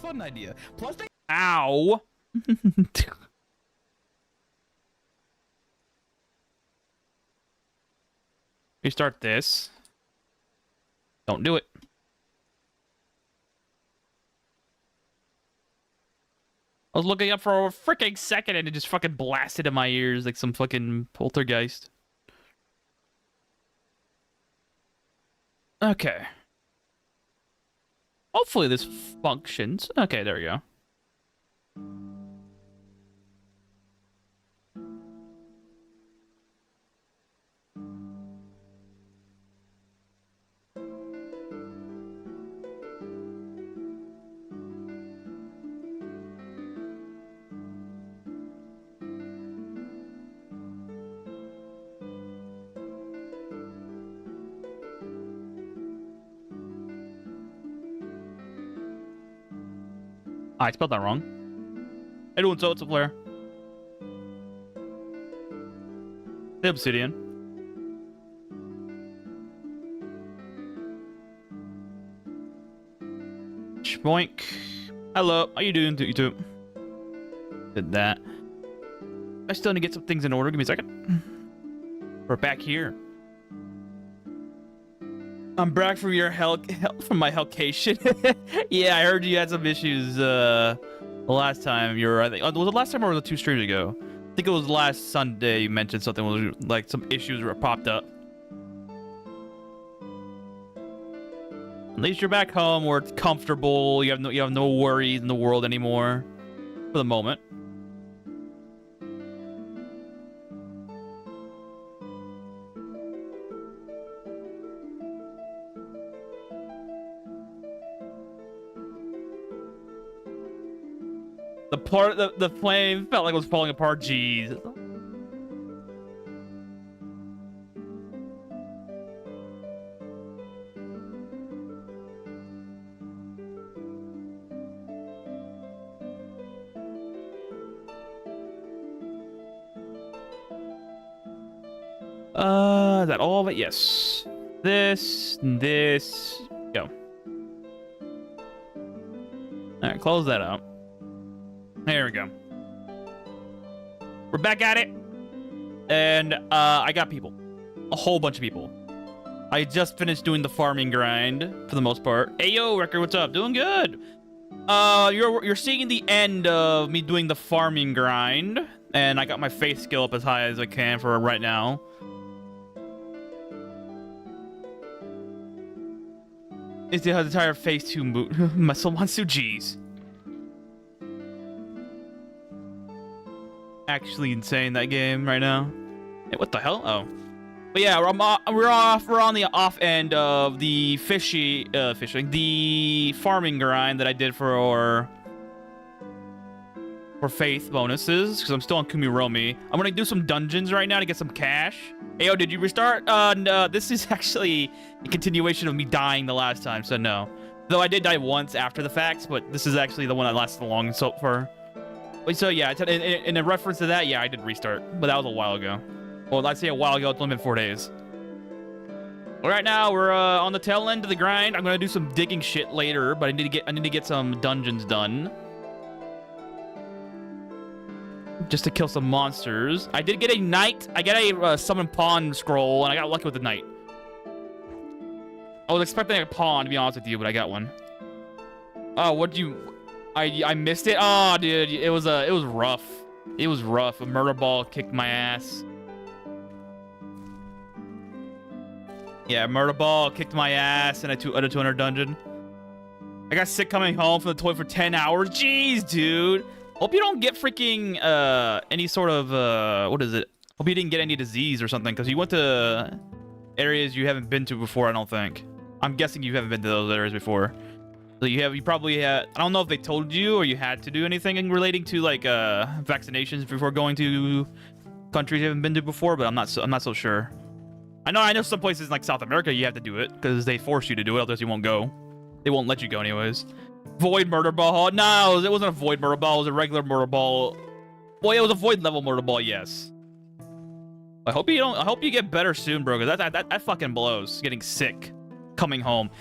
Fun idea. Plus they... Ow! Restart this. Don't do it. I was looking up for a freaking second and it just fucking blasted in my ears like some fucking poltergeist. Okay. Hopefully this functions. Okay, there we go. I spelled that wrong. Hey, doing so? What's up, Blair? The obsidian. Schmoink. Hello. How you doing, you two? Did that. I still need to get some things in order. Give me a second. We're back here. I'm back from your from my hellcation. Yeah, I heard you had some issues the last time you were. I think was it last time or was it 2 streams ago? I think it was last Sunday. You mentioned something was like some issues were popped up. At least you're back home where it's comfortable. You have no worries in the world anymore for the moment. The plane felt like it was falling apart. Jeez. Is that all of it? Yes. This, go. Alright, close that out. There we go. We're back at it. And I got people. A whole bunch of people. I just finished doing the farming grind for the most part. Ayo, Record, what's up? Doing good. You're seeing the end of me doing the farming grind. And I got my faith skill up as high as I can for right now. Is the entire phase 2 muscle monster? Jeez. Actually insane, that game right now. Hey, what the hell? Oh, but yeah, we're on the off end of the the farming grind that I did for faith bonuses because I'm still on Kumiromi. I'm gonna do some dungeons right now to get some cash. Hey, yo, did you restart? No, this is actually a continuation of me dying the last time, so no. Though I did die once after the facts, but this is actually the one that lasted the longest so far. So yeah, in a reference to that, yeah, I did restart, but that was a while ago. Well, I'd say a while ago. It's only been 4 days. Well, right now we're on the tail end of the grind. I'm gonna do some digging shit later, but I need to get some dungeons done, just to kill some monsters. I did get a knight. I got a summon pawn scroll, and I got lucky with the knight. I was expecting a pawn, to be honest with you, but I got one. Oh, what'd you? I missed it. Oh, dude, it was rough. It was rough. A murder ball kicked my ass. Yeah, murder ball kicked my ass in a 200 dungeon. I got sick coming home from the toilet for 10 hours. Jeez, dude. Hope you don't get freaking any sort of what is it? Hope you didn't get any disease or something, because you went to areas you haven't been to before. I don't think. I'm guessing you haven't been to those areas before. So you probably had, I don't know if they told you or you had to do anything relating to like vaccinations before going to countries you haven't been to before, but I'm not so sure. I know some places like South America you have to do it because they force you to do it, otherwise you won't go. They won't let you go anyways. Void murder ball? No, it wasn't a void murder ball. It was a regular murder ball. Boy, it was a void level murder ball. Yes. I hope you get better soon, bro. Because that fucking blows. Getting sick, coming home.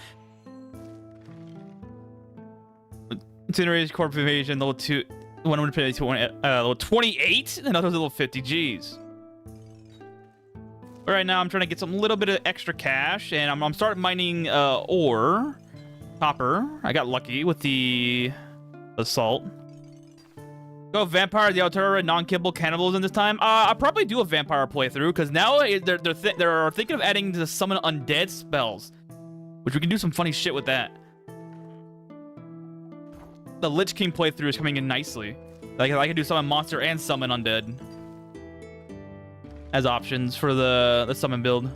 Incineration Corp Evasion, level 2, 120, level 28? Another level 50, jeez. But right now, I'm trying to get some little bit of extra cash, and I'm starting mining ore, copper. I got lucky with the assault. Go vampire, the Altera, non-killable cannibalism this time. I'll probably do a vampire playthrough because now they're thinking of adding the summon undead spells, which we can do some funny shit with that. The Lich King playthrough is coming in nicely. Like I can do summon monster and summon undead as options for the summon build.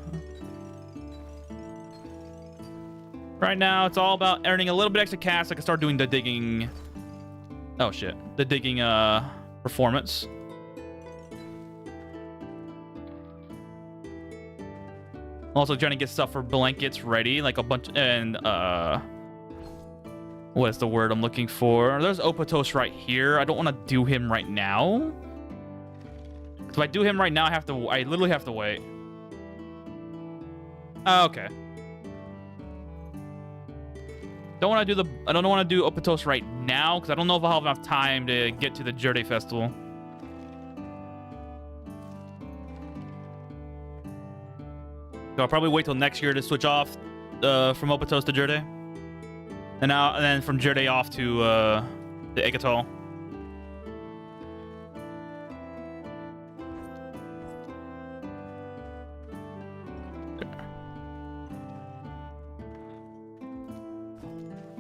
Right now, it's all about earning a little bit extra cash so I can start doing the digging. Oh shit, the digging performance. Also trying to get stuff for blankets ready, like a bunch, and what is the word I'm looking for? There's Opatos right here. I don't want to do him right now. If I do him right now, I literally have to wait. Oh, okay. I don't want to do Opatos right now because I don't know if I'll have enough time to get to the Jerde Festival. So I'll probably wait till next year to switch off from Opatos to Jerde. And then from Jerde off to the Egatal.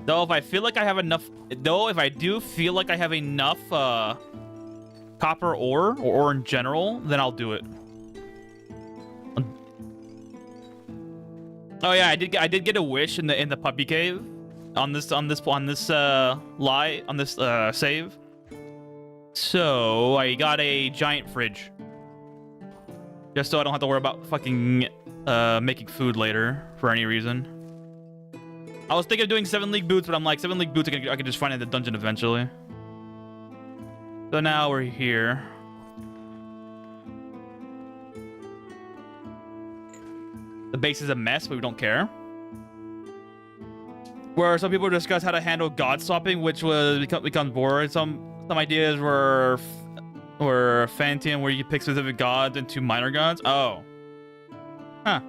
Though if I feel like I have enough, if I do feel like I have enough copper ore or ore in general, then I'll do it. Oh yeah, I did get a wish in the puppy cave on this save. So I got a giant fridge, just so I don't have to worry about fucking making food later for any reason. I was thinking of doing 7 League Boots, but I'm like, 7 League Boots I can just find in the dungeon eventually. So now we're here. The base is a mess, but we don't care. Where some people discuss how to handle god swapping, which becomes boring. Some ideas were Phantom, where you pick specific gods and 2 minor gods. Oh. Huh.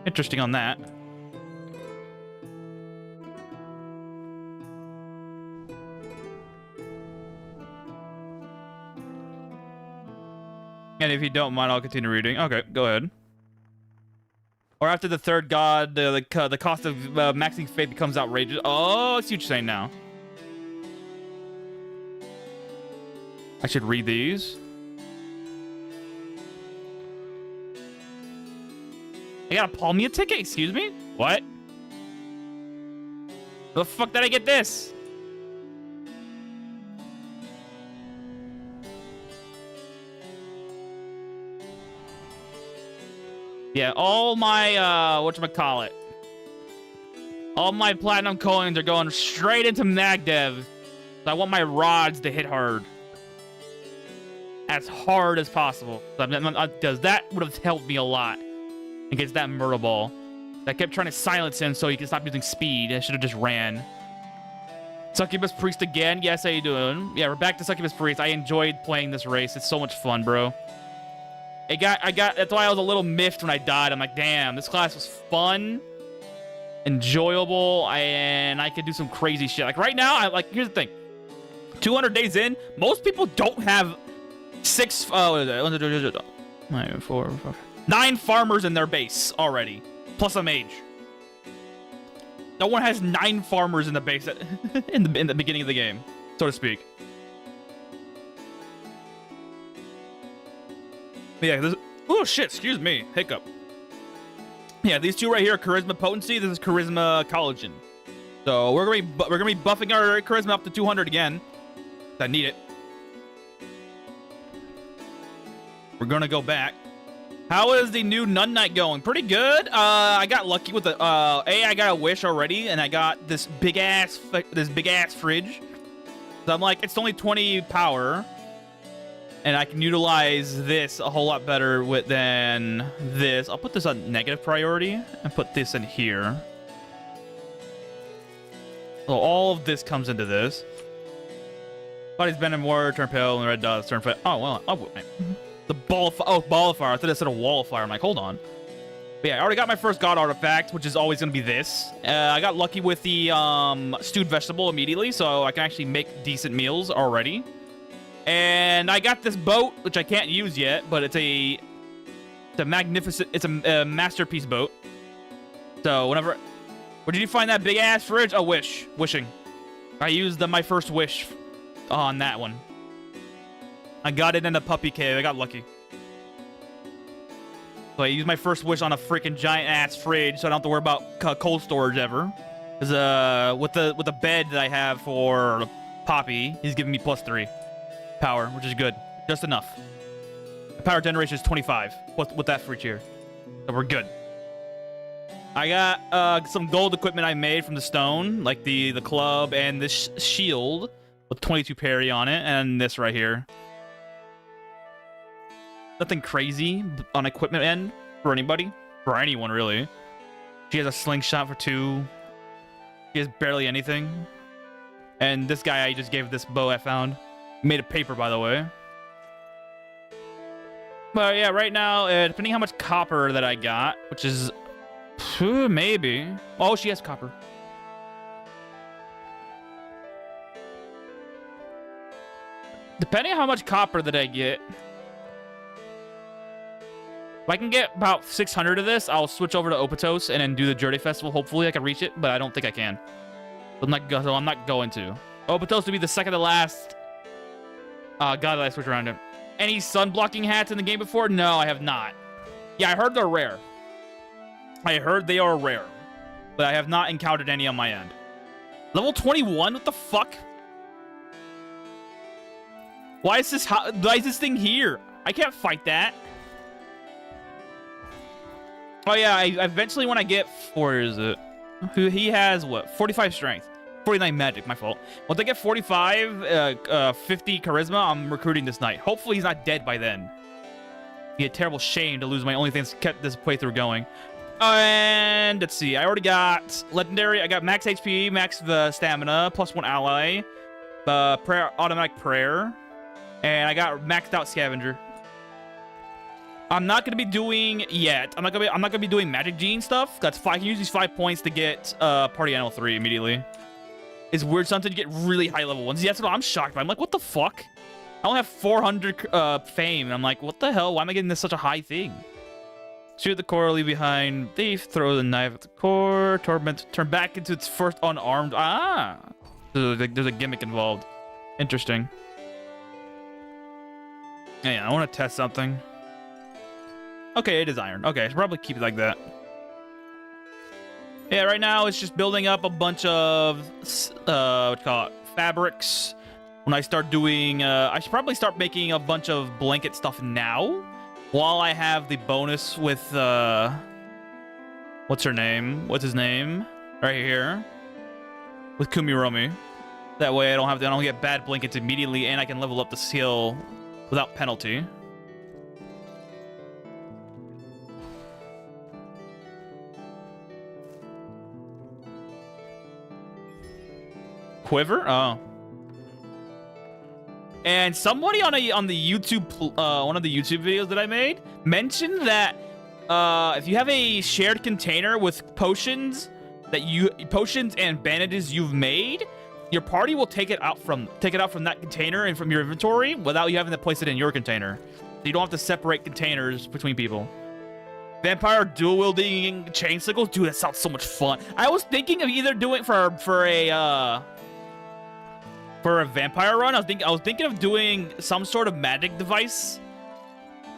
Interesting on that. And if you don't mind, I'll continue reading. Okay, go ahead. Or after the 3rd god, the cost of maxing faith becomes outrageous. Oh, I see what you're saying now. I should read these. I got a Palmia ticket? Excuse me? What? The fuck did I get this? Yeah, all my, whatchamacallit. All my platinum coins are going straight into Magdev. So I want my rods to hit hard. As hard as possible. Because that would have helped me a lot against that murder ball. I kept trying to silence him so he could stop using speed. I should have just ran. Succubus Priest again. Yes, how you doing? Yeah, we're back to Succubus Priest. I enjoyed playing this race. It's so much fun, bro. That's why I was a little miffed when I died. I'm like, damn, this class was fun, enjoyable, and I could do some crazy shit. Like right now, here's the thing. 200 days in, most people don't have 9 farmers in their base already, plus a mage. No one has 9 farmers in the base in the beginning of the game, so to speak. Yeah, this, oh shit, excuse me, hiccup. Yeah, these 2 right here are charisma potency. This is charisma collagen. So we're gonna be buffing our charisma up to 200 again. I need it. We're gonna go back. How is the new Nun Knight going? Pretty good. I got lucky with the I got a wish already, and I got this big ass fridge. So I'm like, it's only 20 power. And I can utilize this a whole lot better than this. I'll put this on negative priority and put this in here. So all of this comes into this. Body's bending more, turn pale, and the red dots turn pale. Oh, well. Oh, the ball of fire. Oh, ball of fire. I thought it said a wall of fire. I'm like, hold on. But yeah, I already got my first god artifact, which is always going to be this. I got lucky with the stewed vegetable immediately, so I can actually make decent meals already. And I got this boat, which I can't use yet, but it's a magnificent, it's a masterpiece boat. So whenever, where did you find that big ass fridge? Oh, wishing. I used my first wish on that one. I got it in a puppy cave. I got lucky. So I used my first wish on a freaking giant ass fridge, so I don't have to worry about cold storage ever. Because with the bed that I have for Poppy, he's giving me +3 power, which is good, just enough. The power generation is 25 with that fridge here, so we're good. I got some gold equipment I made from the stone, like the club and this shield with 22 parry on it, and this right here. Nothing crazy on equipment end for anybody, for anyone really. She has a slingshot for 2. She has barely anything. And this guy I just gave this bow I found. Made of paper, by the way. But yeah, right now, depending how much copper that I got, which is maybe. Oh, she has copper. Depending on how much copper that I get, if I can get about 600 of this, I'll switch over to Opetos and then do the Journey Festival. Hopefully I can reach it, but I don't think I can. So I'm not going to. Opetos to be the second to last god that I switch around him. Any sun blocking hats in the game before? No, I have not. Yeah, I heard they're rare. I heard they are rare, but I have not encountered any on my end. Level 21? What the fuck? Why is this thing here? I can't fight that. Oh yeah, I eventually when I get, where is it? He has what? 45 strength, 49 magic. My fault. Once I get 45, 50 charisma, I'm recruiting this knight. Hopefully he's not dead by then. It'd be a terrible shame to lose my only thing that's kept this playthrough going. And let's see, I already got legendary. I got max HP, max the stamina, +1 ally, prayer, automatic prayer, and I got maxed out scavenger. I'm not gonna be doing yet. I'm not gonna be doing magic gene stuff. That's 5. I can use these 5 points to get party animal 3 immediately. It's weird something to get really high level ones. Yeah, that's what I'm shocked by. I'm like, what the fuck? I only have 400 fame, and I'm like, what the hell? Why am I getting this such a high thing? Shoot the core, leave behind thief, throw the knife at the core, torment, turn back into its first unarmed. Ah, there's a gimmick involved. Interesting. Yeah, I want to test something. Okay, it is iron. Okay, I should probably keep it like that. Yeah, right now it's just building up a bunch of what you call it, fabrics. When I start doing, I should probably start making a bunch of blanket stuff now, while I have the bonus with what's her name? What's his name? Right here, with Kumiromi. That way I don't get bad blankets immediately, and I can level up the skill without penalty. Quiver? Oh. And somebody on the YouTube, one of the YouTube videos that I made, mentioned that if you have a shared container with potions and bandages you've made, your party will take it out from that container and from your inventory without you having to place it in your container. So you don't have to separate containers between people. Vampire dual wielding chain sickles, dude, that sounds so much fun. I was thinking of either doing for a vampire run. I was thinking of doing some sort of magic device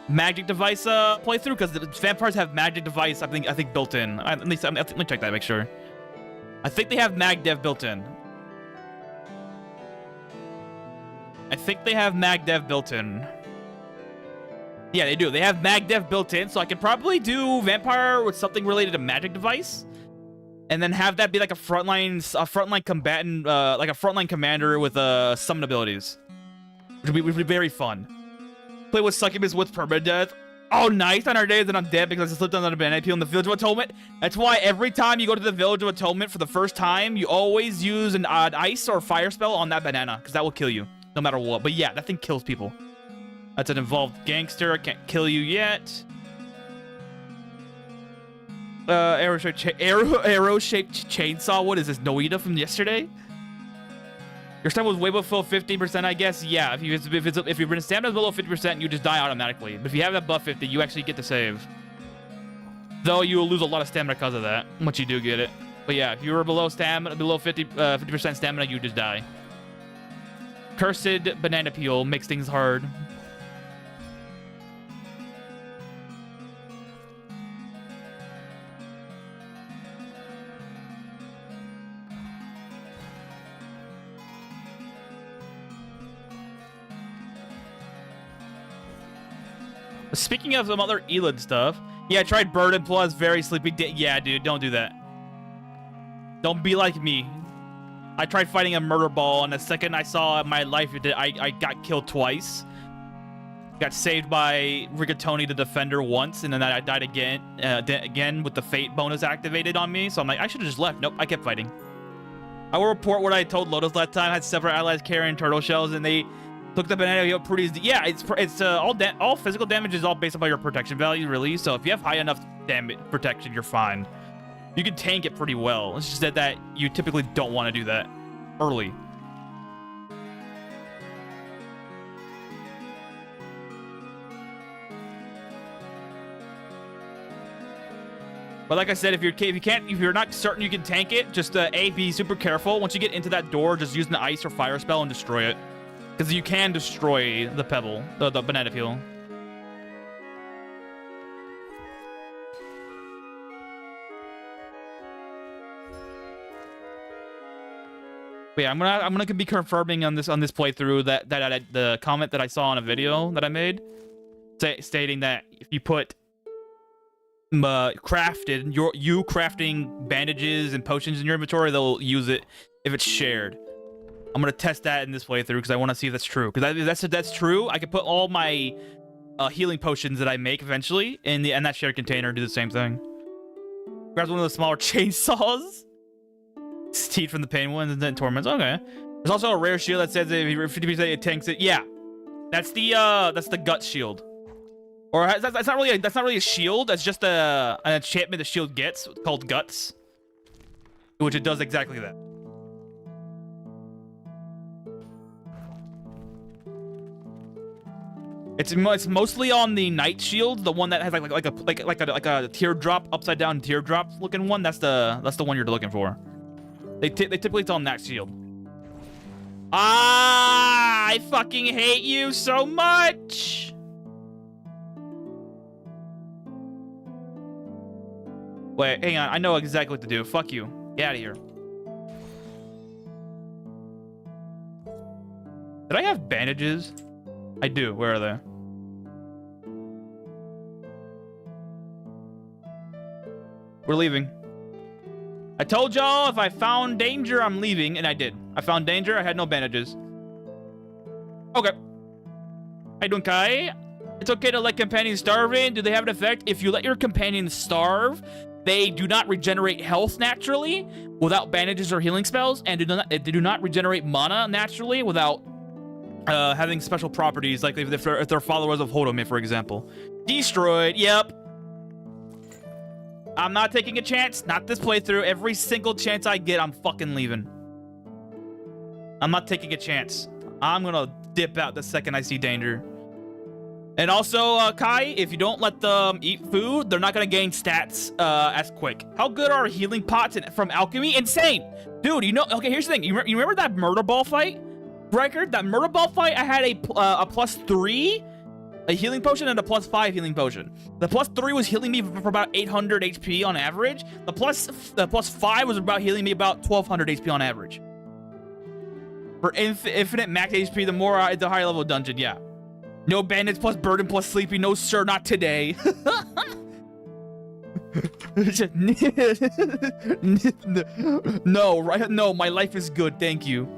playthrough, because the vampires have magic device. I think built in. At least let me check that, make sure. I think they have mag dev built in. I think they have mag dev built in. Yeah, they do. They have mag dev built in, so I could probably do vampire with something related to magic device. And then have that be like a frontline combatant, like a frontline commander with summon abilities, which would be very fun. Play with Succubus with Permadeath. Oh, nice. On our days that I'm dead because I slipped on the banana peel in the Village of Atonement. That's why every time you go to the Village of Atonement for the first time, you always use an ice or fire spell on that banana, because that will kill you, no matter what. But yeah, that thing kills people. That's an involved gangster. I can't kill you yet. Arrow-shaped chainsaw. What is this, Noida from yesterday? Your stamina was way below 50%, I guess. Yeah, if your stamina is below 50%, you just die automatically. But if you have that buff 50, you actually get to save. Though you will lose a lot of stamina because of that, once you do get it. But yeah, if you were below 50% stamina, you just die. Cursed banana peel makes things hard. Speaking of some other Elin stuff, yeah, I tried Burden Plus, very sleepy. Yeah, dude, don't do that. Don't be like me. I tried fighting a murder ball, and the second I saw my life, I got killed twice. Got saved by Rigatoni the Defender once, and then I died again, again with the Fate bonus activated on me. So I'm like, I should have just left. Nope, I kept fighting. I will report what I told Lotus last time. I had several allies carrying turtle shells, and they took the banana pretty easy. Yeah, it's all physical damage is all based upon your protection value, really. So if you have high enough damage protection, you're fine. You can tank it pretty well. It's just that you typically don't want to do that early. But like I said, if you're not certain you can tank it, just be super careful. Once you get into that door, just use an ice or fire spell and destroy it. Because you can destroy the pebble, the banana peel. But yeah, I'm gonna be confirming on this playthrough that the comment that I saw on a video that I made, stating that if you put crafting bandages and potions in your inventory, they'll use it if it's shared. I'm gonna test that in this playthrough because I want to see if that's true. Because that's true, I could put all my healing potions that I make eventually in that shared container and do the same thing. Grabs one of the smaller chainsaws. Steed from the pain ones and then torments. Okay. There's also a rare shield that says if you 50% it tanks it. Yeah, that's the gut shield. Or that's not really a shield. That's just an enchantment the shield gets called guts, which it does exactly that. It's mostly on the knight shield, the one that has like a teardrop, upside down teardrop looking one. That's the one you're looking for. They typically it's on that shield. Ah, I fucking hate you so much. Wait, hang on. I know exactly what to do. Fuck you. Get out of here. Did I have bandages? I do. Where are they? We're leaving. I told y'all if I found danger, I'm leaving, and I did. I found danger. I had no bandages. Okay. How you doing, Kai? It's okay to let companions starve in. Do they have an effect? If you let your companions starve, they do not regenerate health naturally without bandages or healing spells, and do not regenerate mana naturally without having special properties, like if they're followers of Hodome, for example. Destroyed. Yep. I'm not taking a chance. Not this playthrough. Every single chance I get, I'm fucking leaving. I'm not taking a chance. I'm gonna dip out the second I see danger. And also, Kai, if you don't let them eat food, they're not gonna gain stats as quick. How good are healing pots from alchemy? Insane, dude. You know. Okay, here's the thing. You remember that murder ball fight, Record? That murder ball fight. I had a +3. A healing potion and a +5 healing potion. The +3 was healing me for about 800 HP on average. The +5 was about healing me about 1200 HP on average. For infinite max HP, the higher level dungeon, yeah. No bandits plus burden plus sleepy. No, sir, not today. No, right? No, my life is good. Thank you.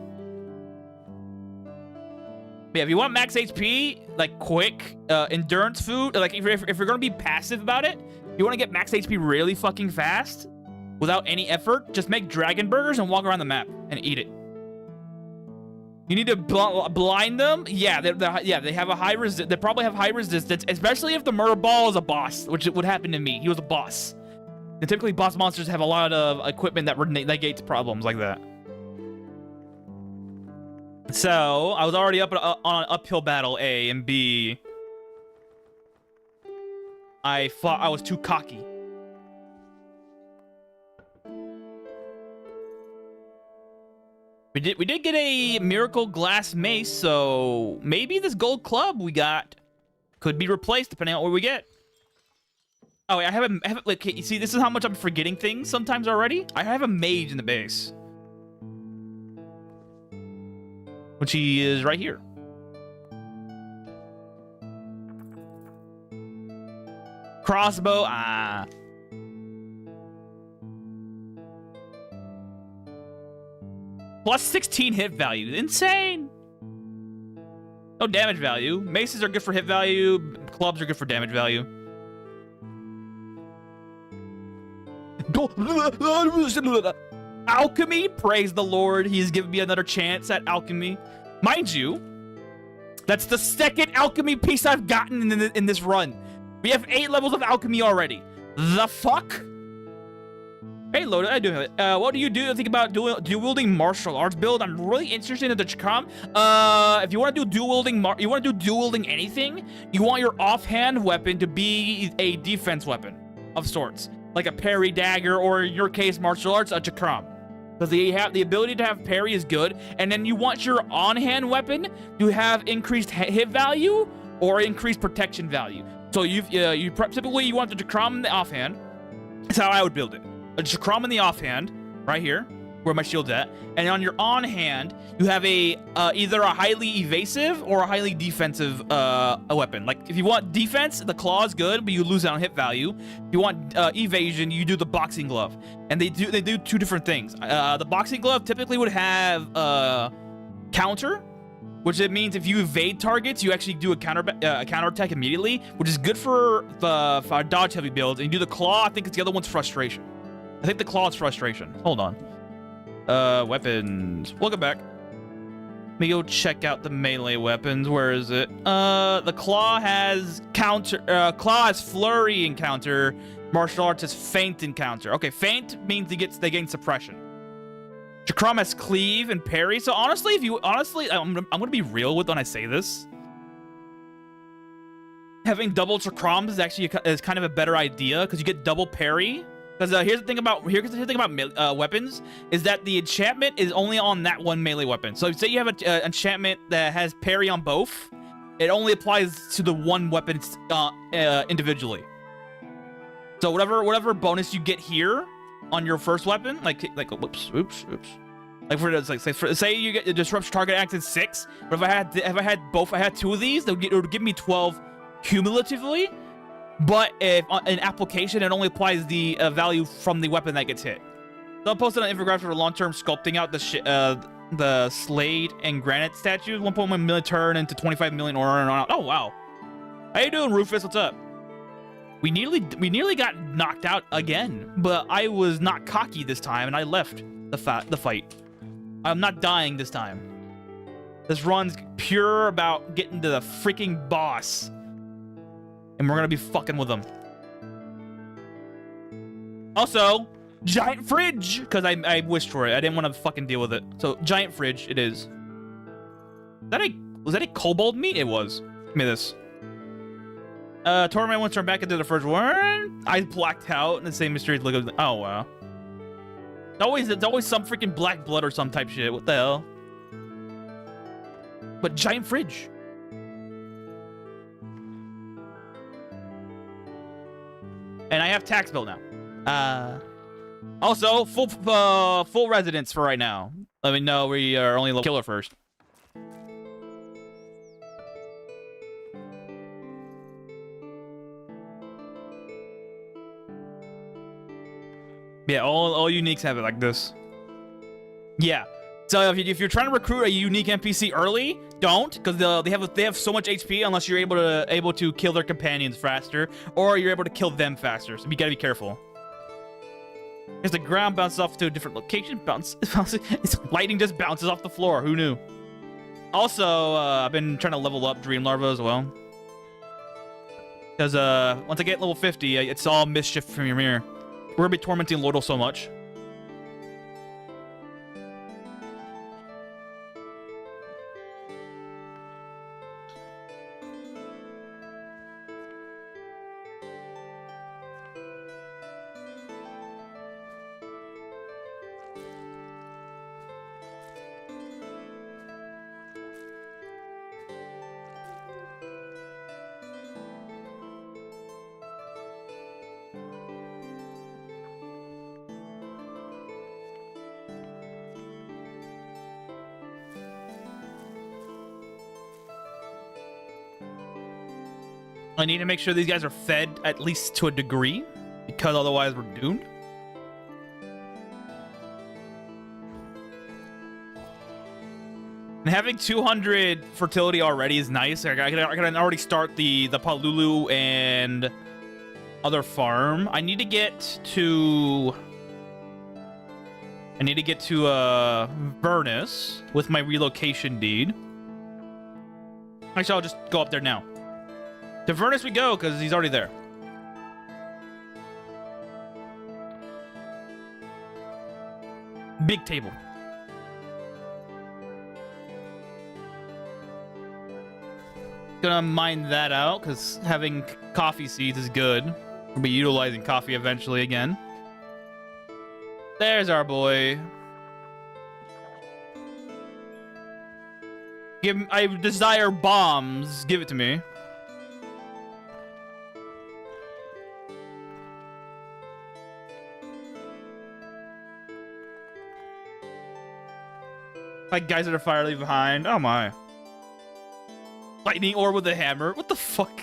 But yeah, if you want max HP, like quick endurance food, like if you're gonna be passive about it, you want to get max HP really fucking fast without any effort, just make dragon burgers and walk around the map and eat it. You need to blind them. Yeah, they have a high they probably have high resistance, especially if the murder ball is a boss, which would happen to me. He was a boss. And typically boss monsters have a lot of equipment that negates problems like that. So I was already up on an uphill battle, A, and B, I thought I was too cocky. We did get a miracle glass mace, so maybe this gold club we got could be replaced depending on what we get. Oh wait, I have like, you see, this is how much I'm forgetting things sometimes already. I have a mage in the base, which he is right here. Crossbow, Plus 16 hit value. Insane. No damage value. Maces are good for hit value. Clubs are good for damage value. Alchemy. Praise the Lord. He's given me another chance at alchemy. Mind you, that's the second alchemy piece I've gotten in this run. We have 8 levels of alchemy already. The fuck? Hey, Loda, I do have it. What do you think about dual-wielding martial arts build? I'm really interested in the Chakram. If you want to do dual-wielding anything, you want your offhand weapon to be a defense weapon of sorts, like a parry dagger, or in your case, martial arts, a Chakram. Because the ability to have parry is good, and then you want your on-hand weapon to have increased hit value or increased protection value. So typically you want the Chakram in the offhand. That's how I would build it. A Chakram in the offhand, right here, where my shield's at, and on your on-hand, you have a either a highly evasive or a highly defensive a weapon. Like, if you want defense, the claw is good, but you lose out on hit value. If you want evasion, you do the boxing glove, and they do 2 different things. The boxing glove typically would have counter, which it means if you evade targets, you actually do a counter attack immediately, which is good for dodge heavy builds. And you do the claw. I think it's the other one's frustration. I think the claw is frustration. Hold on. Weapons. Welcome back. Let me go check out the melee weapons. Where is it? The claw has counter. Claw has flurry and counter. Martial arts has feint and counter. Okay, feint means they gain suppression. Chakram has cleave and parry. So honestly, I'm gonna be real with when I say this. Having double Chakrams is actually kind of a better idea because you get double parry. Because here's the thing about weapons is that the enchantment is only on that one melee weapon. So say you have an enchantment that has parry on both, it only applies to the one weapon individually. So whatever bonus you get here on your first weapon, like oops. Like say you get disrupts target action 6, but if I had 2 of these, it would give me 12 cumulatively. But if an application, it only applies the value from the weapon that gets hit. So I'll post an infographic for long-term sculpting out the Sleight and Granite statues. 1.1 million turn into 25 million Oren. Oh wow! How you doing, Rufus? What's up? We nearly got knocked out again, but I was not cocky this time, and I left the fight. I'm not dying this time. This run's pure about getting to the freaking boss. And we're gonna be fucking with them. Also, giant fridge, because I wished for it. I didn't want to fucking deal with it. So, giant fridge, it is. Was that a kobold meat? It was. Give me this. Torment wants to turn back into the first one. I blacked out in the same mysterious look of. Oh wow. It's always some freaking black blood or some type shit. What the hell? But giant fridge. And I have tax bill now. Also, full residence for right now. Let me know we are only killer first. Yeah, all uniques have it like this. Yeah, So if you're trying to recruit a unique NPC early, don't, because they have so much HP unless you're able to kill their companions faster, or you're able to kill them faster. So you gotta be careful. Because the ground bounces off to a different location. Lightning just bounces off the floor. Who knew? Also, I've been trying to level up Dream Larva as well. Because once I get level 50, it's all mischief from your mirror. We're gonna be tormenting Lordle so much. I need to make sure these guys are fed at least to a degree, because otherwise we're doomed. And having 200 fertility already is nice. I can already start the Palulu and other farm. I need to get to Vernus with my relocation deed. Actually, I'll just go up there now. To Vernus we go, because he's already there. Big table. Gonna mine that out, because having coffee seeds is good. We'll be utilizing coffee eventually again. There's our boy. I desire bombs. Give it to me. Like guys that are fire leave behind. Oh my. Lightning orb with a hammer. What the fuck?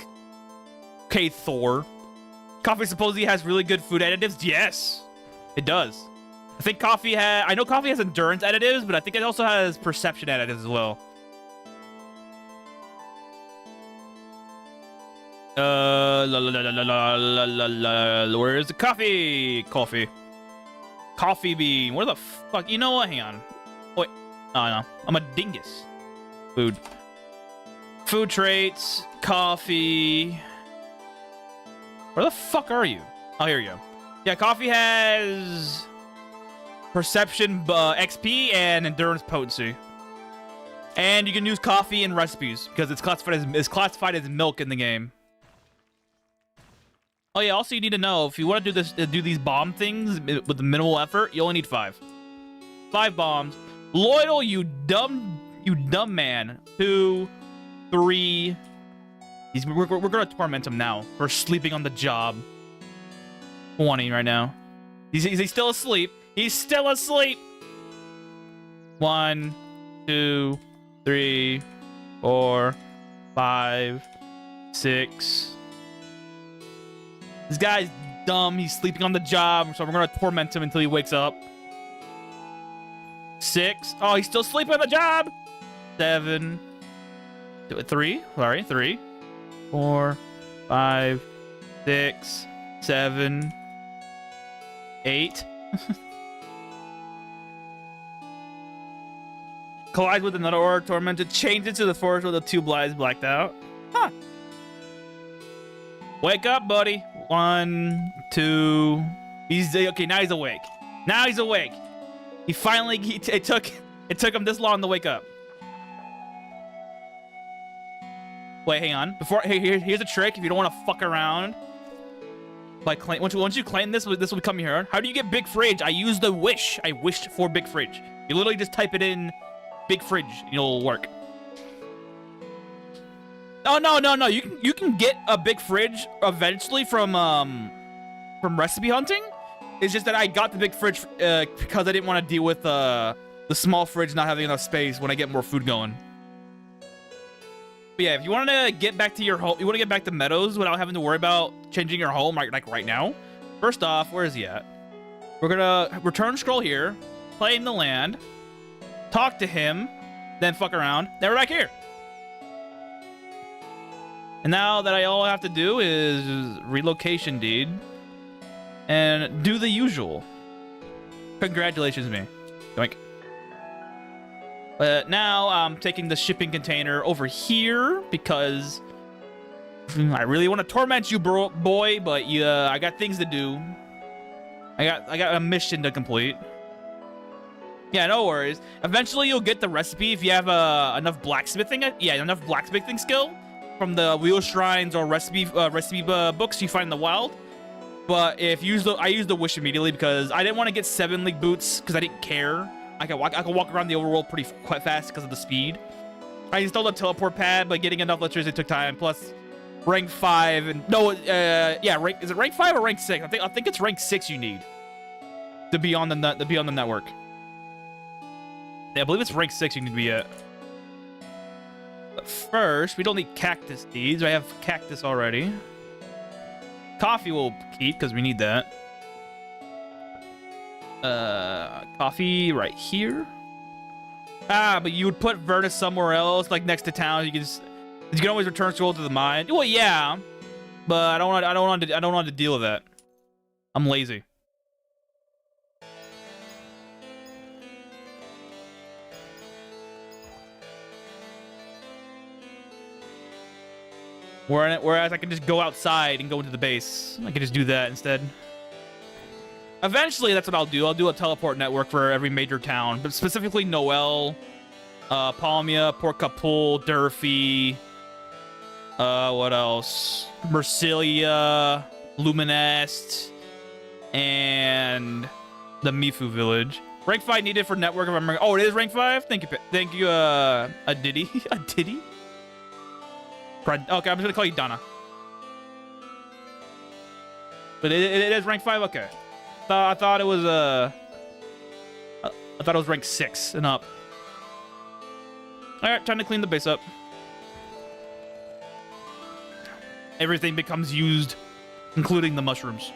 Okay, Thor. Coffee supposedly has really good food additives. Yes, it does. I think coffee has... I know coffee has endurance additives, but I think it also has perception additives as well. Where's the coffee? Coffee bean. Where the fuck? You know what? Hang on. Wait. Oh, no. I'm a dingus. Food traits. Coffee. Where the fuck are you? Oh, here you go. Yeah, coffee has perception, XP, and endurance potency. And you can use coffee in recipes because it's classified as milk in the game. Oh yeah, also you need to know if you want to do these bomb things with the minimal effort, you only need 5. 5 bombs. Loyal, you dumb man. 2, 3. We're gonna torment him now for sleeping on the job. 20 right now. Is he still asleep? He's still asleep. 1, 2, 3, 4, 5, 6. This guy's dumb. He's sleeping on the job, so we're gonna torment him until he wakes up. 6. Oh, he's still sleeping on the job. 7. 3. Sorry, 3, 4, 5, 6, 7, 8. Collides with another aura tormented. Change it to the forest with the 2 blinds blacked out. Huh. Wake up, buddy. 1, 2. He's okay. Now he's awake. Now he's awake. He finally. It took him this long to wake up. Wait, hang on. Here's a trick. If you don't want to fuck around, once you claim this will become your. How do you get big fridge? I used the wish. I wished for big fridge. You literally just type it in, big fridge. It'll work. Oh no! You can get a big fridge eventually from recipe hunting. It's just that I got the big fridge because I didn't want to deal with the small fridge not having enough space when I get more food going. But yeah, if you want to get back to your home, you want to get back to Meadows without having to worry about changing your home right now. First off, where is he at? We're gonna return scroll here, claim the land, talk to him, then fuck around. Then we're back here. And now that all I have to do is relocation deed and do the usual. Congratulations, me. Doink. But now I'm taking the shipping container over here because I really want to torment you, boy, but I got things to do. I got a mission to complete. Yeah, no worries. Eventually, you'll get the recipe if you have enough blacksmithing. Yeah, enough blacksmithing skill from the wheel shrines or recipe books you find in the wild. But if I used the wish immediately because I didn't want to get 7 league boots because I didn't care. I could walk around the overworld quite fast because of the speed. I installed a teleport pad, but getting enough electricity took time. Plus, rank 5 and no, yeah, is it rank 5 or rank 6? I think it's rank 6 you need to be on the network. Yeah, I believe it's rank 6 you need to be at. But first, we don't need cactus deeds. I have cactus already. Coffee we'll keep because we need that. Coffee right here. Ah, but you would put Vernus somewhere else, like next to town. You can always return scroll to the mine. Well, yeah, but I don't want to deal with that. I'm lazy. Whereas I can just go outside and go into the base. I can just do that instead. Eventually, that's what I'll do. I'll do a teleport network for every major town, but specifically Noel, Palmia, Port Capul, Durfee, what else? Mercilia, Luminest, and the Mifu village. Rank 5 needed for network. If I'm oh, it is rank 5. Thank you, a Diddy, a Diddy. Okay, I'm just gonna call you Donna. But it is rank 5. Okay. I thought it was rank 6 and up. All right, time to clean the base up. Everything becomes used, including the mushrooms.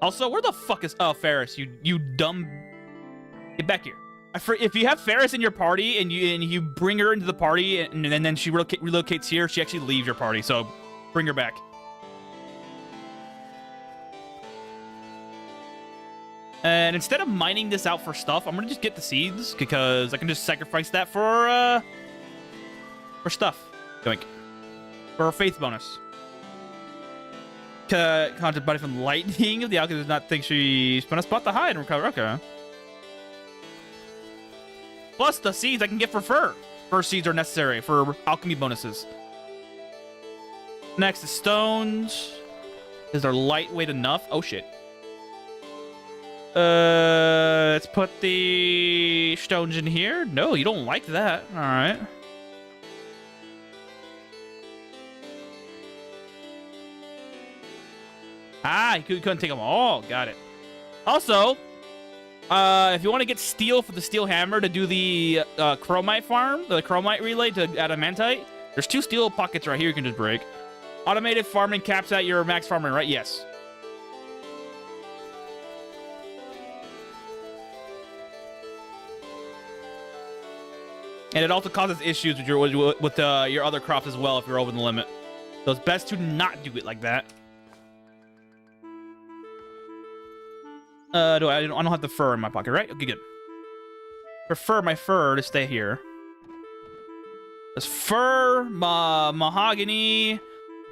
Also, where the fuck is Ferris? You dumb. Get back here. If you have Ferris in your party and you bring her into the party and then she relocates here, she actually leaves your party. So bring her back. And instead of mining this out for stuff, I'm gonna just get the seeds because I can just sacrifice that for stuff. Doink. For a faith bonus. Conjured body from lightning. The alchemist does not think she's gonna spot the hide and recover. Okay. Plus the seeds I can get for fur. Fur seeds are necessary for alchemy bonuses. Next is stones. Is there lightweight enough? Oh shit. Let's put the stones in here. No, you don't like that. All right. Ah, you couldn't take them all. Got it. Also, if you want to get steel for the steel hammer to do the chromite farm, the chromite relay to adamantite, there's 2 steel pockets right here you can just break. Automated farming caps at your max farming, right? Yes. And it also causes issues with your other crops as well if you're over the limit. So it's best to not do it like that. I don't have the fur in my pocket, right? Okay, good. Prefer my fur to stay here. There's fur, mahogany,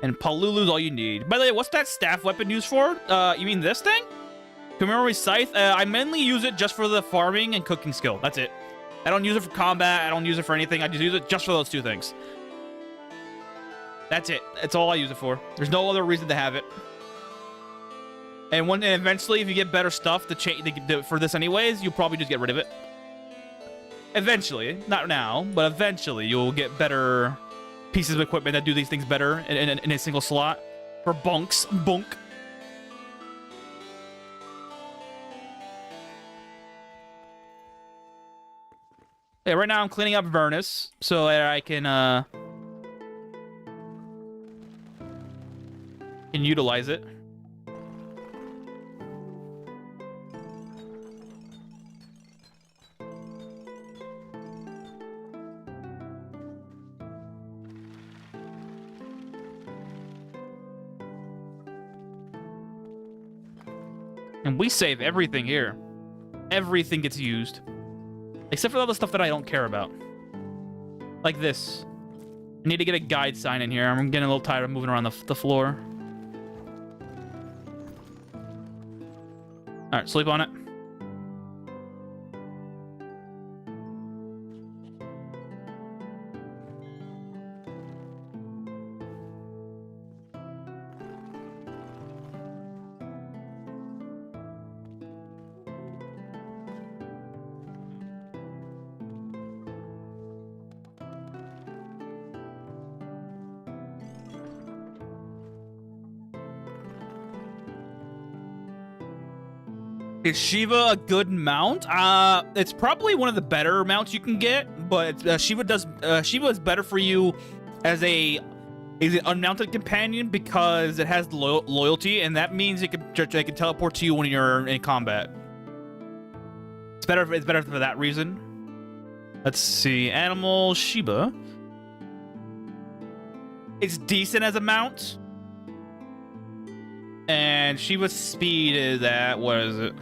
and palulu's all you need. By the way, what's that staff weapon used for? You mean this thing? Commemorate scythe? I mainly use it just for the farming and cooking skill. That's it. I don't use it for combat. I don't use it for anything. I just use it just for those 2 things. That's it. That's all I use it for. There's no other reason to have it. And eventually, if you get better stuff for this anyways, you'll probably just get rid of it. Eventually. Not now, but eventually you'll get better pieces of equipment that do these things better in a single slot. For bunks. Bunk. Yeah, right now I'm cleaning up Vernus so that I can, can utilize it. And we save everything here. Everything gets used. Except for all the stuff that I don't care about. Like this. I need to get a guide sign in here. I'm getting a little tired of moving around the floor. Alright, sleep on it. Is Shiva a good mount? It's probably one of the better mounts you can get, but Shiva is better for you as an unmounted companion because it has loyalty, and that means it can teleport to you when you're in combat. It's better for that reason. Let's see, animal Shiva. It's decent as a mount. And Shiva's speed is at, what is it?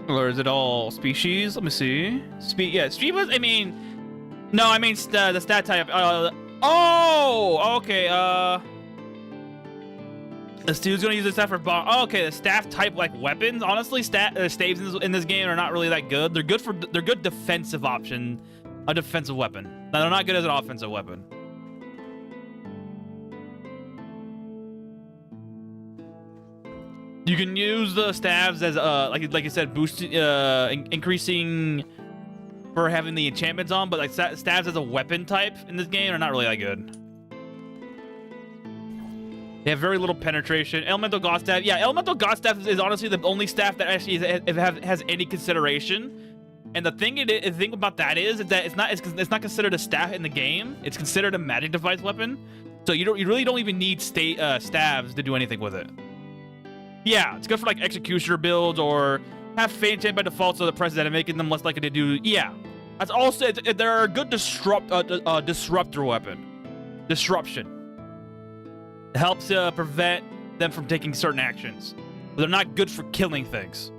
Or is it all species? Let me see. Speed, yeah, Shiva's, I mean, no, I mean the stat type. Oh, okay, this dude's gonna use the staff for bomb. Oh, okay, the staff type like weapons. Honestly, staves in this game are not really that good. They're good defensive option, a defensive weapon. Now, they're not good as an offensive weapon. You can use the staves as like you said, boost increasing for having the enchantments on, but like staves as a weapon type in this game are not really that good. They have very little penetration. Elemental God Staff, yeah, Elemental God Staff is honestly the only staff that actually has any consideration. And the thing about that is that it's not considered a staff in the game. It's considered a magic device weapon. So you really don't even need staves to do anything with it. Yeah, it's good for like executioner builds or have Fate Enchant by default, so the president making them less likely to do. Yeah, that's also they're a good disruptor weapon. Disruption. It helps prevent them from taking certain actions. But they're not good for killing things.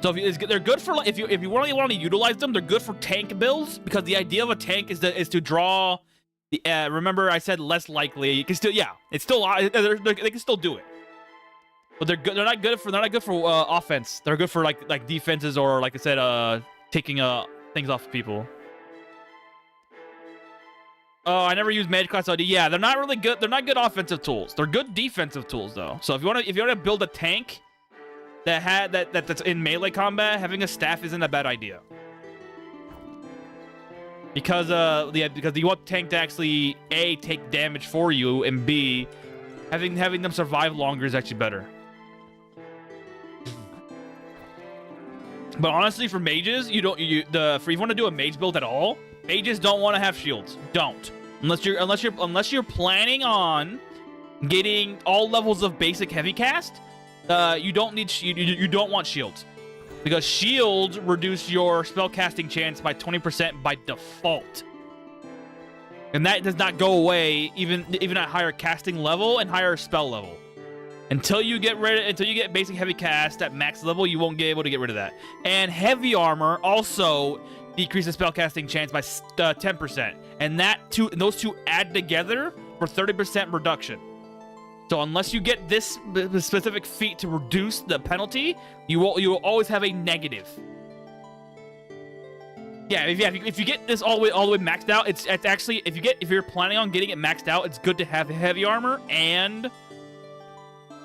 So they're good for like, if you really want to utilize them, they're good for tank builds because the idea of a tank is to draw. Remember I said less likely. You can still it's still they can still do it. But they're good. They're not good for offense. They're good for like defenses or like I said, taking things off of people. Oh, I never used Magic Class ID. Yeah, they're not really good. They're not good offensive tools. They're good defensive tools though. So if you want to build a tank that's in melee combat, having a staff isn't a bad idea. Because you want the tank to actually A, take damage for you, and B, having them survive longer is actually better. But honestly, for mages, if you want to do a mage build at all, mages don't want to have shields. Don't. Unless you're planning on getting all levels of basic heavy cast, you don't want shields. Because shields reduce your spell casting chance by 20% by default. And that does not go away even at higher casting level and higher spell level. Until you get basic heavy cast at max level, you won't be able to get rid of that. And heavy armor also decreases spellcasting chance by 10%, and those two add together for 30% reduction. So unless you get this specific feat to reduce the penalty, you will always have a negative. Yeah, if you get this all the way maxed out, it's actually if you're planning on getting it maxed out, it's good to have heavy armor and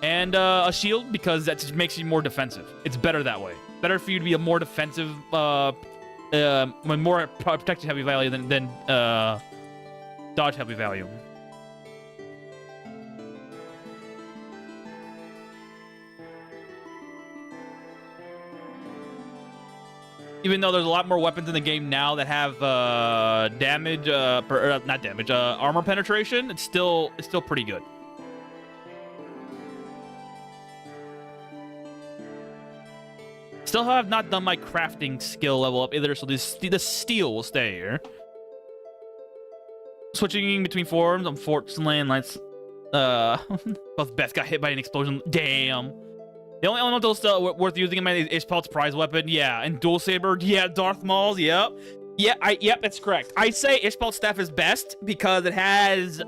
a shield because that just makes you more defensive. It's better that way. Better for you to be a more defensive, more protected heavy value than dodge heavy value. Even though there's a lot more weapons in the game now that have damage, not damage, armor penetration, it's still pretty good. Still have not done my crafting skill level up either, so the steel will stay here. Switching between forms, unfortunately, and lights. Both Beth got hit by an explosion. Damn. The only elemental still worth using in my Ishpal's prize weapon. Yeah, and Dual Saber. Yeah, Darth Maul's. Yep. Yeah, yep, that's correct. I say Ishpal's staff is best because it has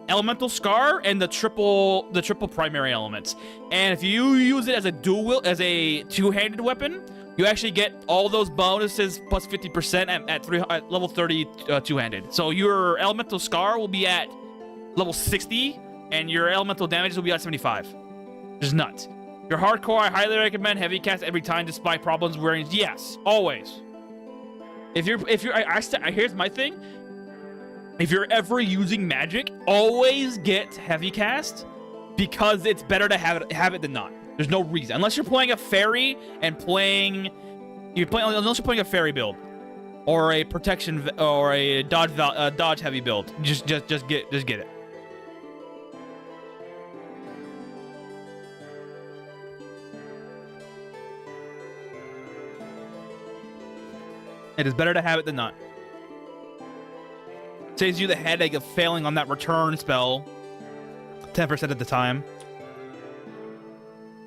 elemental scar and the triple primary elements. And if you use it as a two-handed weapon, you actually get all those bonuses plus 50% at level 30 two-handed. So your elemental scar will be at level 60, and your elemental damages will be at 75. Just nuts. Your hardcore, I highly recommend heavy cast every time despite problems wearing. Yes, always. Here's my thing. If you're ever using magic, always get heavy cast because it's better to have it than not. There's no reason unless you're playing a fairy and unless you're playing a fairy build or a protection or a dodge heavy build. Just get it. It is better to have it than not. Saves you the headache of failing on that return spell 10% of the time.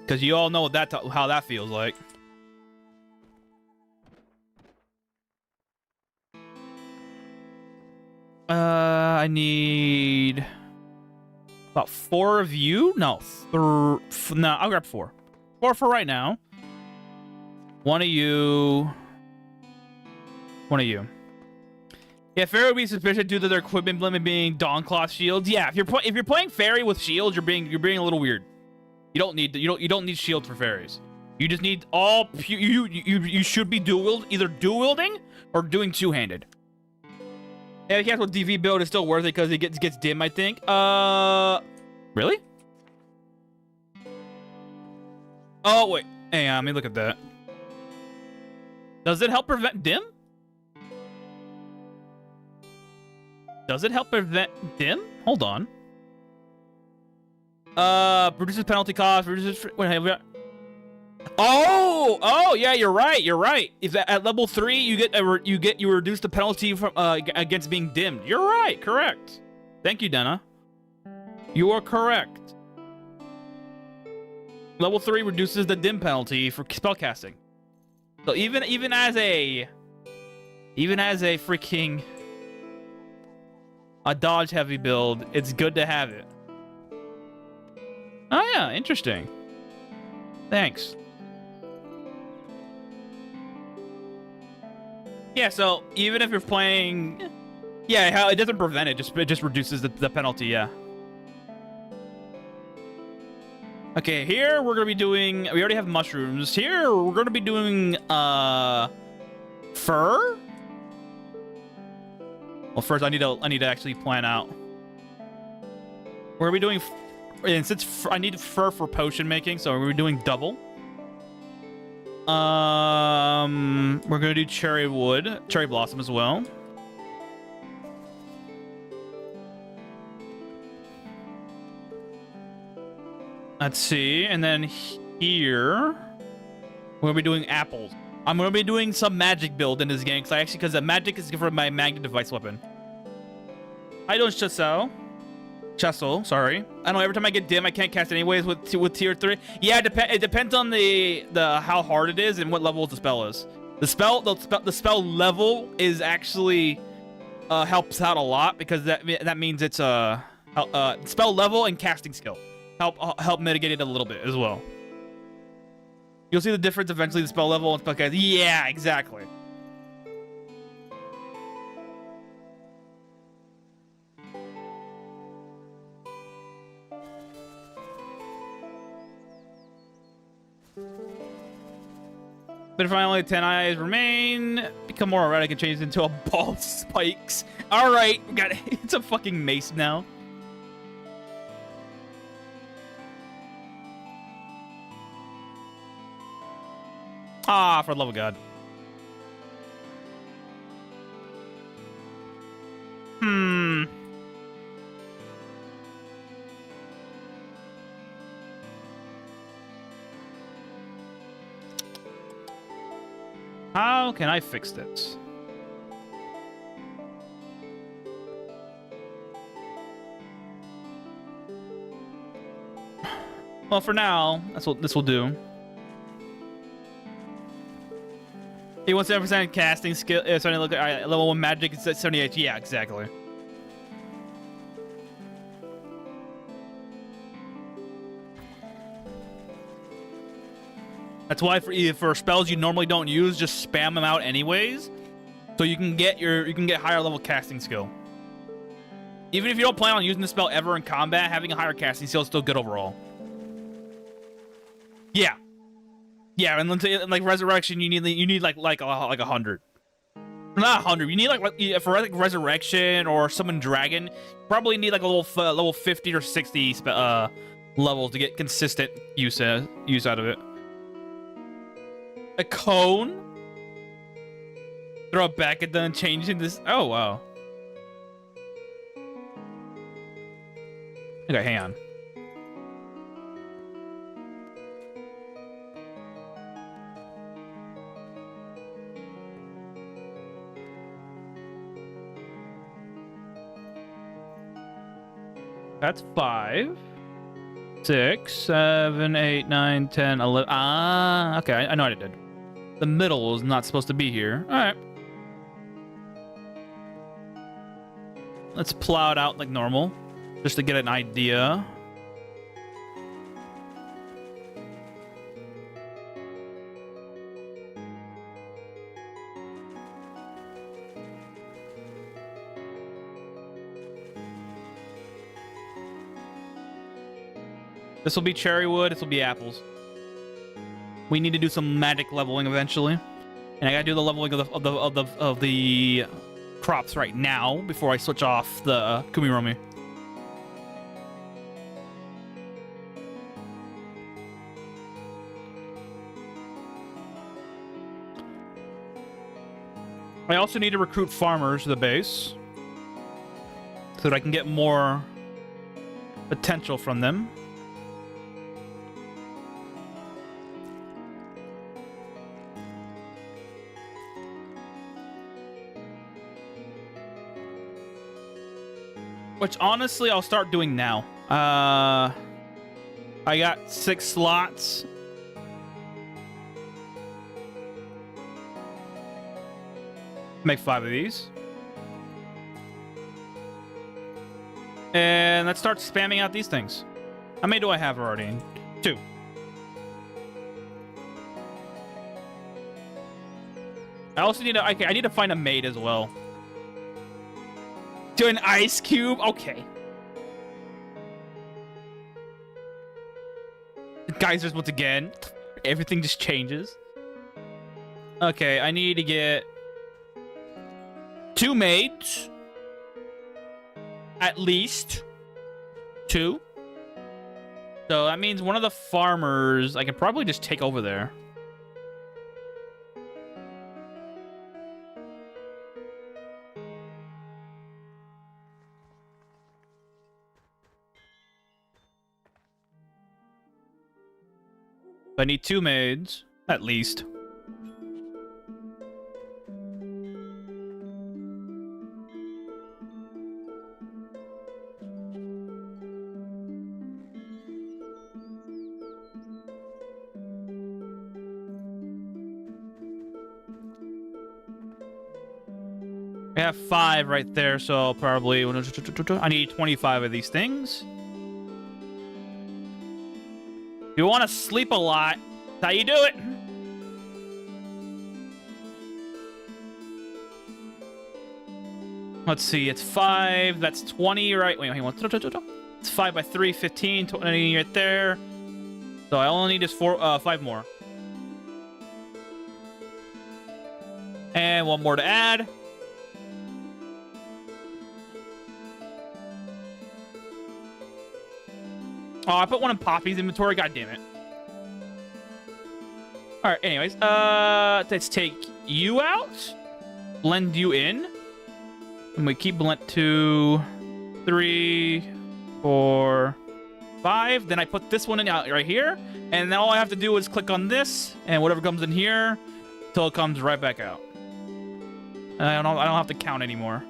Because you all know how that feels like. I need about 4 of you. No, I'll grab 4. 4 for right now. 1 of you. 1 of you. Yeah, Fairy would be suspicious due to their equipment limit being Dawncloth shields. Yeah, if you're playing Fairy with shields, you're being a little weird. You don't need shields for fairies. You just need all you should be either dual wielding or doing two-handed. Yeah, the cast with DV build is still worth it because it gets dim, I think. Really? Oh wait, hang on, let me look at that. Does it help prevent dim? Does it help prevent dim? Hold on. Reduces penalty cost. Reduces. Oh, yeah, you're right. If at level 3 you reduce the penalty from against being dimmed. You're right. Correct. Thank you, Denna. You are correct. Level 3 reduces the dim penalty for spellcasting. So even as a freaking a dodge heavy build, it's good to have it. Oh yeah, interesting. Thanks. Yeah, so even if you're playing, yeah, how it doesn't prevent it, it just reduces the penalty. Yeah. Okay, here we're gonna be doing. We already have mushrooms. Here we're gonna be doing fur. Well, first I need to actually plan out. We're gonna be doing, and since I need fur for potion making, so we're doing double. We're gonna do cherry blossom as well. Let's see, and then here we're gonna be doing apples. I'm gonna be doing some magic build in this game because the magic is for my magnet device weapon. I don't Chessel, sorry. I know every time I get dim, I can't cast anyways with tier 3. Yeah, it depends on the how hard it is and what level the spell is. The spell level is actually helps out a lot because that means it's spell level and casting skill help mitigate it a little bit as well. You'll see the difference eventually, the spell level and spell cast. Yeah, exactly. But if I only 10 eyes remain, become more erratic and change into a ball of spikes. Alright, it's a fucking mace now. Ah, for the love of God. How can I fix this? Well, for now, that's what this will do. He wants 7% casting skill. Starting to look at level 1 magic. It's at 78. Yeah, exactly. That's why for spells you normally don't use, just spam them out anyways, so you can get higher level casting skill. Even if you don't plan on using the spell ever in combat, having a higher casting skill is still good overall. Yeah, yeah, and then like resurrection, you need like 100, not 100. You need like for like resurrection or summon dragon, you probably need like a little level 50 or 60 levels to get consistent use out of it. A cone? Throw it back at them and changing this. Oh, wow. Okay, hang on. That's 5, 6, 7, 8, 9, 10, 11. Ah, okay, I know what I did. The middle is not supposed to be here. All right. Let's plow it out like normal, just to get an idea. This will be cherry wood. This will be apples. We need to do some magic leveling eventually, and I gotta do the leveling of the crops right now before I switch off the Kumiromi. I also need to recruit farmers to the base so that I can get more potential from them. Which, honestly, I'll start doing now. I got 6 slots. Make 5 of these. And let's start spamming out these things. How many do I have already? 2. I also need to... Okay, I need to find a maid as well. To an ice cube? Okay. The geysers once again. Everything just changes. Okay, I need to get 2 maids. At least 2. So that means one of the farmers I can probably just take over there. I need 2 maids, at least. I have 5 right there, so probably I need 25 of these things. If you want to sleep a lot, that's how you do it. Let's see, it's 5. That's 20, right? Wait, hang on. It's 5 by 3, 15, 20 right there. So I only need is 5 more. And 1 more to add. Oh, I put 1 in Poppy's inventory. God damn it. All right. Anyways, let's take you out. Blend you in. And we keep blend 2, 3, 4, 5. Then I put this one in right here. And then all I have to do is click on this and whatever comes in here till it comes right back out. I don't have to count anymore.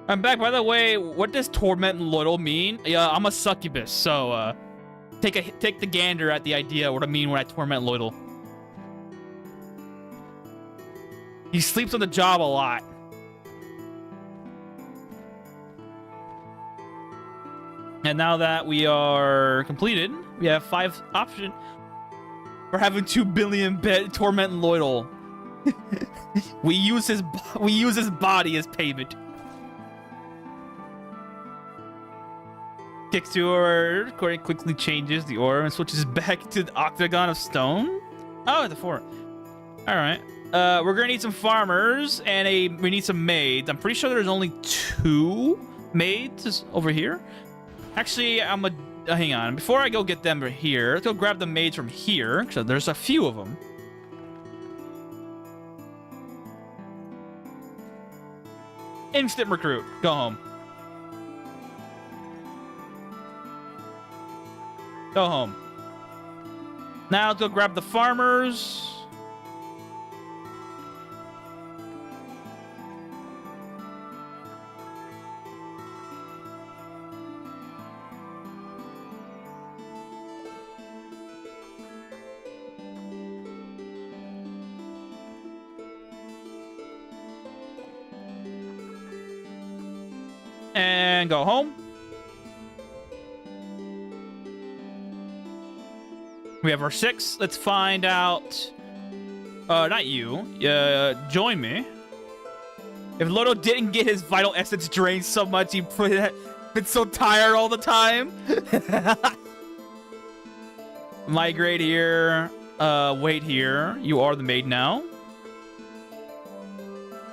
I'm back. By the way, what does torment and loyal mean? Yeah, I'm a succubus, so take the gander at the idea what I mean when I torment loyal. He sleeps on the job a lot. And now that we are completed, we have 5 options for having 2 billion torment and loyal. we use his body as payment. Kicks to her, Corey quickly changes the order and switches back to the octagon of stone. Oh, the 4. All right. We're gonna need some farmers and we need some maids. I'm pretty sure there's only 2 maids over here. Actually, hang on. Before I go get them here, let's go grab the maids from here. So there's a few of them. Instant recruit. Go home. Go home. Now let's go grab the farmers. And go home. We have our 6. Let's find out. Not you. Join me. If Lodo didn't get his vital essence drained so much, he'd been so tired all the time. Migrate here. Wait here. You are the maid now.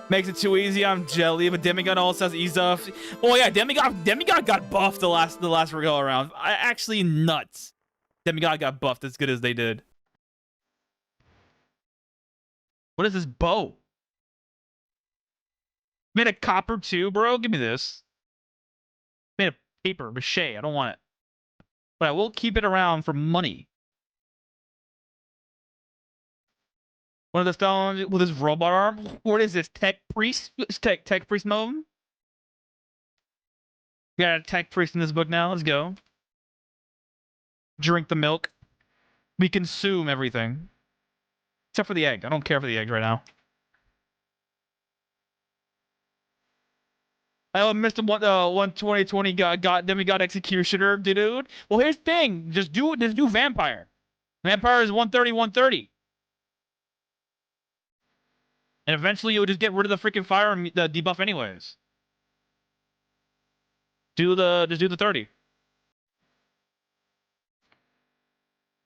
Makes it too easy. I'm jelly, but Demigod also has ease off. Oh yeah, Demigod got buffed the last go around. Actually nuts. Demigod got buffed as good as they did. What is this bow? Made of copper too, bro? Give me this. Made of paper, mache. I don't want it. But I will keep it around for money. One of the stones with his robot arm. What is this? Tech priest? Tech priest mode? We got a tech priest in this book now. Let's go. Drink the milk. We consume everything. Except for the egg. I don't care for the eggs right now. Oh, Mr. 12020 got demigod executioner, dude. Well, here's the thing. Just do vampire. Vampire is 130. And eventually you'll just get rid of the freaking fire and the debuff anyways. Just do the 30.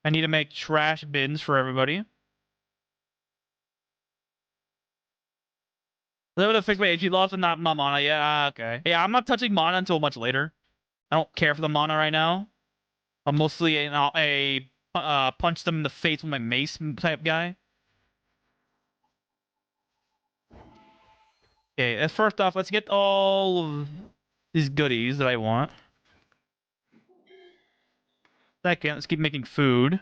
I need to make trash bins for everybody. Limit to fix my HP loss and not my mana. Yeah, okay. Yeah, I'm not touching mana until much later. I don't care for the mana right now. I'm mostly a punch them in the face with my mace type guy. Okay, first off, let's get all of these goodies that I want. Second, let's keep making food.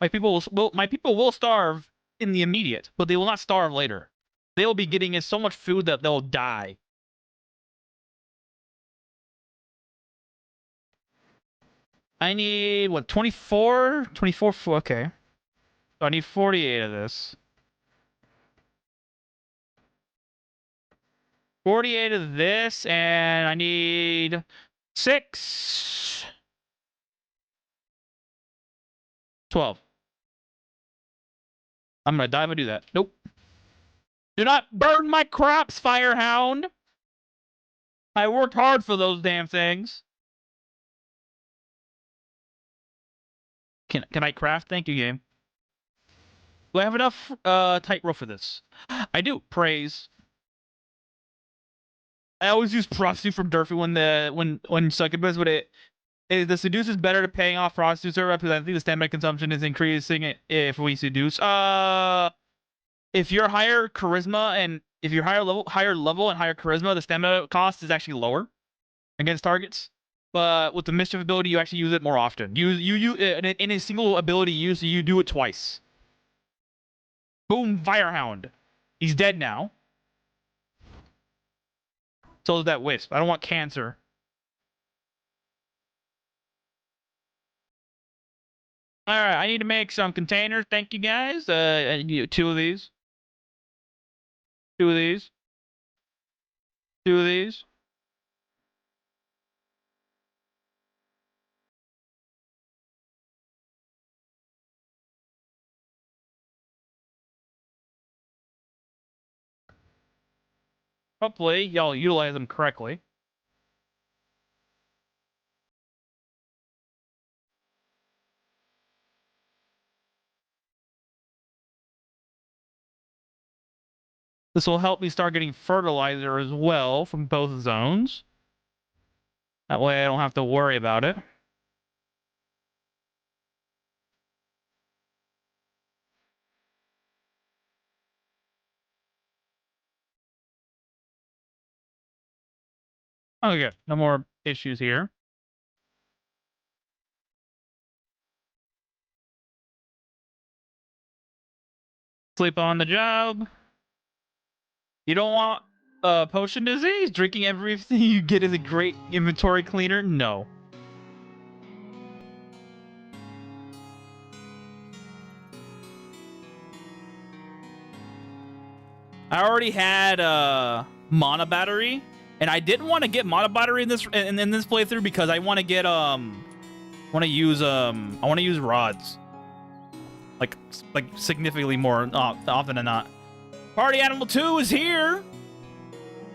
My people will starve in the immediate, but they will not starve later. They will be getting in so much food that they'll die. I need, what, 24? 24, okay. So I need 48 of this. 48 of this, and I need 6. 12. I'm gonna die if I do that. Nope. Do not burn my crops, Firehound! I worked hard for those damn things. Can I craft? Thank you, game. Do I have enough tight rope for this? I do. Praise. I always use prostitute from Durfee when Succubus, but the seduce is better to paying off prostitutes or representing the stamina consumption is increasing if we seduce. If you're higher charisma and if you're higher level and higher charisma, the stamina cost is actually lower against targets. But with the mischief ability, you actually use it more often. You in a single ability use, you do it twice. Boom, Firehound. He's dead now. So is that Wisp. I don't want cancer. Alright, I need to make some containers. Thank you guys. Two of these. Two of these. Two of these. Hopefully, y'all utilize them correctly. This will help me start getting fertilizer as well from both zones. That way I don't have to worry about it. Okay, no more issues here. Sleep on the job. You don't want potion disease? Drinking everything you get is a great inventory cleaner? No. I already had mana battery, and I didn't want to get mana battery in this playthrough because I want to get I want to use rods, like significantly more often than not. Party Animal 2 is here,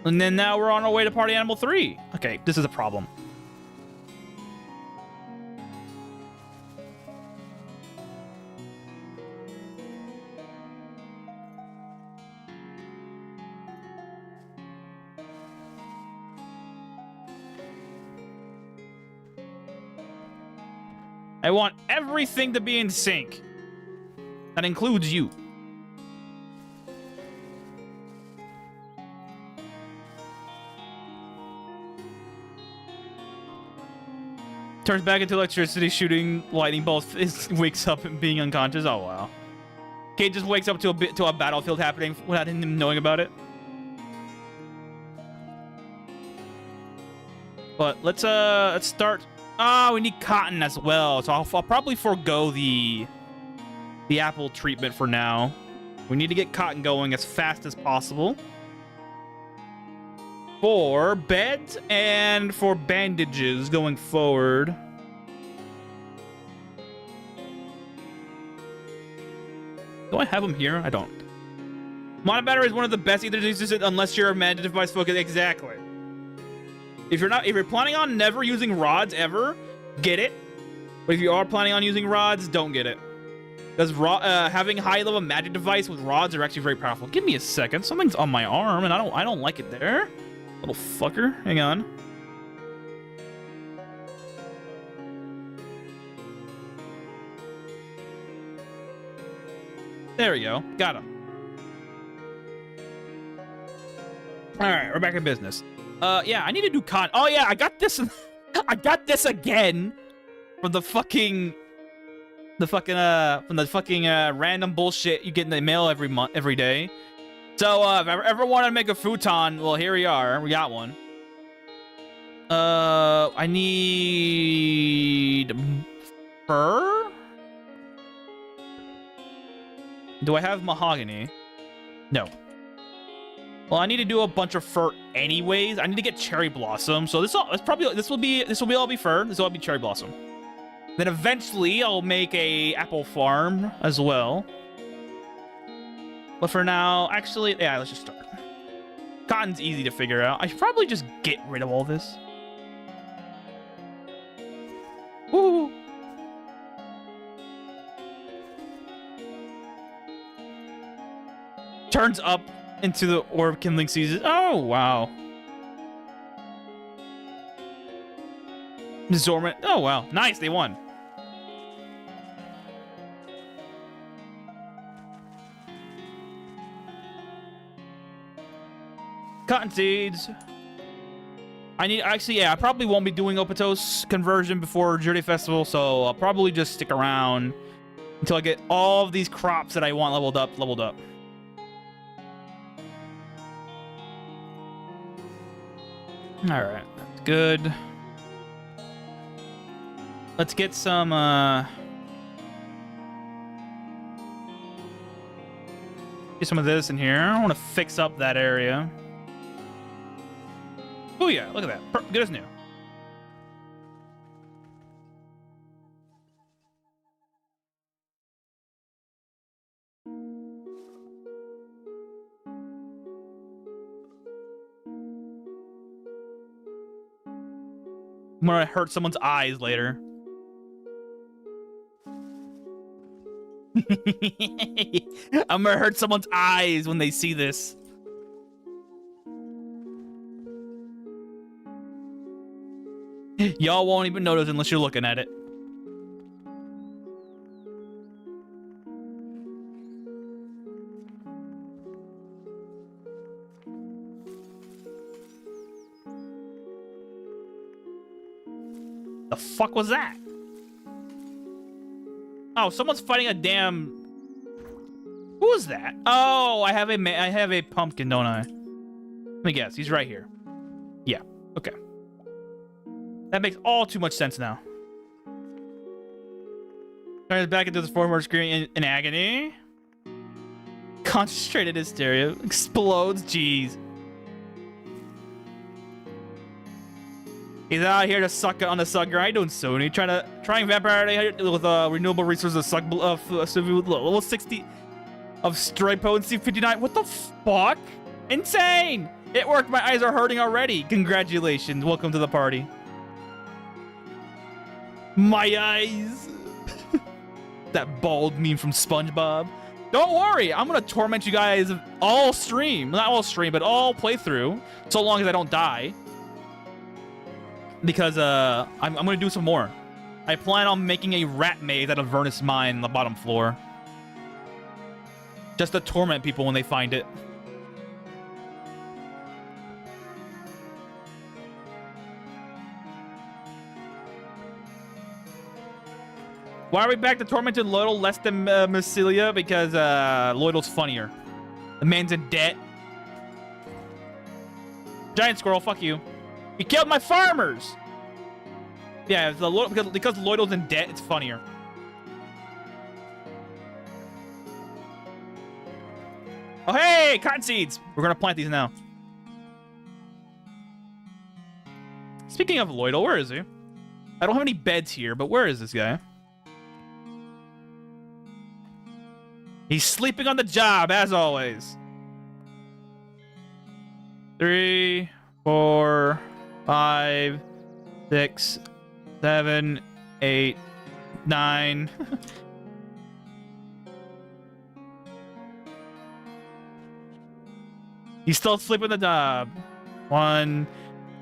and then now we're on our way to Party Animal 3. Okay, this is a problem. I want everything to be in sync. That includes you. Turns back into electricity, shooting lightning bolts. Wakes up and being unconscious. Oh wow. Kate just wakes up to a battlefield happening without him knowing about it. But let's start. Oh, we need cotton as well, so I'll probably forego the apple treatment for now. We need to get cotton going as fast as possible for beds and for bandages going forward. Do I have them here? I don't. Mana battery is one of the best either uses it unless you're a magic device focus. Exactly. If you're planning on never using rods ever, get it. But if you are planning on using rods, don't get it. Because having high level magic device with rods are actually very powerful. Give me a second. Something's on my arm and I don't like it there. Little fucker. Hang on. There we go. Got him. Alright, we're back in business. Yeah, I need to do cotton. Oh yeah, I got this. I got this again from the fucking random bullshit you get in the mail every day. So if I ever want to make a futon, well, here we are. We got one. I need fur. Do I have mahogany? No. Well, I need to do a bunch of fur anyways. I need to get cherry blossom. So this will all be fur. This will all be cherry blossom. Then eventually I'll make a apple farm as well. But for now, actually, yeah, let's just start. Cotton's easy to figure out. I should probably just get rid of all this. Woo! Turns up into the orb kindling season. Oh, wow. Zorman. Oh, wow. Nice. They won. Cotton seeds. I need, actually, yeah, I probably won't be doing Opatos conversion before Jury Festival, so I'll probably just stick around until I get all of these crops that I want leveled up. Alright, that's good. Let's get some, get some of this in here. I want to fix up that area. Oh yeah, look at that. Good as new. I'm gonna hurt someone's eyes later. I'm gonna hurt someone's eyes when they see this. Y'all won't even notice unless you're looking at it. The fuck was that? Oh, someone's fighting a damn... Who is that? Oh, I have a pumpkin, don't I? Let me guess. He's right here. Yeah. Okay. That makes all too much sense now. Turns back into the forward screen in agony. Concentrated hysteria. Explodes. Jeez. He's out here to suck on the sucker. How you doing, Sony? Trying vampire with renewable resources of suck level 60 of strike potency 59. What the fuck? Insane! It worked. My eyes are hurting already. Congratulations. Welcome to the party. My eyes. That bald meme from SpongeBob. Don't worry. I'm gonna torment you guys all stream. Not all stream, but all playthrough. So long as I don't die. Because I'm gonna do some more. I plan on making a rat maze out of Vernus Mine on the bottom floor. Just to torment people when they find it. Why are we back to tormented Lloydel less than Massilia? Because Lloydel's funnier. The man's in debt. Giant squirrel, fuck you. You killed my farmers! Yeah, because Lloydel's in debt, it's funnier. Oh, hey! Cotton seeds! We're gonna plant these now. Speaking of Lloydel, where is he? I don't have any beds here, but where is this guy? He's sleeping on the job, as always. 3, 4, 5, 6, 7, 8, 9. He's still sleeping on the job. 1,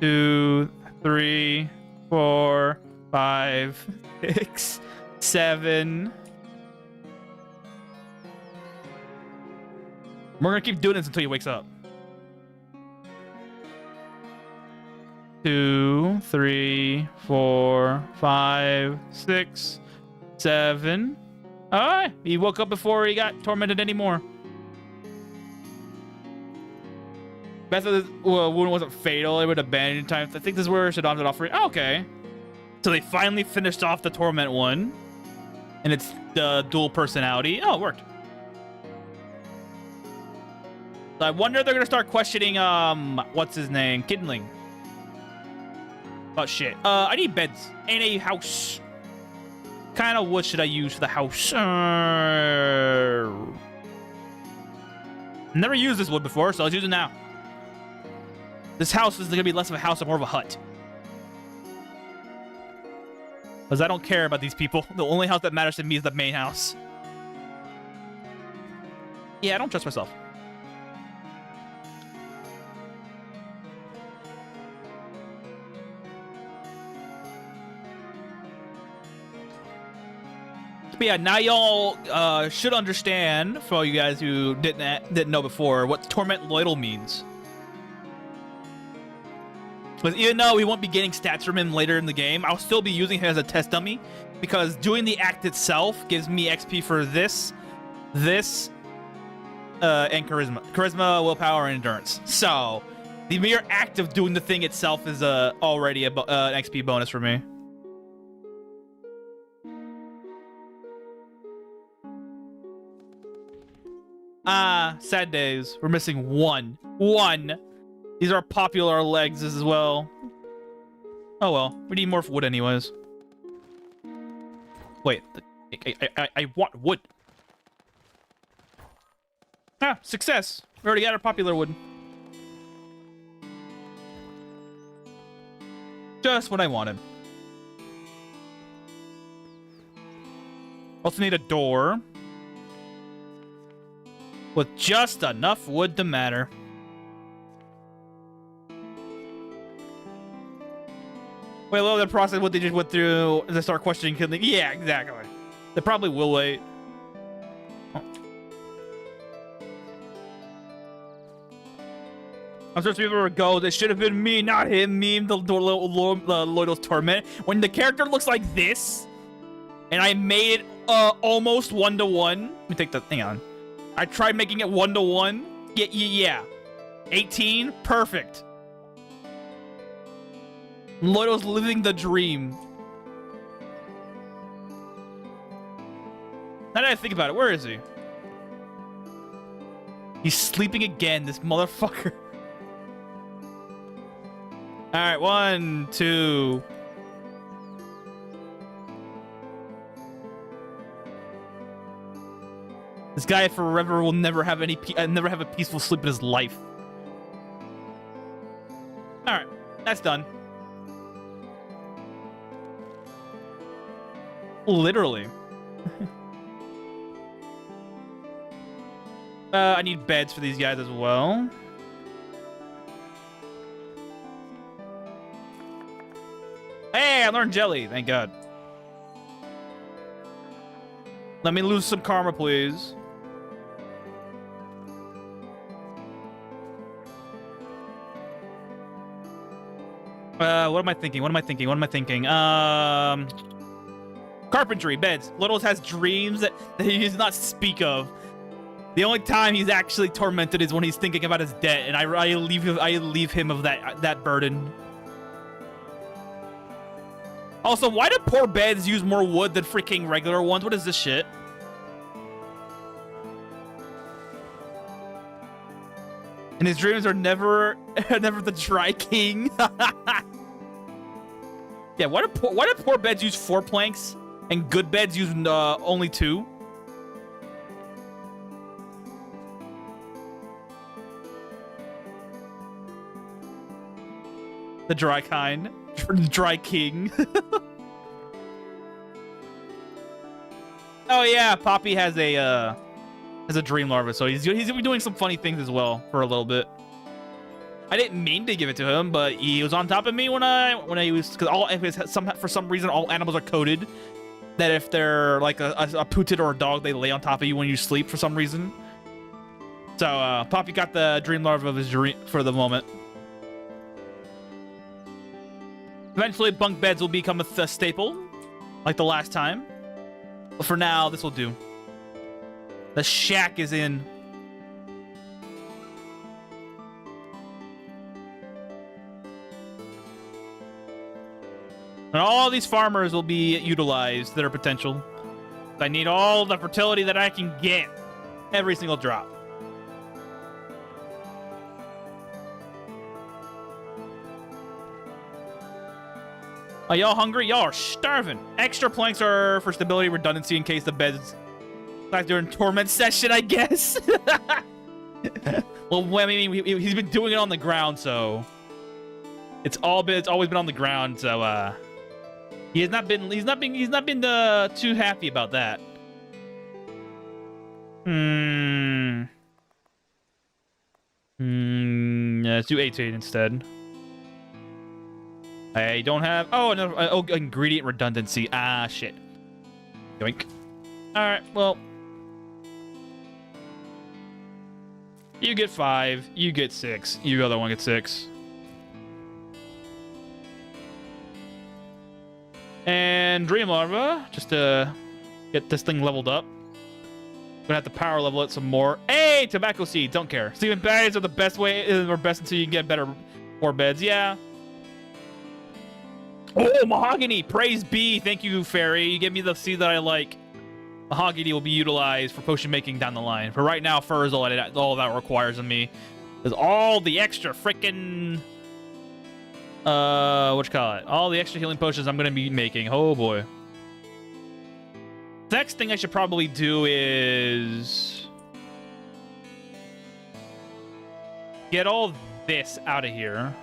2, 3, 4, 5, 6, 7. We're gonna keep doing this until he wakes up. 2, 3, 4, 5, 6, 7. Alright, he woke up before he got tormented anymore. Best of the wound wasn't fatal, it would abandon time. I think this is where Shaddam did offering. Oh, okay. So they finally finished off the torment one. And it's the dual personality. Oh, it worked. I wonder if they're gonna start questioning what's his name? Kindling. Oh shit. I need beds and a house. Kind of wood should I use for the house? Never used this wood before, so let's use it now. This house is gonna be less of a house and more of a hut. Because I don't care about these people. The only house that matters to me is the main house. Yeah, I don't trust myself. But yeah, now y'all should understand, for all you guys who didn't know before, what Torment Loyal means. But even though we won't be getting stats from him later in the game, I'll still be using him as a test dummy, because doing the act itself gives me XP for this, and charisma, willpower, and endurance. So the mere act of doing the thing itself is already an XP bonus for me. Sad days. We're missing one. These are popular legs as well. Oh well, we need more wood anyways. Wait, I want wood. Ah, success. We already got our popular wood. Just what I wanted. Also need a door. With just enough wood to matter. Wait, a little bit of process what they just went through as I start questioning. Yeah, exactly. They probably will wait. I'm supposed to be able to go. It should have been me, not him. Meme the Loyal's Torment. When the character looks like this, and I made it almost 1-to-1. Let me take the thing on. I tried making it 1-to-1. Yeah. 18, perfect. Loyal's living the dream. Now that I think about it, where is he? He's sleeping again, this motherfucker. Alright, 1, 2. This guy forever will never have a peaceful sleep in his life. Alright, that's done. Literally. I need beds for these guys as well. Hey, I learned jelly. Thank God. Let me lose some karma, please. What am I thinking? Carpentry, beds. Littles has dreams that he does not speak of. The only time he's actually tormented is when he's thinking about his debt, and I leave him of that burden. Also, why do poor beds use more wood than freaking regular ones? What is this shit? And his dreams are never the Dry King. Yeah, why do poor beds use 4 planks and good beds use only 2? The dry kind. Dry King. Oh yeah, Poppy has a dream larva, so he's gonna be doing some funny things as well for a little bit. I didn't mean to give it to him, but he was on top of me when I was, because for some reason all animals are coded that if they're like a pooted or a dog, they lay on top of you when you sleep for some reason. So Poppy got the dream larva of his dream for the moment. Eventually, bunk beds will become a staple, like the last time. But for now, this will do. The shack is in. And all these farmers will be utilized that are potential. I need all the fertility that I can get. Every single drop. Are y'all hungry? Y'all are starving. Extra planks are for stability redundancy in case the beds like during torment session, I guess. Well, I mean, he's been doing it on the ground, so it's always been on the ground, so he's not been too happy about that. Let's do 18 instead. I don't have... Oh, no, ingredient redundancy. Ah, shit. Yoink. Alright, well. You get 5. You get 6. You other one gets 6. And Dream Larva, just to get this thing leveled up. Gonna have to power level it some more. Hey, tobacco seed, don't care. Sleeping bags are the best way, or best until you can get better, more beds. Yeah. Oh, mahogany, praise be. Thank you, fairy. You gave me the seed that I like. Mahogany will be utilized for potion making down the line. For right now, fur is all that requires of me. Is all the extra freaking what you call it? All the extra healing potions I'm gonna be making. Oh boy. Next thing I should probably do is get all this out of here.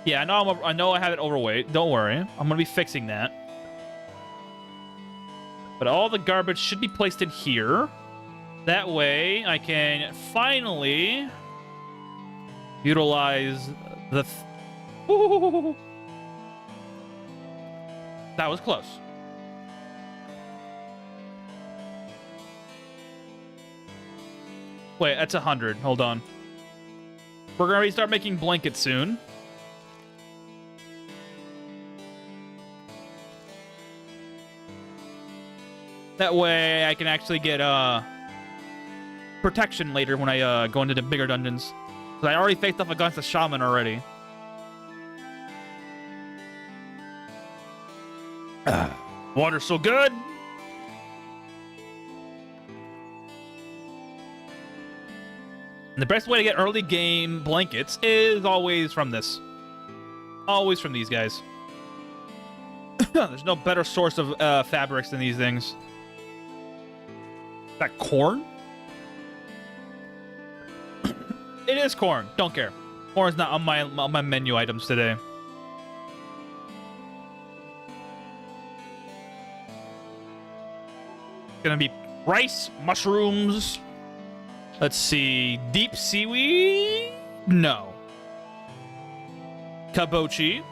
Yeah, I know I have it overweight. Don't worry. I'm gonna be fixing that. But all the garbage should be placed in here. That way I can finally utilize the... That was close. Wait, that's 100. Hold on. We're gonna start making blankets soon. That way I can actually get protection later when I go into the bigger dungeons. Because I already faced off against a shaman already. Water's so good. And the best way to get early game blankets is always from this. Always from these guys. There's no better source of fabrics than these things. Is that corn? It is corn. Don't care. Corn's not on my menu items today. Gonna be rice, mushrooms. Let's see. Deep seaweed? No. Kabochi.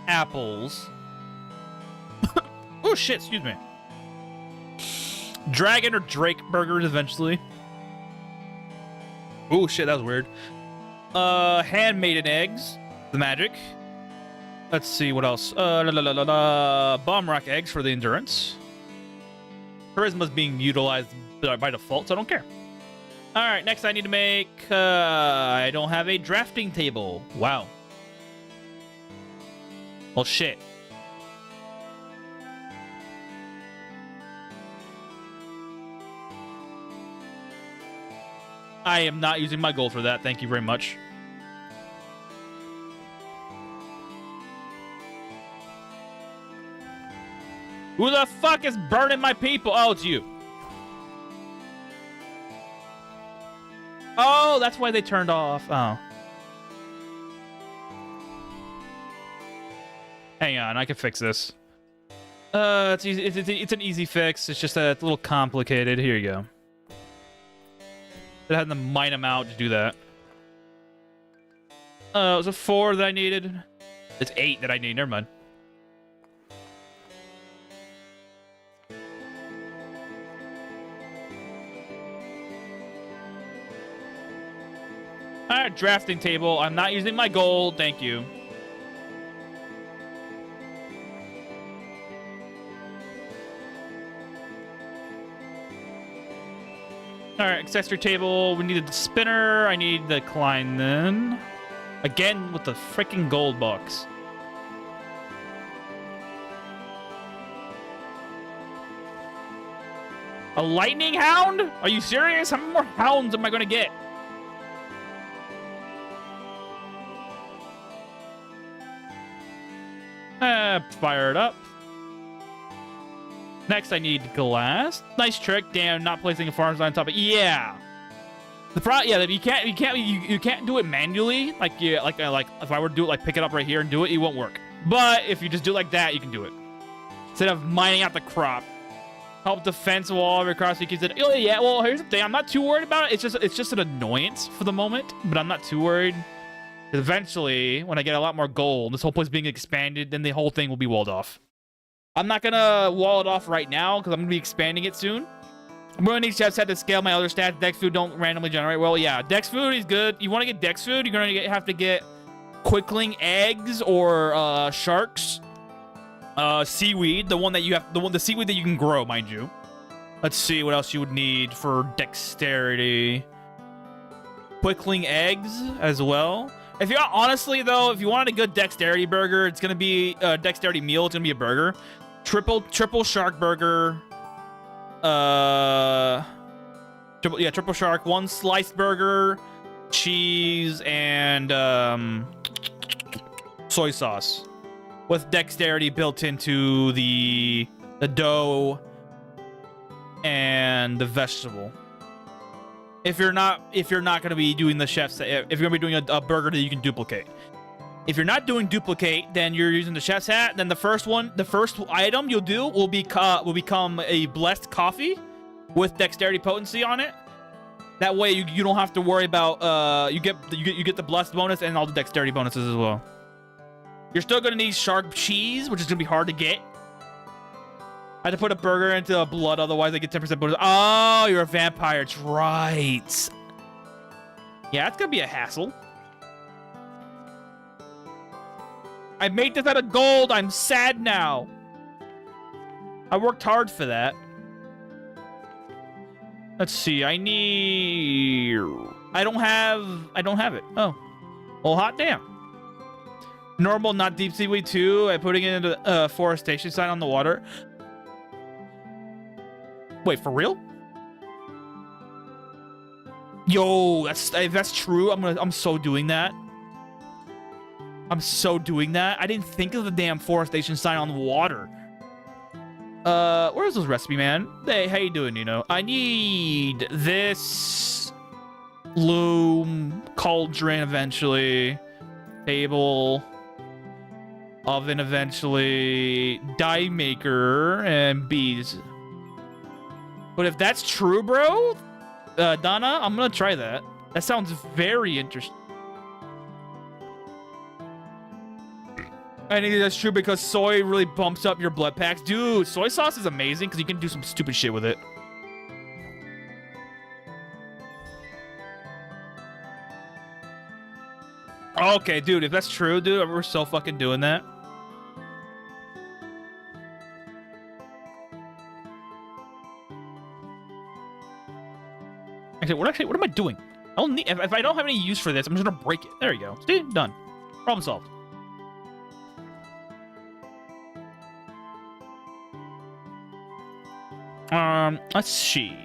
Apples. Oh shit, excuse me. Dragon or Drake burgers eventually. Oh shit, that was weird. Handmaiden eggs. The magic. Let's see what else. Bomb rock eggs for the endurance. Charisma's being utilized by default, so I don't care. Alright, next I need to make... I don't have a drafting table. Wow. Well, shit. I am not using my gold for that. Thank you very much. Who the fuck is burning my people? Oh, it's you. Oh, that's why they turned off. Oh. Hang on, I can fix this. It's easy. It's an easy fix. It's just a little complicated. Here you go. I had to mine them out to do that. It was a 4 that I needed. It's 8 that I need. Never mind. Alright, drafting table. I'm not using my gold. Thank you. Alright, accessory table. We needed the spinner. I need the Klein then. Again with the freaking gold box. A lightning hound? Are you serious? How many more hounds am I going to get? Fire it up. Next, I need glass. Nice trick. Damn, not placing a farm on top of. Yeah. The problem, yeah, you can't do it manually. Like if I were to do it, like pick it up right here and do it, it won't work. But if you just do it like that, you can do it. Instead of mining out the crop. Help defense wall across. Oh yeah. Well, here's the thing. I'm not too worried about it. It's just an annoyance for the moment, but I'm not too worried. Eventually, when I get a lot more gold, this whole place being expanded, then the whole thing will be walled off. I'm not gonna wall it off right now because I'm gonna be expanding it soon. I'm gonna need chefs to scale my other stats. Dex food don't randomly generate. Well, yeah, Dex food is good. You want to get Dex food, you're gonna have to get Quickling eggs or sharks. Seaweed, the seaweed that you can grow, mind you. Let's see what else you would need for dexterity. Quickling eggs as well. If you honestly though, if you wanted a good dexterity burger, it's gonna be a dexterity meal. It's gonna be a burger. Triple shark burger. Triple shark. One sliced burger, cheese, and soy sauce with dexterity built into the dough and the vegetable. If you're not going to be doing the chef's, if you're going to be doing a burger that you can duplicate. If you're not doing duplicate, then you're using the chef's hat. Then the first item you'll do will become a blessed coffee with dexterity potency on it. That way you don't have to worry about you get the blessed bonus and all the dexterity bonuses as well. You're still going to need shark cheese, which is going to be hard to get. I had to put a burger into blood, otherwise I get 10% bonus. Oh, you're a vampire. It's right. Yeah, it's going to be a hassle. I made this out of gold. I'm sad now. I worked hard for that. Let's see. I don't have it. Oh. Well, hot damn. Normal, not deep seaweed too. I'm putting it into a forestation sign on the water. Wait, for real? Yo, if that's true, I'm so doing that. I'm so doing that. I didn't think of the damn forestation sign on the water. Where's this recipe, man? Hey, how you doing, you know? I need this loom, cauldron eventually, table, oven eventually, dye maker, and bees. But if that's true, bro, Donna, I'm gonna try that. That sounds very interesting. I think that's true because soy really bumps up your blood packs. Dude, soy sauce is amazing because you can do some stupid shit with it. Okay, dude, if that's true, dude, we're so fucking doing that. Actually, what am I doing? I don't need, if I don't have any use for this, I'm just gonna break it. There you go. See? Done. Problem solved. Let's see.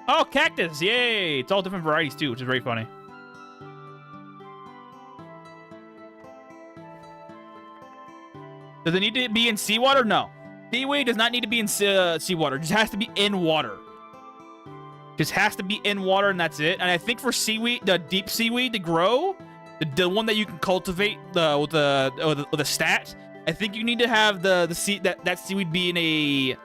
Oh, cactus! Yay! It's all different varieties too, which is very funny. Does it need to be in seawater? No. Seaweed does not need to be in seawater. It just has to be in water. Just has to be in water, and that's it. And I think for seaweed, the deep seaweed to grow, the one that you can cultivate with the stat, I think you need to have that seaweed be in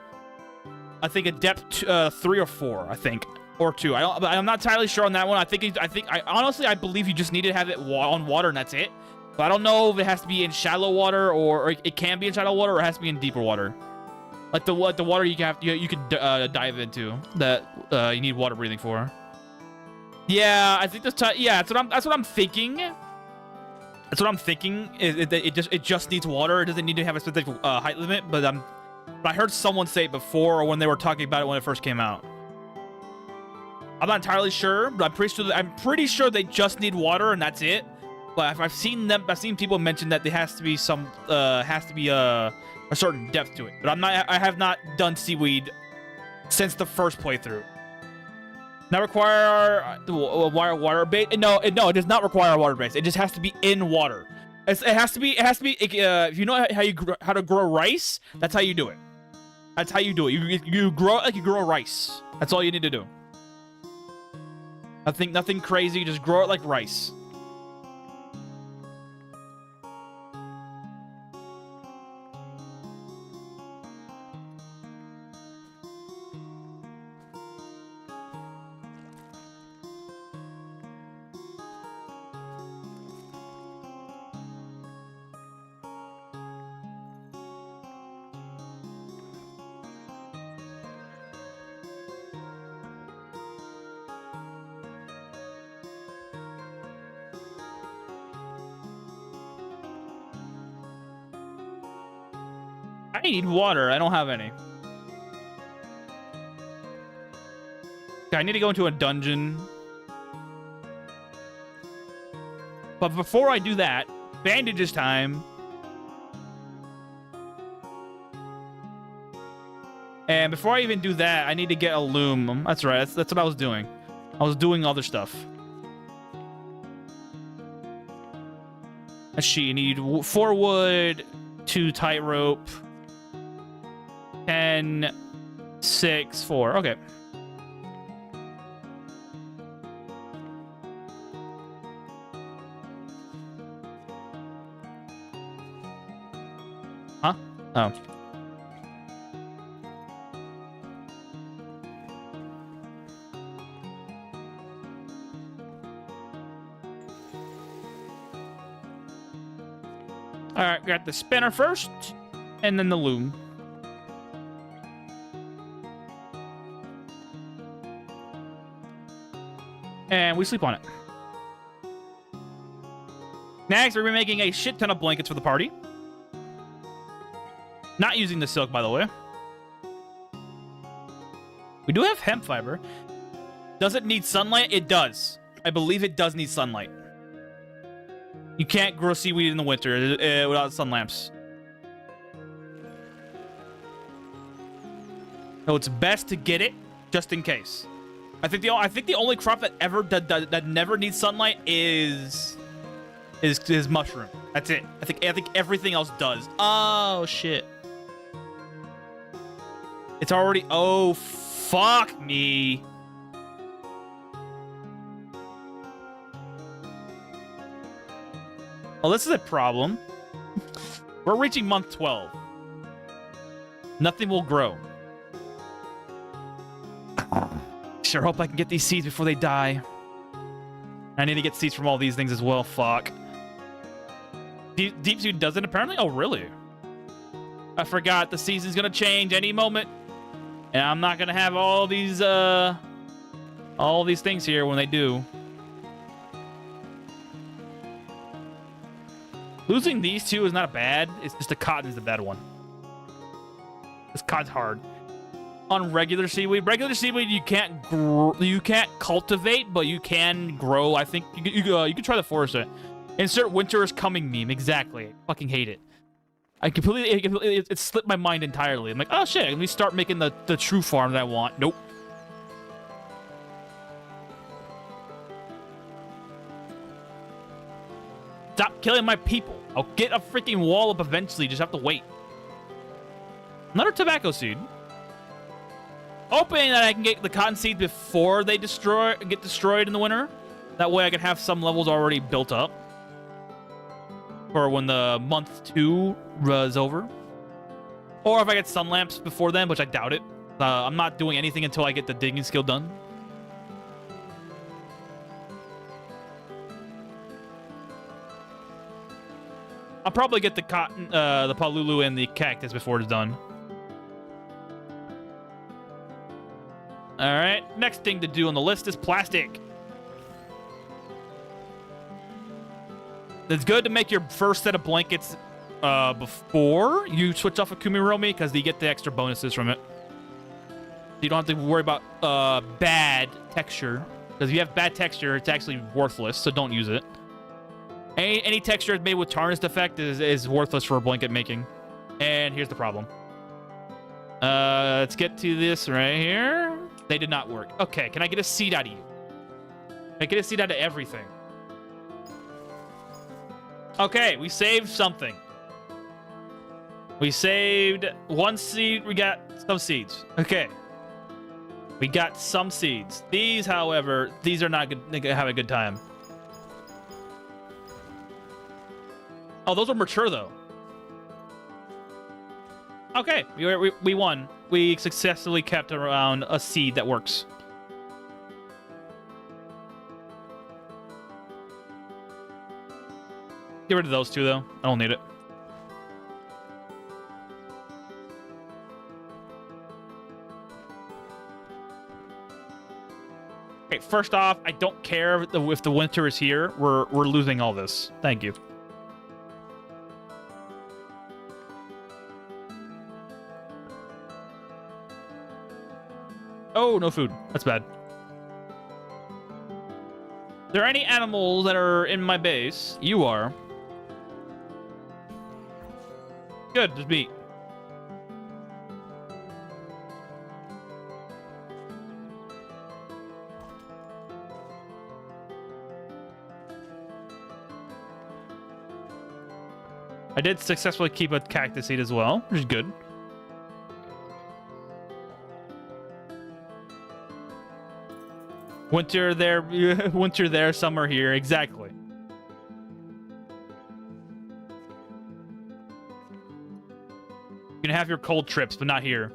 I think a depth 3 or 4, I think, or 2. I'm not entirely sure on that one. I honestly believe you just need to have it on water, and that's it. But I don't know if it has to be in shallow water or it can be in shallow water or it has to be in deeper water. Like the water you can dive into that you need water breathing for. Yeah, I think that's what I'm thinking. That's what I'm thinking. It just needs water. It doesn't need to have a specific height limit. But I heard someone say it before when they were talking about it when it first came out. I'm not entirely sure, but I'm pretty sure they just need water and that's it. But I've seen people mention that there has to be a certain depth to it. But I have not done seaweed since the first playthrough. Not require water base? No, it does not require a water base. It just has to be in water. It has to be. If you know how to grow rice, that's how you do it. That's how you do it. You grow it like you grow rice. That's all you need to do. Nothing crazy. Just grow it like rice. I need water. I don't have any. Okay, I need to go into a dungeon. But before I do that, bandages time. And before I even do that, I need to get a loom. That's right. That's what I was doing. I was doing other stuff. Let's see. You need 4 wood, 2 tightrope, 10, 6, 4. Okay. Huh? Oh. Alright, got the spinner first, and then the loom. And we sleep on it. Next, we're making a shit ton of blankets for the party. Not using the silk, by the way. We do have hemp fiber. Does it need sunlight? It does. I believe it does need sunlight. You can't grow seaweed in the winter without sun lamps. So it's best to get it just in case. I think the only crop that never needs sunlight is mushroom. That's it. I think everything else does. Oh shit. It's already. Oh fuck me. Well, this is a problem. We're reaching month 12. Nothing will grow. Sure hope I can get these seeds before they die. I need to get seeds from all these things as well. Fuck. Deep Sea doesn't apparently? Oh, really? I forgot the season's gonna change any moment. And I'm not gonna have all these things here when they do. Losing these two is not bad. It's just the cotton is the bad one. This cotton's hard. On regular seaweed, you can't cultivate, but you can grow. I think you can try the forester. Insert winter is coming meme. Exactly. I fucking hate it. It slipped my mind entirely. I'm like, oh shit, let me start making the true farm that I want. Nope. Stop killing my people. I'll get a freaking wall up eventually. Just have to wait. Another tobacco seed. Hoping that I can get the cotton seeds before they get destroyed in the winter. That way I can have some levels already built up. For when the month 2 is over. Or if I get sun lamps before then, which I doubt it. I'm not doing anything until I get the digging skill done. I'll probably get the cotton, the palulu and the cactus before it's done. Alright, next thing to do on the list is plastic. It's good to make your first set of blankets before you switch off of Kumiromi, because you get the extra bonuses from it. You don't have to worry about bad texture. Because if you have bad texture, it's actually worthless, so don't use it. Any texture made with tarnished effect is worthless for blanket making. And here's the problem. Let's get to this right here. They did not work. Okay, can I get a seed out of you? Can I get a seed out of everything? Okay, we saved something. We saved 1 seed. We got some seeds. Okay. We got some seeds. These, however, these are not good. They have a good time. Oh, those are mature, though. Okay, we won. We successfully kept around a seed that works. Get rid of those two, though. I don't need it. Okay, first off, I don't care if the winter is here. We're losing all this. Thank you. Oh, no food. That's bad. Are there any animals that are in my base? You are. Good, just meat. I did successfully keep a cactus seed as well, which is good. Winter there, winter there, summer here. Exactly. You can have your cold trips, but not here.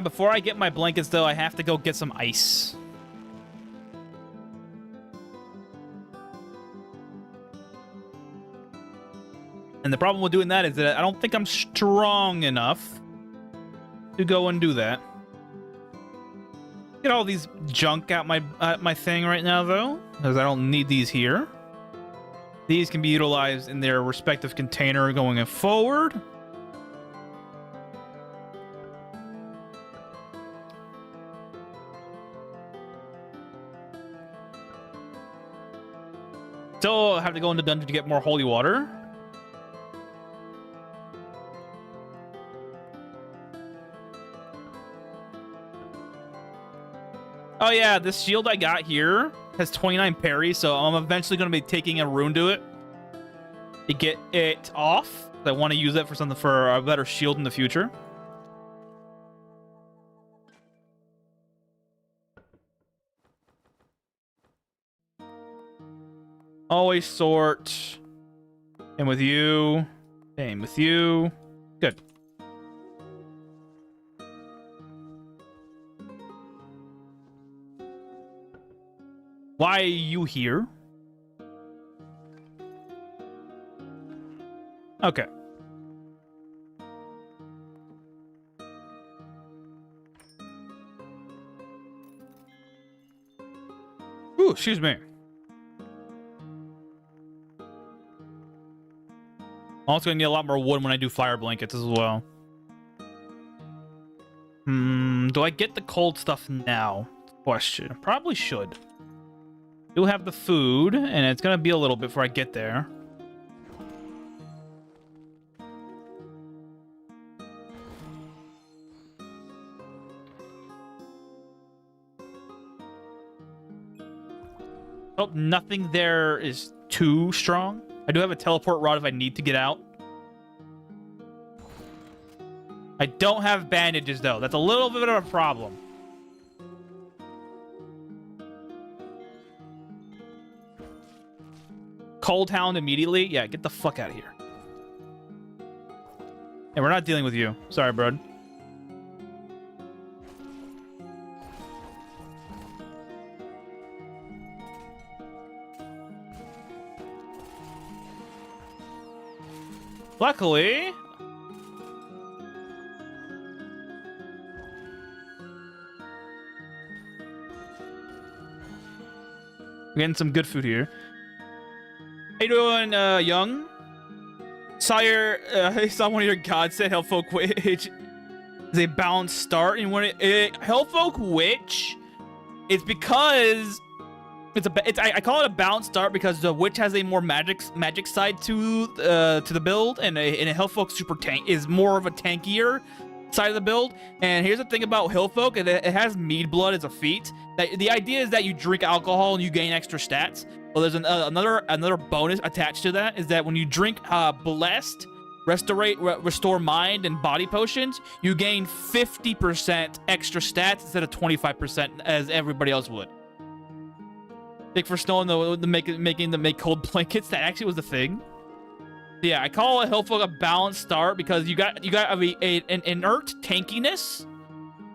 Before I get my blankets, though, I have to go get some ice. And the problem with doing that is that I don't think I'm strong enough to go and do that. Get all these junk out my thing right now, though, because I don't need these here. These can be utilized in their respective container going forward. Still have to go into dungeon to get more holy water. Oh yeah, this shield I got here has 29 parry, so I'm eventually going to be taking a rune to it to get it off. I want to use it for something, for a better shield in the future. Always sort. And with you. Same with you. Good. Why are you here? Okay. Ooh, excuse me. I'm also gonna need a lot more wood when I do fire blankets as well. Do I get the cold stuff now? Question. Probably should. Do have the food, and it's gonna be a little bit before I get there. Oh, nothing there is too strong. I do have a teleport rod if I need to get out. I don't have bandages, though. That's a little bit of a problem. Cold Hound immediately? Yeah, get the fuck out of here. And we're not dealing with you. Sorry, bro. Luckily, we're getting some good food here. How you doing, Young? Saw one of your gods said Hillfolk Witch is a balanced start, and when Hillfolk Witch, it's because I call it a balanced start because the witch has a more magic side to the build, and a Hillfolk super tank is more of a tankier side of the build. And here's the thing about Hillfolk: it has mead blood as a feat. The idea is that you drink alcohol and you gain extra stats. Well, there's another bonus attached to that, is that when you drink blessed restore mind and body potions, you gain 50% extra stats instead of 25% as everybody else would. Big for snow and making the make cold blankets. That actually was the thing. Yeah, I call it Hillfolk a balanced start because you got an inert tankiness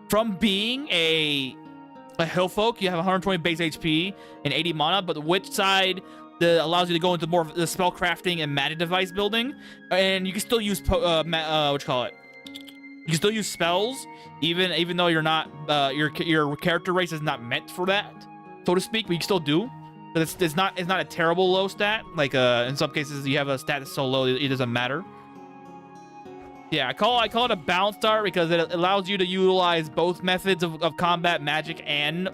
from being a a Hillfolk, you have 120 base HP and 80 mana, but the witch side allows you to go into more of the spell crafting and magic device building, and you can still use what you call it. You can still use spells, even though you're not your character race is not meant for that, so to speak. But you can still do. But it's not a terrible low stat. Like in some cases you have a stat that's so low it doesn't matter. Yeah, I call it a balanced start because it allows you to utilize both methods of combat, magic and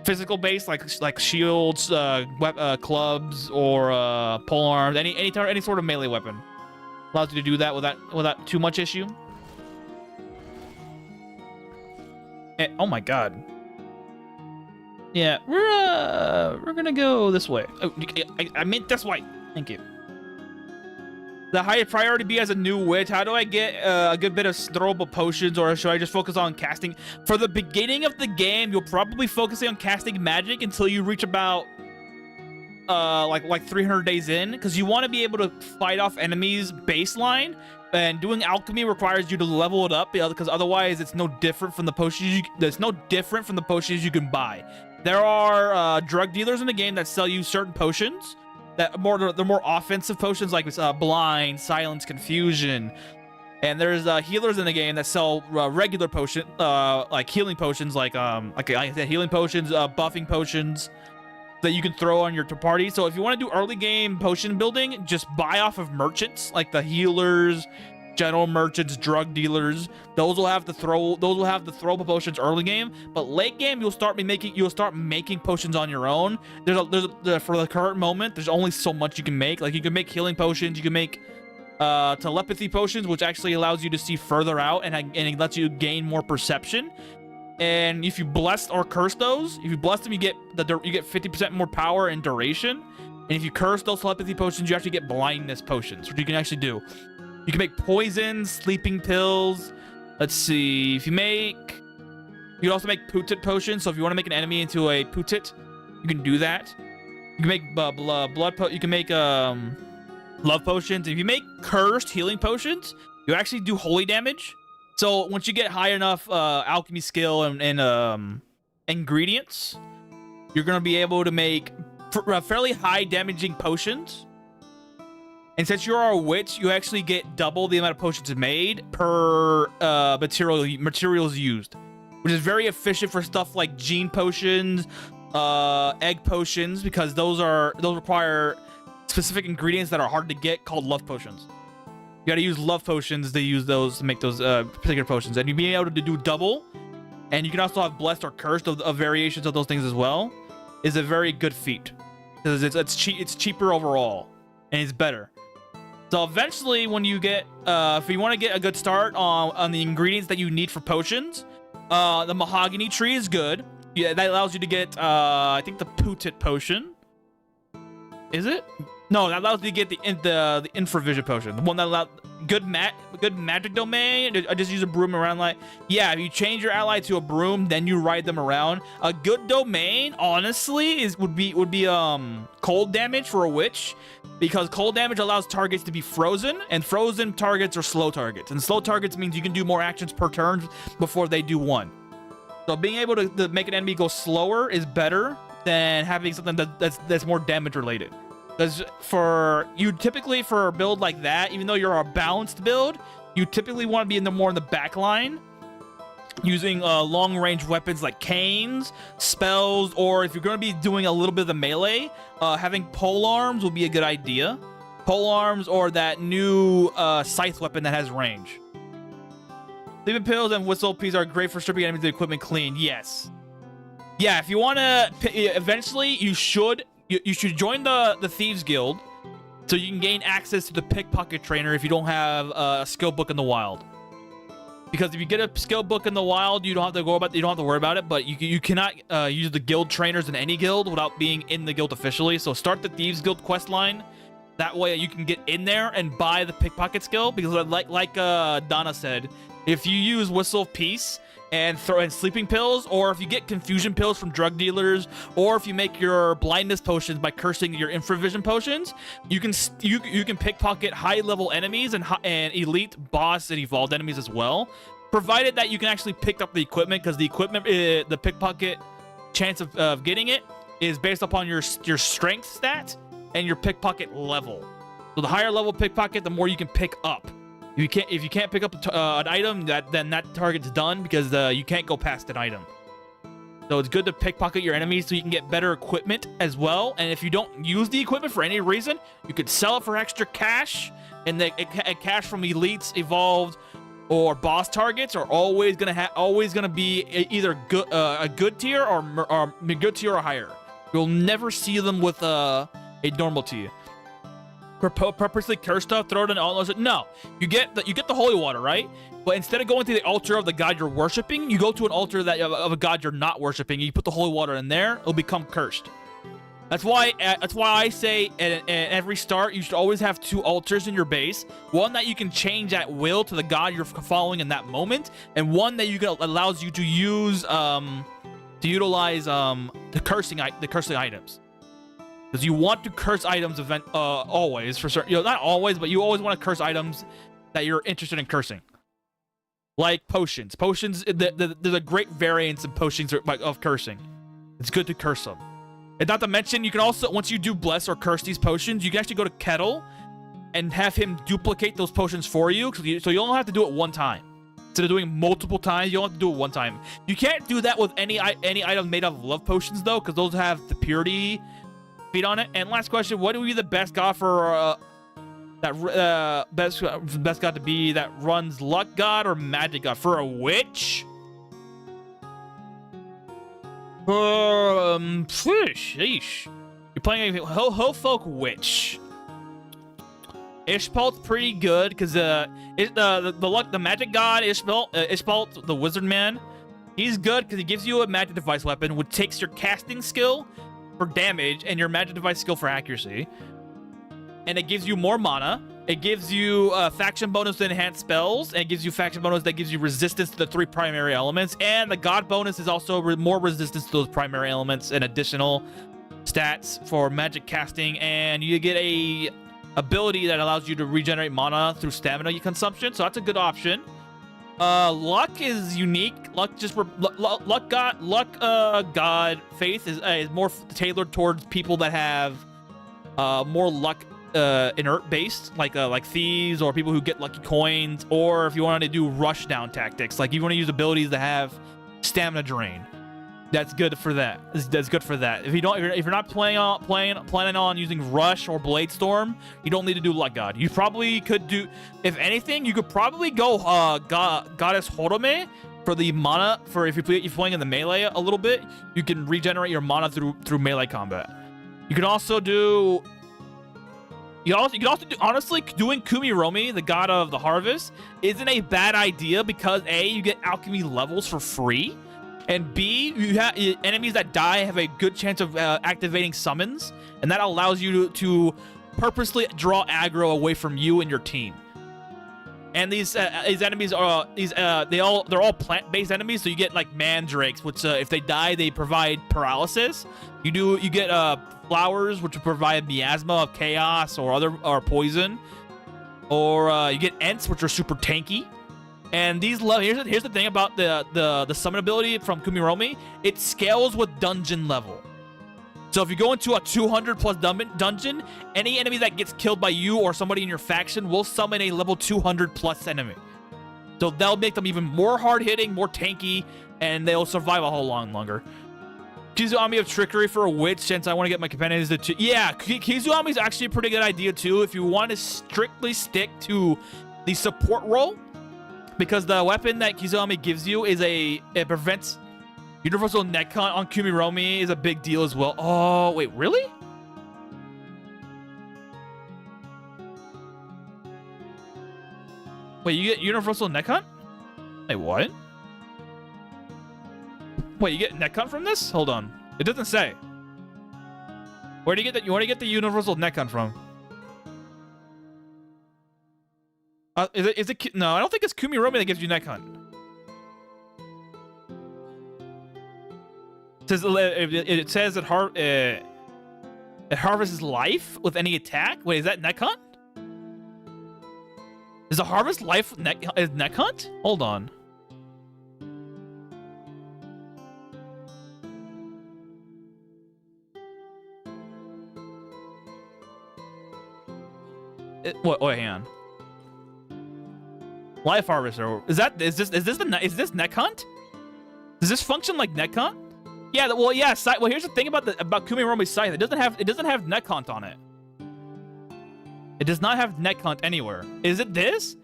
physical base, like shields, clubs, or polearms, any sort of melee weapon. Allows you to do that without too much issue. And, oh my god. Yeah, we're gonna go this way. Oh, I meant this way. Thank you. The highest priority be as a new witch. How do I get a good bit of throwable potions, or should I just focus on casting? For the beginning of the game, you'll probably focus on casting magic until you reach about like 300 days in, because you want to be able to fight off enemies baseline, and doing alchemy requires you to level it up, because otherwise it's no different from the potions you can buy. There are drug dealers in the game that sell you certain potions that they're more offensive potions, like blind, silence, confusion. And there's healers in the game that sell regular potion, like healing potions, like I said, healing potions, buffing potions that you can throw on your party. So if you want to do early game potion building, just buy off of merchants, like the healers, general merchants, drug dealers. Those will have the throwable potions early game, but late game you'll start making potions on your own. For the current moment, there's only so much you can make. Like you can make healing potions, you can make telepathy potions, which actually allows you to see further out, and it lets you gain more perception. And if you bless or curse those, if you bless them, you get 50% more power and duration. And if you curse those telepathy potions, you actually get blindness potions, which you can actually do. You can make poisons, sleeping pills. Let's see. You can also make putit potions. So if you want to make an enemy into a putit, you can do that. You can make you can make love potions. If you make cursed healing potions, you actually do holy damage. So once you get high enough alchemy skill and ingredients, you're gonna be able to make fairly high damaging potions. And since you're a witch, you actually get double the amount of potions made per materials used, which is very efficient for stuff like gene potions, egg potions, because those require specific ingredients that are hard to get, called love potions. You gotta use love potions to use those to make those particular potions, and you being able to do double, and you can also have blessed or cursed of variations of those things as well, is a very good feat, because it's cheaper overall and it's better. So eventually, when you get if you want to get a good start on the ingredients that you need for potions, the mahogany tree is good. Yeah, that allows you to get I think the putit potion. Is it? No, that allows you to get the infravision potion. The one that allows good magic domain. I just use a broom around, like, yeah, if you change your ally to a broom, then you ride them around. A good domain, honestly, would be cold damage for a witch, because cold damage allows targets to be frozen, and frozen targets are slow targets. And slow targets means you can do more actions per turn before they do one. So being able to make an enemy go slower is better than having something that's more damage related. Because for a build like that, even though you're a balanced build, you typically want to be more in the back line, using long-range weapons like canes, spells, or if you're going to be doing a little bit of the melee, having polearms will be a good idea. Polearms or that new scythe weapon that has range. Sleeping pills and whistle peas are great for stripping enemies of equipment clean. Yes. Yeah, if you want to, eventually you should join the Thieves Guild, so you can gain access to the pickpocket trainer if you don't have a skill book in the wild. Because if you get a skill book in the wild, you don't have to worry about it. But you cannot use the guild trainers in any guild without being in the guild officially. So start the Thieves Guild quest line. That way you can get in there and buy the pickpocket skill. Because like Donna said, if you use Whistle of Peace and throw in sleeping pills, or if you get confusion pills from drug dealers, or if you make your blindness potions by cursing your infravision potions, you can pickpocket high level enemies and elite boss and evolved enemies as well. provided that you can actually pick up the equipment, because the equipment, the pickpocket chance of getting it is based upon your strength stat and your pickpocket level. So the higher level pickpocket, the more you can pick up. If you can't pick up an item, then that target's done, because you can't go past an item. So it's good to pickpocket your enemies so you can get better equipment as well. And if you don't use the equipment for any reason, you could sell it for extra cash. And the cash from elites, evolved, or boss targets are always gonna be either a good tier or good tier or higher. You'll never see them with a normal tier. Purposely curse stuff, throw it in all. No, you get the holy water, right? But instead of going to the altar of the god you're worshiping, you go to an altar of a god you're not worshiping. You put the holy water in there, it'll become cursed. That's why I say at every start you should always have 2 altars in your base. One that you can change at will to the god you're following in that moment, and one that allows you to use utilize the cursing items. Because you want to curse items always, for certain. Not always, but you always want to curse items that you're interested in cursing. Like potions. Potions, there's a great variance in potions of cursing. It's good to curse them. And not to mention, you can also, once you do bless or curse these potions, you can actually go to Kettle and have him duplicate those potions for you. So you only have to do it one time. Instead of doing multiple times, you only have to do it one time. You can't do that with any item made of love potions, though, because those have the purity feed on it. And last question, what would be the best god for best god to be that runs luck god or magic god? For a witch? Sheesh. You're playing a Hillfolk witch. Ishbalt's pretty good because the magic god Ishbalt, the wizard man, he's good because he gives you a magic device weapon, which takes your casting skill for damage and your magic device skill for accuracy, and it gives you more mana. It gives you faction bonus to enhance spells, and it gives you faction bonus that gives you resistance to the 3 primary elements, and the god bonus is also more resistance to those primary elements and additional stats for magic casting, and you get a ability that allows you to regenerate mana through stamina consumption, so that's a good option. Luck is unique. Luck god faith is more tailored towards people that have more luck inert based, like thieves or people who get lucky coins, or if you want to do rush down tactics, like you want to use abilities that have stamina drain. That's good for that. That's good for that. If you're not planning on using rush or blade storm, you don't need to do luck god. You probably could do, if anything, you could probably go goddess Horome for the mana. For if you're playing in the melee a little bit, you can regenerate your mana through melee combat. You can also do. You can also do, honestly, doing Kumiromi, the god of the harvest, isn't a bad idea because A, you get alchemy levels for free, and B, you have enemies that die have a good chance of activating summons, and that allows you to purposely draw aggro away from you and your team. And these enemies are they're all plant-based enemies, so you get like mandrakes, which if they die, they provide paralysis. You get flowers, which will provide miasma of chaos or poison, or you get ents, which are super tanky. And these here's the thing about the summon ability from Kumiromi, it scales with dungeon level. So if you go into a 200 plus dungeon, any enemy that gets killed by you or somebody in your faction will summon a level 200 plus enemy. So that'll make them even more hard hitting, more tanky, and they'll survive a whole lot longer. Kizuami of Trickery for a witch, since I want to get my companions to... Yeah, Kizuami is actually a pretty good idea too if you want to strictly stick to the support role, because the weapon that Kizuami gives you is it prevents universal neck hunt on Kumiromi is a big deal as well. Oh, wait, really? Wait, you get universal neck hunt? Wait, what? Wait, you get neck hunt from this? Hold on. It doesn't say. Where do you get that? You want to get the universal neck hunt from? Is it? No, I don't think it's Kumiromi that gives you neck hunt. It says it harvests life with any attack. Wait, is that neck hunt? Is the harvest life neck hunt? Hold on. What? Oh, hang on. Life Harvester. Is this neck hunt? Does this function like neck hunt? Yeah. Well, yeah. Well, here's the thing about Kumiromi's scythe. It doesn't have neck hunt on it. It does not have neck hunt anywhere. Is it this?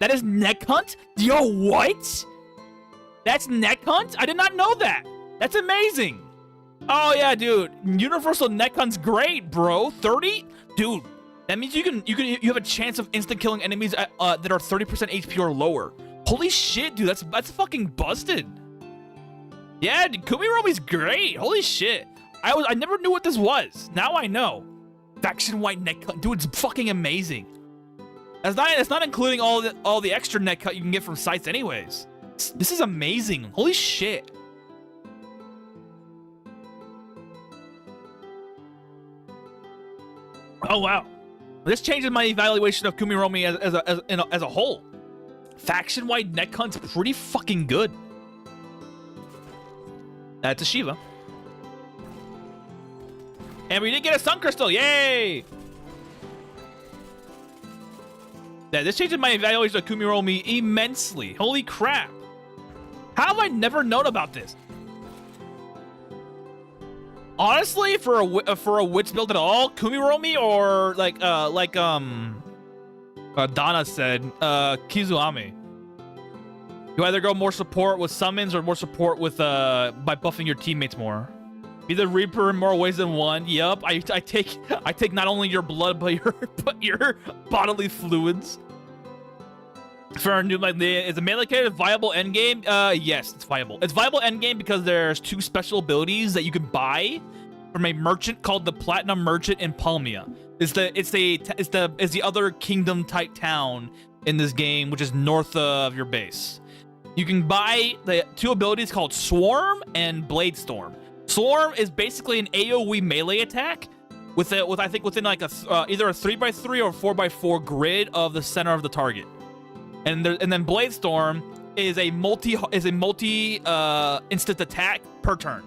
That is neck hunt? Yo, what? That's neck hunt? I did not know that. That's amazing. Oh yeah, dude. Universal neck hunt's great, bro. 30? Dude, that means you have a chance of instant killing enemies that are 30% HP or lower. Holy shit, dude. That's fucking busted. Yeah, dude, Kumiromi's great. Holy shit. I never knew what this was. Now I know. Faction white neck cut. Dude, it's fucking amazing. That's not including all the extra neck cut you can get from sites anyways. This is amazing. Holy shit. Oh wow. This changes my evaluation of Kumiromi as a whole. Faction wide neck hunt's pretty fucking good. That's a Shiva. And we did get a Sun Crystal, yay! Yeah, this changes my evaluation of Kumiromi immensely. Holy crap. How have I never known about this? Honestly, for a witch build at all, Kumiromi or Donna said, Kizuami. You either go more support with summons or more support with by buffing your teammates more. Be the Reaper in more ways than one. Yup, I take not only your blood but your bodily fluids. For our new is a melee character viable endgame? Yes, it's viable. It's viable endgame because there's 2 special abilities that you can buy from a merchant called the Platinum Merchant in Palmia. It's the other kingdom type town in this game, which is north of your base. You can buy the 2 abilities called Swarm and Blade Storm. Swarm is basically an AoE melee attack with I think within like either a 3x3 or 4x4 grid of the center of the target. And then Blade Storm is a multi instant attack per turn.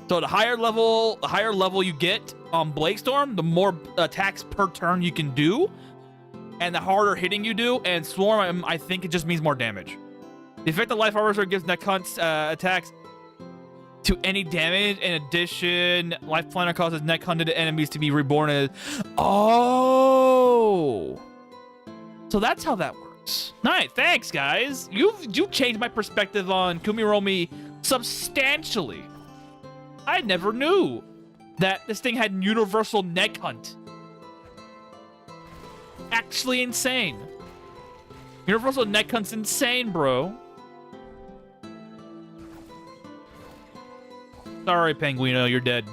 So the higher level you get on Blade Storm, the more attacks per turn you can do, and the harder hitting you do. And Swarm, I think it just means more damage. The effect of Life Harvester gives neck hunt attacks to any damage. In addition, Life Planner causes neck hunted enemies to be reborn as... Oh! So that's how that works. Nice, thanks guys. You've changed my perspective on Kumiromi substantially. I never knew that this thing had universal neck hunt. Actually insane. Universal neck hunt's insane, bro. Sorry, Penguino, you're dead.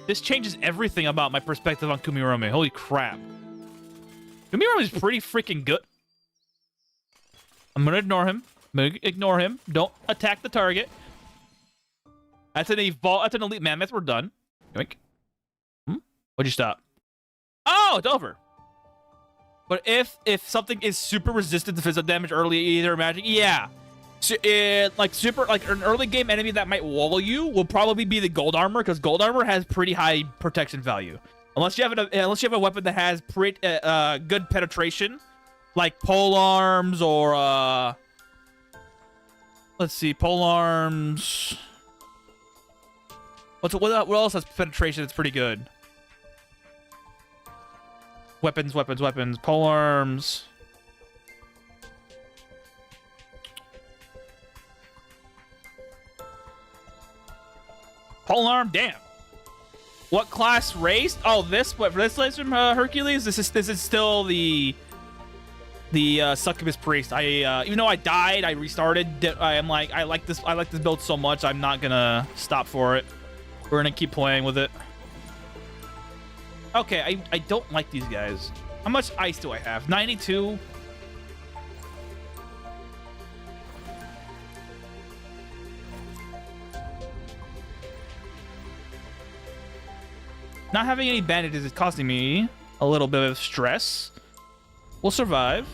This changes everything about my perspective on Kumiromi. Holy crap. Kumiromi is pretty freaking good. I'm gonna ignore him. Don't attack the target. That's an elite mammoth. We're done. Yoink. What'd you stop? Oh, it's over. But if something is super resistant to physical damage early, either magic, yeah. So like an early game enemy that might wall you will probably be the gold armor, because gold armor has pretty high protection value. Unless you have a weapon that has pretty good penetration, like pole arms or let's see, pole arms. What else has penetration that's pretty good? Weapons. Pole arms. Pole arm, damn. What class race? Oh, this race from Hercules. This is still the Succubus priest. Even though I died, I restarted. I like this build so much. I'm not gonna stop for it. We're gonna keep playing with it. Okay, I don't like these guys. How much ice do I have? 92. Not having any bandages is costing me a little bit of stress. We'll survive.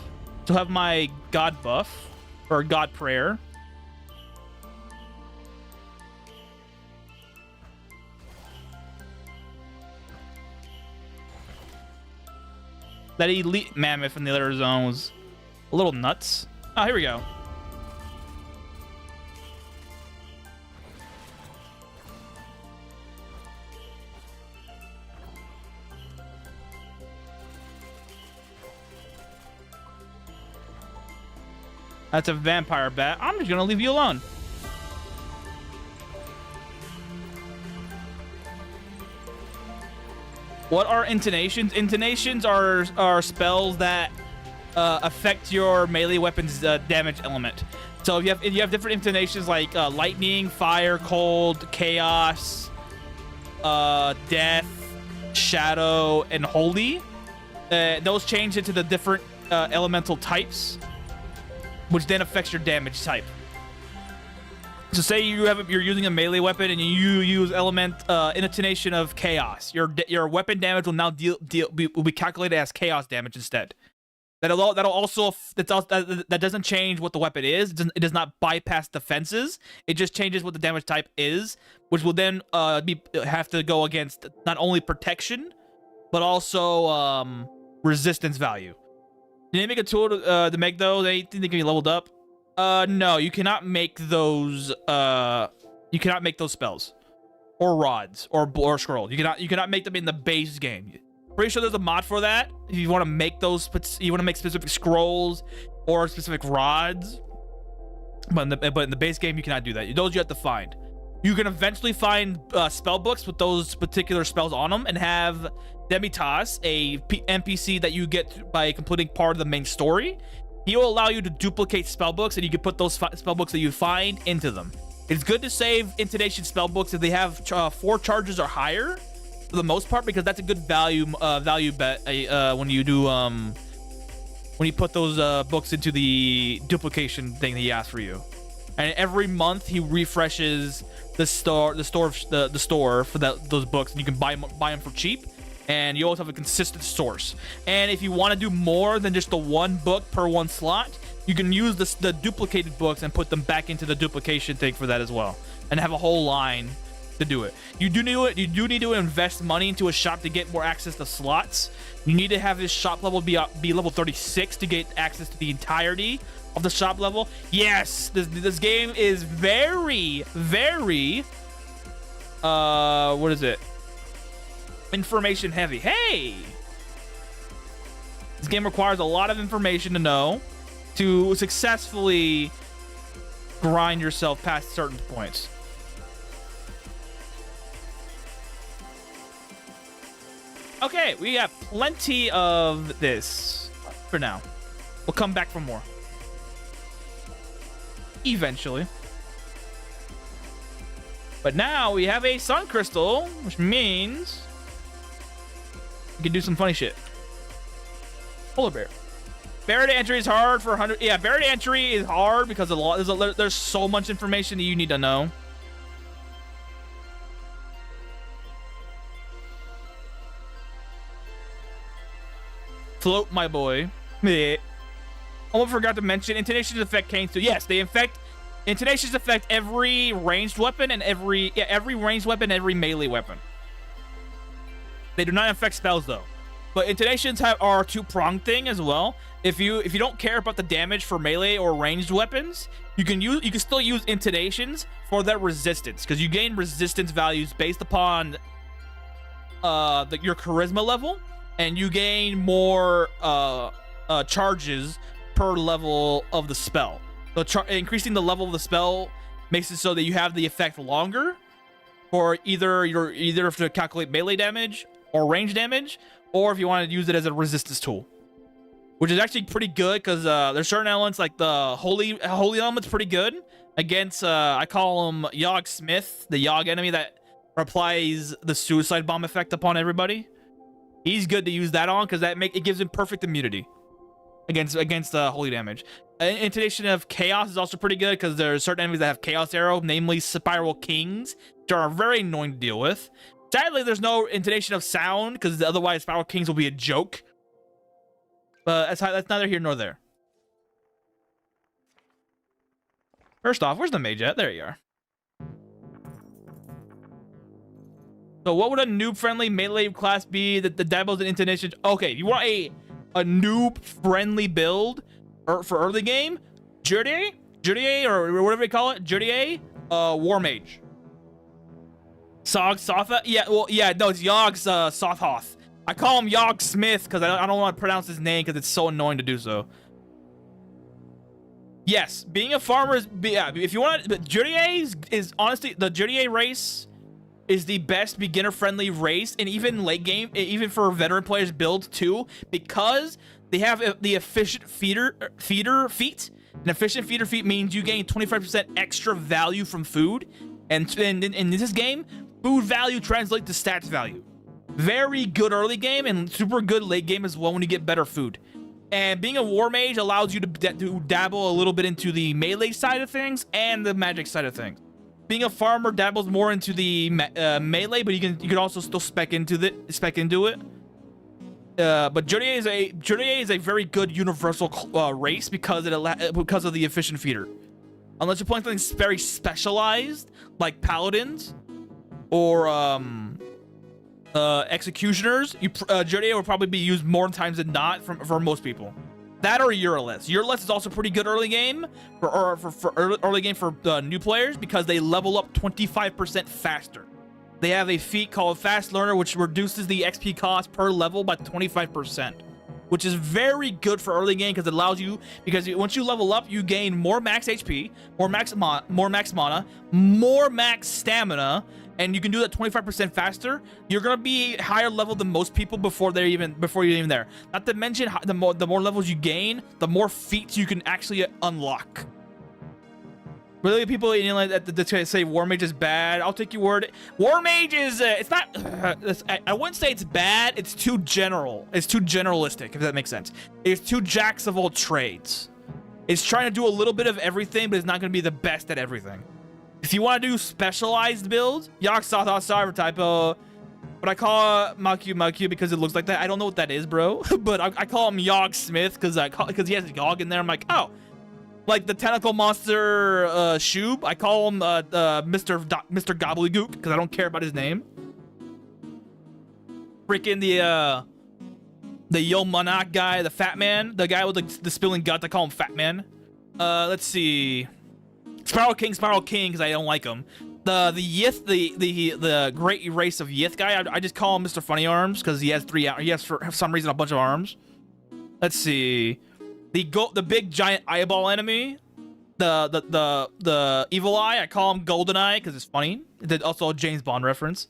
Still have my God buff, or God prayer. That elite mammoth in the other zone was a little nuts. Oh, here we go. That's a vampire bat. I'm just gonna leave you alone. What are intonations? Intonations are spells that affect your melee weapon's damage element. So if you have different intonations like lightning, fire, cold, chaos, death, shadow, and holy, those change into the different elemental types, which then affects your damage type. So say you're using a melee weapon and you use element intonation of chaos. Your weapon damage will now will be calculated as chaos damage instead. That doesn't change what the weapon is. It does not bypass defenses. It just changes what the damage type is, which will then have to go against not only protection but also resistance value. Did they make a tool to make those? Anything that can be leveled up? No, you cannot make those. You cannot make those spells, or rods, or scrolls. You cannot make them in the base game. Pretty sure there's a mod for that. If you want to make those, you want to make specific scrolls or specific rods. But in the base game, you cannot do that. Those you have to find. You can eventually find spell books with those particular spells on them and have Demitas, a NPC that you get by completing part of the main story. He will allow you to duplicate spell books, and you can put those spell books that you find into them. It's good to save intonation spell books if they have 4 charges or higher, for the most part, because that's a good value bet when you do when you put those books into the duplication thing that he asks for you. And every month he refreshes the store for those books, and you can buy them for cheap. And you always have a consistent source. And if you want to do more than just the one book per one slot, you can use the duplicated books and put them back into the duplication thing for that as well, and have a whole line to do it. You do need to invest money into a shop to get more access to slots. You need to have this shop level be level 36 to get access to the entirety of the shop level. Yes, this game is very what is it? Information heavy. Hey, this game requires a lot of information to know to successfully grind yourself past certain points. Okay, we have plenty of this for now. We'll come back for more eventually. But now we have a sun crystal, which means you can do some funny shit. Polar bear. Barrier to entry is hard for 100. Yeah, barrier to entry is hard because there's so much information that you need to know. Float, my boy. Almost forgot to mention intonations affect canes too. Yes, they affect. Intonations affect every ranged weapon and every ranged weapon, every melee weapon. They do not affect spells though. But intonations are a two-pronged thing as well. If you don't care about the damage for melee or ranged weapons, you can still use intonations for that resistance, because you gain resistance values based upon your charisma level, and you gain more charges per level of the spell. So increasing the level of the spell makes it so that you have the effect longer, for either to calculate melee damage or range damage, or if you want to use it as a resistance tool, which is actually pretty good, because there's certain elements like the holy element's pretty good against I call him Yogg Smith, the Yogg enemy that applies the suicide bomb effect upon everybody. He's good to use that on, because it gives him perfect immunity against holy damage. Intonation of chaos is also pretty good, because there's certain enemies that have chaos arrow, namely spiral kings, which are very annoying to deal with. Sadly, there's no intonation of sound, because otherwise spiral kings will be a joke. But that's neither here nor there. First off, where's the mage at? There you are. So what would a noob-friendly melee class be that the dabbles in intonations? Okay, you want a a noob-friendly build for early game, Jurdier, or whatever you call it, Jurdier, War Mage. Sotha? Yeah, well, yeah, no, it's Yogg's Sothoth. I call him Yogg Smith because I don't want to pronounce his name because it's so annoying to do so. Yes, being a farmer is, yeah, if you want to, Jurdier is honestly, the Jurdier race is the best beginner-friendly race, and even late game, even for veteran players build too, because they have the efficient feeder feat. An efficient feeder feat means you gain 25% extra value from food, and in this game, food value translates to stats value. Very good early game and super good late game as well when you get better food. And being a war mage allows you to dabble a little bit into the melee side of things and the magic side of things. Being a farmer dabbles more into the melee, but you can also still spec into it. But Jurdier is a very good universal race because of the efficient feeder. Unless you're playing something very specialized like paladins or executioners, Jurdier will probably be used more times than not for most people. That or Uraless. Uraless is also pretty good early game for early game for new players because they level up 25% faster. They have a feat called Fast Learner, which reduces the XP cost per level by 25%, which is very good for early game because it allows you, because once you level up, you gain more max HP, more max mana, more max stamina, and you can do that 25% faster. You're gonna be higher level than most people before you're even there. Not to mention, the more levels you gain, the more feats you can actually unlock. Really, people that say War Mage is bad, I'll take your word. War Mage is, it's not, I wouldn't say it's bad, it's too general. It's too generalistic, if that makes sense. It's too jacks of all trades. It's trying to do a little bit of everything, but it's not going to be the best at everything. If you want to do specialized builds, Yogg Sothoth Cyber typo, but I call it Malku because it looks like that. I don't know what that is, bro, but I call him Yogg Smith because he has Yogg in there. I'm like, oh. Like the tentacle monster Shub, I call him Mr. Gobbledygook because I don't care about his name. Freaking the Yomanak guy, the Fat Man, the guy with the spilling guts, I call him Fat Man. Let's see, Spiral King, because I don't like him. The Yith, the great race of Yith guy, I just call him Mr. Funny Arms because he has for some reason a bunch of arms. Let's see. The big giant eyeball enemy, the evil eye, I call him Golden Eye because it's funny. It's also a James Bond reference.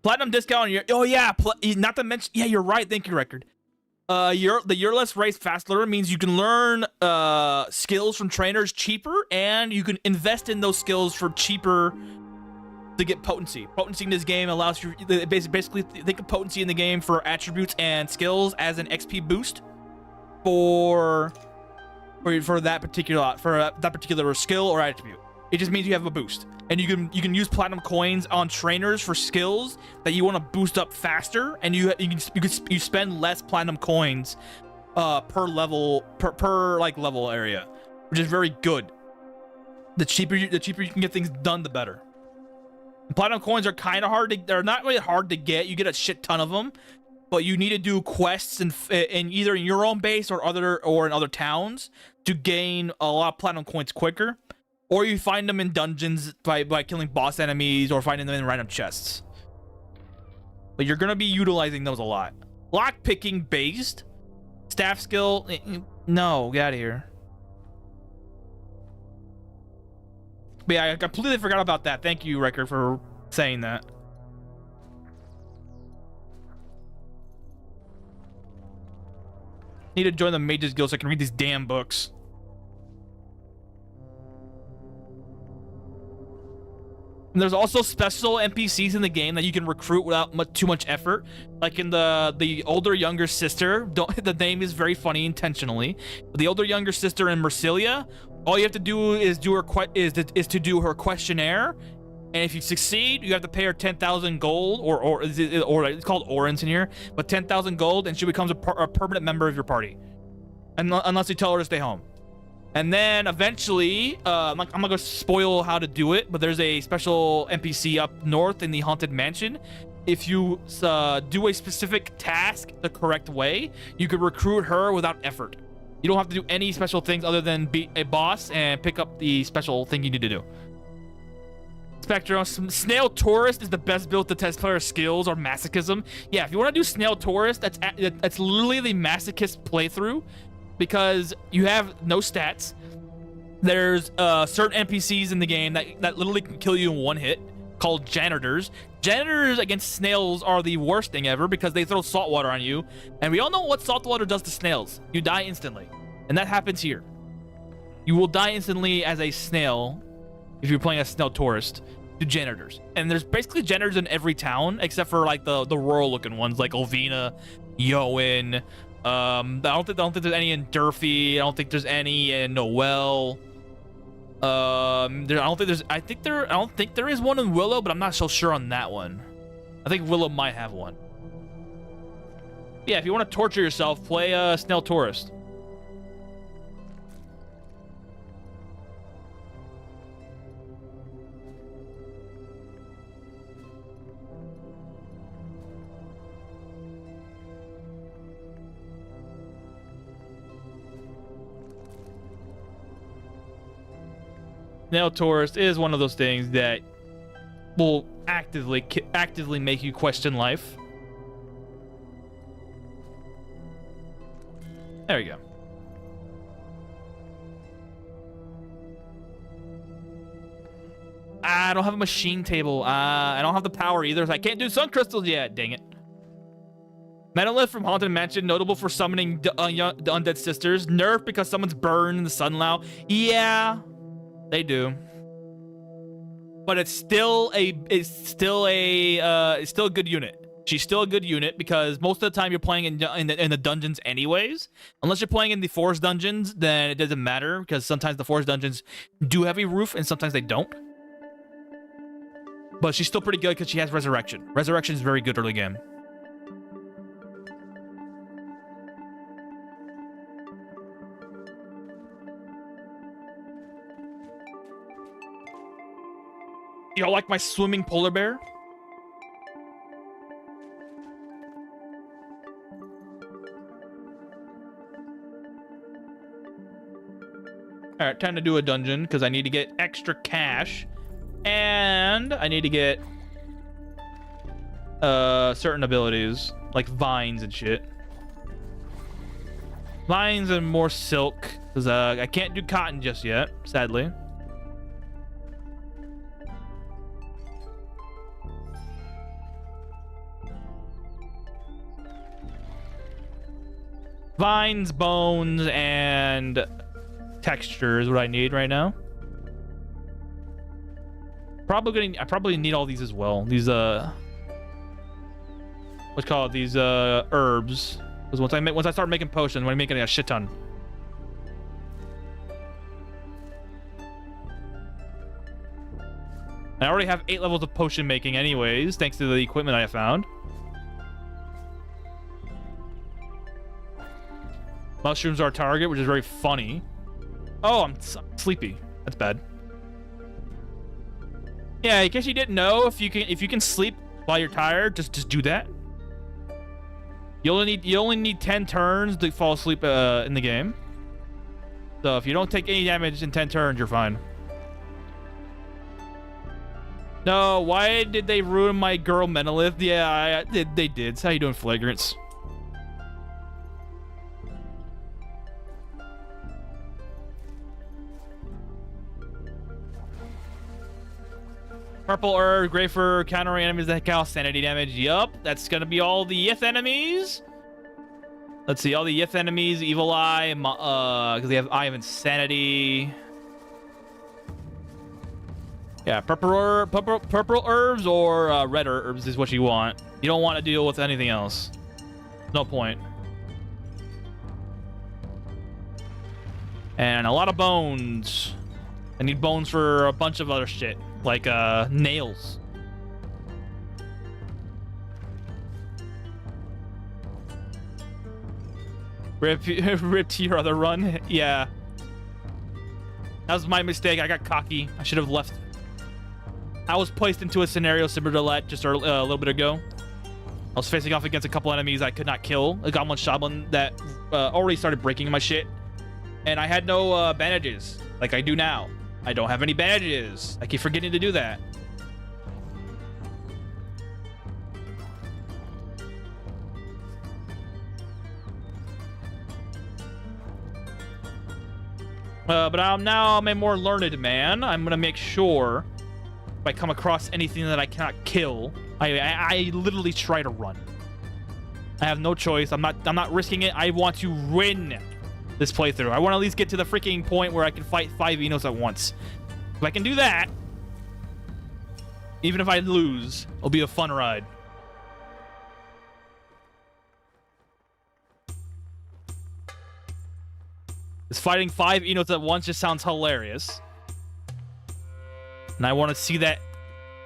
Platinum discount. Oh yeah, not to mention. Yeah, you're right. Thank you, Record. The Uraless race fast learner means you can learn skills from trainers cheaper, and you can invest in those skills for cheaper to get potency. Potency in this game allows you basically think of potency in the game for attributes and skills as an XP boost. For that particular skill or attribute, it just means you have a boost, and you can use platinum coins on trainers for skills that you want to boost up faster, and you spend less platinum coins per level per like level area, which is very good. The cheaper you can get things done, the better. And platinum coins are kind of hard they're not really hard to get. You get a shit ton of them. But you need to do quests in either in your own base or in other towns to gain a lot of platinum coins quicker, or you find them in dungeons by killing boss enemies or finding them in random chests. But you're gonna be utilizing those a lot. Lock picking based staff skill. No, get out of here. But yeah, I completely forgot about that. Thank you, Record, for saying that. Need to join the Mages Guild so I can read these damn books. And there's also special NPCs in the game that you can recruit without too much effort. Like in the older younger sister. The name is very funny intentionally. The older younger sister in Mercilia, all you have to do is do her questionnaire. And if you succeed, you have to pay her 10,000 gold, or it's called Orens in here, but 10,000 gold, and she becomes a permanent member of your party, unless you tell her to stay home. And then eventually, I'm not gonna spoil how to do it, but there's a special NPC up north in the Haunted Mansion if you do a specific task the correct way, you could recruit her without effort. You don't have to do any special things other than be a boss and pick up the special thing you need to do. Spectrum, Snail Tourist is the best build to test player skills or masochism. Yeah, if you want to do Snail Tourist, that's literally the masochist playthrough, because you have no stats. There's certain NPCs in the game that literally can kill you in one hit, called janitors. Janitors against snails are the worst thing ever because they throw salt water on you, and we all know what salt water does to snails. You die instantly, and that happens here. You will die instantly as a snail if you're playing a Snail Tourist to janitors. And there's basically janitors in every town except for like the rural looking ones like Olvina, Yoan. I don't think there's any in Durfee. I don't think there's any in Noel. I don't think there is one in Willow, but I'm not so sure on that one. I think Willow might have one. Yeah, if you want to torture yourself, play Snail Tourist. Snail Tourist is one of those things that will actively make you question life. There we go. I don't have a machine table. I don't have the power either, so I can't do sun crystals yet. Dang it. Monolith from Haunted Mansion, notable for summoning the undead sisters. Nerf because someone's burned in the sunlow. Yeah. They do, but it's still a good unit. She's still a good unit because most of the time you're playing in the dungeons anyways. Unless you're playing in the forest dungeons, then it doesn't matter because sometimes the forest dungeons do have a roof and sometimes they don't. But she's still pretty good because she has resurrection. Resurrection is very good early game. Y'all like my swimming polar bear? All right, time to do a dungeon because I need to get extra cash, and I need to get certain abilities like vines and shit. Vines and more silk because I can't do cotton just yet, sadly. Vines, bones, and texture is what I need right now. I probably need all these as well. These what's called these herbs. Because once I start making potions, I'm making a shit ton. I already have 8 levels of potion making anyways, thanks to the equipment I found. Mushrooms are a target, which is very funny. Oh, I'm sleepy. That's bad. Yeah, in case you didn't know, if you can sleep while you're tired, just do that. You only need 10 turns to fall asleep in the game. So if you don't take any damage in 10 turns, you're fine. No, why did they ruin my girl Monolith? Yeah, they did. How you doing, Flagrants? Purple herb, great for countering enemies that cause sanity damage. Yup, that's gonna be all the Yith enemies. Let's see, all the Yith enemies, Evil Eye, because they have Eye of Insanity. Yeah, purple herbs or red herbs is what you want. You don't want to deal with anything else. No point. And a lot of bones. I need bones for a bunch of other shit, like nails. Rip to your other run. Yeah. That was my mistake. I got cocky. I should have left. I was placed into a scenario similar to that just a little bit ago. I was facing off against a couple enemies I could not kill. A goblin shaman that already started breaking my shit. And I had no bandages like I do now. I don't have any bandages. I keep forgetting to do that. But I'm a more learned man. I'm gonna make sure if I come across anything that I cannot kill, I literally try to run. I have no choice. I'm not risking it. I want to win this playthrough. I want to at least get to the freaking point where I can fight 5 Innos at once. If I can do that, even if I lose, it'll be a fun ride. This fighting 5 Innos at once just sounds hilarious. And I want to see that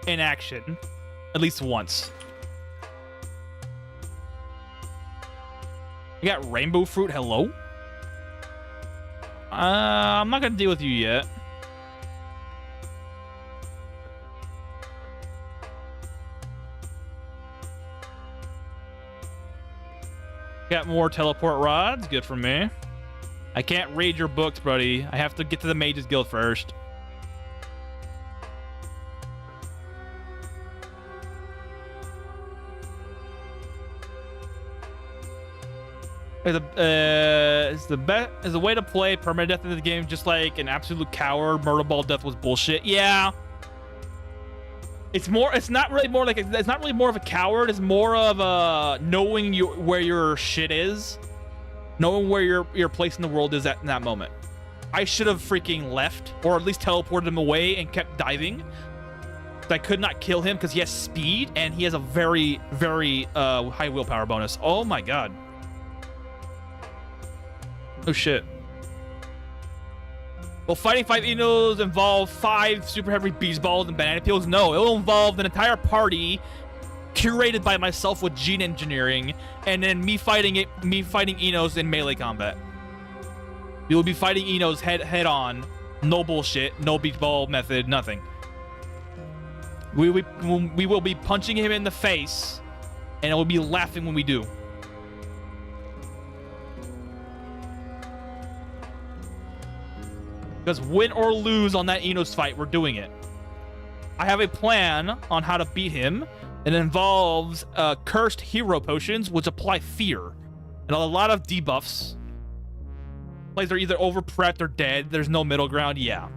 in action at least once. I got rainbow fruit. Hello? I'm not gonna deal with you yet. Got more teleport rods. Good for me. I can't read your books, buddy. I have to get to the Mages Guild first. Is the way to play permadeath in the game just like an absolute coward? Murder ball death was bullshit. Yeah. It's not really more of a coward. It's more of knowing where your shit is, knowing where your place in the world is at in that moment. I should have freaking left, or at least teleported him away and kept diving. I could not kill him because he has speed and he has a very, very high willpower bonus. Oh my god. Oh shit. Will fighting 5 Innos involve 5 super heavy beast balls and banana peels? No, it will involve an entire party curated by myself with gene engineering, and then me fighting Innos in melee combat. We will be fighting Innos head on. No bullshit, no beach ball method, nothing. We will be punching him in the face, and we'll be laughing when we do. Because win or lose on that Innos fight, we're doing it. I have a plan on how to beat him. It involves cursed hero potions, which apply fear. And a lot of debuffs. Players are either over-prepped or dead. There's no middle ground. Yeah.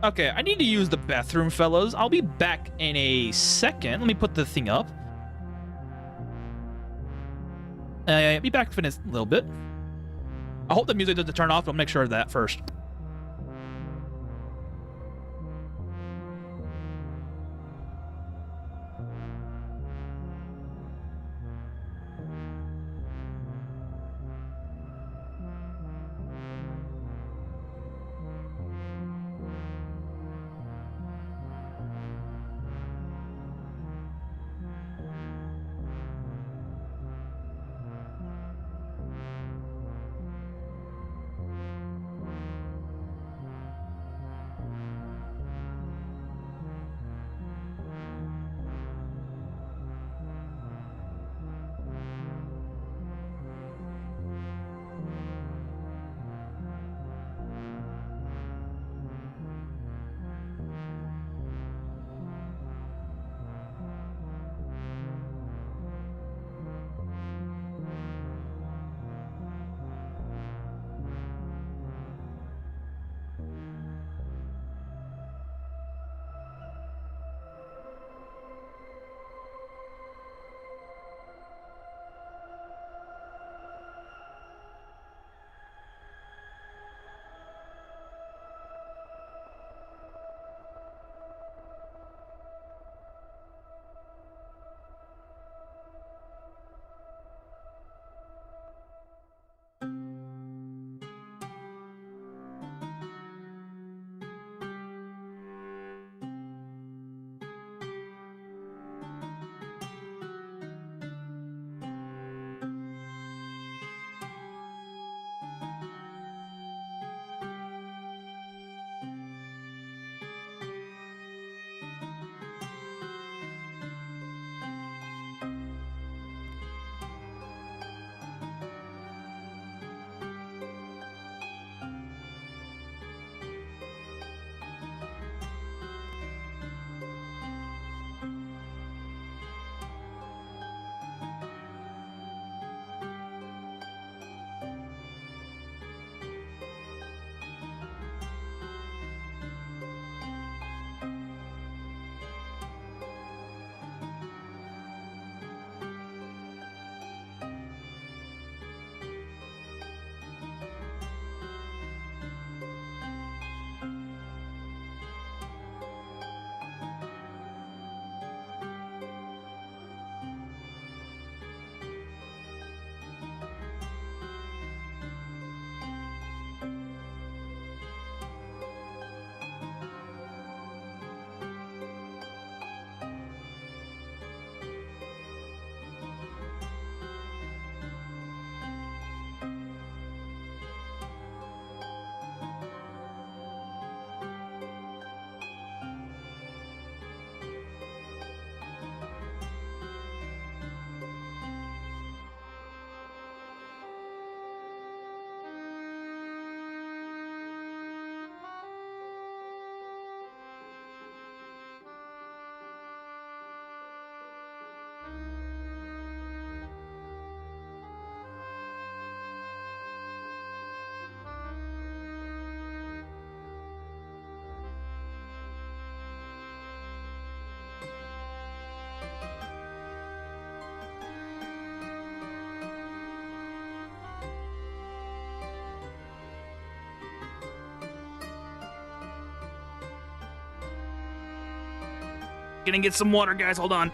Okay, I need to use the bathroom, fellas. I'll be back in a second. Let me put the thing up. I'll be back in a little bit. I hope the music doesn't turn off, but I'll make sure of that first. Gonna get some water, guys. Hold on.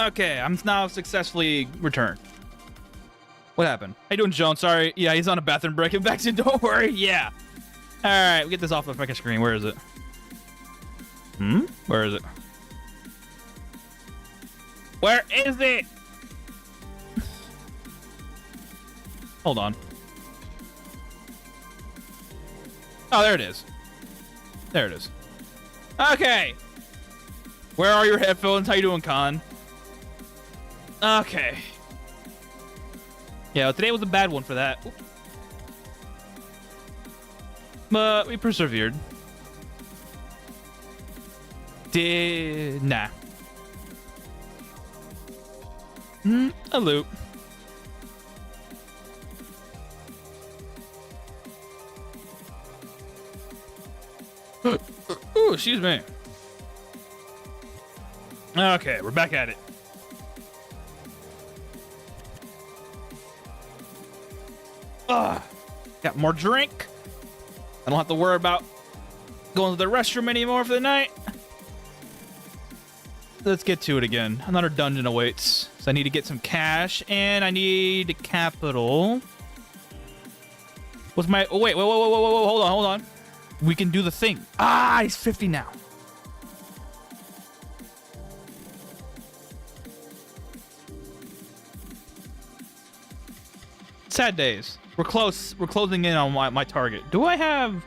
Okay, I'm now successfully returned. What happened? How you doing, Joan? Sorry. Yeah, he's on a bathroom break. Get back to you. Don't worry. Yeah. All right, we get this off the fucking screen. Where is it? Where is it? Where is it? Hold on. Oh, there it is. There it is. Okay. Where are your headphones? How you doing, Con? Okay. Yeah, well, today was a bad one for that. Oop. But we persevered. Nah. A loot. Ooh, excuse me. Okay, we're back at it. Got more drink. I don't have to worry about going to the restroom anymore for the night. Let's get to it again. Another dungeon awaits. So I need to get some cash and I need capital. What's my... Oh, wait. Hold on. We can do the thing. Ah, he's 50 now. Sad days. We're close. We're closing in on my target. Do I have...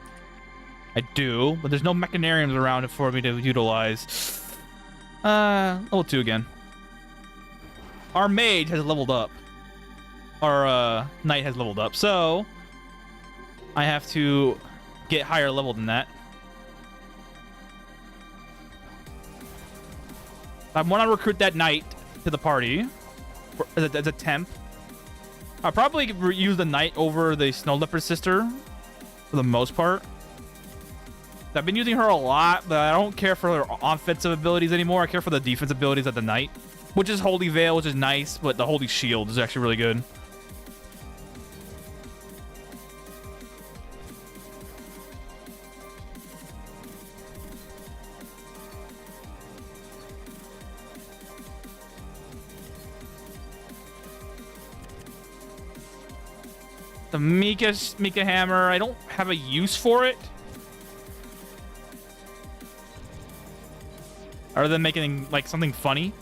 I do, but there's no mechanariums around for me to utilize. Level 2 again. Our mage has leveled up. Our knight has leveled up, so I have to get higher level than that. I want to recruit that knight to the party as a temp. I'll probably use the knight over the snow leopard sister for the most part. I've been using her a lot, but I don't care for her offensive abilities anymore. I care for the defensive abilities of the knight, which is Holy Veil, which is nice, but the Holy Shield is actually really good. The Mika hammer, I don't have a use for it. Other than making like something funny.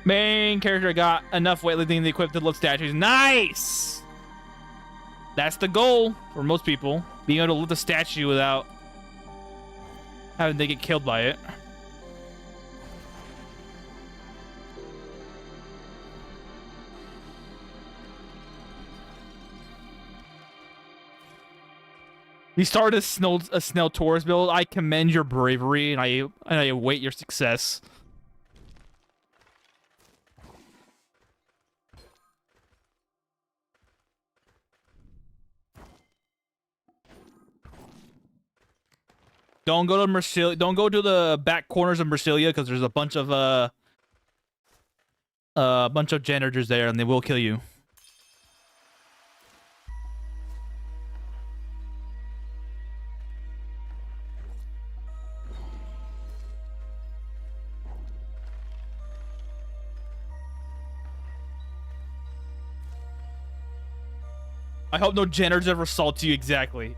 Main character got enough weightlifting to equip the little statues. Nice! That's the goal for most people. Being able to lift a statue without having to get killed by it. You started a Snell Taurus build. I commend your bravery and I await your success. Don't go to Mercilia. Don't go to the back corners of Mercilia because there's a bunch of a bunch of janitors there, and they will kill you. I hope no janitors ever assault you. Exactly.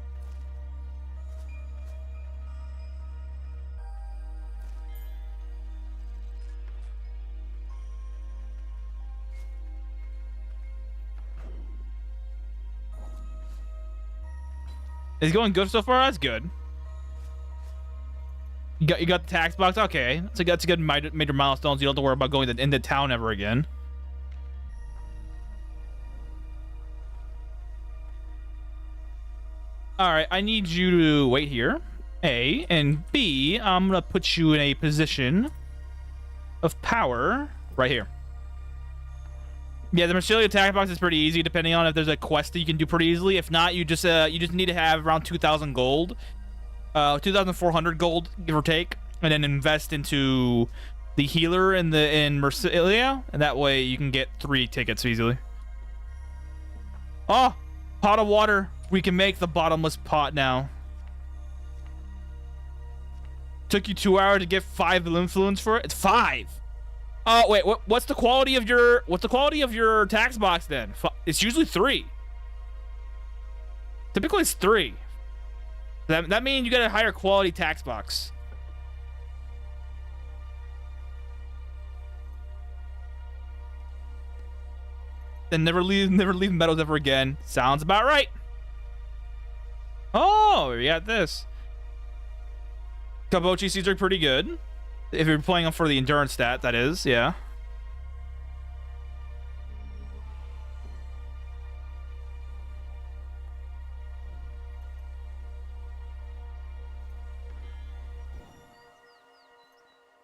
It's going good so far. That's good. You got the tax box. Okay, that's a good major milestones. You don't have to worry about going into town ever again. All right, I need you to wait here. A and B. I'm gonna put you in a position of power right here. Yeah, the Marsilia attack box is pretty easy, depending on if there's a quest that you can do pretty easily. If not, you just need to have around 2,000 gold, 2,400 gold, give or take, and then invest into the healer in Marsilia, and that way you can get 3 tickets easily. Oh, pot of water. We can make the bottomless pot now. Took you 2 hours to get 5 influence for it. It's 5. Oh wait, what's the quality of your tax box then? It's usually 3. Typically it's 3. That means you get a higher quality tax box. Then never leave meadows ever again. Sounds about right. Oh, we got this. Kabochi seeds are pretty good. If you're playing them for the endurance stat, that is, yeah.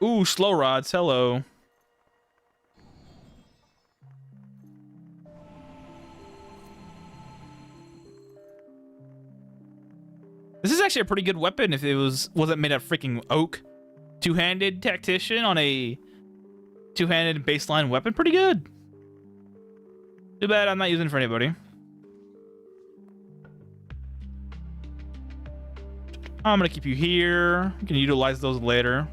Ooh, slow rods, hello. This is actually a pretty good weapon if it wasn't made of freaking oak. Two-handed tactician on a two-handed baseline weapon. Pretty good. Too bad I'm not using it for anybody. I'm gonna keep you here. You can utilize those later.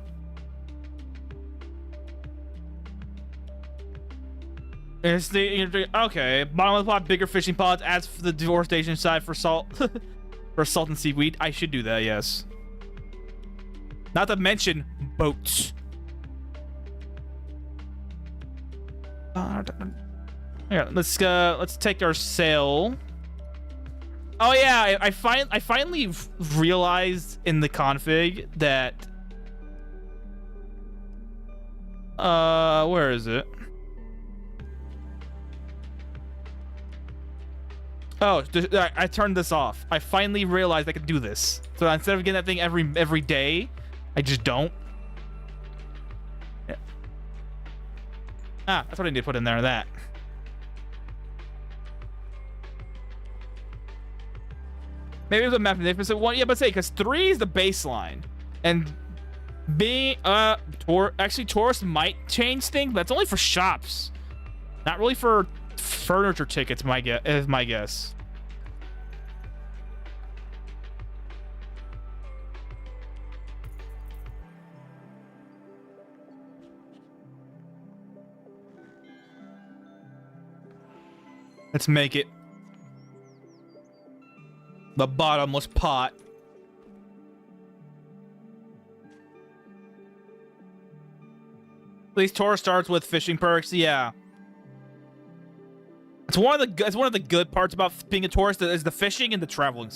It's okay. Bottom of the pot, bigger fishing pods. Adds for the deforestation side for salt. For salt and seaweed. I should do that, yes. Not to mention boats. Here, let's take our sail. Oh yeah, I finally realized in the config that where is it? Oh, I turned this off. I finally realized I could do this. So instead of getting that thing every day, I just don't. Yeah. Ah, that's what I need to put in there. That. Maybe it was a map difference. One, yeah, but say because 3 is the baseline, and being actually tourists might change things, but that's only for shops, not really for furniture tickets. My guess. Let's make it the bottomless pot. At least tour starts with fishing perks. Yeah, it's one of the good parts about being a tourist is the fishing and the traveling.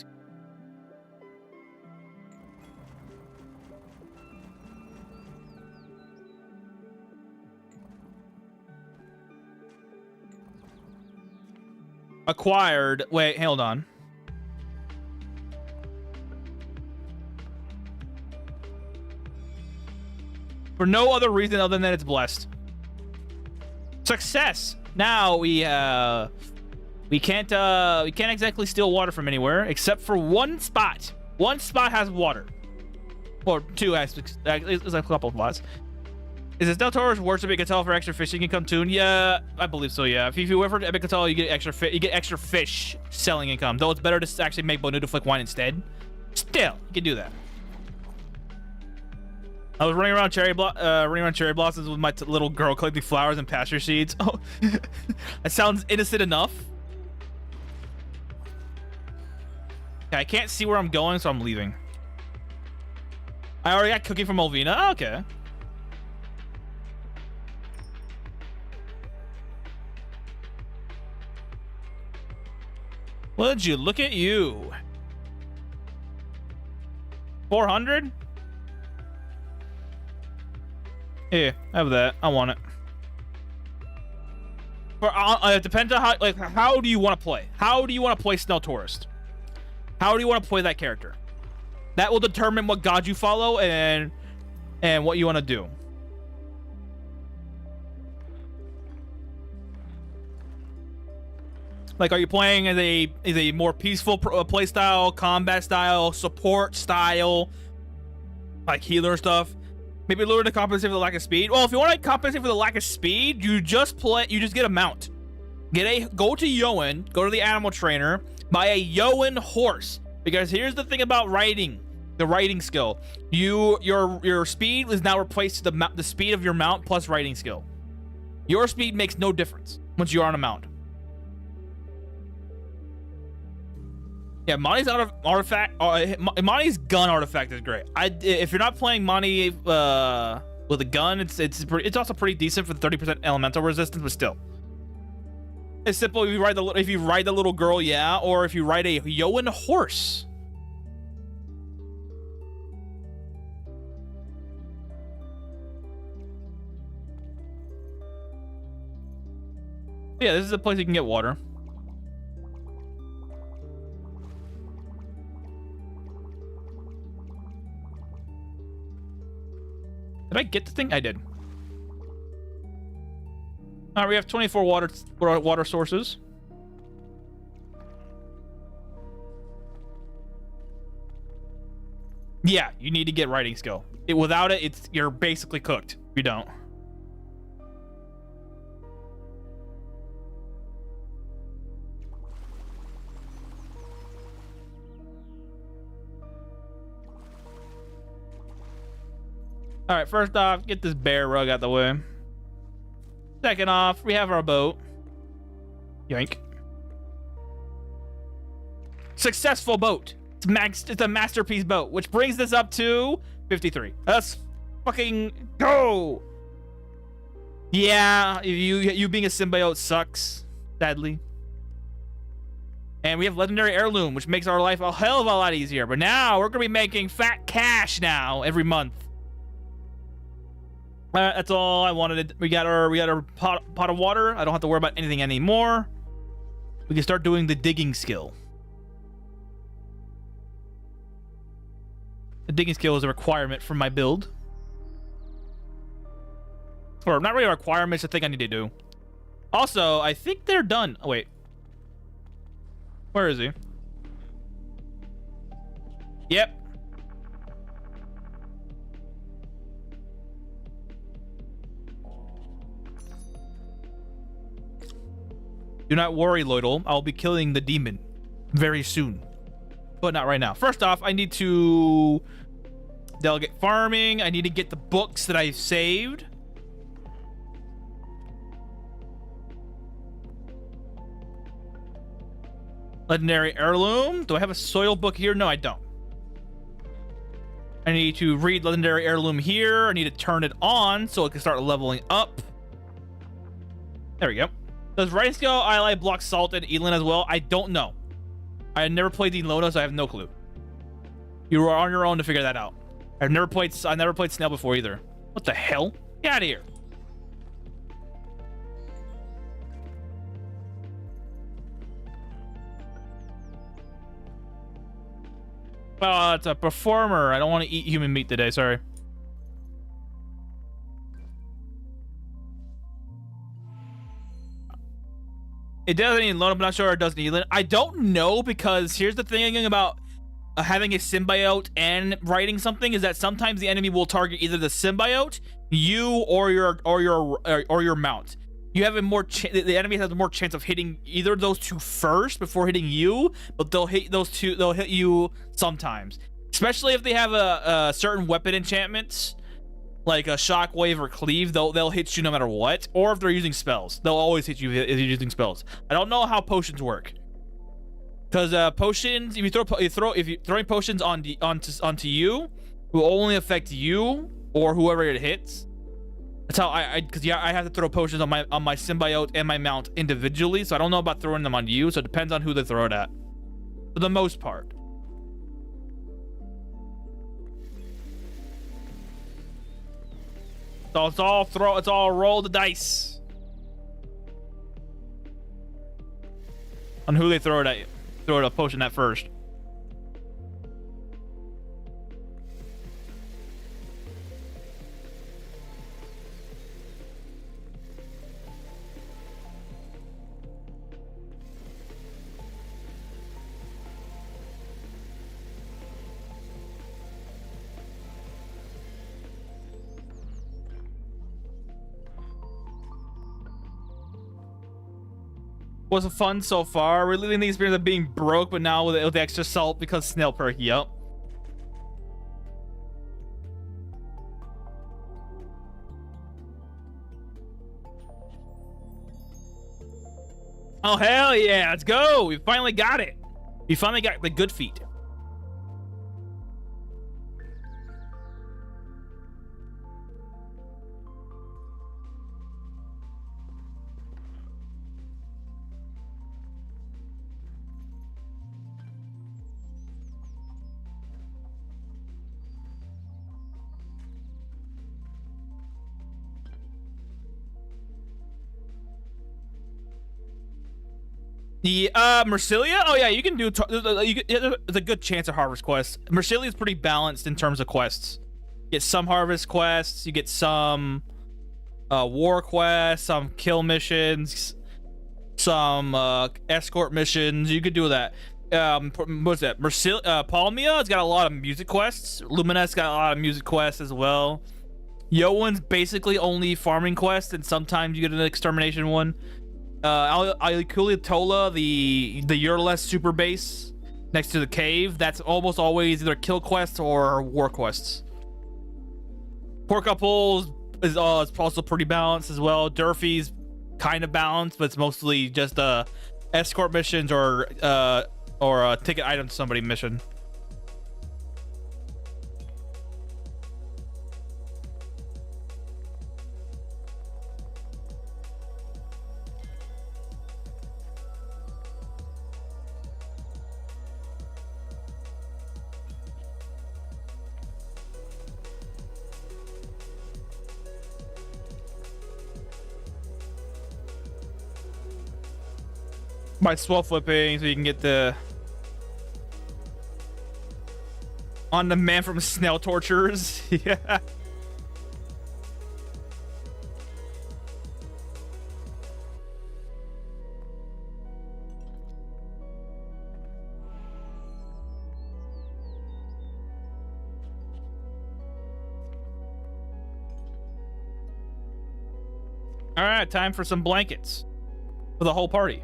Acquired. Wait, hold on. For no other reason other than it's blessed. Success. Now we can't exactly steal water from anywhere except for one spot. One spot has water, or 2 has. There's a couple of spots. Is it still Taurus worse to Epic Catal for extra fishing income too? Yeah, I believe so. Yeah, if you went for Epic Catal, you get extra fish selling income. Though it's better to actually make Bonita Flick wine instead. Still, you can do that. I was running around cherry blossoms with my little girl collecting flowers and pasture seeds. Oh, that sounds innocent enough. Okay, I can't see where I'm going, so I'm leaving. I already got cooking from Olvina. Oh, okay. Would you look at you? 400? Yeah, have that. I want it. It depends on how do you want to play? How do you want to play Snow Tourist? How do you want to play that character? That will determine what god you follow and what you want to do. Like, are you playing as a more peaceful play style, combat style, support style, like healer stuff? Maybe lure to compensate for the lack of speed. Well, if you want to compensate for the lack of speed, you just get a mount. Go to Yoan, go to the animal trainer, buy a Yoan horse. Because here's the thing about riding, the riding skill. Your speed is now replaced to the speed of your mount plus riding skill. Your speed makes no difference once you're on a mount. Yeah, Monty's artifact. Monty's gun artifact is great. If you're not playing Monty with a gun, it's also pretty decent for the 30% elemental resistance, but still, it's simple. If you ride the little girl, yeah, or if you ride a Yoan horse. Yeah, this is a place you can get water. Did I get the thing? I did. All right, we have 24 water sources. Yeah, you need to get riding skill. Without it, you're basically cooked. If you don't. All right, first off, get this bear rug out the way. Second off, we have our boat. Yank. Successful boat. It's a masterpiece boat, which brings this up to 53. Let's fucking go. Yeah, you being a symbiote sucks, sadly. And we have legendary heirloom, which makes our life a hell of a lot easier. But now we're gonna be making fat cash now every month. That's all I wanted. We got our pot of water. I don't have to worry about anything anymore. We can start doing the digging skill. The digging skill is a requirement for my build. Or not really a requirement, it's a thing I need to do. Also, I think they're done. Oh, wait. Where is he? Yep. Do not worry, Lloydel. I'll be killing the demon very soon. But not right now. First off, I need to delegate farming. I need to get the books that I saved. Legendary heirloom. Do I have a soil book here? No, I don't. I need to read legendary heirloom here. I need to turn it on so it can start leveling up. There we go. Does riding skill ally block salt and Elin as well? I don't know. I never played the elona, so I have no clue. You are on your own to figure that out. I've never played snail before either. What the hell? Get out of here. Oh, it's a performer. I don't want to eat human meat today. Sorry. It does any Elona, I'm not sure it does Elin. I don't know, because here's the thing about having a symbiote and writing something is that sometimes the enemy will target either the symbiote you or your mount. You have a more the enemy has a more chance of hitting either of those two first before hitting you, but they'll hit those two. They'll hit you sometimes, especially if they have a certain weapon enchantments like a shockwave or cleave. They'll hit you no matter what. Or if they're using spells, they'll always hit you if you're using spells. I don't know how potions work, because potions, if you're throwing potions onto you, will only affect you or whoever it hits. That's how because I have to throw potions on my symbiote and my mount individually, so I don't know about throwing them on you. So it depends on who they throw it at, for the most part. So it's all roll the dice on who they throw it a potion at first. Was fun so far. We're living the experience of being broke, but now with the extra salt because snail perk. Yup. Oh hell yeah! Let's go. We finally got it. We finally got the good feat. The Mercilia? Oh yeah, you can do. There's a good chance of harvest quests. Mercilia is pretty balanced in terms of quests. You get some harvest quests. You get some war quests, some kill missions, some escort missions. You could do that. What's that? Palmia has got a lot of music quests. Lumina's got a lot of music quests as well. Yoan's basically only farming quests, and sometimes you get an extermination one. Alikulitola, the Urles super base next to the cave, that's almost always either kill quests or war quests. Porkapole is also pretty balanced as well. Durfee's kind of balanced, but it's mostly just escort missions or a ticket item to somebody mission. By swell flipping, so you can get the on the man from snail torturers. Yeah. All right, time for some blankets for the whole party.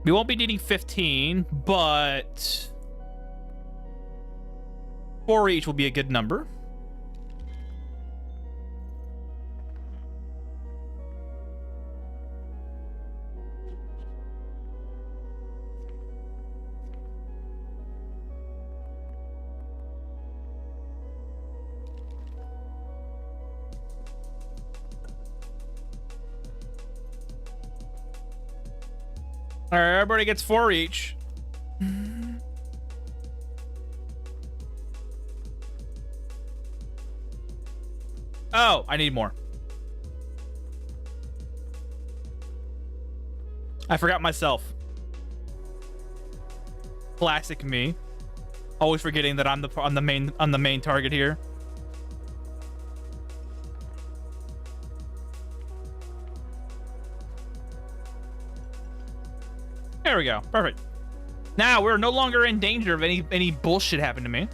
We won't be needing 15, but 4 each will be a good number. All right, everybody gets 4 each. Oh, I need more. I forgot myself. Classic me. Always forgetting that I'm the main target here. There we go. Perfect. Now we're no longer in danger of any bullshit happening to me.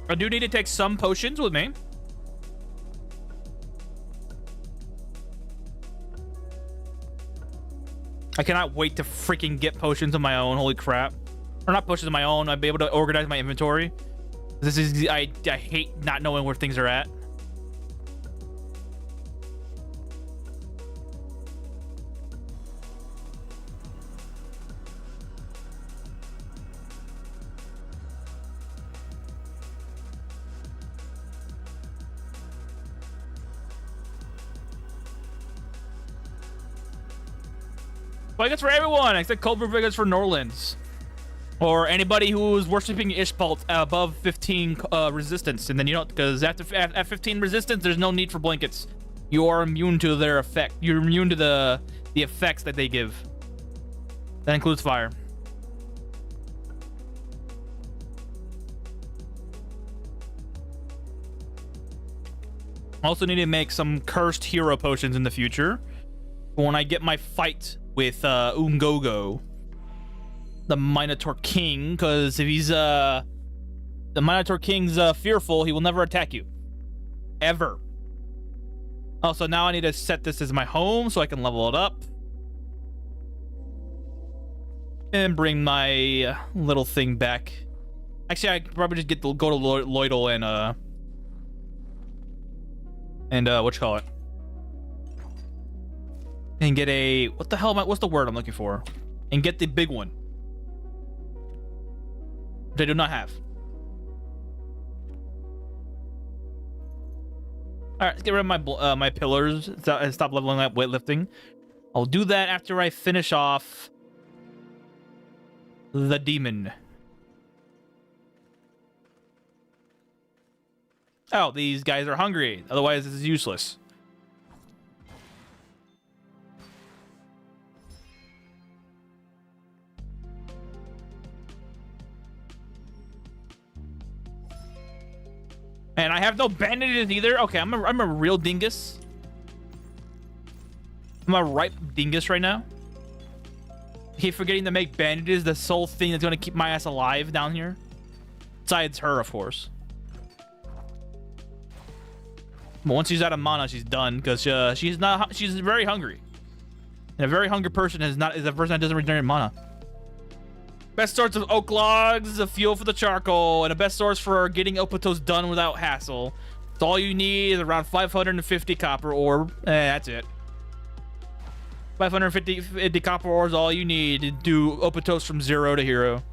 I do need to take some potions with me. I cannot wait to freaking get potions of my own. Holy crap. Or not potions of my own. I'd be able to organize my inventory. This is... I hate not knowing where things are at. Well, I guess for everyone, except Cobra Vegas for Norlands. Or anybody who is worshipping Ishpalt above 15 resistance. And then you don't, because at 15 resistance, there's no need for blankets. You are immune to their effect. You're immune to the effects that they give. That includes fire. Also need to make some cursed hero potions in the future. When I get my fight with Ungogo, the Minotaur King, because if he's the Minotaur King's fearful, he will never attack you. Ever. Also, now I need to set this as my home so I can level it up. And bring my little thing back. Actually, I could probably just go to Lloydel and what you call it? And get a... What the hell am I... What's the word I'm looking for? And get the big one. Which I do not have. Alright, let's get rid of my my pillars and stop leveling up weightlifting. I'll do that after I finish off the demon. Oh, these guys are hungry. Otherwise, this is useless. And I have no bandages either. Okay, I'm a real dingus. I'm a ripe dingus right now. I keep forgetting to make bandages, the sole thing that's gonna keep my ass alive down here. Besides her, of course. But once she's out of mana, she's done because she's very hungry. And a very hungry person is a person that doesn't regenerate mana. Best source of oak logs, a fuel for the charcoal, and a best source for getting Opatos done without hassle. It's all you need is around 550 copper ore. That's it. 550 copper ore is all you need to do Opatos from 0 to hero.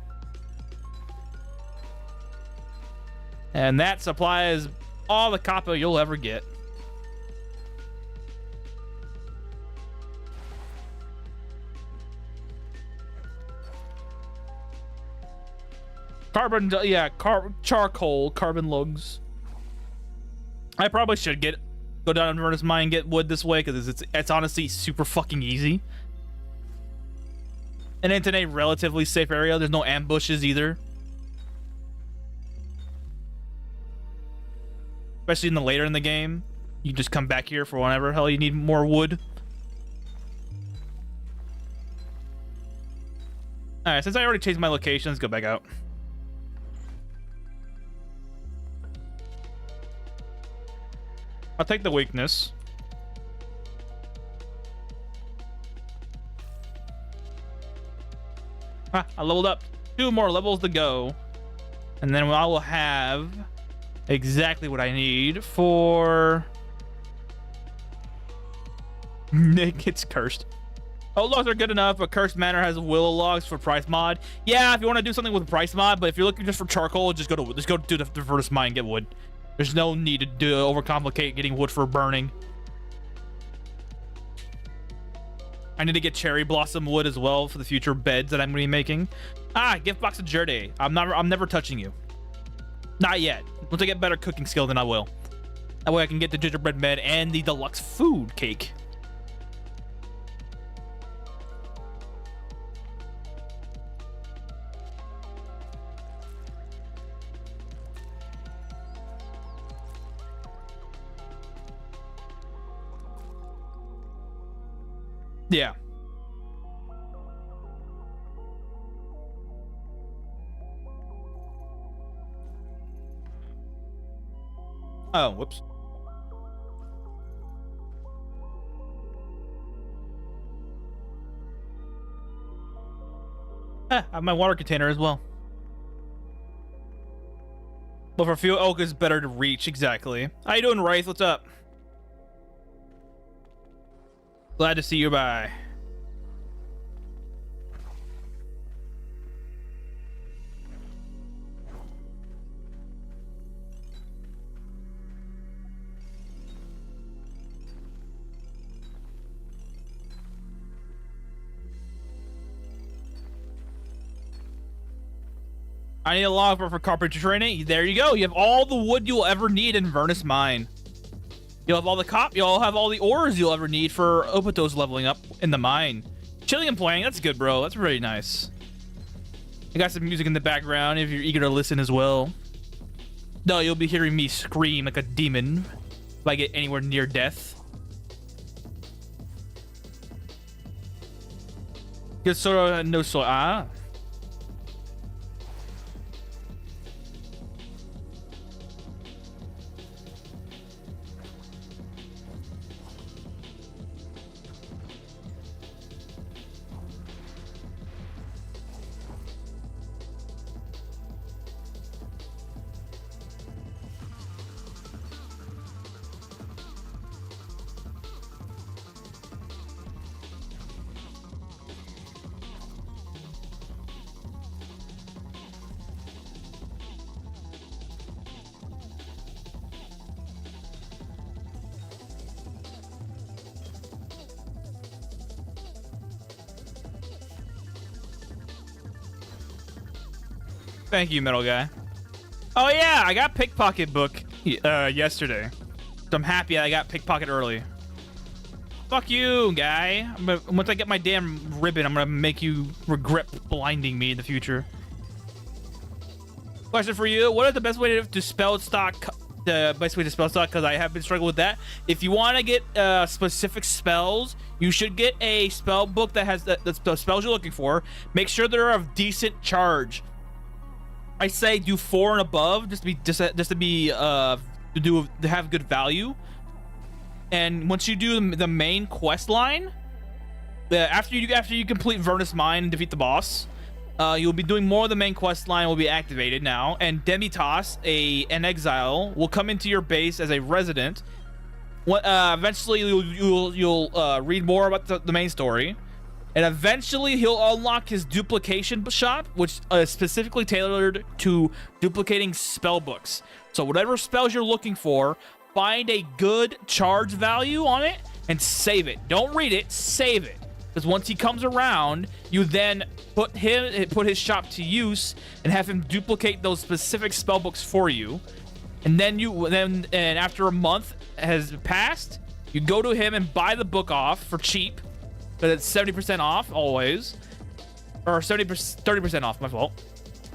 And that supplies all the copper you'll ever get. Carbon, yeah, charcoal, carbon logs. I probably should go down to Inverness Mine and get wood this way because it's honestly super fucking easy. And it's in a relatively safe area. There's no ambushes either. Especially in the later in the game. You just come back here for whenever hell you need more wood. Alright, since I already changed my location, let's go back out. I'll take the weakness. Ah, I leveled up. 2 more levels to go. And then I will have exactly what I need for... It's cursed. Oh, logs are good enough, but Cursed Manor has willow logs for price mod. Yeah, if you want to do something with price mod, but if you're looking just for charcoal, just go to the Inverness Mine and get wood. There's no need to overcomplicate getting wood for burning. I need to get cherry blossom wood as well for the future beds that I'm going to be making. Ah, gift box of Jerde. I'm never touching you. Not yet. Once I get better cooking skill, then I will. That way I can get the gingerbread bed and the deluxe food cake. Yeah. Oh, whoops. I have my water container as well. But for fuel oak is better to reach, exactly. How you doing, Wraith? What's up? Glad to see you. Bye. I need a log for carpentry training. There you go. You have all the wood you'll ever need in Vernus Mine. You'll have all the you'll have all the ores you'll ever need for Opetos leveling up in the mine. Chilling and playing, that's good, bro. That's really nice. I got some music in the background if you're eager to listen as well. No, you'll be hearing me scream like a demon if I get anywhere near death. Good sort of no soil. Ah. Thank you, metal guy. Oh yeah, I got pickpocket book yesterday. So I'm happy I got pickpocket early. Fuck you, guy. Once I get my damn ribbon, I'm gonna make you regret blinding me in the future. Question for you: what is the best way to spell stock? The best way to spell stock, because I have been struggling with that. If you want to get specific spells, you should get a spell book that has the spells you're looking for. Make sure they're of decent charge. I say do 4 and above, just to have good value. And once you do the main quest line, after you complete Vernus Mine and defeat the boss, you'll be doing more of the main quest line will be activated now, and Demitas, an exile, will come into your base as a resident. Eventually you'll read more about the main story. And eventually, he'll unlock his duplication shop, which is specifically tailored to duplicating spell books. So whatever spells you're looking for, find a good charge value on it and save it. Don't read it, save it. Because once he comes around, you then put his shop to use and have him duplicate those specific spell books for you. And then after a month has passed, you go to him and buy the book off for cheap. But it's 70% off always, or 30% off. My fault.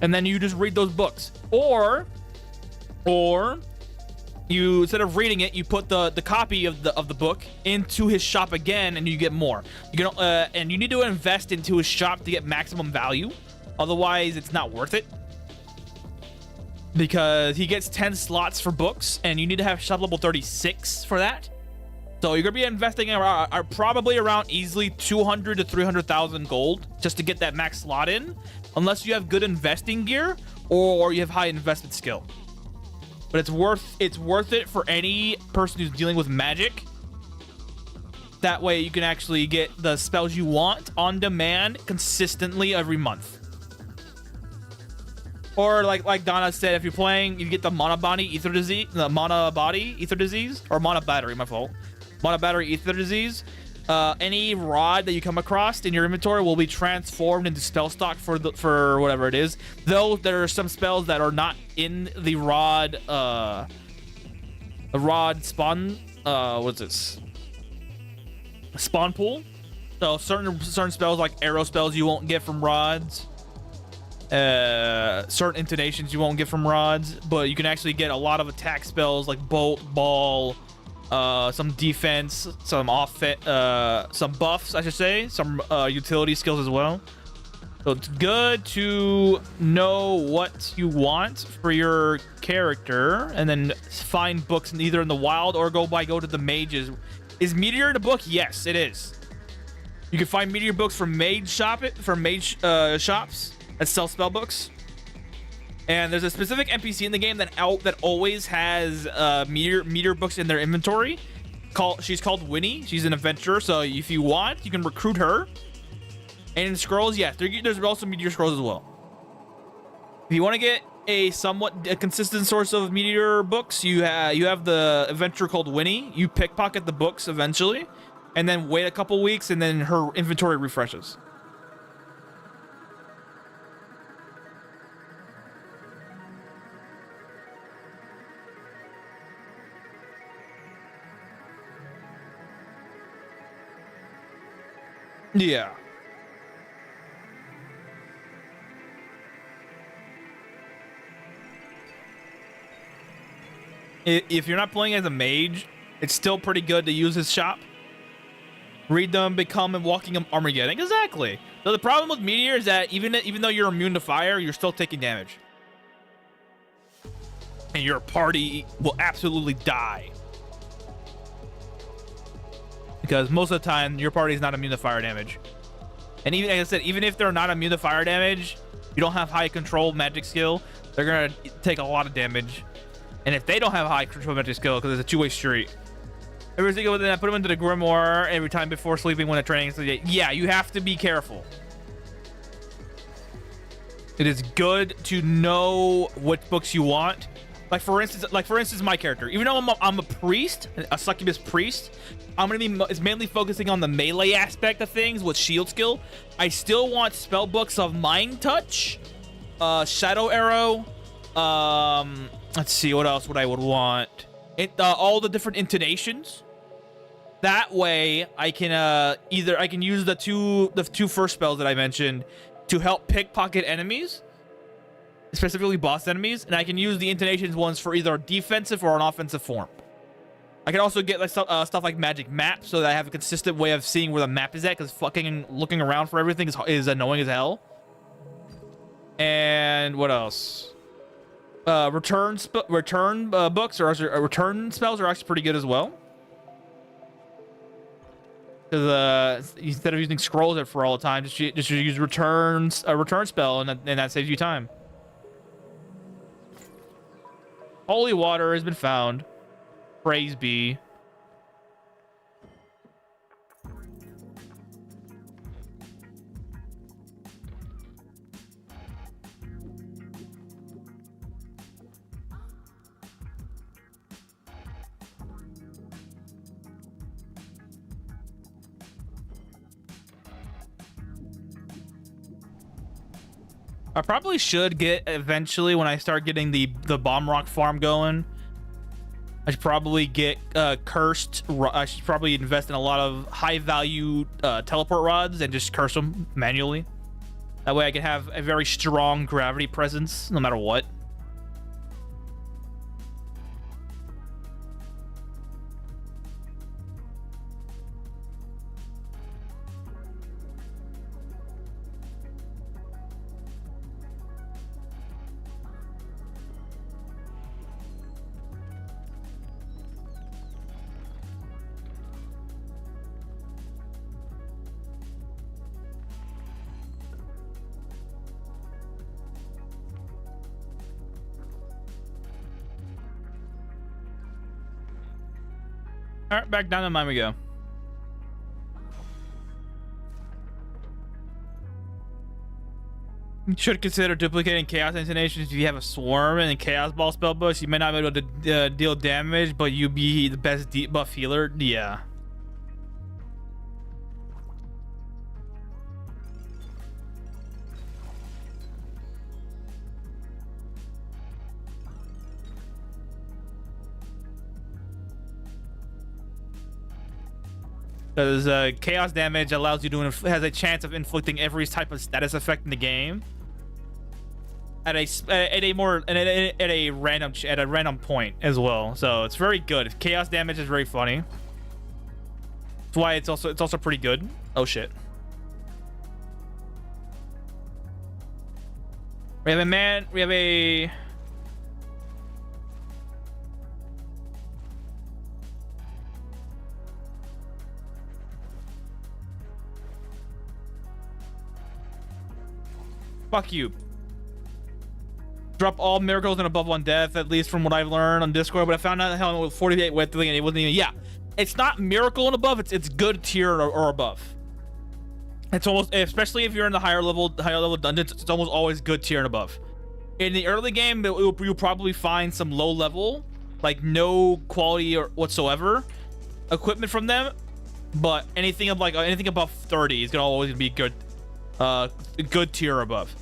And then you just read those books, or you, instead of reading it, you put the copy of the book into his shop again, and you get more. You can and you need to invest into his shop to get maximum value. Otherwise, it's not worth it, because he gets 10 slots for books, and you need to have shop level 36 for that. So you're gonna be investing probably around easily 200 to 300,000 gold just to get that max slot in, unless you have good investing gear or you have high investment skill. But it's worth it for any person who's dealing with magic. That way you can actually get the spells you want on demand consistently every month. Or like Donna said, if you're playing, you get the Mana Body Ether Disease, or Mana Battery, my fault. Mana Battery Ether Disease. Any rod that you come across in your inventory will be transformed into spell stock for whatever it is. Though there are some spells that are not in the rod spawn what's this? Spawn pool. So certain spells like arrow spells you won't get from rods. Certain intonations you won't get from rods, but you can actually get a lot of attack spells like bolt, ball, some defense, some some buffs, I should say, some utility skills as well. So it's good to know what you want for your character, and then find books either in the wild or go to the mages. Is Meteor in the book? Yes, it is. You can find Meteor books from shops that sell spell books. And there's a specific NPC in the game that always has Meteor books in their inventory. She's called Winnie. She's an adventurer, so if you want, you can recruit her. And in scrolls, yeah, there's also Meteor scrolls as well. If you want to get a consistent source of Meteor books, you have the adventurer called Winnie. You pickpocket the books eventually, and then wait a couple weeks, and then her inventory refreshes. Yeah. If you're not playing as a mage, it's still pretty good to use his shop. Read them, become, and walking Armageddon. Exactly. So the problem with Meteor is that even though you're immune to fire, you're still taking damage. And your party will absolutely die. Because most of the time, your party is not immune to fire damage. And even, like I said, even if they're not immune to fire damage, you don't have high control magic skill, they're going to take a lot of damage. And if they don't have high control magic skill, because it's a two-way street, every single day I put them into the grimoire every time before sleeping when I'm training. So yeah, you have to be careful. It is good to know what books you want. Like for instance, my character. Even though I'm a priest, a succubus priest, I'm gonna be mainly focusing on the melee aspect of things with shield skill. I still want spell books of Mind Touch, Shadow Arrow. Let's see what else would I want. All the different intonations. That way, I can I can use the two first spells that I mentioned to help pickpocket enemies, specifically boss enemies, and I can use the intonations ones for either a defensive or an offensive form. I can also get like stuff like magic map, so that I have a consistent way of seeing where the map is at, because fucking looking around for everything is annoying as hell. And what else? Return books or return spells are actually pretty good as well. Because instead of using scrolls for all the time, just use a return spell, and that saves you time. Holy water has been found. Praise be. I probably should get eventually when I start getting the bomb rock farm going. I should probably get cursed. I should probably invest in a lot of high value teleport rods and just curse them manually. That way I can have a very strong gravity presence no matter what. All right, back down to mine we go. You should consider duplicating chaos intonations if you have a swarm and chaos ball spell books. You may not be able to deal damage, but you be the best debuff healer. Yeah. Because chaos damage allows you to has a chance of inflicting every type of status effect in the game at a random point as well. So it's very good. Chaos damage is very funny. That's why it's also pretty good. Oh shit. We have a man. We have a. Fuck you. Drop all miracles and above 1 death, at least from what I've learned on Discord. But I found out the hell with 48 width and it wasn't even. Yeah, it's not miracle and above. It's good tier or above. It's almost, especially if you're in the higher level dungeons, it's almost always good tier and above. In the early game, you'll probably find some low level, like no quality or whatsoever equipment from them. But anything above 30 is gonna always be good, good tier above.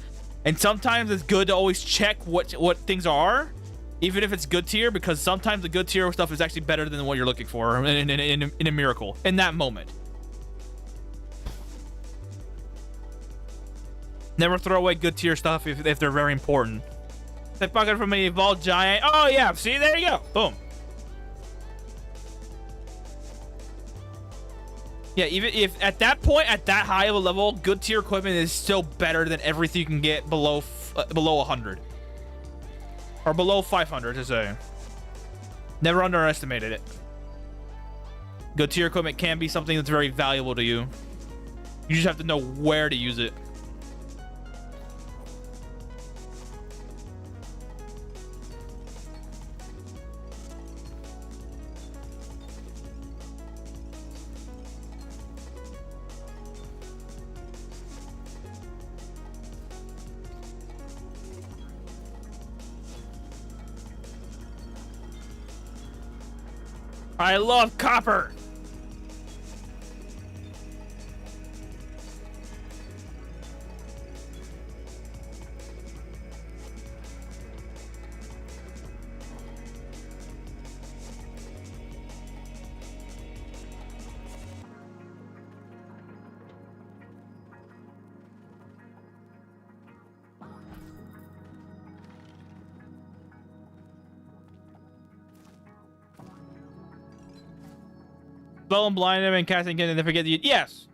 And sometimes it's good to always check what things are, even if it's good tier, because sometimes the good tier stuff is actually better than what you're looking for in a miracle in that moment. Never throw away good tier stuff if they're very important. They fucking from an evolved giant. Oh yeah, see, there you go. Boom. Yeah, even if at that point, at that high of a level, good tier equipment is still better than everything you can get below 100 or below 500 to say. Never underestimated it. Good tier equipment can be something that's very valuable to you. You just have to know where to use it. I love copper. Spell and blind them and casting and then forget you. Yes.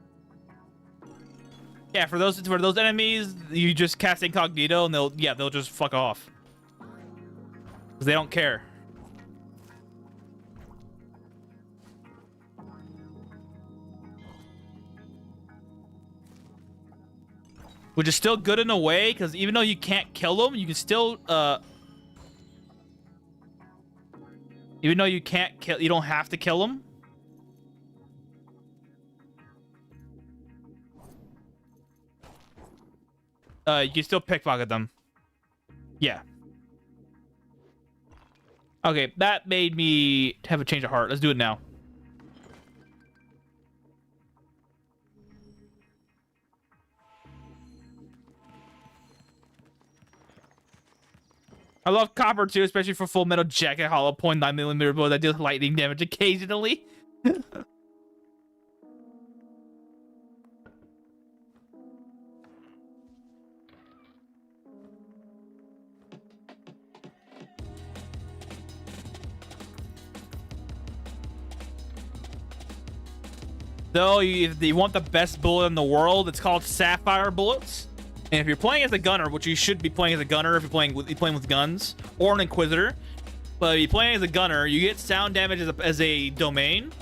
Yeah, for those enemies, you just cast incognito and they'll just fuck off. Because they don't care. Which is still good in a way, because even though you can't kill them, you can still even though you can't kill, you don't have to kill them. You can still pickpocket them. Yeah. Okay, that made me have a change of heart. Let's do it now. I love copper too, especially for full metal jacket, hollow point 9mm bow that deals lightning damage occasionally. Though, if you want the best bullet in the world, it's called sapphire bullets. And if you're playing as a gunner, which you should be playing as a gunner if you're playing with guns, or an inquisitor, but if you're playing as a gunner, you get sound damage as a domain.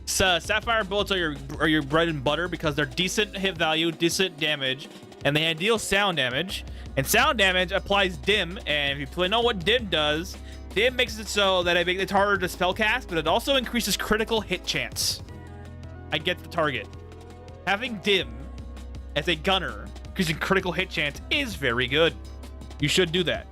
So sapphire bullets are your bread and butter because they're decent hit value, decent damage, and they deal sound damage. And sound damage applies dim, and if you know what dim does, dim makes it so that it's harder to spellcast, but it also increases critical hit chance. I get the target. Having dim as a gunner increasing critical hit chance is very good. You should do that.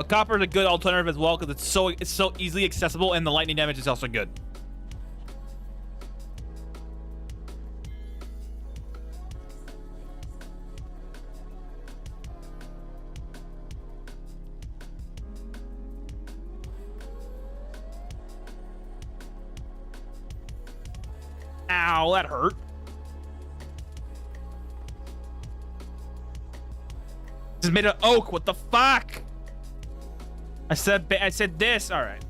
A copper is a good alternative as well because it's so easily accessible, and the lightning damage is also good. Ow, that hurt. is made of oak. What the fuck? I said this. All right.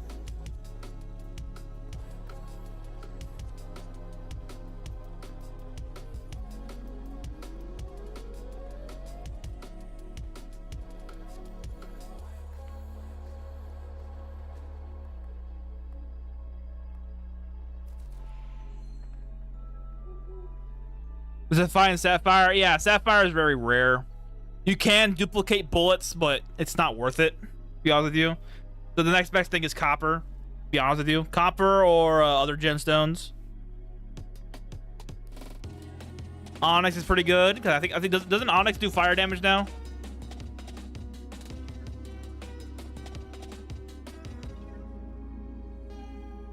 Is it fine sapphire? Yeah, sapphire is very rare. You can duplicate bullets, but it's not worth it, to be honest with you. So the next best thing is copper, to be honest with you. Copper or other gemstones. Onyx is pretty good, because I think doesn't Onyx do fire damage now?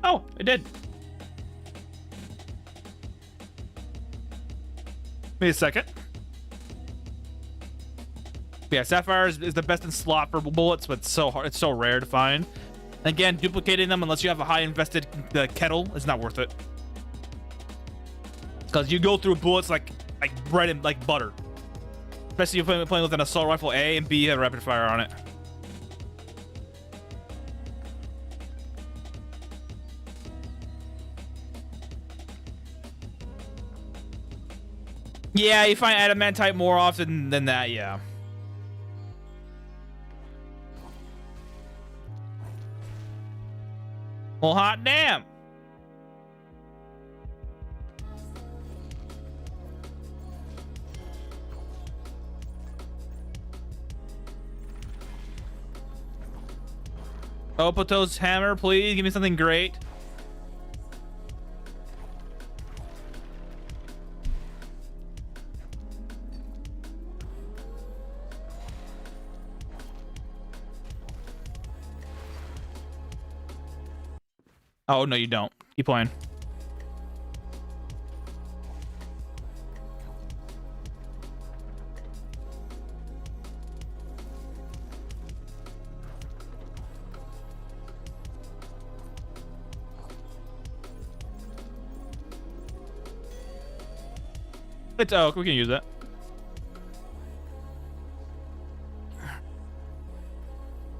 Oh, it did. Wait a second. Yeah, sapphire is the best in slot for bullets, but it's so hard. It's so rare to find. Again, duplicating them unless you have a high invested kettle is not worth it. Because you go through bullets like bread and like butter. Especially if you're playing with an assault rifle A and B have rapid fire on it. Yeah, you find adamantite more often than that, yeah. Well, hot damn. Opoto's hammer, please give me something great. Oh, no, you don't. Keep playing. It's oak. We can use it.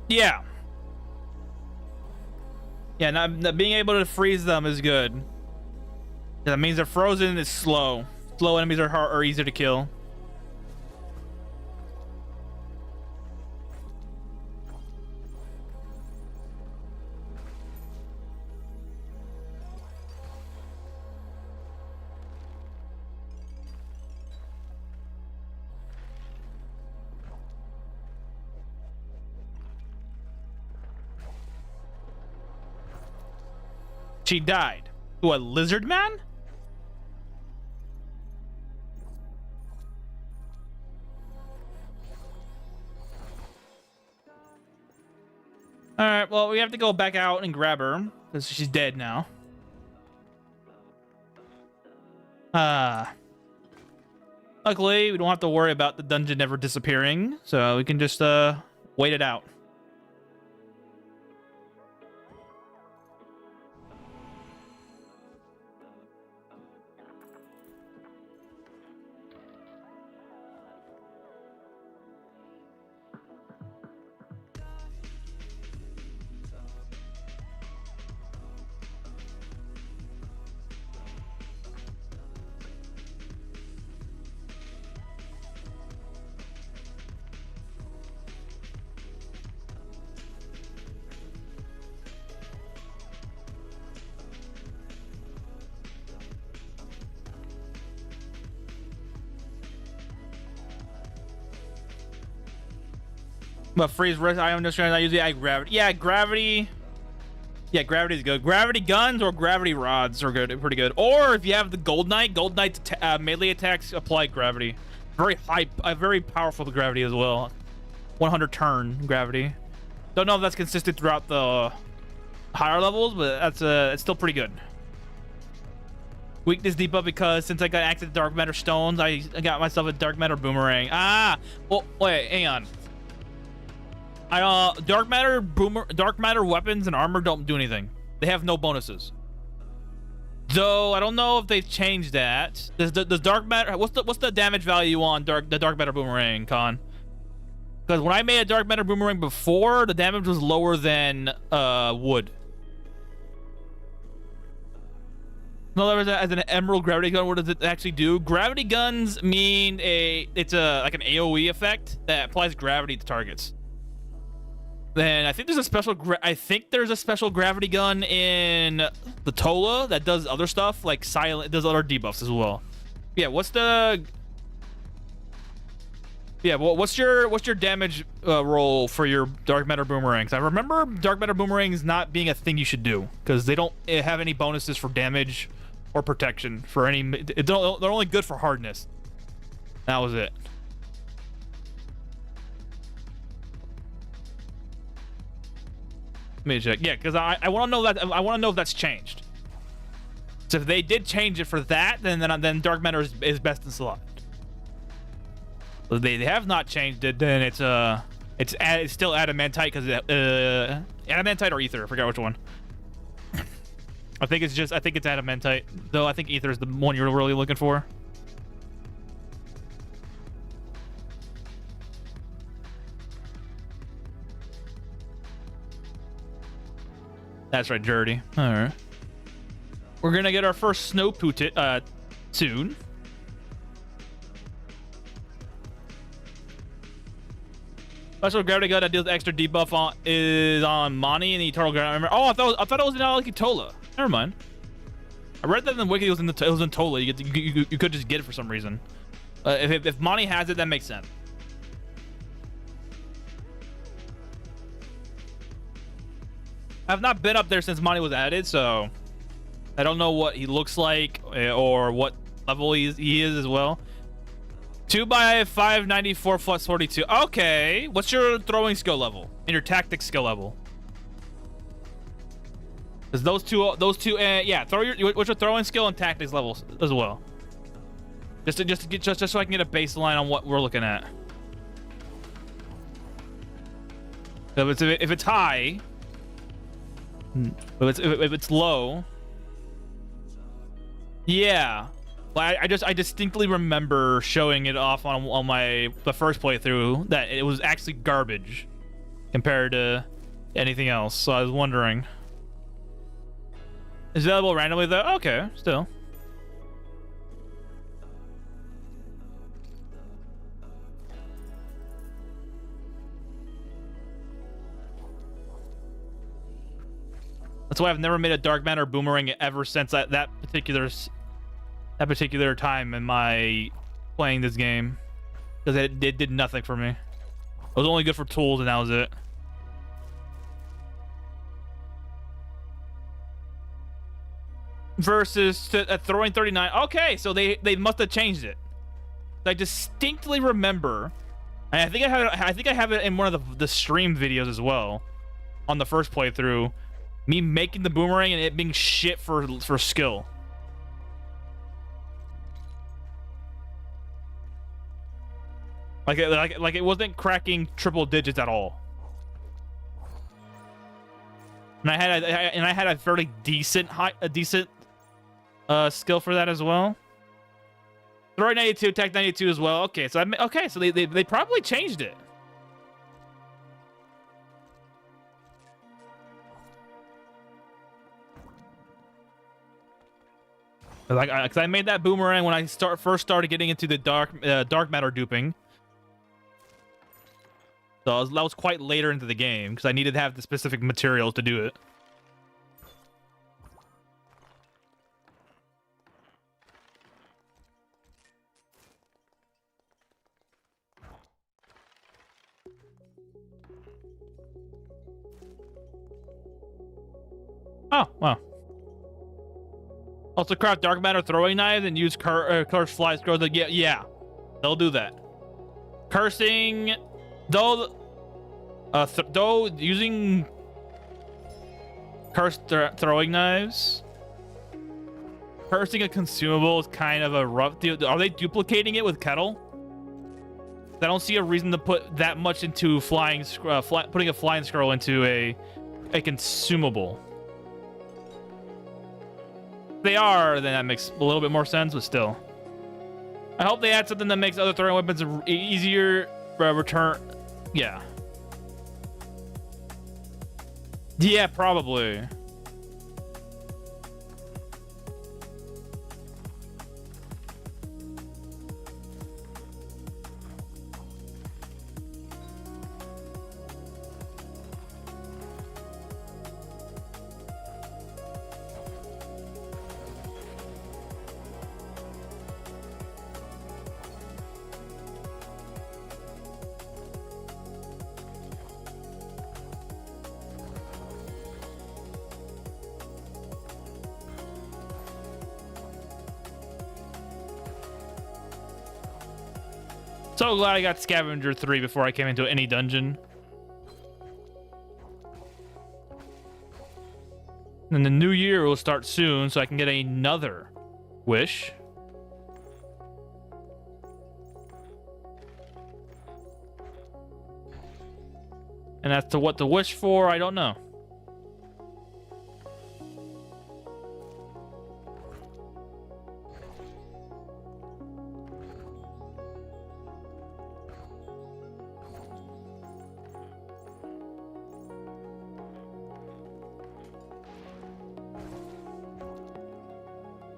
Yeah. Yeah, not being able to freeze them is good. That means they're frozen is slow. Slow enemies are easier to kill. She died. To a lizard man? Alright, well, we have to go back out and grab her, because she's dead now. Luckily, we don't have to worry about the dungeon ever disappearing, so we can just, wait it out. But freeze rest item just not usually gravity. Yeah, gravity. Yeah, gravity is good. Gravity guns or gravity rods are good, pretty good. Or if you have the Gold Knight's melee attacks apply gravity. Very high, very powerful gravity as well. 100 turn gravity. Don't know if that's consistent throughout the higher levels, but that's it's still pretty good. Weakness debuff because since I got access to dark matter stones, I got myself a dark matter boomerang. Ah, well, wait, hang on. Dark matter weapons and armor don't do anything. They have no bonuses. Though I don't know if they've changed that. Does dark matter? What's the damage value on the dark matter boomerang, Con? Because when I made a dark matter boomerang before, the damage was lower than wood. In other words, as an emerald gravity gun, what does it actually do? Gravity guns mean it's like an AoE effect that applies gravity to targets. Then I think there's a special gravity gun in the Tola that does other stuff like silent, does other debuffs as well. Yeah, what's your damage roll for your dark matter boomerangs? I remember dark matter boomerangs not being a thing you should do because they don't have any bonuses for damage or protection for any. They're only good for hardness. That was it. Let me check. Yeah, because I want to know that. I want to know if that's changed. So if they did change it for that, then dark matter is best in slot. If they have not changed it, then it's still adamantite because adamantite or ether. I forgot which one. I think it's adamantite, though. I think ether is the one you're really looking for. That's right, dirty. All right. We're gonna get our first snow pootit soon. Special gravity gun that deals extra debuff is on Mani and the Eternal Ground. Oh, I thought it was in Tola. Never mind. I read that in the wiki. It was in Tola. You could just get it for some reason. If Mani has it, that makes sense. I've not been up there since Mani was added, so I don't know what he looks like or what level he is as well. 2x 594 plus 42. Okay, what's your throwing skill level and your tactics skill level? Because those two, yeah, what's your throwing skill and tactics levels as well? Just so I can get a baseline on what we're looking at. So if it's high, if it's low, yeah. I distinctly remember showing it off on the first playthrough that it was actually garbage compared to anything else. So I was wondering, is it available randomly though? Okay, still. That's why I've never made a dark matter boomerang ever since that particular time in my playing this game, because it did nothing for me. It was only good for tools, and that was it. Versus throwing 39. Okay, so they must have changed it. I distinctly remember, and I think I have it in one of the stream videos as well, on the first playthrough, me making the boomerang and it being shit for skill. Like it wasn't cracking triple digits at all. And I had a fairly decent skill for that as well. Throw 92, attack 92 as well. Okay, so they probably changed it. Because I made that boomerang when I first started getting into the dark matter duping. So that was quite later into the game because I needed to have the specific materials to do it. Oh, wow. Also craft dark matter throwing knives and use curse fly scrolls. Yeah, they'll do that. Cursing, though using cursed throwing knives. Cursing a consumable is kind of a rough deal. Are they duplicating it with kettle? I don't see a reason to put that much into putting a flying scroll into a consumable. If they are, then that makes a little bit more sense, but still. I hope they add something that makes other throwing weapons easier return Yeah. Yeah, probably. So glad I got Scavenger 3 before I came into any dungeon. And the new year will start soon, so I can get another wish. And as to what to wish for, I don't know.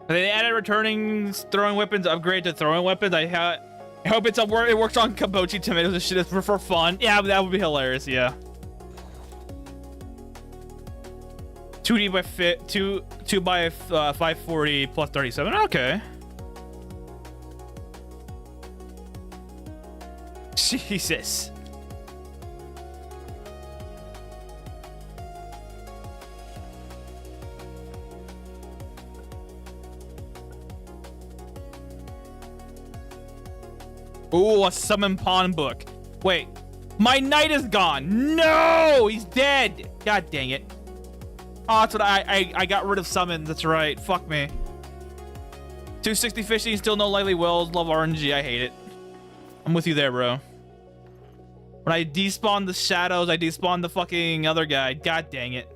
They added returning throwing weapons upgrade to throwing weapons. I hope it's it works on kabochi tomatoes and shit for fun. Yeah, that would be hilarious. Yeah. 2D by 2 by 540 plus 37. Okay. Jesus. Ooh, a summon pawn book. Wait, my knight is gone. No, he's dead. God dang it. Oh, that's what I got rid of summons. That's right. Fuck me. 260 fishing, still no likely wills. Love RNG. I hate it. I'm with you there, bro. When I despawn the shadows, I despawn the fucking other guy. God dang it.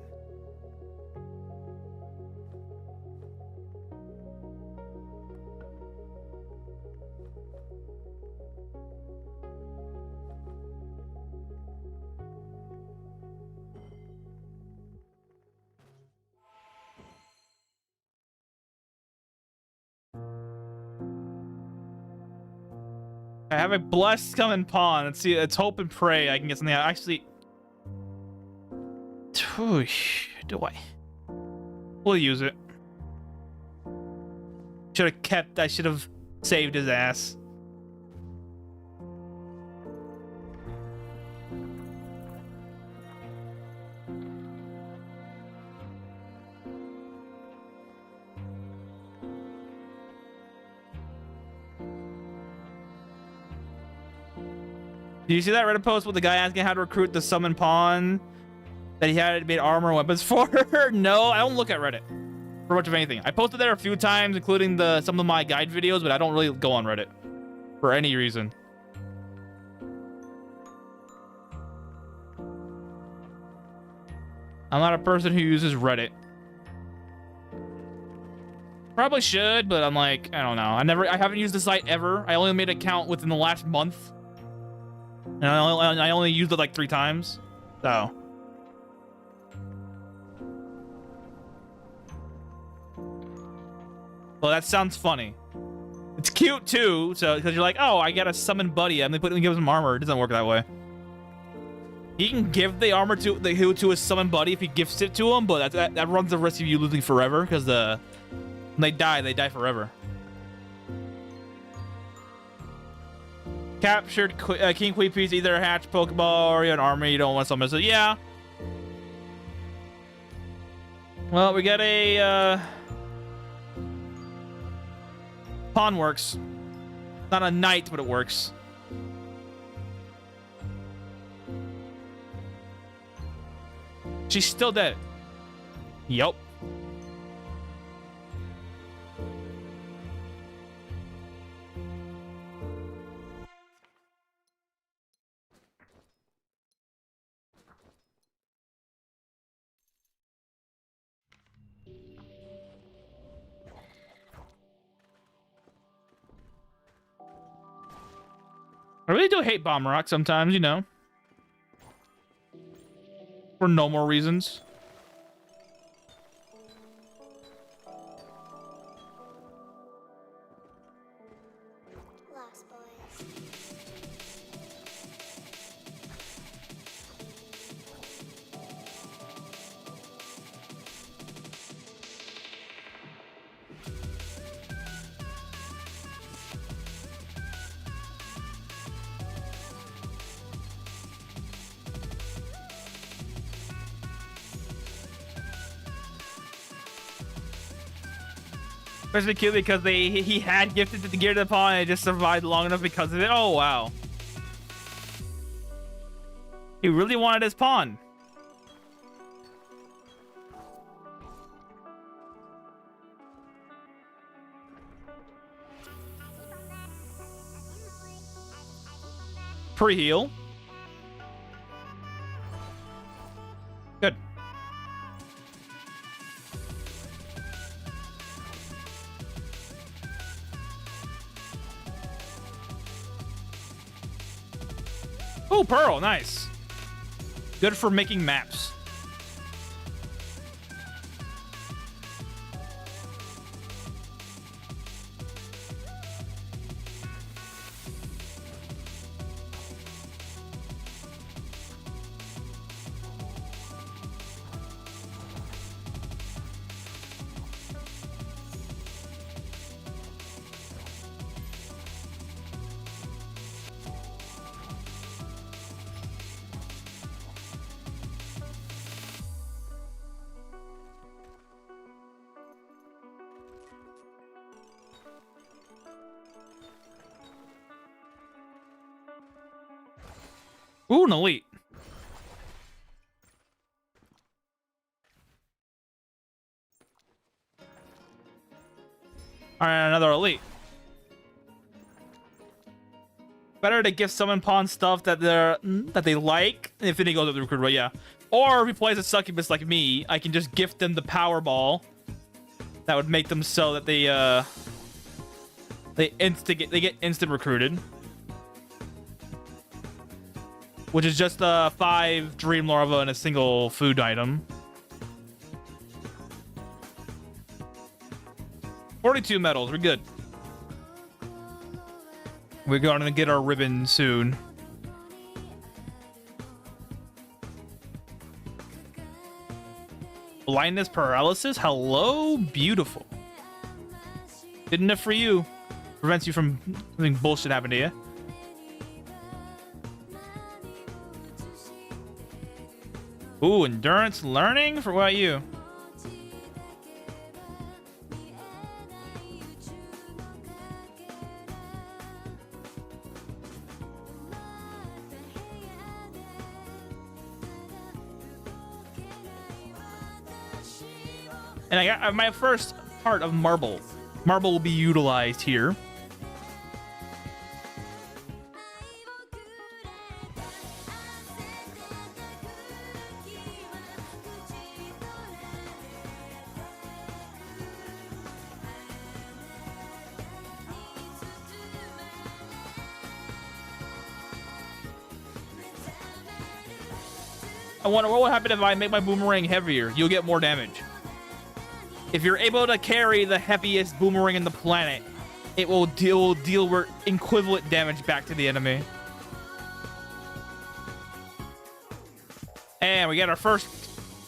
I have a blessed summon pawn. Let's see. Let's hope and pray I can get something out. Actually, do I? We'll use it. Should have kept. I should have saved his ass. Do you see that Reddit post with the guy asking how to recruit the summon pawn that he had made armor and weapons for? No, I don't look at Reddit for much of anything. I posted there a few times, including some of my guide videos, but I don't really go on Reddit for any reason. I'm not a person who uses Reddit. Probably should, but I'm like, I don't know. I haven't used the site ever. I only made an account within the last month. And I only used it like 3 times, so. Well, that sounds funny. It's cute too, so because you're like, oh, I got a summon buddy, and they give him armor. It doesn't work that way. He can give the armor to his summon buddy if he gifts it to him, but that runs the risk of you losing forever because when they die forever. Captured King Queen piece, either a hatch Pokeball or an armor you don't want to summon. So yeah. Well, we got a pawn works. Not a knight, but it works. She's still dead. Yup. I really do hate Bomb Rock sometimes, you know. For no more reasons. Lost boys. Especially cute because he had gifted the gear to the pawn and it just survived long enough because of it. Oh wow. He really wanted his pawn. Pre-heal. Good. Oh, Pearl, nice. Good for making maps. Ooh, an elite. All right, another elite. Better to give summon pawn stuff that they like if it goes up the recruit, right? Yeah. Or if he plays a succubus like me, I can just gift them the power ball. That would make them so that they get instant recruited. Which is just 5 dream larva and a single food item. 42 medals, we're good. We're going to get our ribbon soon. Blindness paralysis? Hello, beautiful. Good enough for you. Prevents you from something bullshit happening to you. Ooh, endurance learning? For what about you? And I got my first part of marble. Marble will be utilized here. I wonder what would happen if I make my boomerang heavier. You'll get more damage. If you're able to carry the heaviest boomerang in the planet, it will deal equivalent damage back to the enemy. And we get our first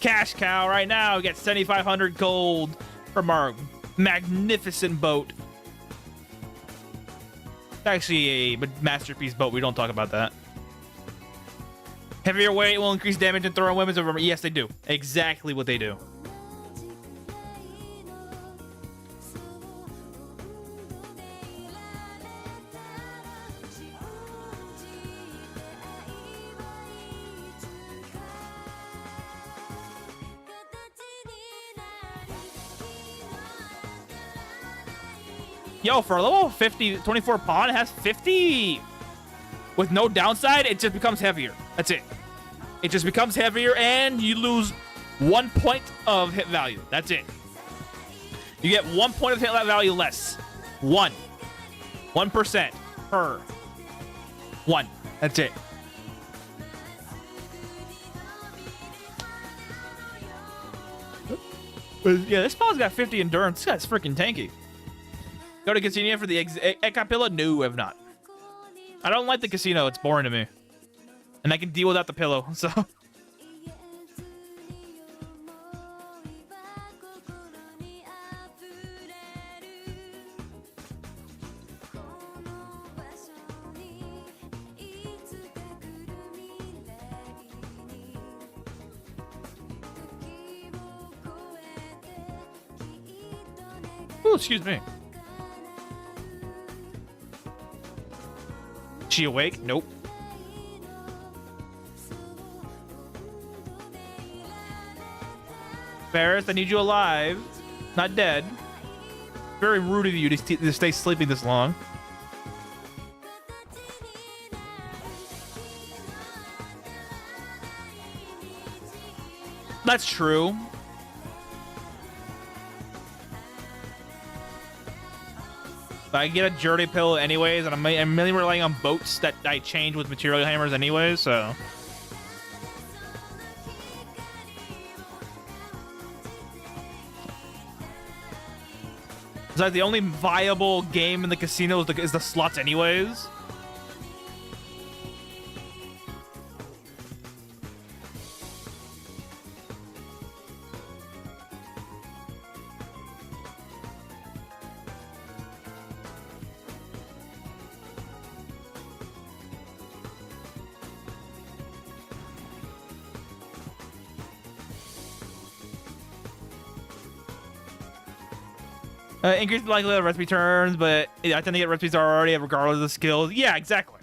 cash cow right now. We get 7,500 gold from our magnificent boat. It's actually a masterpiece boat. We don't talk about that. Heavier weight will increase damage and throwing weapons over. Yes, they do. Exactly what they do. Yo, for a level 50, 24 pawn, it has 50. With no downside, it just becomes heavier. That's it. It just becomes heavier and you lose 1 point of hit value. That's it. You get 1 point of hit value less. 1% per 1. That's it. But yeah, this pawn's got 50 endurance. This guy's freaking tanky. Go to casino for the Ekapilla? No, I have not. I don't like the casino. It's boring to me. And I can deal without the pillow, so... Oh, excuse me. She awake? Nope. Ferris, I need you alive. Not dead. Very rude of you to stay sleeping this long. That's true. But I get a journey pill anyways, and I'm mainly relying on boats that I change with material hammers anyways, so... It's like the only viable game in the casino is the slots anyways. Increase the likelihood of recipe turns, but I tend to get recipes already regardless of the skills. Yeah, exactly.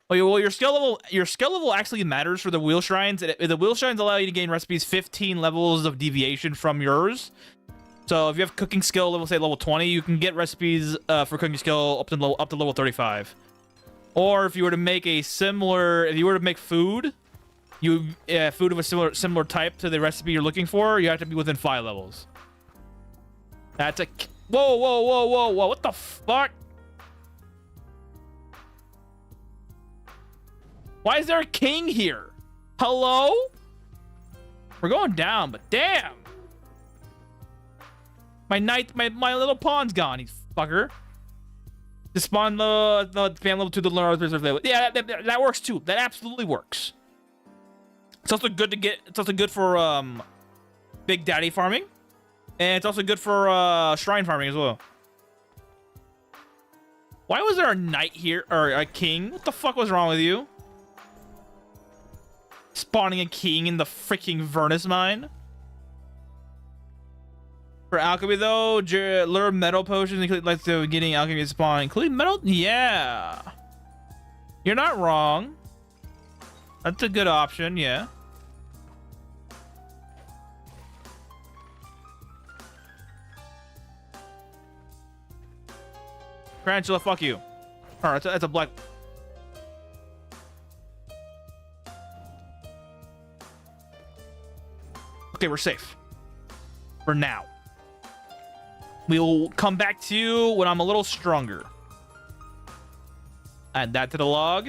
Well, your skill level actually matters for the wheel shrines. The wheel shrines allow you to gain recipes 15 levels of deviation from yours. So if you have cooking skill level, say level 20, you can get recipes for cooking skill up to level 35. Or if you were to make food. Food of a similar type to the recipe you're looking for, you have to be within 5 levels. That's a... Whoa. What the fuck? Why is there a king here? Hello? We're going down, but damn. My little pawn's gone, you fucker. To spawn the fan level 2 to learn reserve level. Yeah, that works too. That absolutely works. It's also good to get. It's also good for Big Daddy farming, and it's also good for shrine farming as well. Why was there a knight here or a king? What the fuck was wrong with you? Spawning a king in the freaking Vernus mine. For alchemy though, lure metal potions include like the getting alchemy spawn, including metal. Yeah, you're not wrong. That's a good option. Yeah. Tarantula, fuck you. Alright, that's a black... Okay, we're safe. For now. We'll come back to you when I'm a little stronger. Add that to the log.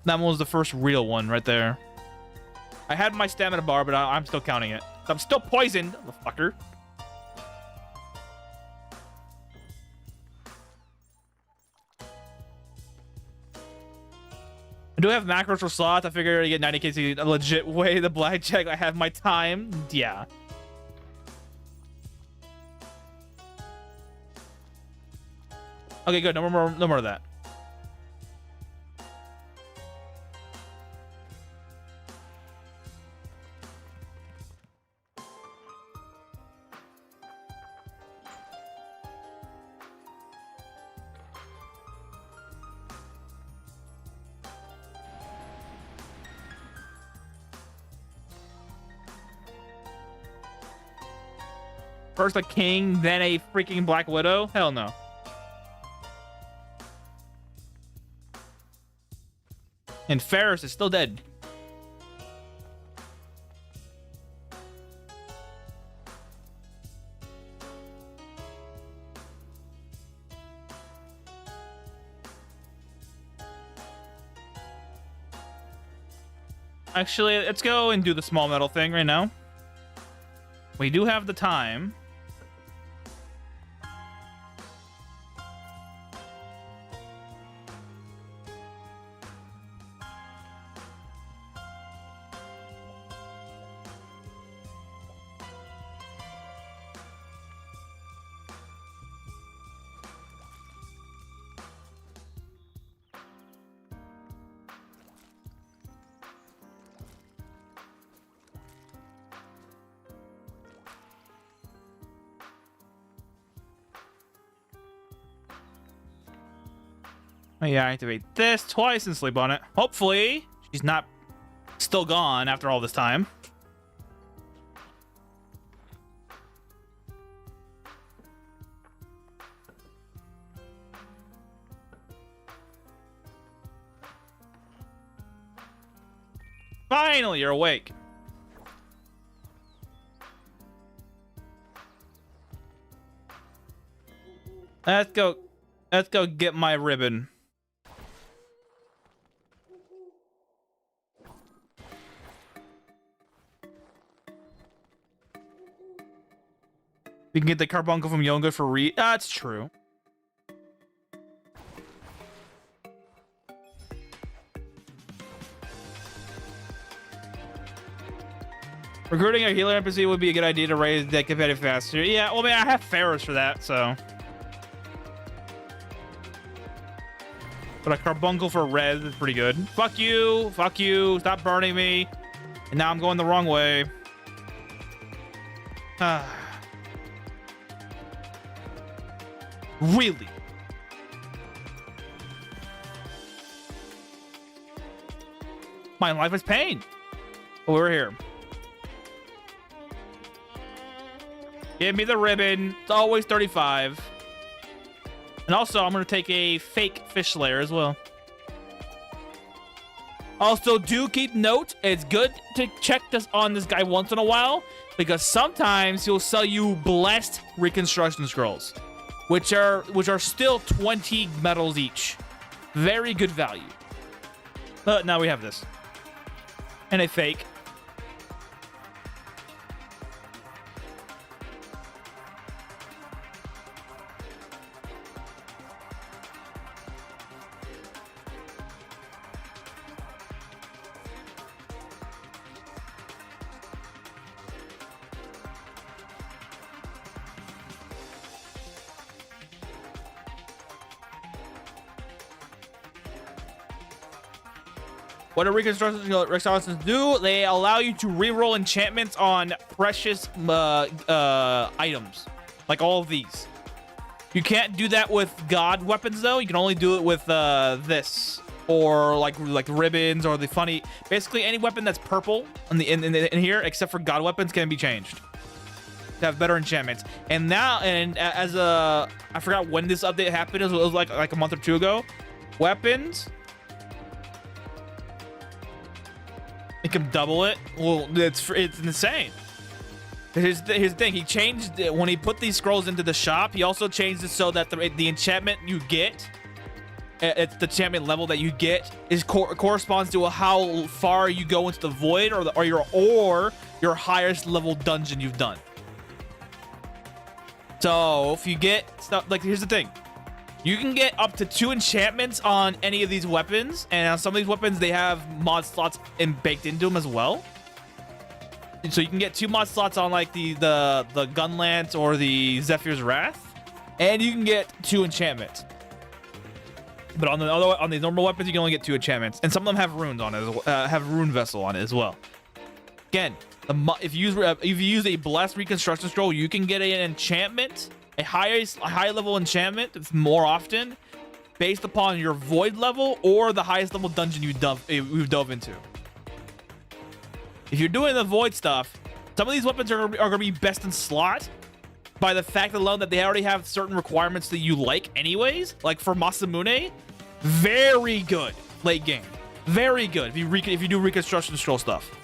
That one was the first real one right there. I had my stamina bar, but I'm still counting it. I'm still poisoned, motherfucker. I do have macros for slots. I figured to get 90k a legit way. The blackjack, I have my time. Yeah. Okay, good. No more of that. First a king, then a freaking Black Widow? Hell no. And Ferris is still dead. Actually, let's go and do the small metal thing right now. We do have the time. Oh, yeah, I activate this twice and sleep on it. Hopefully, she's not still gone after all this time. Finally, you're awake. Let's go. Let's go get my ribbon. We can get the carbuncle from Yonga for That's true. Recruiting a healer NPC would be a good idea to raise that competitive faster. Yeah, well, I mean, I have Ferris for that, so. But a carbuncle for red is pretty good. Fuck you. Fuck you. Stop burning me. And now I'm going the wrong way. Really? My life is pain. But we're here. Give me the ribbon. It's always 35. And also, I'm going to take a fake fish slayer as well. Also, do keep note. It's good to check this on this guy once in a while, because sometimes he'll sell you blessed reconstruction scrolls, which are still 20 medals each. Very good value. But now we have this. And a fake. What do reconstruction do? They allow you to reroll enchantments on precious items, like all of these. You can't do that with god weapons though. You can only do it with this, or like ribbons, or the funny. Basically, any weapon that's purple in here, except for god weapons, can be changed to have better enchantments. And now, as I forgot when this update happened. It was like a month or two ago. Weapons. Make him double it. Well, it's insane. Here's the thing. He changed it when he put these scrolls into the shop. He also changed it so that the enchantment you get, it's the enchantment level that you get, corresponds to how far you go into the void, or your highest level dungeon you've done. So if you get stuff like, here's the thing. You can get up to 2 enchantments on any of these weapons, and on some of these weapons, they have mod slots baked into them as well. So you can get 2 mod slots on like the gun lance or the Zephyr's Wrath, and you can get 2 enchantments. But on the normal weapons, you can only get 2 enchantments, and some of them have runes on it, have rune vessel on it as well. Again, if you use a blessed reconstruction scroll, you can get an enchantment. A high level enchantment more often based upon your void level or the highest level dungeon you've dove into. If you're doing the void stuff, some of these weapons are going to be best in slot by the fact alone that they already have certain requirements that you like anyways. Like for Masamune, very good late game. Very good if you do reconstruction scroll stuff.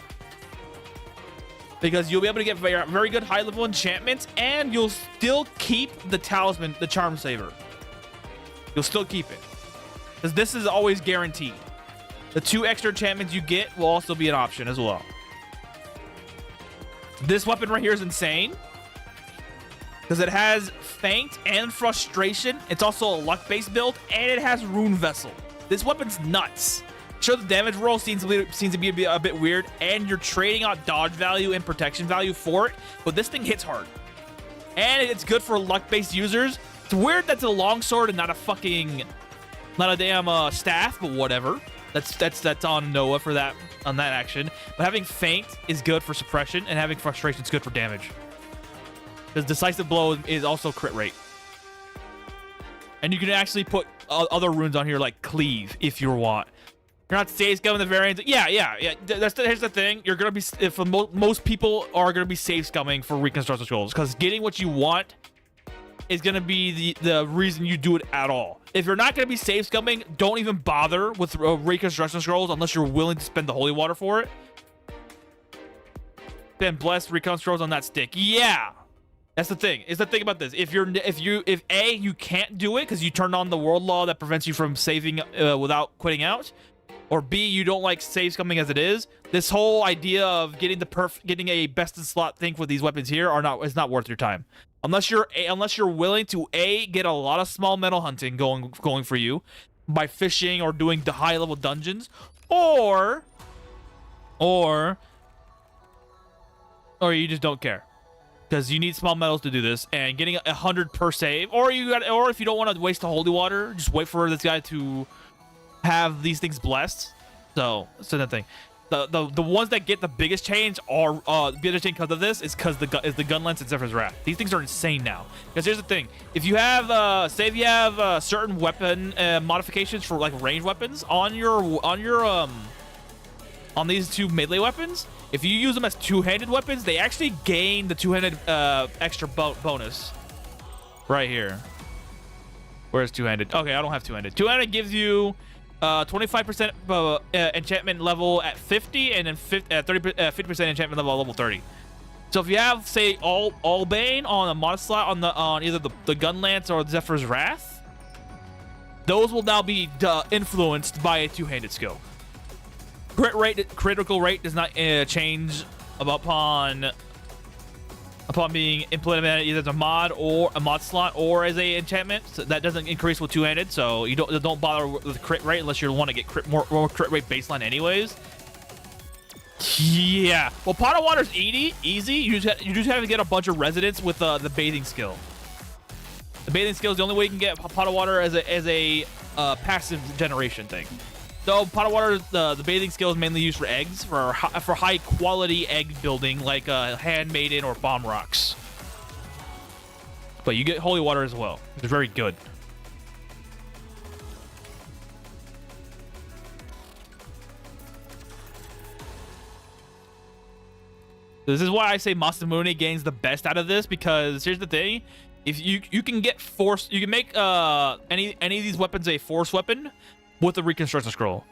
Because you'll be able to get very good high level enchantments, and you'll still keep the talisman, the charm saver. You'll still keep it, because this is always guaranteed. The 2 extra enchantments you get will also be an option as well. This weapon right here is insane because it has Feint and Frustration. It's also a luck-based build, and it has Rune Vessel. This weapon's nuts. Sure, the damage roll seems to be a bit weird, and you're trading out dodge value and protection value for it, but this thing hits hard. And it's good for luck-based users. It's weird that's a longsword and not a damn staff, but whatever. That's on Noah for that action. But having Feint is good for suppression, and having Frustration is good for damage. Because Decisive Blow is also crit rate. And you can actually put other runes on here like Cleave if you want. You're not save scumming the variants. Yeah. Here's the thing. You're gonna be most people are gonna be save scumming for Reconstruction Scrolls because getting what you want is gonna be the reason you do it at all. If you're not gonna be save scumming, don't even bother with Reconstruction Scrolls unless you're willing to spend the holy water for it. Then bless Recon Scrolls on that stick. Yeah. That's the thing. Is the thing about this. If A, you can't do it because you turned on the world law that prevents you from saving without quitting out, or B, you don't like save scumming as it is, this whole idea of getting a best in slot thing for these weapons here is not worth your time. Unless you're willing to A, get a lot of small metal hunting going for you by fishing or doing the high level dungeons, or you just don't care. Because you need small metals to do this, and getting 100 per save, or if you don't want to waste the holy water, just wait for this guy to have these things blessed. So that thing. The ones that get the biggest change are because of this is the gun lance and Zephyr's Wrath. These things are insane now. Because here's the thing: if you have say if you have certain weapon modifications for like range weapons on these 2 melee weapons, if you use them as 2-handed weapons, they actually gain the 2-handed extra bonus right here. Where's 2-handed? Okay, I don't have 2-handed. 2-handed gives you 25% enchantment level at 50, and then 50% enchantment level at level 30. So if you have, say, all Bane on a mod slot on either the Gun Lance or Zephyr's Wrath, those will now be influenced by a 2-handed skill. Critical rate does not change upon being implemented either as a mod or a mod slot or as a enchantment. So that doesn't increase with 2-handed, so you don't bother with crit rate unless you want to get more crit rate baseline anyways. Yeah. Well, Pot of Water's easy. You just have to get a bunch of residents with the bathing skill. The bathing skill is the only way you can get Pot of Water as a passive generation thing. So Pot of Water, the bathing skill is mainly used for eggs, for high quality egg building like Handmaiden or Bomb Rocks. But you get Holy Water as well. It's very good. This is why I say Masamune gains the best out of this, because here's the thing: if you can get force, you can make any of these weapons a force weapon with the Reconstruction Scroll.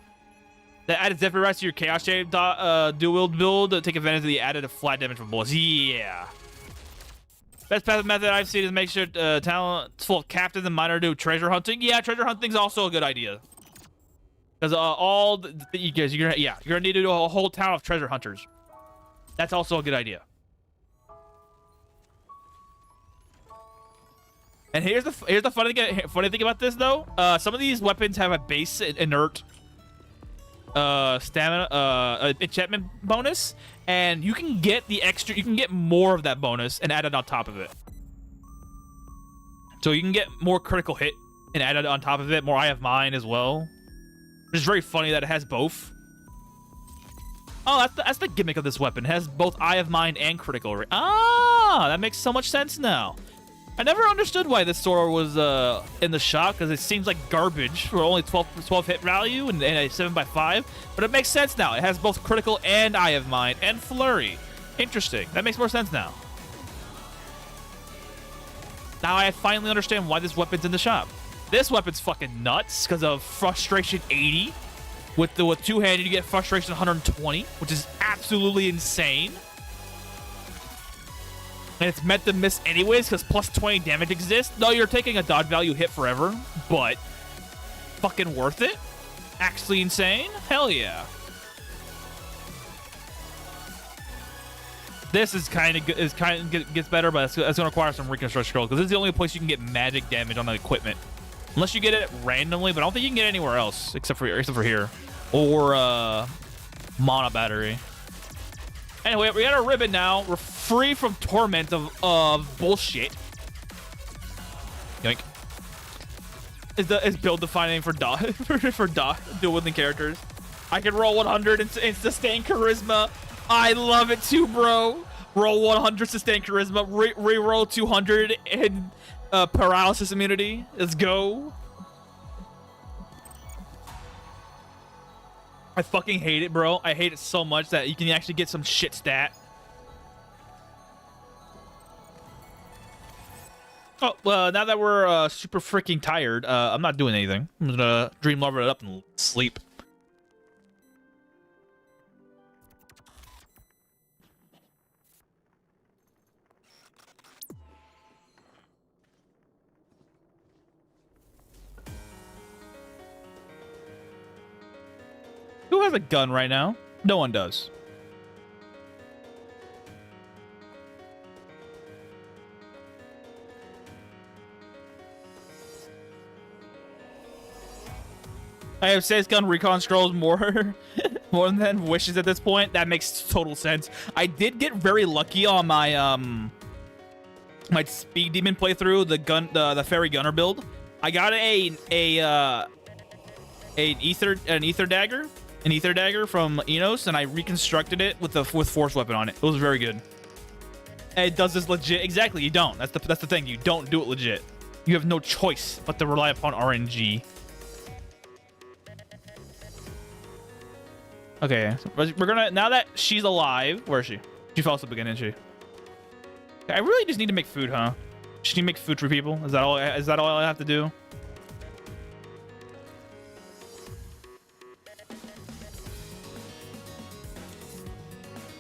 That added Zephyr Rise to your Chaos Shape dual build to take advantage of the added flat damage from bullets. Yeah. Best passive method I've seen is make sure talent's full of captains and minor do treasure hunting. Yeah, treasure hunting's also a good idea. Because you're gonna need to do a whole town of treasure hunters. That's also a good idea. And here's the funny thing about this though. Some of these weapons have a base inert stamina enchantment bonus, and you can get more of that bonus and add it on top of it. So you can get more critical hit and add it on top of it, more Eye of Mind as well. It's very funny that it has both. Oh, that's the gimmick of this weapon. It has both Eye of Mind and critical rate. Ah, that makes so much sense now. I never understood why this sword was in the shop, because it seems like garbage for only 12 hit value and a 7x5. But it makes sense now. It has both critical and Eye of Mind and Flurry. Interesting. That makes more sense now. Now I finally understand why this weapon's in the shop. This weapon's fucking nuts because of Frustration 80. With 2-handed, you get Frustration 120, which is absolutely insane. And it's meant to miss anyways, because plus 20 damage exists. No, you're taking a dodge value hit forever, but fucking worth it. actually insane? Hell yeah. This is kind of gets better, but it's gonna require some reconstruction scrolls because this is the only place you can get magic damage on the equipment, unless you get it randomly. But I don't think you can get it anywhere else except for here or mana battery. Anyway, we got our ribbon now. We're free from torment of bullshit. Yoink. Is build defining for dual wielding characters. I can roll 100 and sustain charisma. I love it too, bro. Roll 100, sustain charisma. Reroll 200 and paralysis immunity. Let's go. I fucking hate it, bro. I hate it so much that you can actually get some shit stat. Oh, well, now that we're super freaking tired, I'm not doing anything. I'm gonna dream lover it up and sleep. Who has a gun right now? No one does. I have says gun recon scrolls more than wishes at this point. That makes total sense. I did get very lucky on my my speed demon playthrough, the fairy gunner build. I got an ether dagger from Innos, and I reconstructed it with force weapon on it. It was very good. And it does this legit. Exactly, you don't. That's the thing. You don't do it legit. You have no choice but to rely upon RNG. Okay, so we're gonna, now that she's alive, where is she? She fell asleep again, didn't she? I really just need to make food, huh? Just need to make food for people. Is that all I have to do?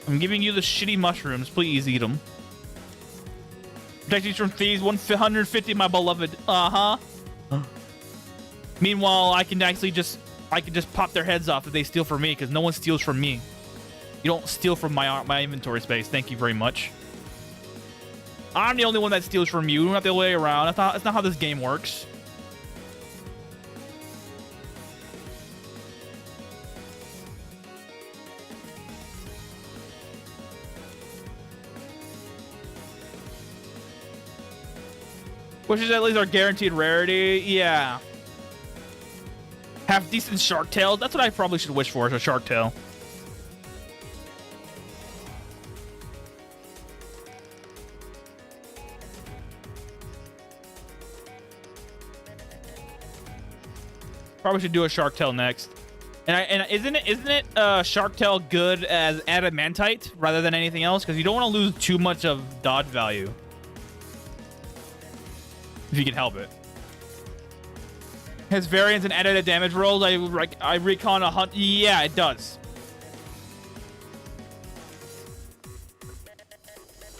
I'm giving you the shitty mushrooms. Please eat them. Protect you from thieves. 150, my beloved. Uh-huh. Meanwhile, I can just pop their heads off if they steal from me, because no one steals from me. You don't steal from my inventory space. Thank you very much. I'm the only one that steals from you, not the other way around. That's not how this game works. Wishes at least are guaranteed rarity. Yeah. Have decent shark tails. That's what I probably should wish for, is a shark tail. Probably should do a shark tail next. And isn't it shark tail good as adamantite rather than anything else? Because you don't want to lose too much of dodge value. If you can help it. Has variance and added damage rolls. I recon a hunt. Yeah, it does.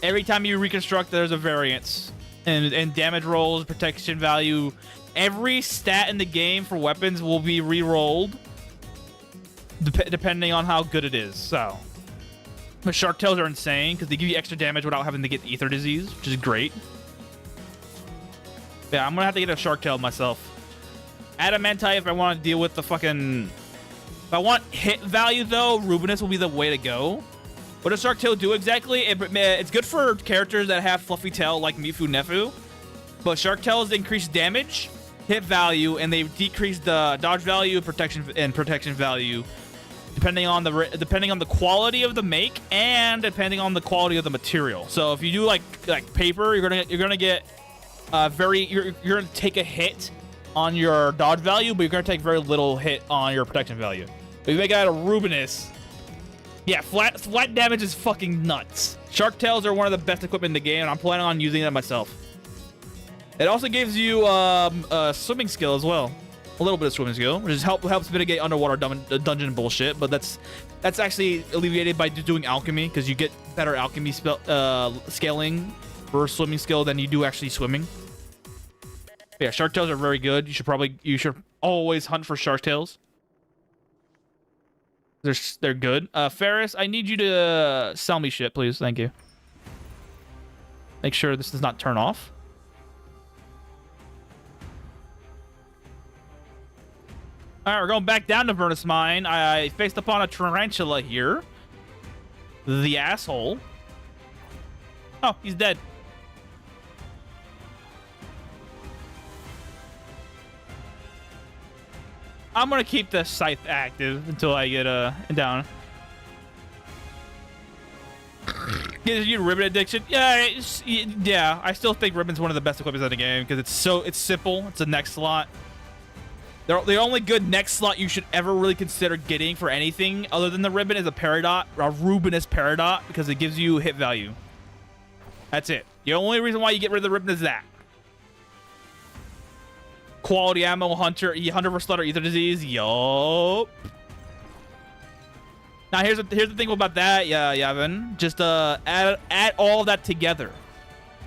Every time you reconstruct, there's a variance. And damage rolls, protection value. Every stat in the game for weapons will be re-rolled. Depending on how good it is. So. The shark tails are insane because they give you extra damage without having to get ether disease, which is great. Yeah, I'm gonna have to get a shark tail myself. Adamantite if I want to deal with the fucking... If I want hit value, though, Rubinus will be the way to go. What does shark tail do exactly? It's good for characters that have fluffy tail like Mifu Nefu. But shark tails increase damage, hit value, and they decrease the dodge value, protection value, depending on the quality of the make and depending on the quality of the material. So if you do like paper, you're gonna get you're gonna take a hit on your dodge value, but you're gonna take very little hit on your protection value. But if you make it out of Rubinus, yeah, flat damage is fucking nuts. Shark tails are one of the best equipment in the game, and I'm planning on using that myself. It also gives you swimming skill as well, a little bit of swimming skill, which helps mitigate underwater dungeon bullshit. But that's actually alleviated by doing alchemy, because you get better alchemy scaling for swimming skill than you do actually swimming. But yeah, shark tails are very good. You should always hunt for shark tails. They're good. Ferris, I need you to sell me shit, please. Thank you. Make sure this does not turn off. All right, we're going back down to Vernus Mine. I faced upon a tarantula here. The asshole. Oh, he's dead. I'm gonna keep the scythe active until I get down. Gives you ribbon addiction? Yeah, yeah. I still think ribbon's one of the best equipments in the game because it's simple. It's a neck slot. The only good neck slot you should ever really consider getting for anything other than the ribbon is a Peridot, a Rubinous Peridot, because it gives you hit value. That's it. The only reason why you get rid of the ribbon is that. Quality ammo, hunter for slaughter, ether disease. Yup. Now here's the thing about that, Yavin. Just add all of that together.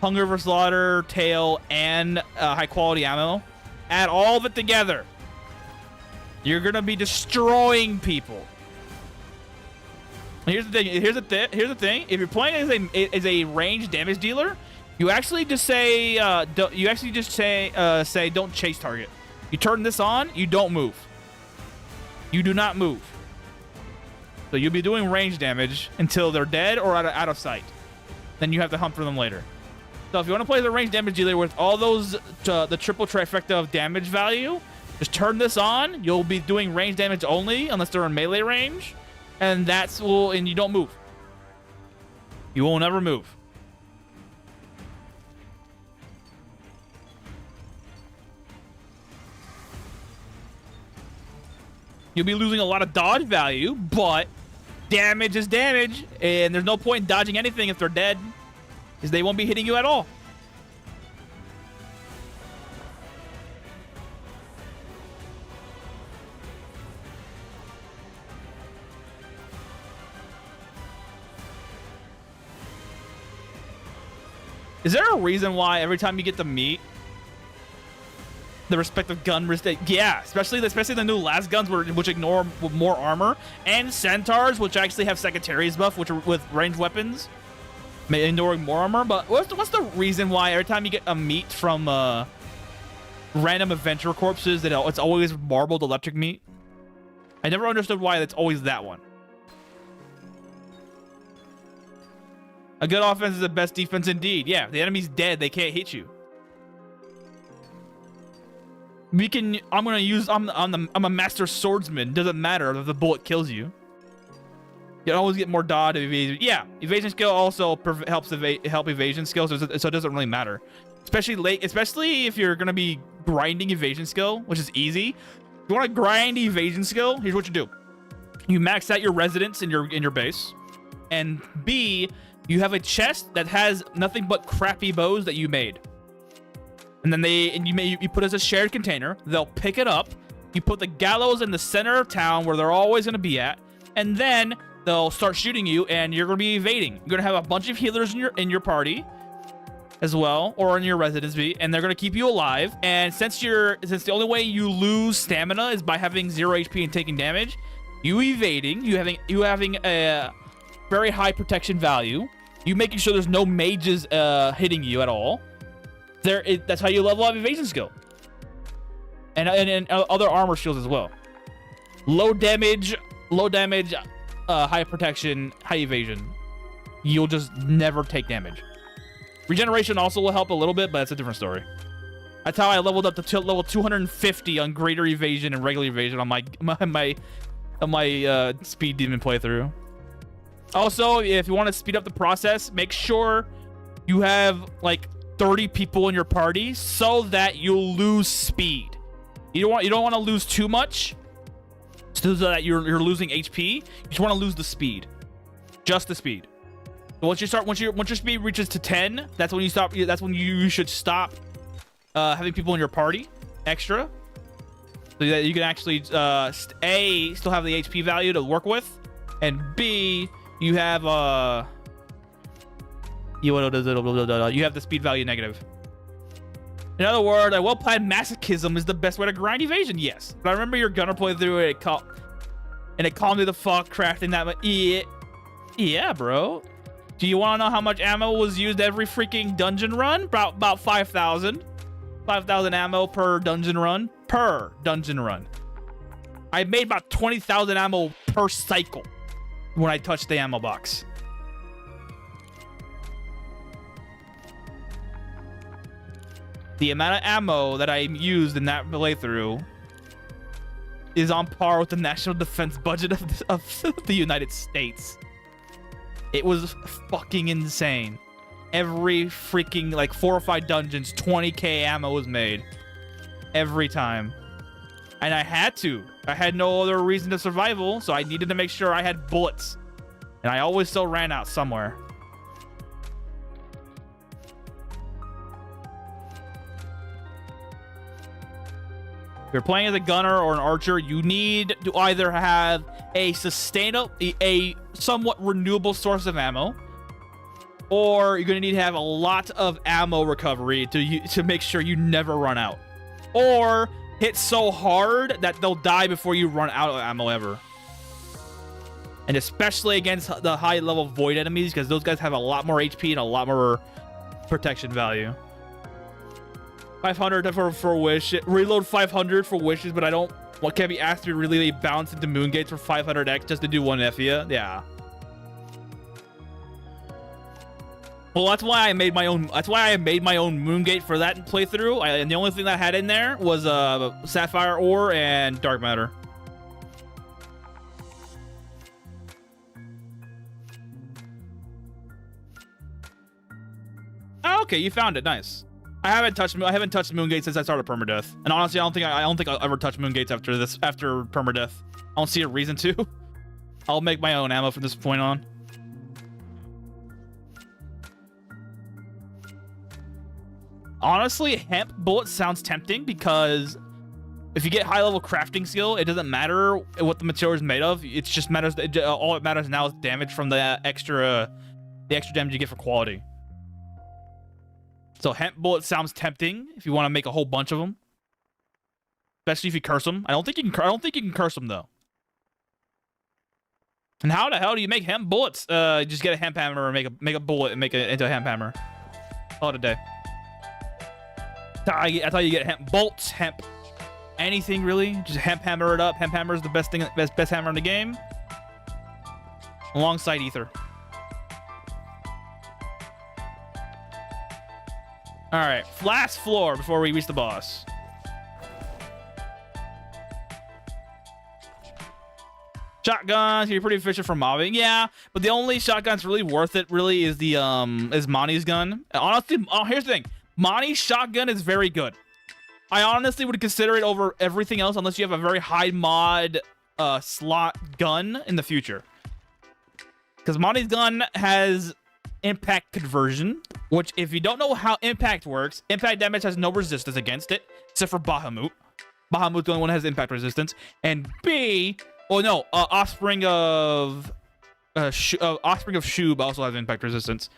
Hunger for slaughter, tail, and high quality ammo. Add all of it together. You're gonna be destroying people. And here's the thing. Here's the thing. If you're playing as a ranged damage dealer, you actually just say say don't chase target. You turn this on. You don't move. You do not move. So you'll be doing range damage until they're dead or out of sight. Then you have to hunt for them later. So if you want to play the range damage dealer with all those the triple trifecta of damage value, just turn this on. You'll be doing range damage only unless they're in melee range, and and you don't move. You will never move. You'll be losing a lot of dodge value, but damage is damage, and there's no point in dodging anything if they're dead, because they won't be hitting you at all. Is there a reason why every time you get to meet the respective gun yeah, especially the new last guns which ignore more armor, and centaurs which actually have Secretary's buff, which are with ranged weapons, ignoring more armor. But what's the reason why every time you get a meat from random adventure corpses that it's always marbled electric meat? I never understood why it's always that one. A good offense is the best defense indeed. Yeah, if the enemy's dead, they can't hit you. I'm a master swordsman. Doesn't matter if the bullet kills you. You can always get more dodge evasion. Yeah, evasion skill also helps evasion skills, so it doesn't really matter. Especially if you're gonna be grinding evasion skill, which is easy. If you want to grind evasion skill, here's what you do: you max out your residence in your base, and B, you have a chest that has nothing but crappy bows that you made. And then you put it as a shared container. They'll pick it up. You put the gallows in the center of town where they're always going to be at, and then they'll start shooting you, and you're going to be evading. You're going to have a bunch of healers in your party as well, or in your residence, and they're going to keep you alive. And since the only way you lose stamina is by having 0 HP and taking damage, you evading, you having a very high protection value, you making sure there's no mages hitting you at all. That's how you level up evasion skill, and other armor skills as well. Low damage, high protection, high evasion. You'll just never take damage. Regeneration also will help a little bit, but that's a different story. That's how I leveled up to level 250 on greater evasion and regular evasion on my speed demon playthrough. Also, if you want to speed up the process, make sure you have like 30 people in your party so that you'll lose speed. You don't want to lose too much so that you're losing HP. You just want to lose the speed. Just the speed. So once your speed reaches to 10, that's when you stop. That's when you should stop having people in your party extra, so that you can actually A, still have the HP value to work with, and B, you have you have the speed value negative. In other words, a well-planned masochism is the best way to grind evasion. Yes, but I remember your gunner playthrough And it calmed me the fuck crafting that much. Yeah, bro. Do you want to know how much ammo was used every freaking dungeon run? About 5,000. 5,000 ammo per dungeon run. Per dungeon run. I made about 20,000 ammo per cycle when I touched the ammo box. The amount of ammo that I used in that playthrough is on par with the national defense budget of the United States. It was fucking insane. Every freaking, like, 4 or 5 dungeons, 20k ammo was made. Every time. And I had to. I had no other reason to survival, so I needed to make sure I had bullets. And I always still ran out somewhere. If you're playing as a gunner or an archer, you need to either have a sustainable, a somewhat renewable source of ammo, or you're gonna need to have a lot of ammo recovery to make sure you never run out, or hit so hard that they'll die before you run out of ammo ever. And especially against the high level void enemies, because those guys have a lot more HP and a lot more protection value. 500 for wish. Reload 500 for wishes, but I don't. What can't be asked to really bounce into moon gates for 500x just to do one Effia? Yeah. Well, that's why I made my own. That's why I made my own moon gate for that playthrough. And the only thing that I had in there was sapphire ore and dark matter. Oh, okay, you found it. Nice. I haven't touched Moongate since I started Permadeath, and honestly, I don't think I'll ever touch Moongates after Permadeath. I don't see a reason to. I'll make my own ammo from this point on. Honestly, hemp bullet sounds tempting because if you get high level crafting skill, it doesn't matter what the material is made of. It just matters. All it matters now is damage from the extra damage you get for quality. So hemp bullet sounds tempting if you want to make a whole bunch of them, especially if you curse them. I don't think you can curse them though. And how the hell do you make hemp bullets? Just get a hemp hammer or make a bullet and make it into a hemp hammer. Call it a day. That's how you get hemp bolts, hemp anything really. Just hemp hammer it up. Hemp hammer is the best thing, best hammer in the game, alongside ether. All right, last floor before we reach the boss. Shotguns, you're pretty efficient for mobbing. Yeah, but the only shotgun that's really worth it really is the is Monty's gun. Honestly, here's the thing. Monty's shotgun is very good. I honestly would consider it over everything else unless you have a very high mod slot gun in the future. Because Monty's gun has impact conversion, which if you don't know how impact works, impact damage has no resistance against it, except for Bahamut. Bahamut's the only one that has impact resistance. And B, oh no, Offspring of Shub also has impact resistance.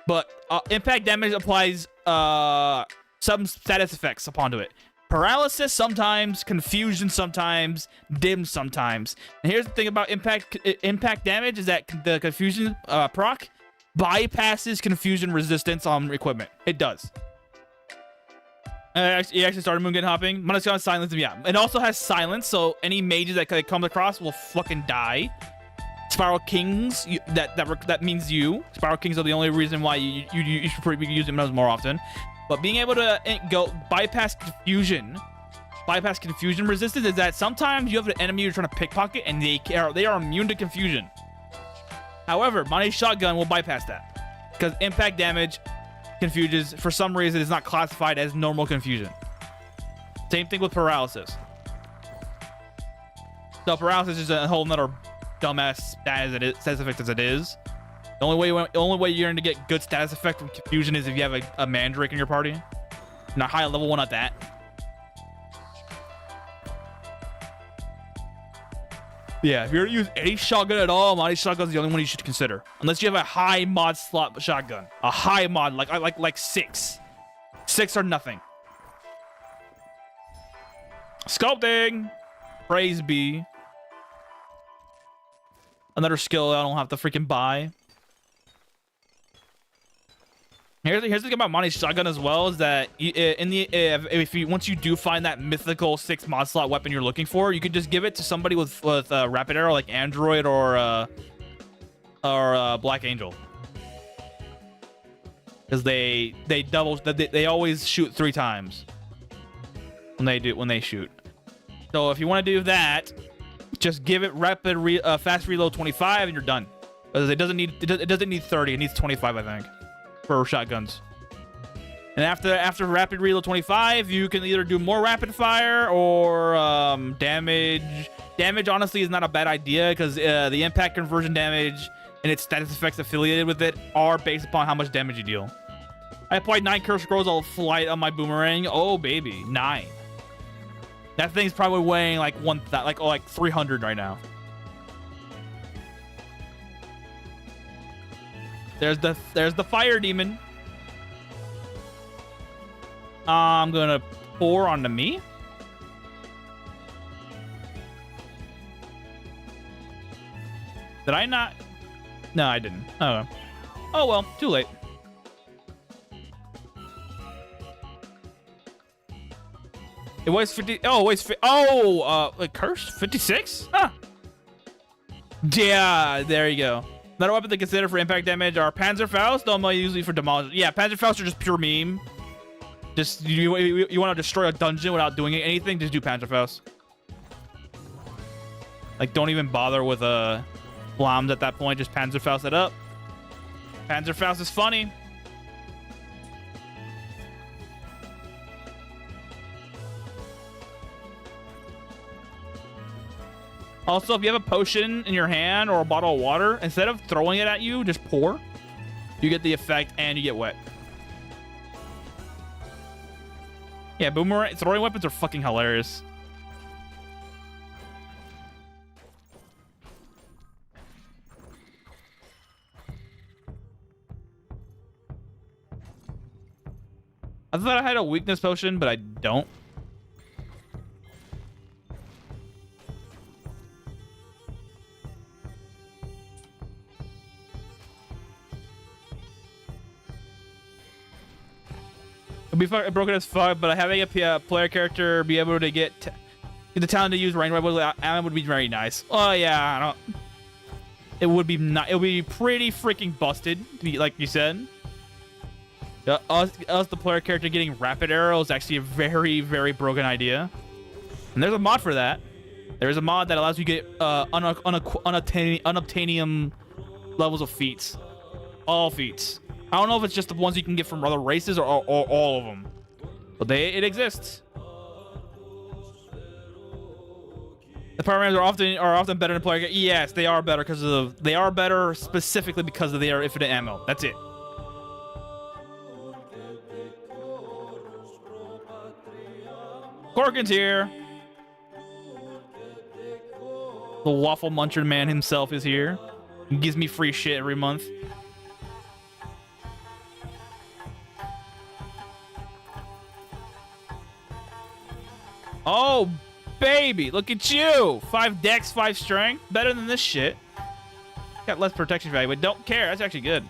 But impact damage applies some status effects upon it. Paralysis sometimes, confusion sometimes, dim sometimes. And here's the thing about impact damage is that the confusion proc bypasses confusion resistance on equipment. It does. You actually started moon gate hopping. But it's gonna silence them, yeah. It also has silence, so any mages that come across will fucking die. Spiral Kings, that means you. Spiral Kings are the only reason why you should probably use them more often. But being able to go bypass confusion resistance is that sometimes you have an enemy you're trying to pickpocket and they are immune to confusion. However, Monty's shotgun will bypass that because impact damage confuses, for some reason, is not classified as normal confusion. Same thing with paralysis. So paralysis is a whole nother dumbass status effect as it is. The only way you're going to get good status effect from confusion is if you have a mandrake in your party. Not high level one at that. Yeah, if you're gonna use any shotgun at all, Monty's shotgun is the only one you should consider. Unless you have a high mod slot shotgun. A high mod, like 6. 6 or nothing. Sculpting! Praise be. Another skill I don't have to freaking buy. Here's the thing about Monty's shotgun as well is that once you do find that mythical 6 mod slot weapon you're looking for, you could just give it to somebody with rapid arrow like Android or Black Angel, because they always shoot 3 times when they shoot. So if you want to do that, just give it fast reload 25 and you're done. Because it doesn't need 30, it needs 25 I think. For shotguns. And after rapid reload 25, you can either do more rapid fire or damage. Damage honestly is not a bad idea because the impact conversion damage and its status effects affiliated with it are based upon how much damage you deal. I applied 9 curse scrolls of flight on my boomerang. Oh baby, 9. That thing's probably weighing like 300 right now. There's the fire demon. I'm gonna pour onto me. Did I not? No, I didn't. Oh well, too late. It weighs 50. Oh, it weighs. Like cursed 56? Huh. Yeah, there you go. Another weapon to consider for impact damage are Panzerfaust. No, I'm usually for demolish. Yeah, Panzerfaust are just pure meme. Just you want to destroy a dungeon without doing anything, just do Panzerfaust. Like, don't even bother with Bloms at that point. Just Panzerfaust it up. Panzerfaust is funny. Also, if you have a potion in your hand or a bottle of water, instead of throwing it at you, just pour. You get the effect and you get wet. Yeah, boomerang throwing weapons are fucking hilarious. I thought I had a weakness potion, but I don't. It'll be broken as fuck, but having a player character be able to get the talent to use rain weapons would be very nice. Oh yeah, I don't. It would be not. It would be pretty freaking busted, like you said. Us, the player character getting rapid arrow is actually a very, very broken idea. And there's a mod for that. There's a mod that allows you to get unobtainium levels of feats. All feats. I don't know if it's just the ones you can get from other races or all of them. But it exists. The Permanents are often better than player. Yes, they are better they are better specifically because of their infinite ammo. That's it. Corkin's here. The waffle muncher man himself is here. He gives me free shit every month. Oh, baby, look at you. 5 dex, 5 strength. Better than this shit. Got less protection value, but don't care. That's actually good.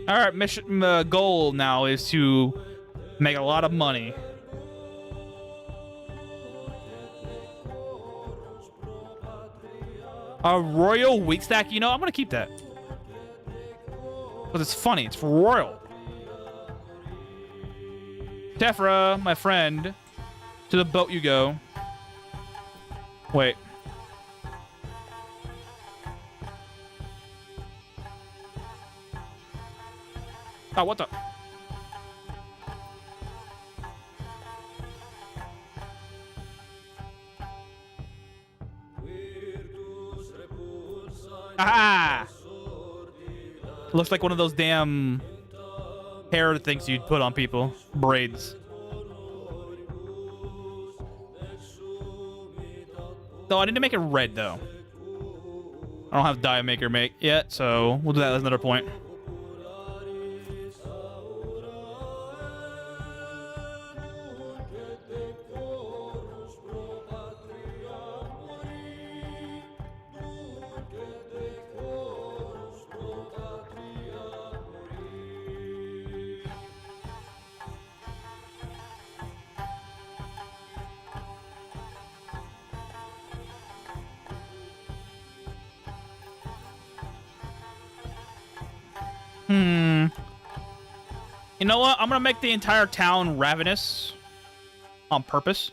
All right, mission goal now is to make a lot of money. A royal weak stack, you know, I'm gonna keep that because it's funny. It's royal. Tephra, my friend, to the boat you go. Wait. Oh, what the? Ah! Looks like one of those damn hair things you'd put on people. Braids. No, I need to make it red, though. I don't have dye maker make yet, so we'll do that at another point. You know what? I'm gonna make the entire town ravenous on purpose.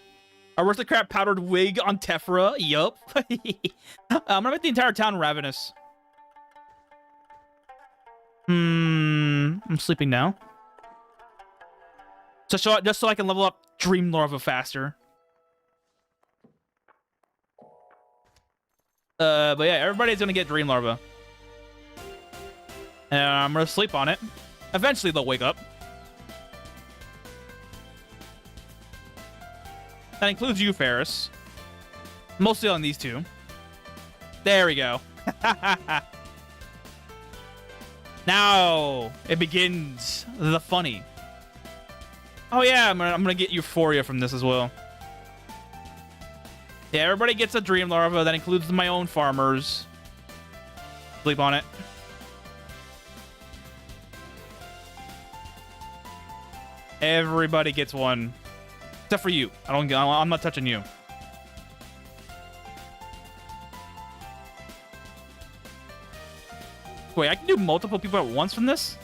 Aristocrat powdered wig on Tephra. Yup. I'm gonna make the entire town ravenous. I'm sleeping now. Just so I can level up Dream Larva faster. But yeah, everybody's gonna get Dream Larva. And I'm gonna sleep on it. Eventually they'll wake up. That includes you, Ferris. Mostly on these two. There we go. Now it begins the funny. Oh yeah, I'm gonna get Euphoria from this as well. Yeah, everybody gets a Dream Larva. That includes my own farmers. Sleep on it. Everybody gets one. Except for you. I'm not touching you. Wait, I can do multiple people at once from this?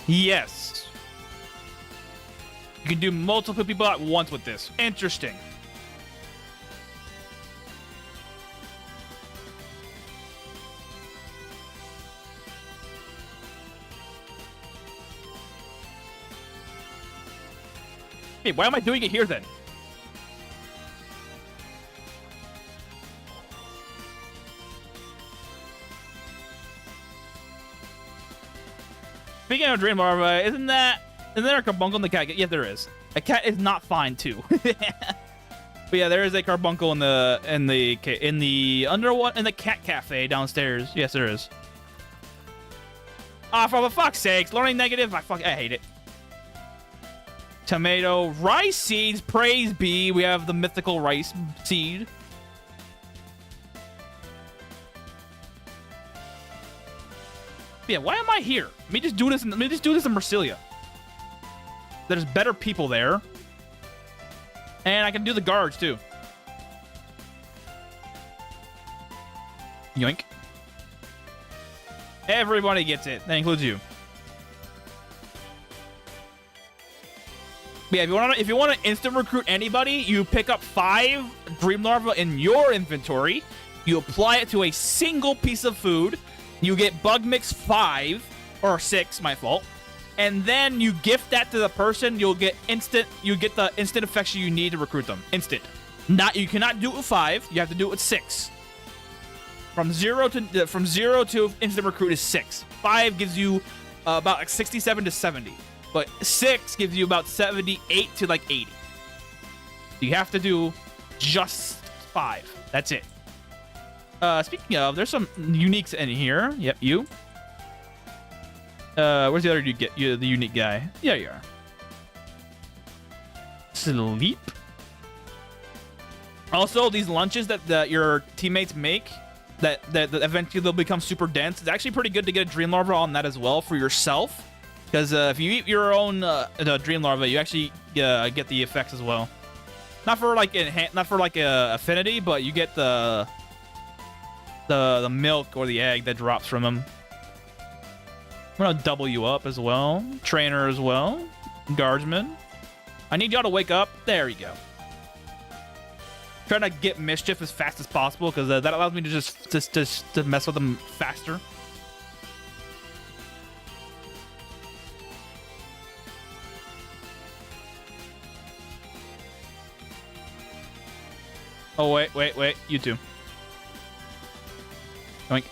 Yes. You can do multiple people at once with this. Interesting. Hey, why am I doing it here then? Speaking of Dream Larva, isn't there a carbuncle in the cat? Yeah, there is. A cat is not fine too. But yeah, there is a carbuncle in the cat cafe downstairs. Yes, there is. Ah, for the fuck's sakes, learning negative. I hate it. Tomato, rice seeds, praise be. We have the mythical rice seed. Yeah, why am I here? Let me just do this in Marsilia. There's better people there. And I can do the guards too. Yoink. Everybody gets it. That includes you. Yeah, if you want to instant recruit anybody, you pick up 5 Dream Larva in your inventory. You apply it to a single piece of food. You get Bug Mix 5 or 6, my fault. And then you gift that to the person. You get the instant effects you need to recruit them. Instant. You cannot do it with 5. You have to do it with 6. From 0 to instant recruit is 6. 5 gives you about like 67 to 70. But 6 gives you about 78 to like 80. You have to do just 5. That's it. Speaking of, there's some uniques in here. Yep, you. Where's the other the unique guy? Yeah, you are. Sleep. Also, these lunches that your teammates make, that eventually they'll become super dense. It's actually pretty good to get a Dream Larva on that as well for yourself. Because if you eat your own Dream Larva, you actually get the effects as well. Not for like affinity, but you get the milk or the egg that drops from them. I'm gonna double you up as well. Trainer as well. Guardsman. I need y'all to wake up. There you go. Trying to get mischief as fast as possible because that allows me to just mess with them faster. Oh, wait. You two. Oink.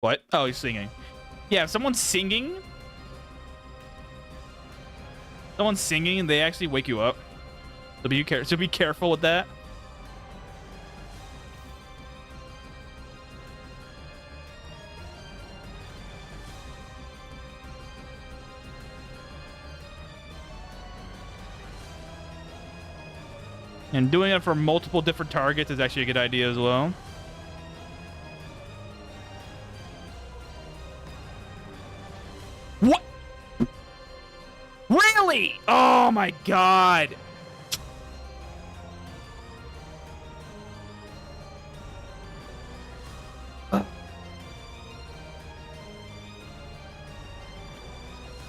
What? Oh, he's singing. Yeah, if someone's singing, they actually wake you up. So be careful with that. And doing it for multiple different targets is actually a good idea as well. What? Really? Oh my god.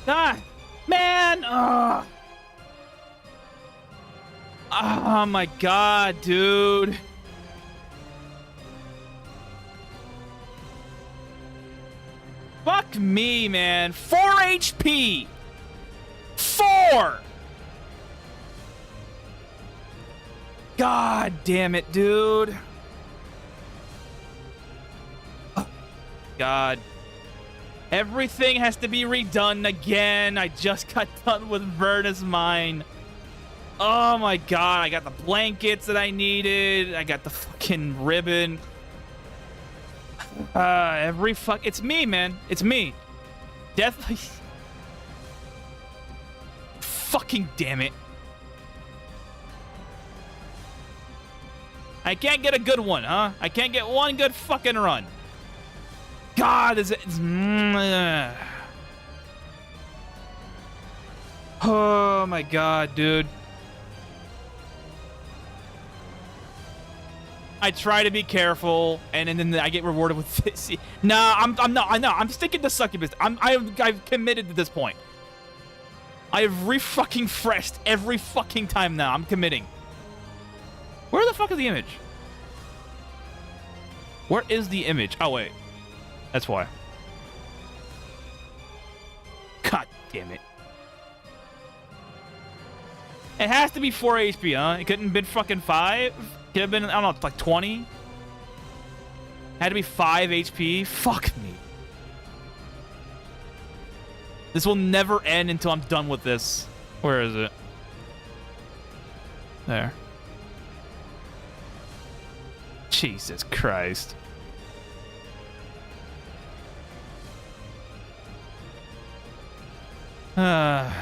God, man. Oh my god, dude. Fuck me, man. 4 HP. 4. God damn it, dude. Oh, God. Everything has to be redone again. I just got done with Vernus Mine. Oh my god, I got the blankets that I needed. I got the fucking ribbon. It's me, man. It's me. Death. Fucking damn it. I can't get a good one, huh? I can't get one good fucking run. God, oh my god, dude. I try to be careful, and then I get rewarded with this. Nah, I'm sticking to Succubus. I've committed to this point. I have re-fucking freshed every fucking time now. I'm committing. Where the fuck is the image? Where is the image? Oh, wait. That's why. God damn it. It has to be 4 HP, huh? It couldn't have been fucking 5? Could have been, I don't know, like 20? Had to be 5 HP? Fuck me. This will never end until I'm done with this. Where is it? There. Jesus Christ. I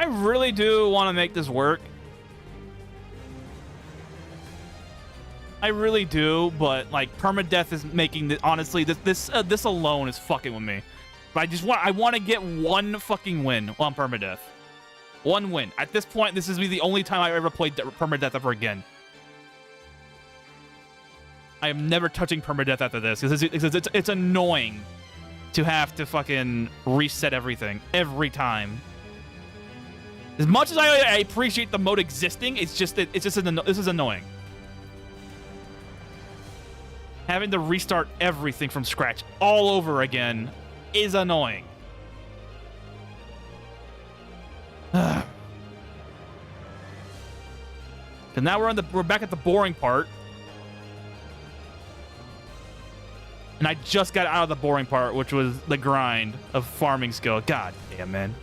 really do want to make this work. I really do, but like Permadeath is making this. Honestly, this alone is fucking with me. But I want to get one fucking win on Permadeath. One win. At this point, this is the only time I ever played Permadeath ever again. I am never touching Permadeath after this because it's annoying to have to fucking reset everything every time. As much as I appreciate the mode existing, this is annoying. Having to restart everything from scratch all over again is annoying. And now we're back at the boring part. And I just got out of the boring part, which was the grind of farming skill. God damn, man.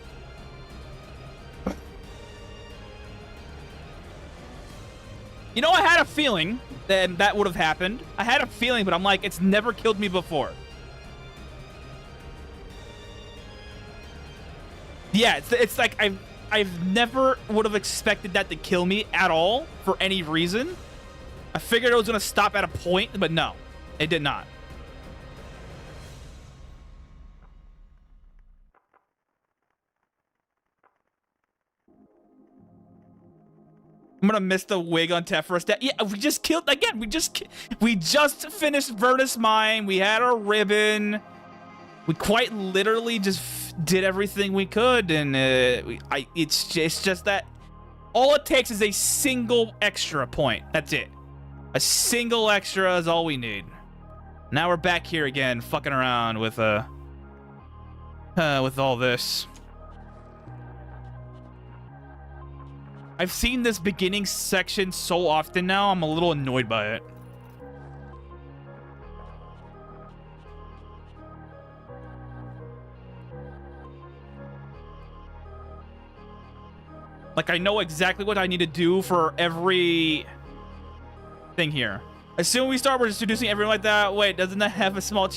You know, I had a feeling that would have happened. I had a feeling, but I'm like, it's never killed me before. Yeah, it's like I've never would have expected that to kill me at all for any reason. I figured it was going to stop at a point, but no, it did not. I'm gonna miss the wig on Tefros. Yeah, we just killed again. We just finished Vernus Mine. We had our ribbon. We quite literally just did everything we could, and it's just that all it takes is a single extra point. That's it. A single extra is all we need. Now we're back here again, fucking around with all this. I've seen this beginning section so often now, I'm a little annoyed by it. Like, I know exactly what I need to do for every thing here. As soon as we start, we're just introducing everyone like that. Wait, doesn't that have a small...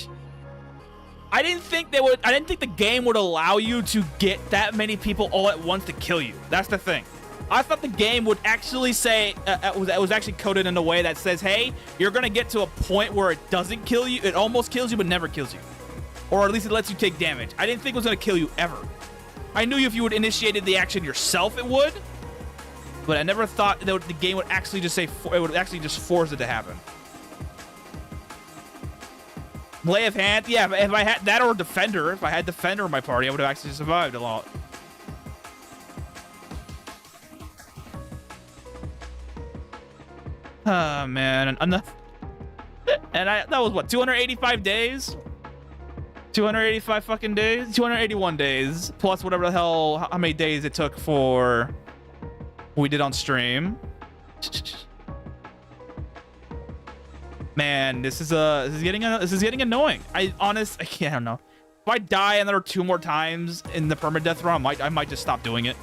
I didn't think they would... I didn't think the game would allow you to get that many people all at once to kill you. That's the thing. I thought the game would actually say... it was actually coded in a way that says, hey, you're going to get to a point where it doesn't kill you. It almost kills you, but never kills you. Or at least it lets you take damage. I didn't think it was going to kill you ever. I knew if you would initiated the action yourself, it would. But I never thought that the game would actually just say... It would actually just force it to happen. Lay of hand? Yeah, if I had that or Defender, if I had Defender in my party, I would have actually survived a lot. Oh, man. And that was what, 285 days? 285 fucking days? 281 days. Plus whatever the hell, how many days it took for what we did on stream. Man, this is getting annoying. I don't know. If I die another 2 more times in the permadeath run, I might just stop doing it.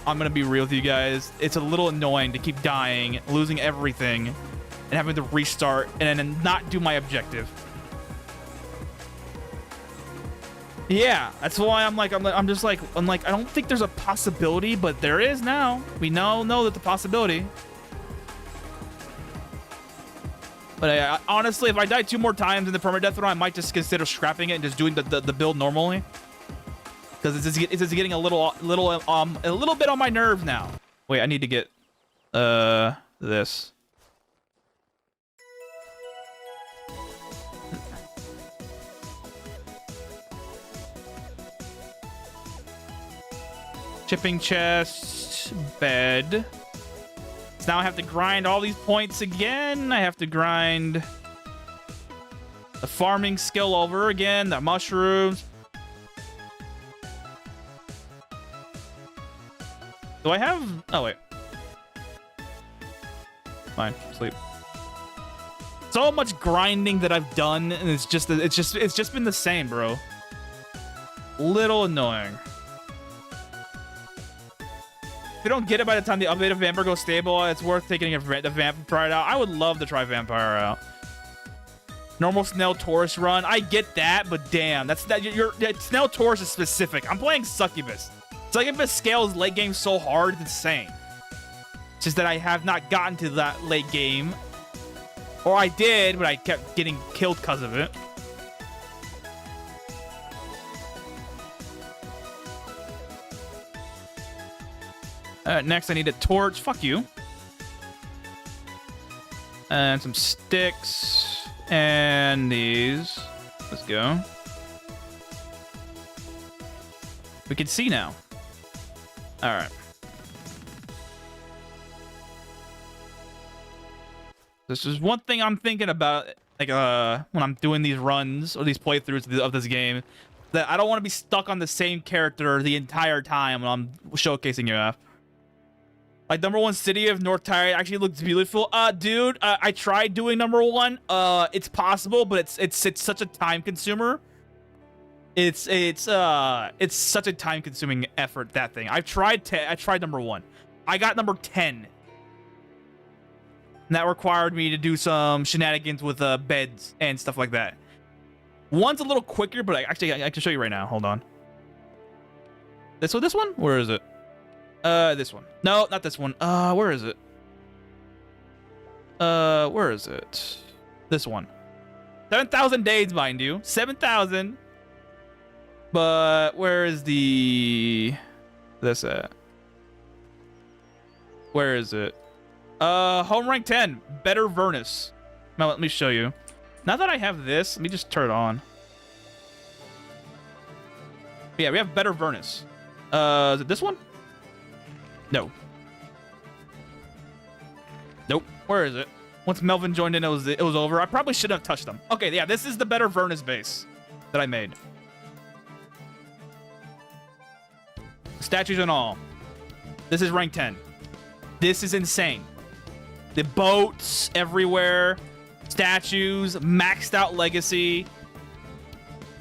I'm gonna be real with you guys. It's a little annoying to keep dying, losing everything, and having to restart and then not do my objective. Yeah, that's why I'm like, I don't think there's a possibility, but there is now. We know that the possibility. But honestly, if I die 2 more times in the permadeath run, I might just consider scrapping it and just doing the build normally. Because it's just getting a little bit on my nerves now. Wait, I need to get this. Chipping chest, bed. So now I have to grind all these points again. I have to grind the farming skill over again, the mushrooms. Do I have... Oh, wait. Fine, sleep. So much grinding that I've done, and it's just been the same, bro. Little annoying. If you don't get it by the time the update of Vampire goes stable, it's worth taking the Vampire out. I would love to try Vampire out. Normal Snail Taurus run. I get that, but damn, Snail Taurus is specific. I'm playing Succubus. Succubus scales late game so hard, it's insane. It's just that I have not gotten to that late game. Or I did, but I kept getting killed because of it. Next, I need a torch. Fuck you. And some sticks. And these. Let's go. We can see now. All right. This is one thing I'm thinking about, like, when I'm doing these runs or these playthroughs of this game, that I don't want to be stuck on the same character the entire time when I'm showcasing you. Like, #1 City of North Tyre actually looks beautiful. Dude, I tried doing #1. It's possible, but it's such a time consumer. It's such a time consuming effort, that thing. I tried #1. I got number 10. And that required me to do some shenanigans with beds and stuff like that. One's a little quicker, but I can show you right now. Hold on. This one? Where is it? This one. No, not this one. Where is it? Where is it? This one. 7,000 days, mind you. 7,000. But where is this at? Where is it? Home rank 10. Better Vernus. Now, let me show you. Now that I have this, let me just turn it on. Yeah, we have Better Vernus. Is it this one? No. Nope. Where is it? Once Melvin joined in, it was over. I probably shouldn't have touched them. Okay, yeah, this is the Better Vernus base that I made. Statues and all. This is rank 10. This is insane. The boats everywhere, statues, maxed out legacy,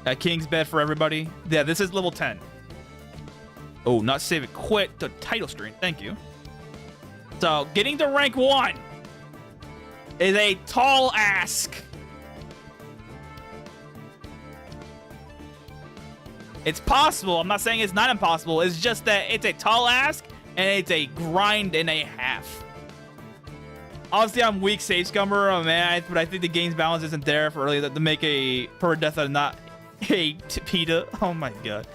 a king's bed for everybody. Yeah, this is level 10. Oh, not save it. Quit the title screen. Thank you. So, getting to rank 1 is a tall ask. It's possible. I'm not saying it's not impossible. It's just that it's a tall ask and it's a grind and a half. Obviously, I'm weak save scummer, oh man, but I think the game's balance isn't there for early to make a permadeath and not a PETA. Oh my god.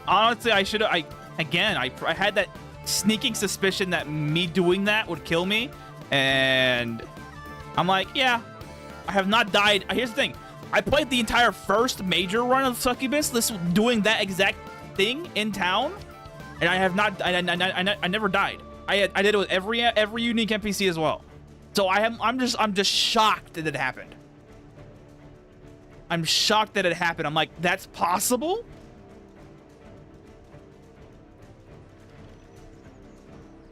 Honestly, I should have. I had that sneaking suspicion that me doing that would kill me, and I'm like, yeah, I have not died. Here's the thing: I played the entire first major run of Succubus, doing that exact thing in town, and I have not. I never died. I did it with every unique NPC as well. So I'm just shocked that it happened. I'm shocked that it happened. I'm like, that's possible?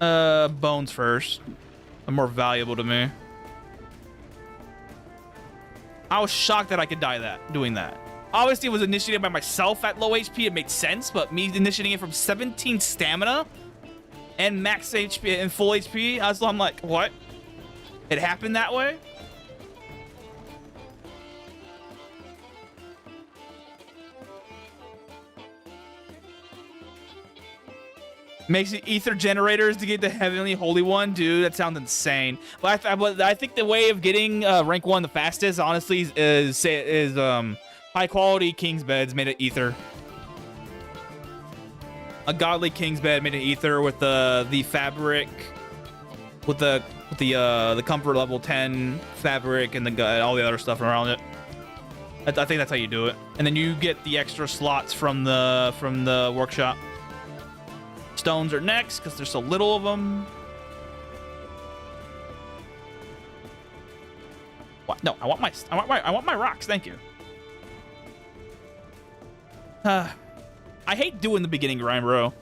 Bones first. They're more valuable to me. I was shocked that I could die doing that. Obviously, it was initiated by myself at low HP. It made sense, but me initiating it from 17 stamina and max HP and full HP, I'm like, what? It happened that way? Makes it ether generators to get the Heavenly Holy One. Dude, that sounds insane. But I think the way of getting rank 1 the fastest, honestly, is high quality king's beds made of ether. A godly king's bed made of ether with the fabric, with the comfort level 10 fabric and all the other stuff around it. I think that's how you do it. And then you get the extra slots from the workshop. Stones are next because there's so little of them. What? No, I want my rocks. Thank you. I hate doing the beginning grind, bro.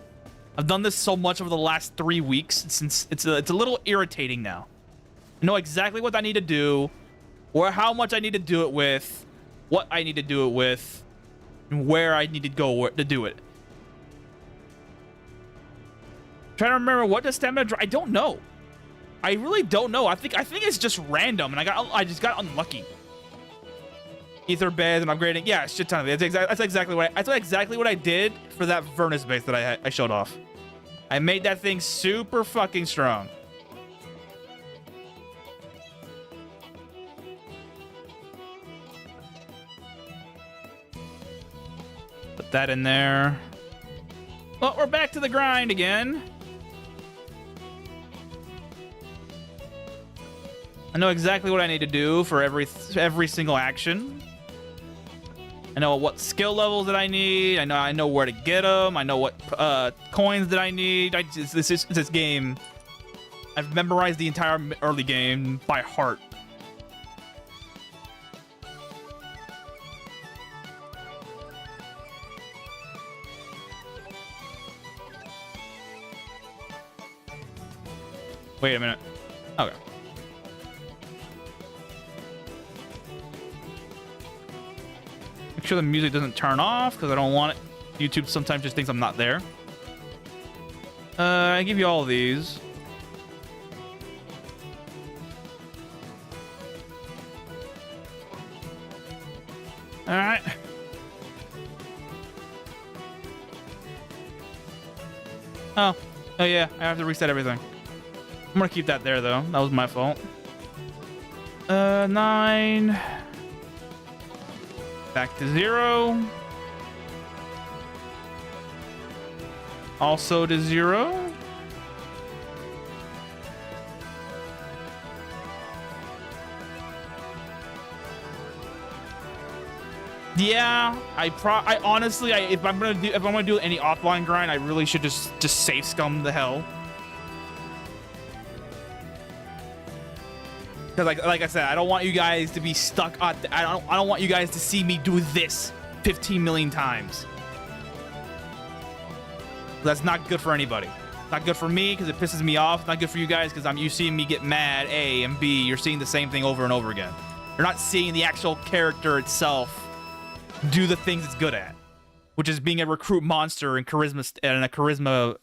I've done this so much over the last 3 weeks since it's a little irritating now. I know exactly what I need to do, or how much I need to do it with, what I need to do it with, and where I need to go to do it. Trying to remember what does stamina. I don't know. I really don't know. I think it's just random, and I just got unlucky. Ether beds and upgrading. Yeah, shit ton of it. That's exactly what I did for that furnace base that I showed off. I made that thing super fucking strong. Put that in there. Well, we're back to the grind again. I know exactly what I need to do for every single action. I know what skill levels that I need. I know where to get them. I know what coins that I need. This game, I've memorized the entire early game by heart. Wait a minute. Okay. Make sure the music doesn't turn off because I don't want it. YouTube sometimes just thinks I'm not there. I give you all of these. All right. Oh yeah, I have to reset everything. I'm gonna keep that there though. That was my fault. 9. Back to 0. Also to 0. Yeah, I honestly, if I'm gonna do any offline grind, I really should just save scum the hell. Because like I said, I don't want you guys to be stuck on. I don't want you guys to see me do this 15 million times. That's not good for anybody. Not good for me because it pisses me off. Not good for you guys because you seeing me get mad. A and B, you're seeing the same thing over and over again. You're not seeing the actual character itself do the things it's good at, which is being a recruit monster and a charisma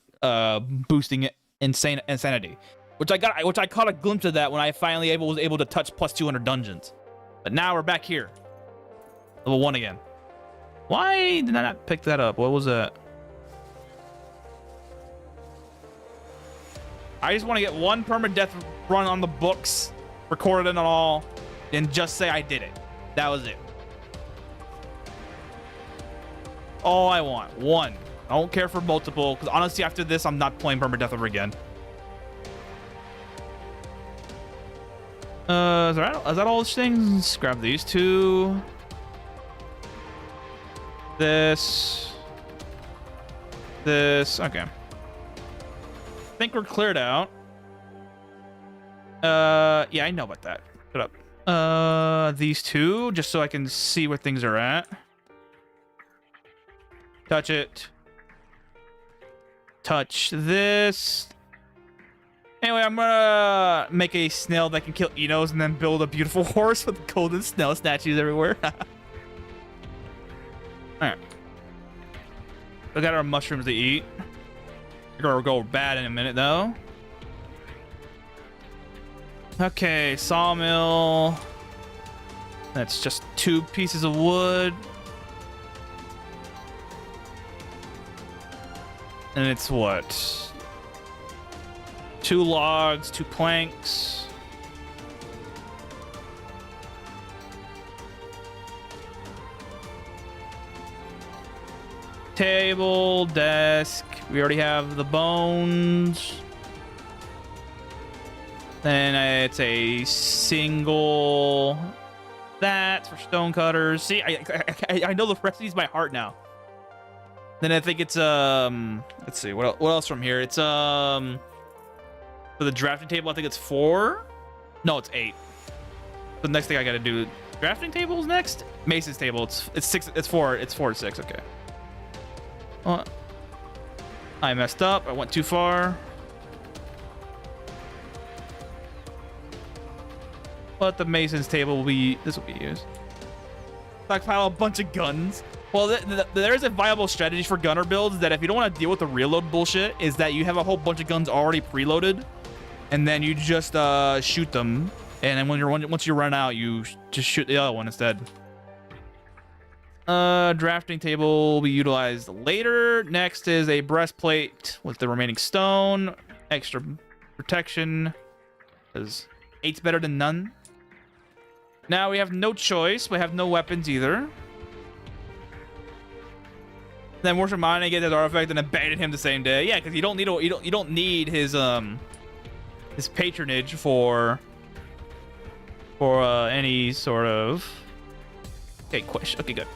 boosting insanity. Which I caught a glimpse of that when I finally was able to touch plus 200 dungeons. But now we're back here, level 1 again. Why did I not pick that up? What was that? I just want to get one permadeath run on the books, recorded and all, and just say I did it. That was it. All I want. One. I don't care for multiple, because honestly, after this, I'm not playing permadeath ever again. Is that all those things? Grab these two. This. Okay. I think we're cleared out. Yeah, I know about that. Shut up. These two, just so I can see where things are at. Touch it. Touch this. Anyway, I'm gonna make a snail that can kill Innos and then build a beautiful horse with golden snail statues everywhere. Alright. We got our mushrooms to eat. They're gonna go bad in a minute though. Okay, sawmill. That's just 2 pieces of wood. And it's what? 2 logs, 2 planks. Table, desk. We already have the bones. Then it's a single. That's for stone cutters. See, I know the recipes by heart now. Then I think it's let's see what else from here. It's for the drafting table. I think it's 4. No, it's 8. The next thing I gotta do. Drafting table's next. Mason's table. It's 6. It's 4. It's 4 to 6. Okay. I messed up. I went too far. But the Mason's table will be. This will be used. Stockpile a bunch of guns. Well, there's a viable strategy for gunner builds that if you don't want to deal with the reload bullshit, is that you have a whole bunch of guns already preloaded, and then you just shoot them, and then once you run out, you just shoot the other one instead. Drafting table will be utilized later. Next is a breastplate with the remaining stone, extra protection, because 8's better than none. Now we have no choice. We have no weapons either. Then worship mining, get that artifact, and abandon him the same day. Yeah, because you don't need his patronage for any sort of. Okay, question. Okay, good.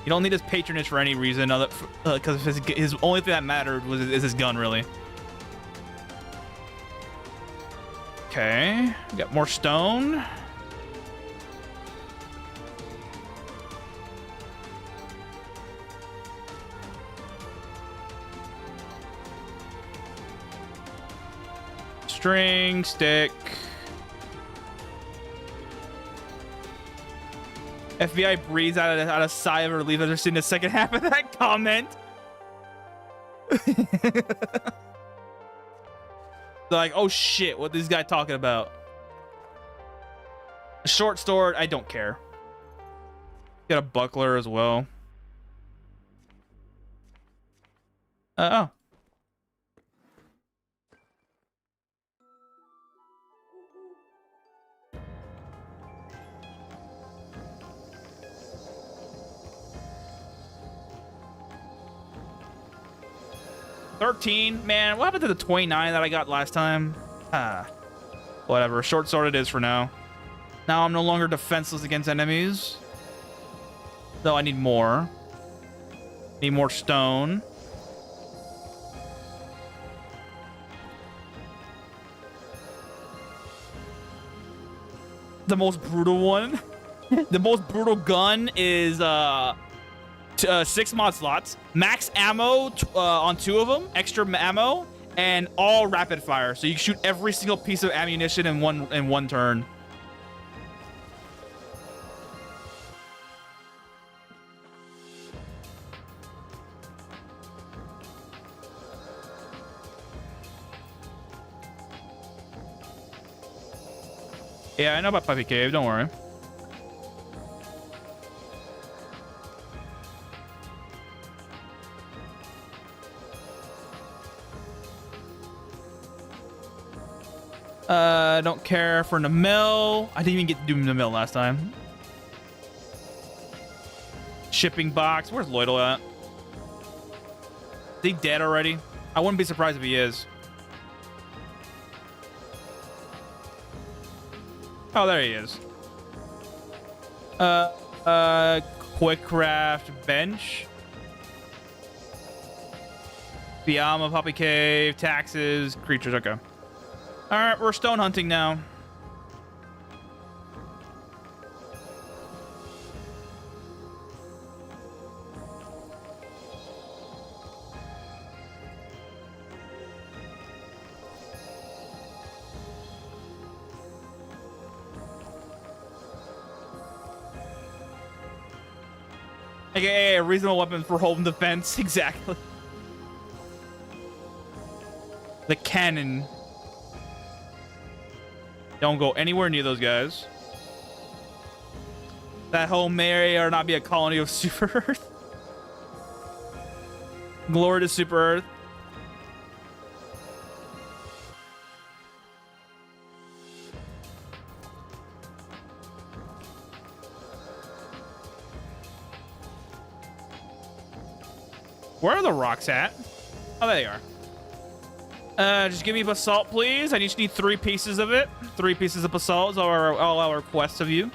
You don't need his patronage for any reason, other because his only thing that mattered is his gun, really. Okay, we got more stone. String, stick. FBI breathes out of sigh of relief after seeing the second half of that comment. Like, oh shit, what is this guy talking about? A short sword, I don't care. Got a buckler as well. Oh. $13, man. What happened to the 29 that I got last time? Whatever. Short sword it is for now. Now I'm no longer defenseless against enemies. Though I need more. Need more stone. the most brutal one. The most brutal gun is 6 mod slots, max ammo on 2 of them, extra ammo, and all rapid fire. So you can shoot every single piece of ammunition in one turn. Yeah, I know about Puppy Cave, don't worry. Don't care for Namil. I didn't even get to do Namil last time. Shipping box. Where's Lloydel at? Is he dead already? I wouldn't be surprised if he is. Oh, there he is. Quick craft bench. Biome of Puppy Cave, taxes, creatures. Okay. All right, we're stone hunting now. AKA a reasonable weapon for home defense. Exactly. The cannon. Don't go anywhere near those guys. That home may or not be a colony of Super Earth. Glory to Super Earth. Where are the rocks at? Oh, there they are. Just give me basalt, please. I just need 3 pieces of it. 3 pieces of basalt is all our requests of you.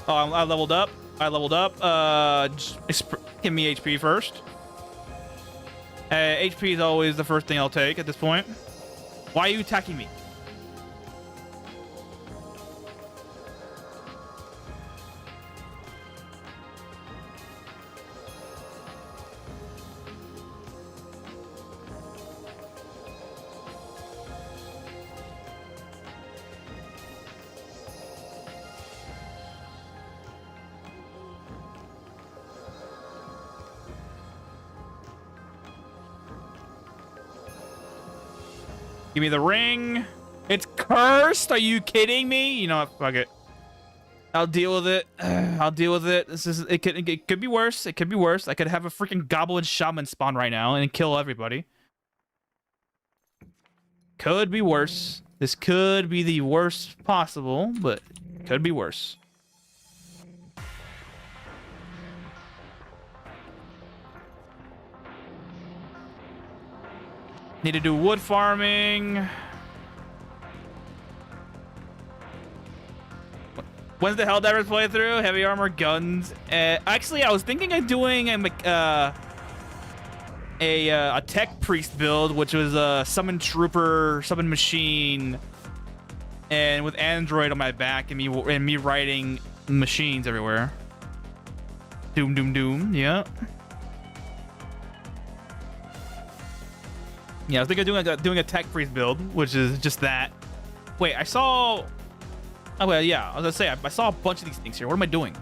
Oh, I leveled up. I leveled up. Just give me HP first. HP is always the first thing I'll take at this point. Why are you attacking me? Give me the ring. It's cursed. Are you kidding me? You know what? Fuck it. I'll deal with it. I'll deal with it. It could be worse. It could be worse. I could have a freaking goblin shaman spawn right now and kill everybody. Could be worse. This could be the worst possible, but could be worse. Need to do wood farming. When's the Helldivers playthrough? Heavy armor, guns. Actually, I was thinking of doing a tech priest build, which was a summon trooper, summon machine, and with android on my back and me riding machines everywhere. Doom, doom, doom. Yeah. Yeah, I was thinking of doing a tech priest build, which is just that. Wait, I saw... Oh, well, yeah, I was gonna say, I saw a bunch of these things here. What am I doing?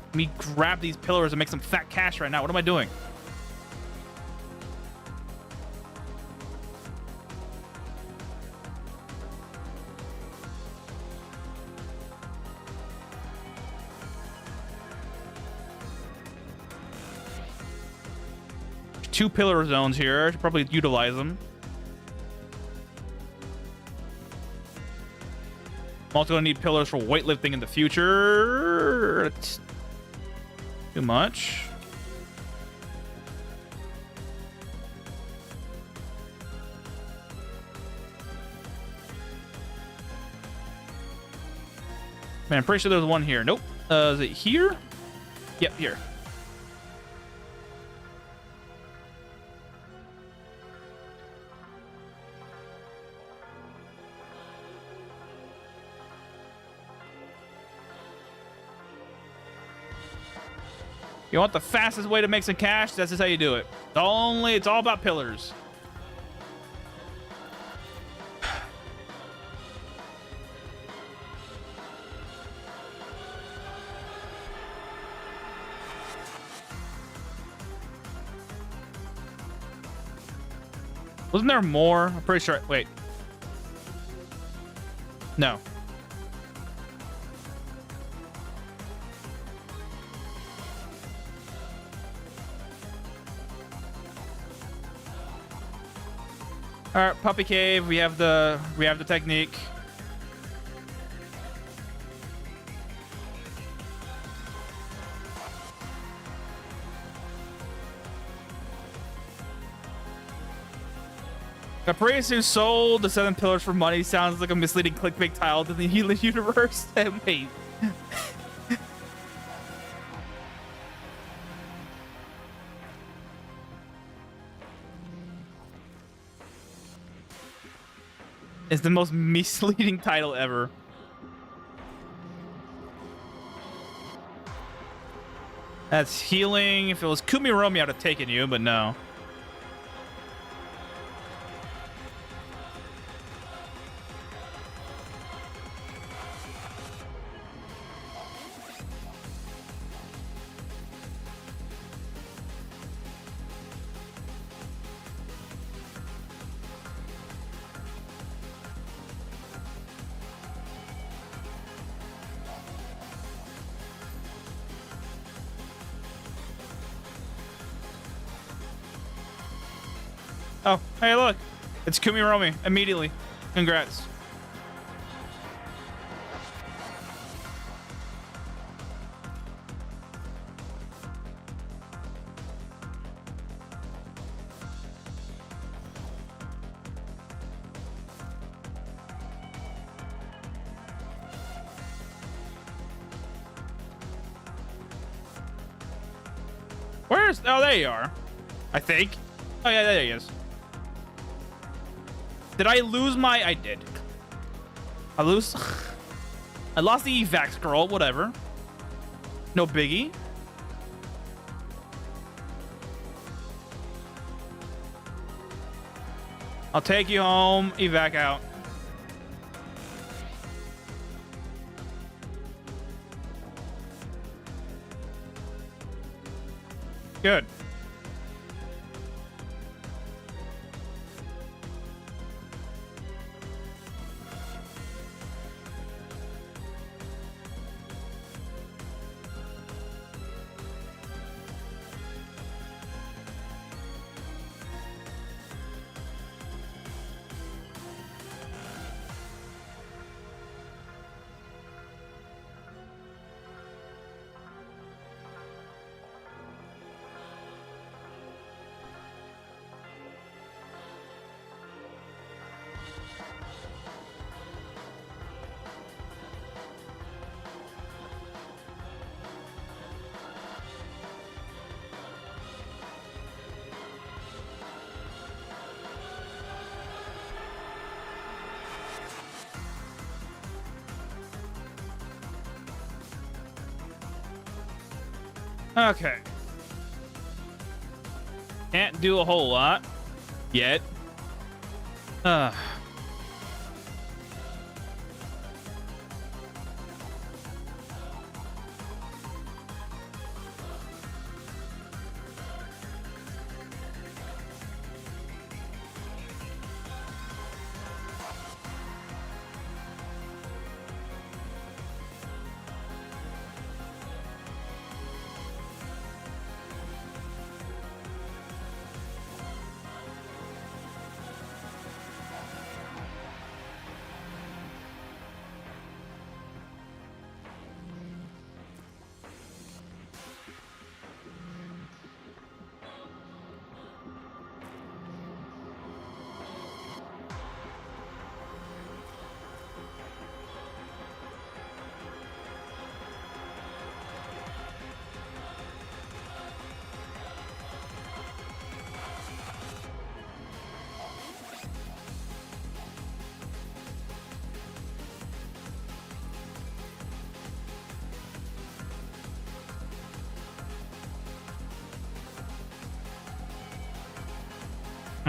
Let me grab these pillars and make some fat cash right now. What am I doing? Two pillar zones here. I should probably utilize them. I'm also gonna need pillars for weightlifting in the future. It's too much. Man, I'm pretty sure there's one here. Nope. Is it here? Yep, here. You want the fastest way to make some cash? That's just how you do it. It's all about pillars. Wasn't there more? I'm pretty sure. Wait. No. All right, puppy cave. We have the technique. A priest who sold the 7 pillars for money sounds like a misleading clickbait title to the Elin universe. Wait. It's the most misleading title ever. That's healing. If it was Kumiromi, I'd have taken you, but no. Oh, hey, look. It's Kumiromi immediately. Congrats. Where's... Oh, there you are. I think. Oh, yeah, there he is. Did I lose my... I did. I lost the evac scroll. Whatever. No biggie. I'll take you home. Evac out. Good. Okay. Can't do a whole lot yet.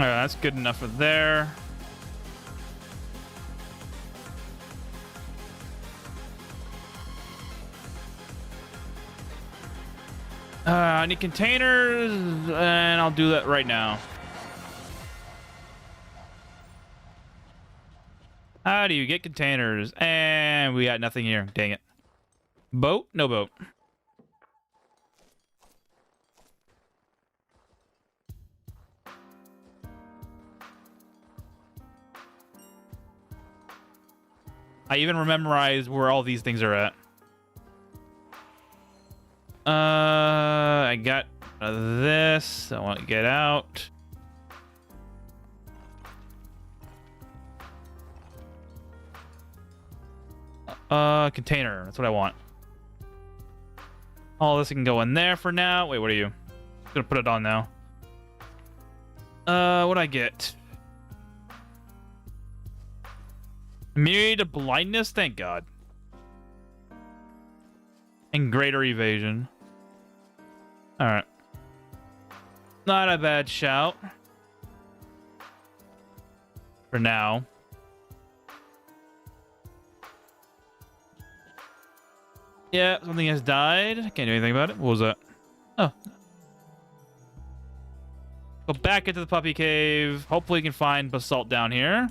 All right, that's good enough for there. I need containers, and I'll do that right now. How do you get containers? And we got nothing here. Dang it. Boat? No boat. I even memorized where all these things are at. I got this. I want to get out. Container. That's what I want. All this can go in there for now. Wait, what are you? I'm gonna put it on now. What'd I get? Immunity to blindness? Thank God. And greater evasion. Alright. Not a bad shout. For now. Yeah, something has died. Can't do anything about it. What was that? Oh. Go back into the puppy cave. Hopefully we can find basalt down here.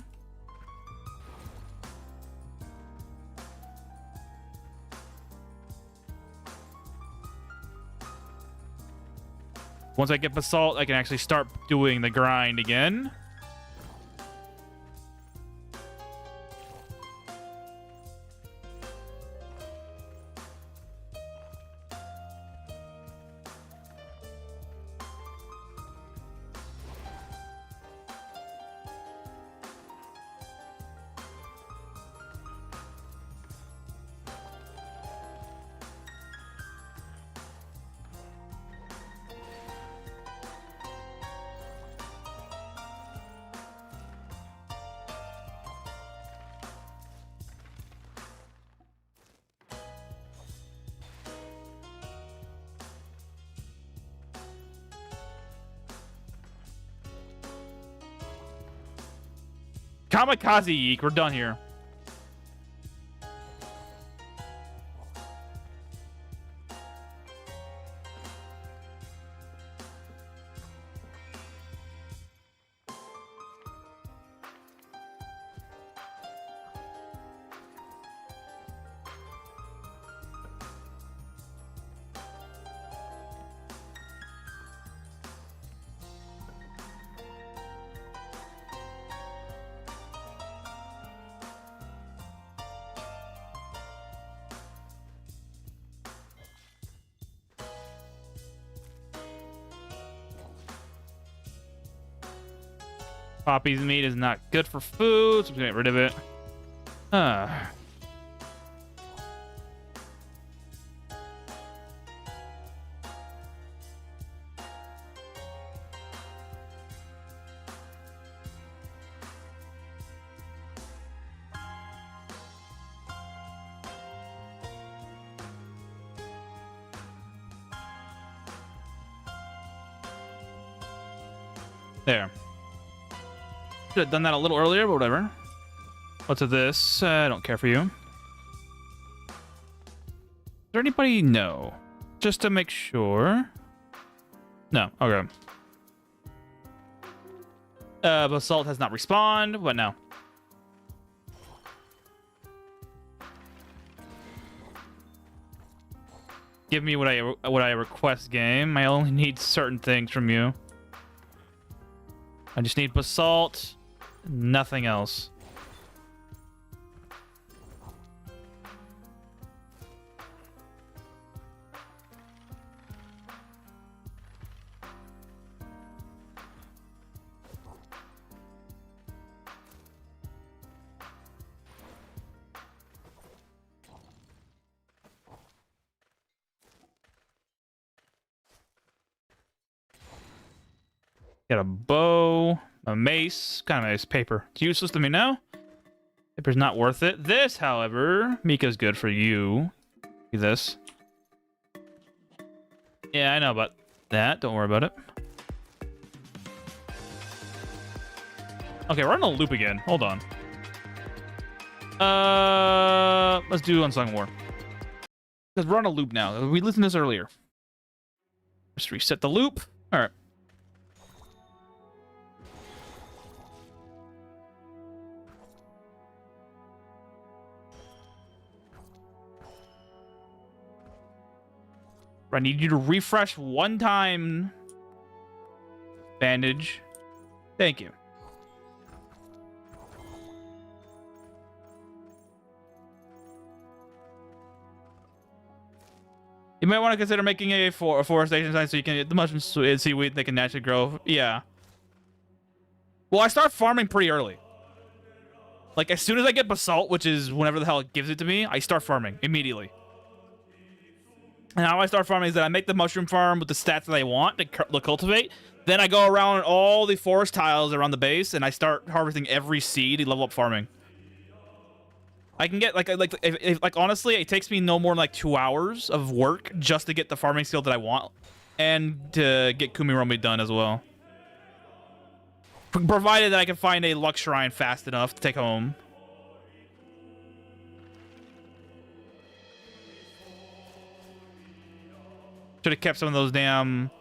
Once I get basalt, I can actually start doing the grind again. Kamikaze Yeek, we're done here. Poppy's meat is not good for food, so I'm gonna get rid of it. There. Should have done that a little earlier, but whatever. What's this? I don't care for you. Is there anybody? No. Just to make sure. No. Okay. Basalt has not respawned. What now? Give me what I request, game. I only need certain things from you. I just need basalt. Nothing else. Got a bow, a mace, kind of nice paper. It's useless to me now. Paper's not worth it. This, however, Mika's good for you. This. Yeah, I know about that. Don't worry about it. Okay, we're on a loop again. Hold on. Let's do Unsung War. Because we're on a loop now. We listened to this earlier. Just reset the loop. All right. I need you to refresh one time. Bandage. Thank you. You might want to consider making a forestation sign so you can get the mushrooms and seaweed they can naturally grow. Yeah. Well, I start farming pretty early. Like, as soon as I get basalt, which is whenever the hell it gives it to me, I start farming immediately. And how I start farming is that I make the mushroom farm with the stats that I want to cultivate. Then I go around all the forest tiles around the base, and I start harvesting every seed to level up farming. I can get, like honestly, it takes me no more than, like, 2 hours of work just to get the farming skill that I want. And to get Kumiromi done as well. Provided that I can find a luck shrine fast enough to take home. Should have kept some of those damn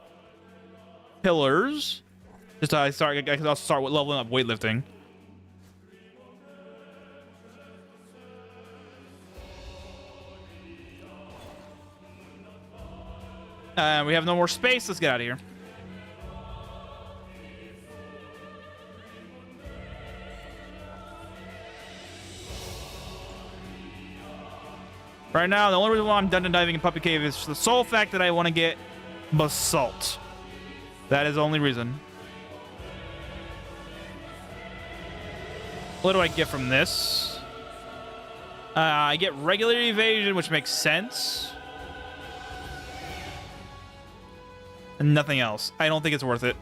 pillars. Just I can also start with leveling up weightlifting. We have no more space. Let's get out of here. Right now, the only reason why I'm dungeon diving in Puppy Cave is the sole fact that I want to get basalt. That is the only reason. What do I get from this? I get regular evasion, which makes sense. And nothing else. I don't think it's worth it.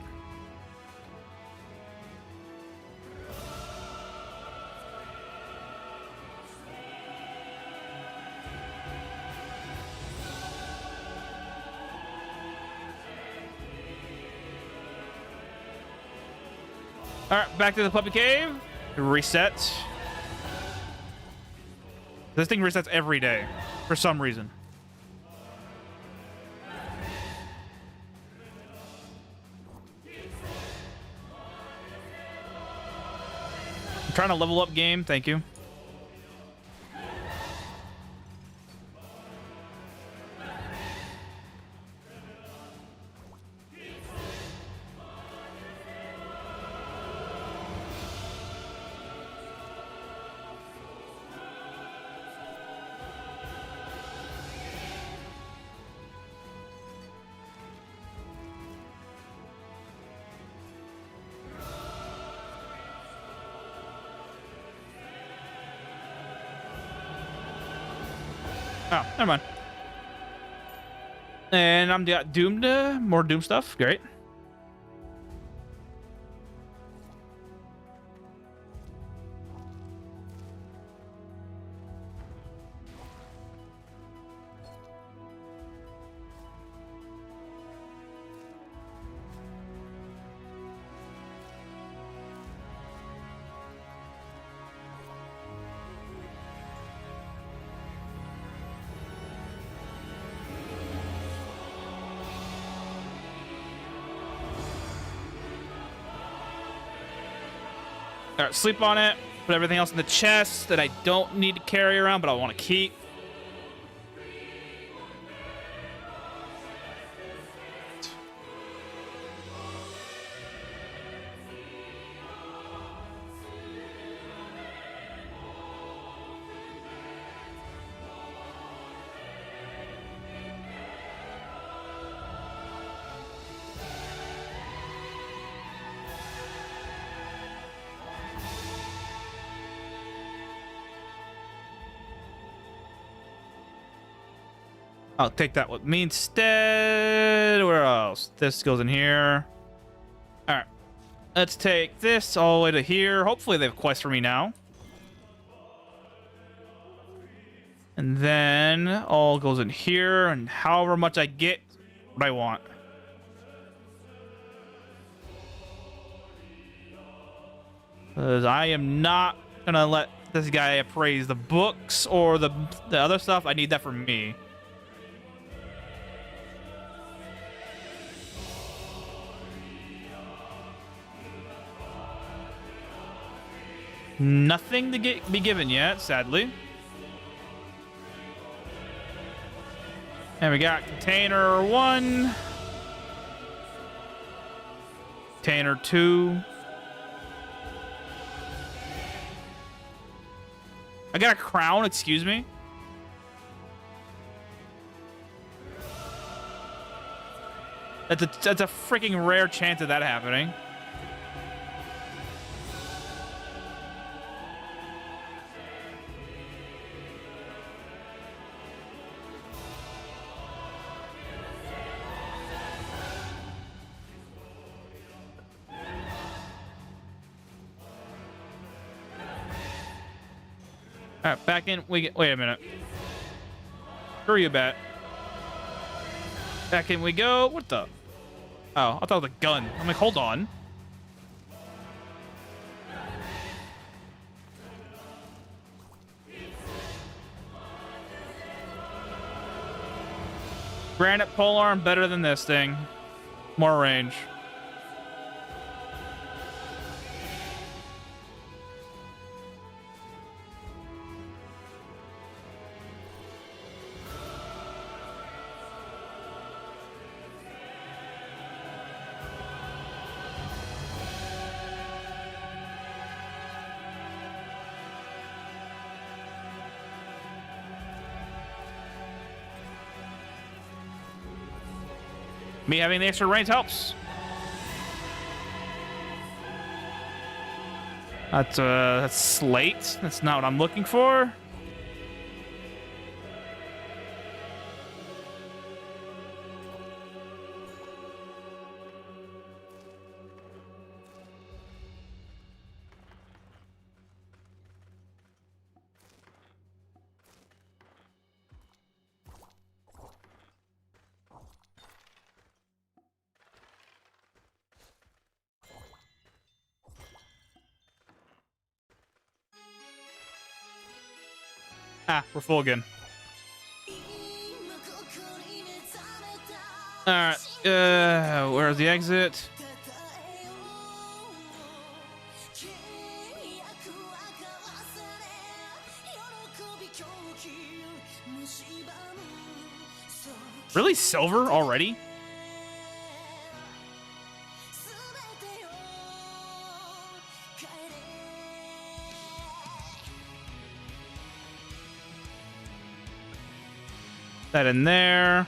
All right, back to the puppy cave. Reset. This thing resets every day for some reason. I'm trying to level up game. Thank you. Oh, never mind. And I'm doomed to more Doom stuff. Great. All right, sleep on it. Put everything else in the chest that I don't need to carry around, but I want to keep. I'll take that with me instead. Where else? This goes in here. All right. Let's take this all the way to here. Hopefully they have quests for me now. And then all goes in here. And however much I get, what I want. Because I am not gonna let this guy appraise the books or the other stuff. I need that for me. Nothing to be given yet, sadly. And we got container 1. Container 2. I got a crown, excuse me. That's a freaking rare chance of that happening. All right, back in. Wait a minute. Screw you, bat. Back in we go. What the? Oh, I thought it was a gun. I'm like, hold on. Granite polearm better than this thing. More range. Me having the extra range helps. That's Sleight. That's not what I'm looking for. Ah, we're full again. Alright, where's the exit? Really? Silver already? That in there.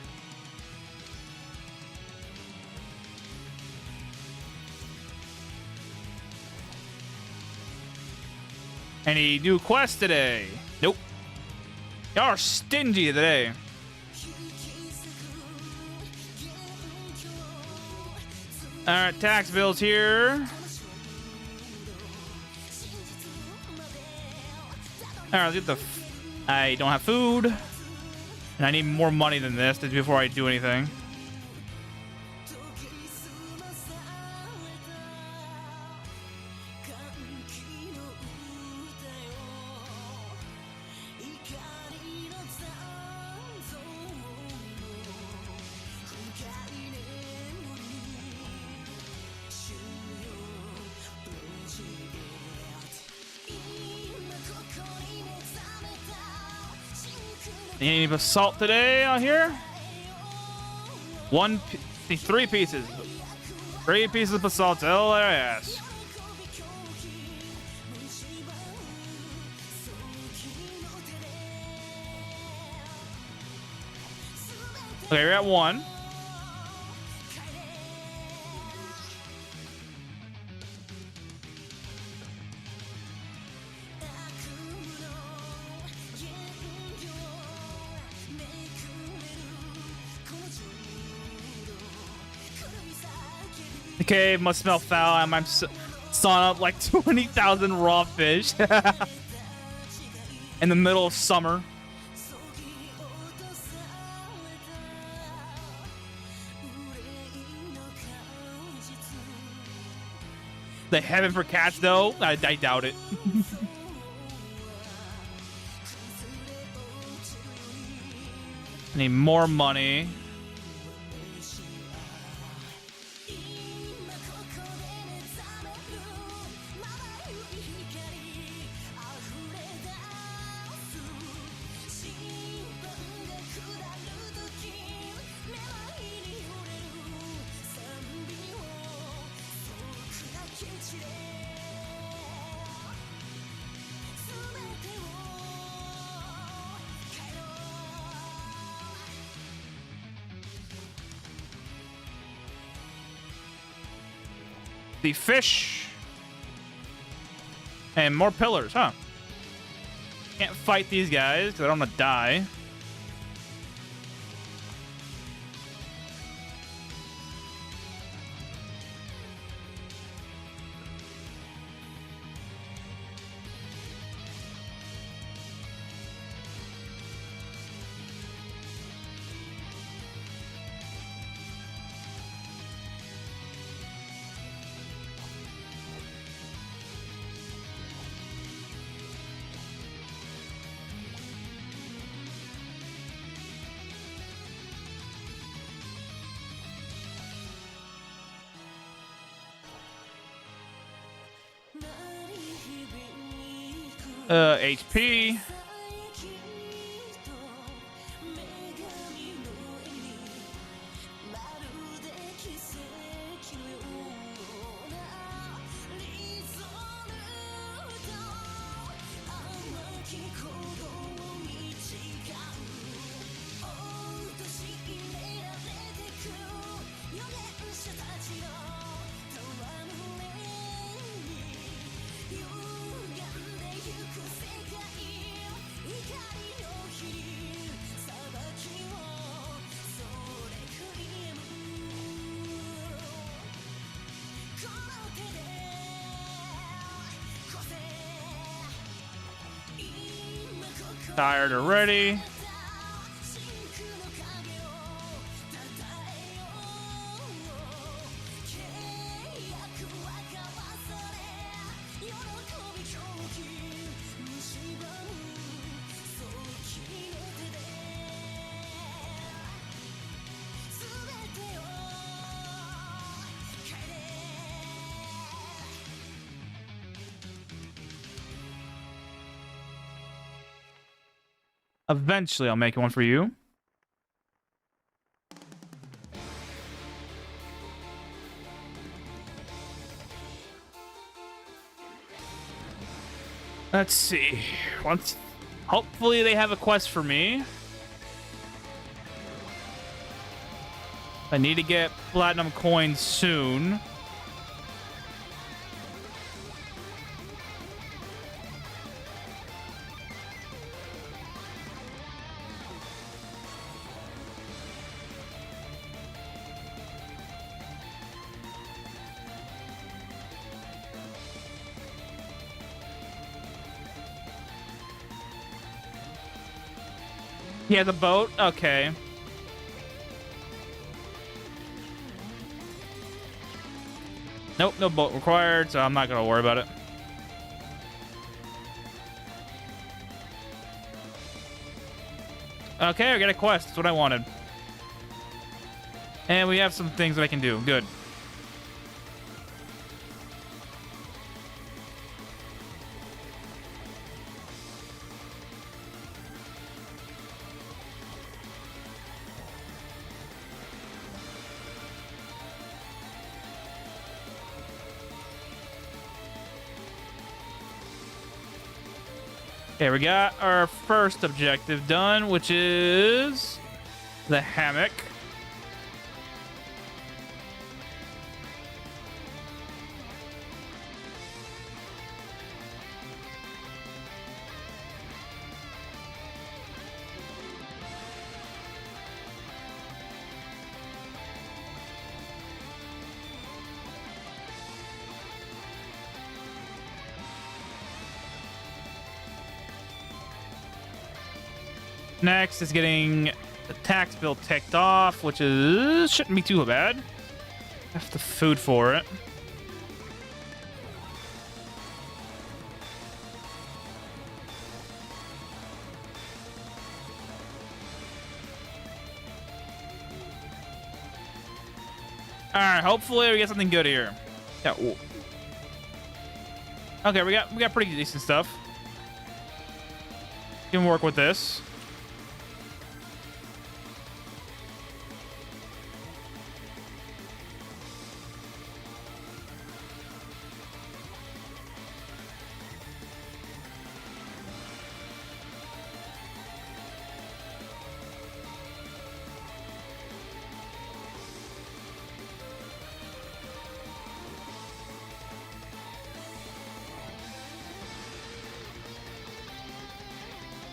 Any new quests today? Nope. Y'all are stingy today. Alright, tax bills here. Alright, let's get the... I don't have food. And I need more money than this before I do anything. Any basalt today out here? 3 pieces. 3 pieces of basalt. Alias. Okay, we're at 1. The cave must smell foul. I'm sawing up like 20,000 raw fish in the middle of summer. The heaven for cats, though? I doubt it. I need more money. The fish. And more pillars, huh? Can't fight these guys because I don't want to die. HP. Tired already. Eventually, I'll make one for you. Let's see. Hopefully they have a quest for me. I need to get platinum coins soon. Yeah, the boat? Okay. Nope, no boat required, so I'm not gonna worry about it. Okay, I got a quest. That's what I wanted. And we have some things that I can do. Good. Okay, we got our first objective done, which is the hammock. Next is getting the tax bill ticked off, which shouldn't be too bad. Have the food for it. All right, hopefully we get something good here. Yeah. Ooh. Okay, we got pretty decent stuff. Can work with this.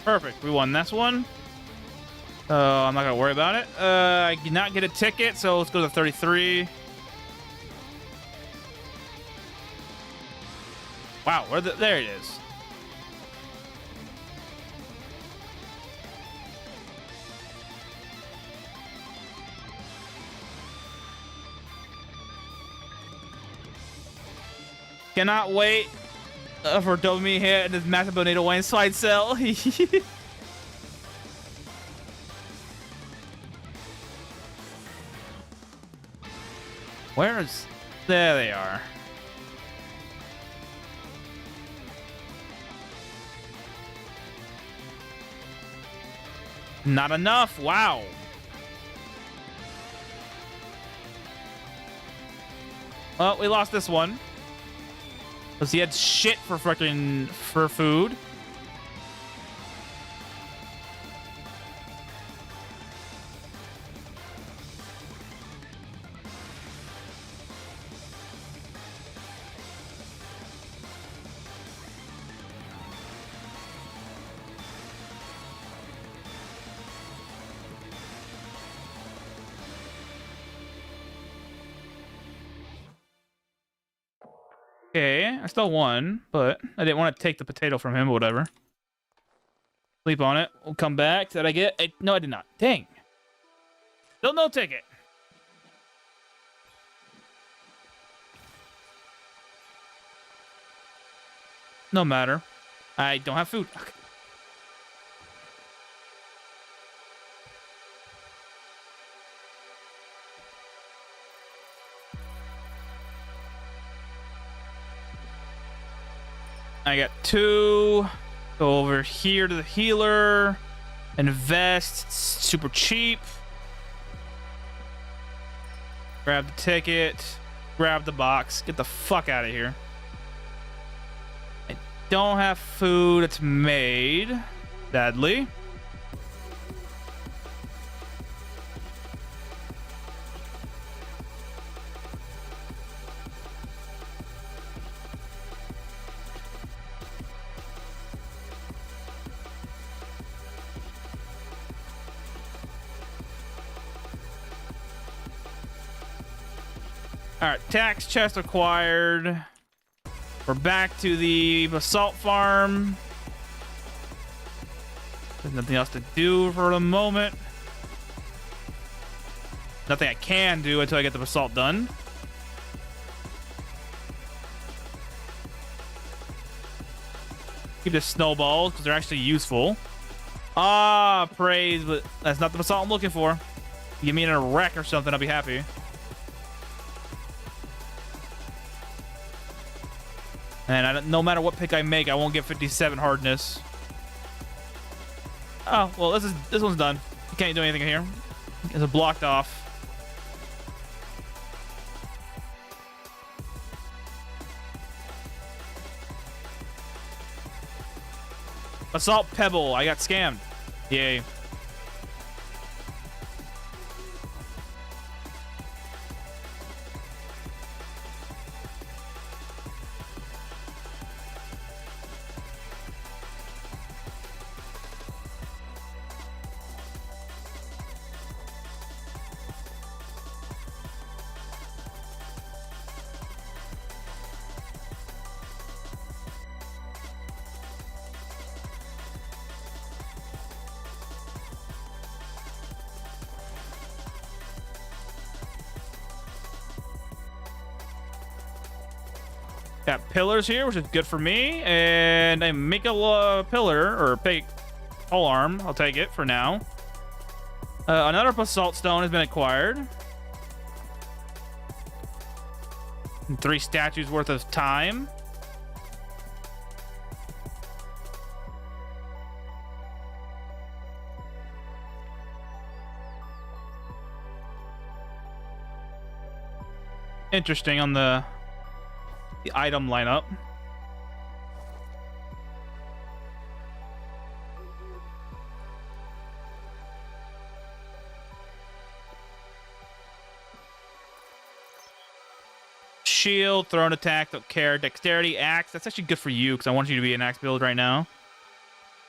Perfect. We won this one. I'm not gonna worry about it. I did not get a ticket, so let's go to 33. Wow, there it is. Cannot wait for dopamine hit and this massive bonito wine slide cell. Where's... There they are. Not enough. Wow. Well, we lost this one. Because he had shit for freaking... for food. Okay, I still won, but I didn't want to take the potato from him or whatever. Sleep on it. We'll come back. Did I get... No, I did not. Dang. Still no ticket. No matter. I don't have food. Okay. I got 2. Go over here to the healer. Invest. It's super cheap. Grab the ticket. Grab the box. Get the fuck out of here. I don't have food. It's made. Sadly. All right, tax chest acquired. We're back to the basalt farm. There's nothing else to do for the moment. Nothing I can do until I get the basalt done. Keep the snowballs because they're actually useful. Ah, praise, but that's not the basalt I'm looking for. Give me a wreck or something, I'll be happy. And no matter what pick I make, I won't get 57 hardness. Oh, well, this one's done. You can't do anything here. It's blocked off. Assault Pebble. I got scammed. Yay. Got pillars here, which is good for me. And I make a pillar, or pole arm. I'll take it for now. Another basalt stone has been acquired. And 3 statues worth of time. Interesting on the item lineup. Shield, thrown attack, don't care. Dexterity, axe. That's actually good for you because I want you to be an axe build right now.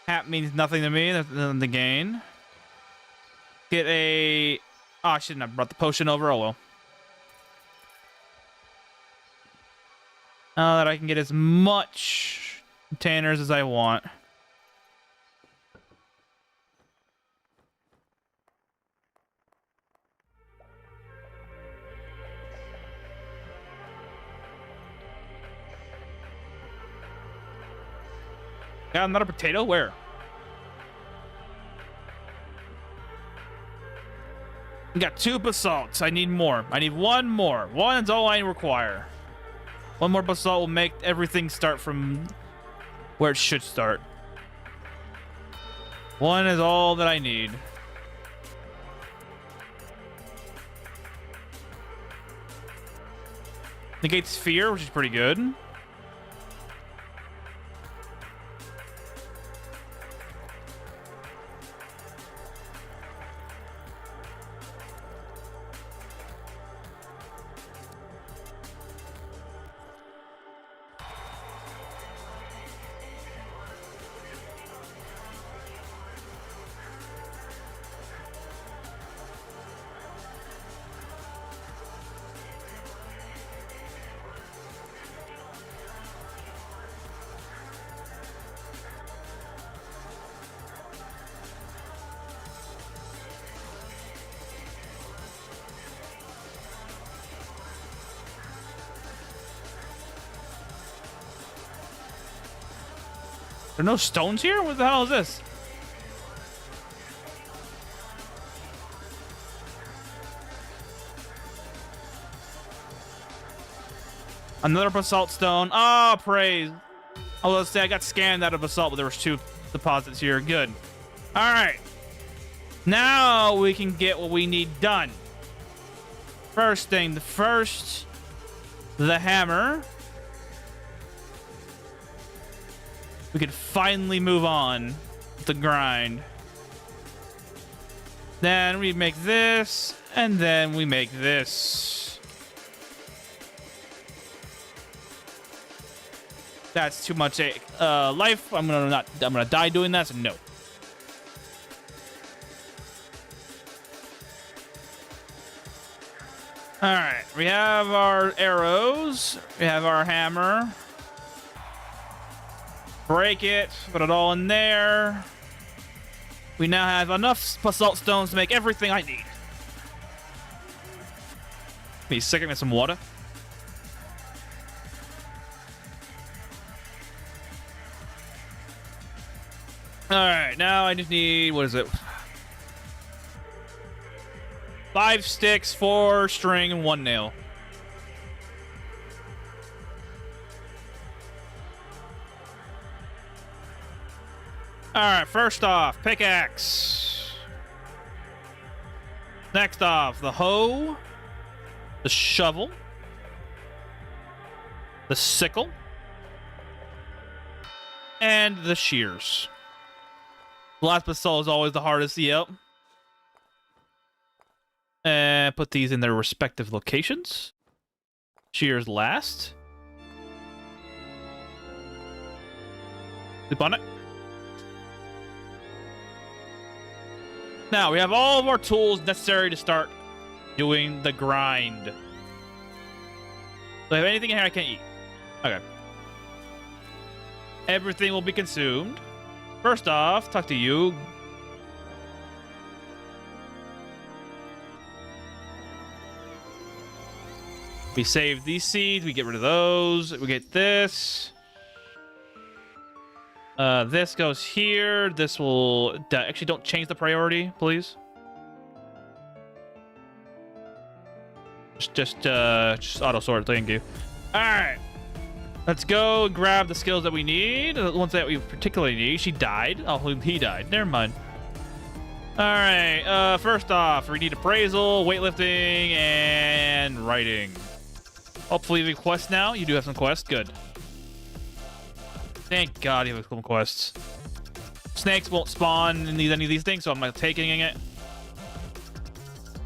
Hat means nothing to me. That's the gain. Get a... Oh, I shouldn't have brought the potion over. Oh, well. Now that I can get as much containers as I want. Got another potato? Where? We got 2 basalts. I need more. I need 1 more. 1 is all I require. 1 more basalt will make everything start from where it should start. 1 is all that I need. Negates fear, which is pretty good. There are no stones here? What the hell is this? Another basalt stone. Ah, oh, praise. Oh, let's say I got scanned out of basalt, but there was 2 deposits here. Good. All right. Now we can get what we need done. First thing, the hammer. We could finally move on with the grind. Then we make this, and then we make this. That's too much life. I'm gonna die doing that, so no. All right, we have our arrows. We have our hammer. Break it, put it all in there. We now have enough basalt stones to make everything I need. Be sick of me some water. Alright, now I just need, what is it? 5 sticks, 4 string, and 1 nail. Alright, first off, pickaxe. Next off, the hoe, the shovel, the sickle, and the shears. The last basalt is always the hardest, yep. And put these in their respective locations. Shears last. Sleep on it. Now, we have all of our tools necessary to start doing the grind. Do I have anything in here I can't eat? Okay. Everything will be consumed. First off, talk to you. We save these seeds. We get rid of those. We get this. This goes here. This will... Actually, don't change the priority, please. Just auto sort, thank you. All right. Let's go and grab the skills that we need. The ones that we particularly need. She died. Oh, he died. Never mind. All right. First off, we need appraisal, weightlifting, and writing. Hopefully, we have quests now. You do have some quests. Good. Thank God you have some quests. Snakes won't spawn in any of these things, so I'm not taking it.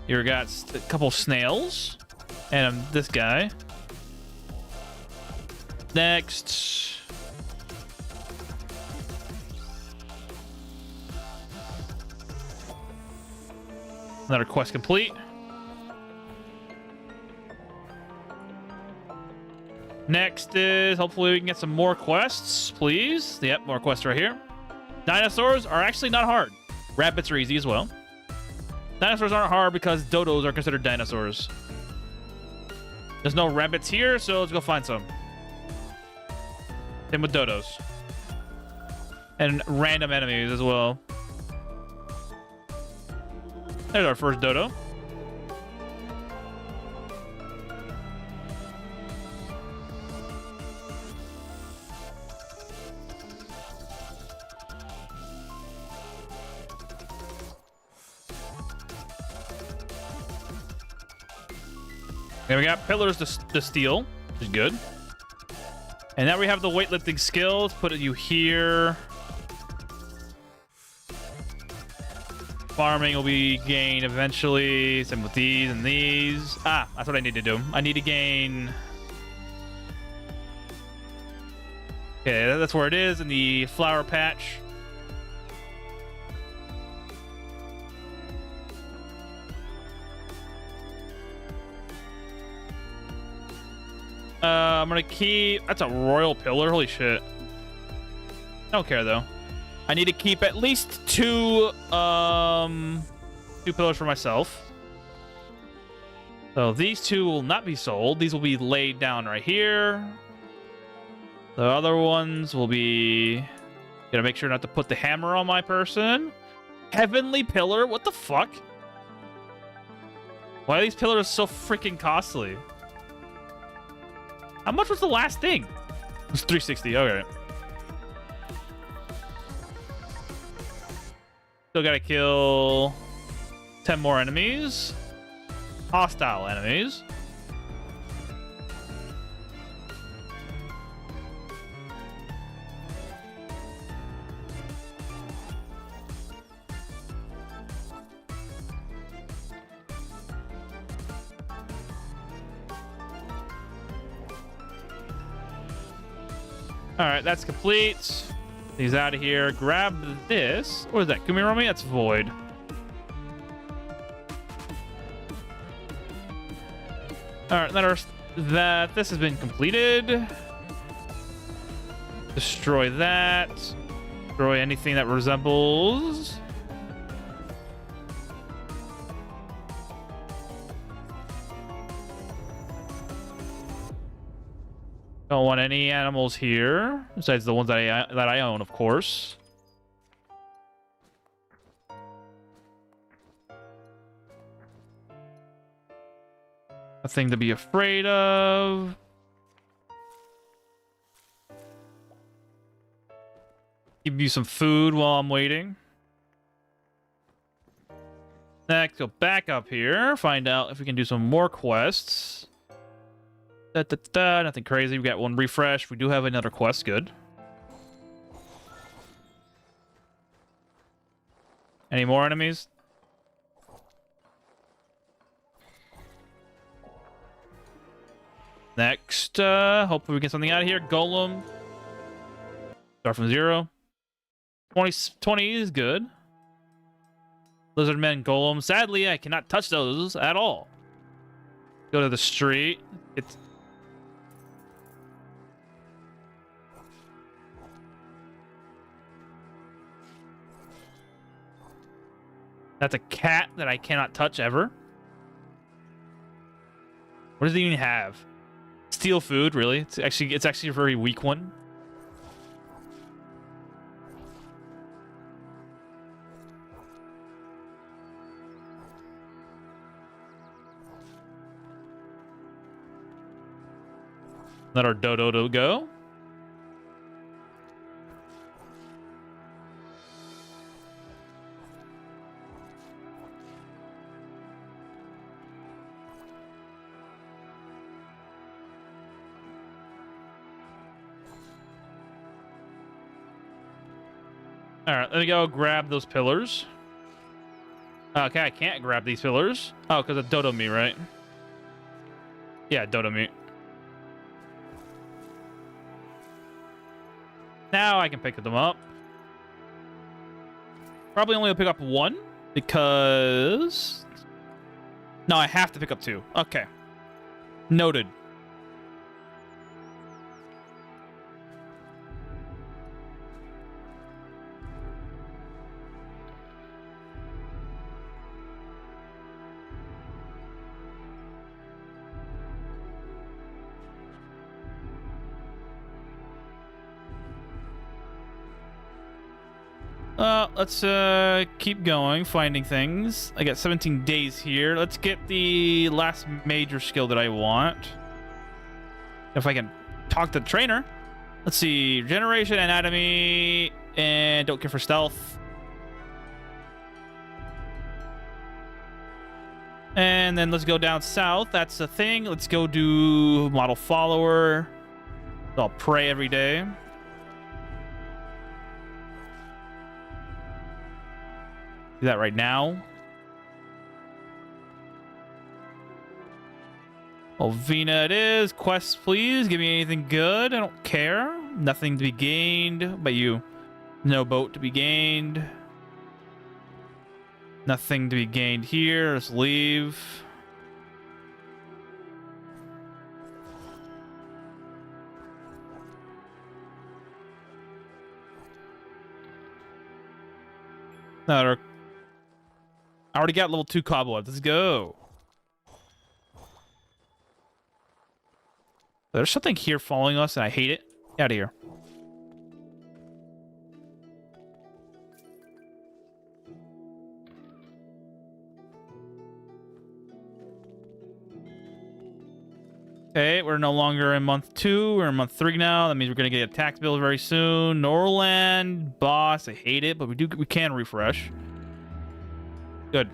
Here we got a couple snails. And this guy. Next. Another quest complete. Next is hopefully we can get some more quests, please. Yep, more quests right here. Dinosaurs are actually not hard. Rabbits are easy as well. Dinosaurs aren't hard because dodos are considered dinosaurs. There's no rabbits here, so let's go find some. Same with dodos. And random enemies as well. There's our first dodo. And we got pillars to steal, which is good. And now we have the weightlifting skills. Put you here. Farming will be gained eventually. Same with these and these. Ah, that's what I need to do. I need to gain... Okay, that's where it is, in the flower patch. I'm gonna keep... That's a royal pillar. Holy shit. I don't care, though. I need to keep at least two pillars for myself. So these two will not be sold. These will be laid down right here. The other ones will be... Gotta make sure not to put the hammer on my person. Heavenly pillar? What the fuck? Why are these pillars so freaking costly? How much was the last thing? It was 360. Okay. Still gotta kill 10 more enemies. Hostile enemies. All right, that's complete. He's out of here. Grab this. What is that? Kumirami? That's void. All right, that this has been completed. Destroy that. Destroy anything that resembles. Don't want any animals here, besides the ones that I own, of course. Nothing to be afraid of. Give you some food while I'm waiting. Next, go back up here. Find out if we can do some more quests. Nothing crazy. We got one refresh. We do have another quest. Good. Any more enemies? Next, hopefully we get something out of here. Golem. Start from 0. 20 is good. Lizardmen, Golem. Sadly, I cannot touch those at all. Go to the street. It's... That's a cat that I cannot touch ever. What does it even have? Steal food, really? It's actually a very weak one. Let our dodo go. All right, let me go grab those pillars. Okay, I can't grab these pillars. Oh, because of dodo meat, right? Yeah, dodo meat. Now I can pick them up. Probably only will pick up one because... No, I have to pick up two. Okay. Noted. Let's keep going, finding things. I got 17 days here. Let's get the last major skill that I want. If I can talk to the trainer. Let's see, generation, anatomy, and don't care for stealth. And then let's go down south. That's the thing. Let's go do model follower. I'll pray every day. Do that right now. Olvina it is. Quests, please. Give me anything good. I don't care. Nothing to be gained by you. No boat to be gained. Nothing to be gained here. Let's leave. Another. I already got level 2 cobwebs. Let's go. There's something here following us, and I hate it. Get out of here. Okay, we're no longer in month 2. We're in month 3 now. That means we're gonna get a tax bill very soon. Norland, boss. I hate it, but we can refresh. Good.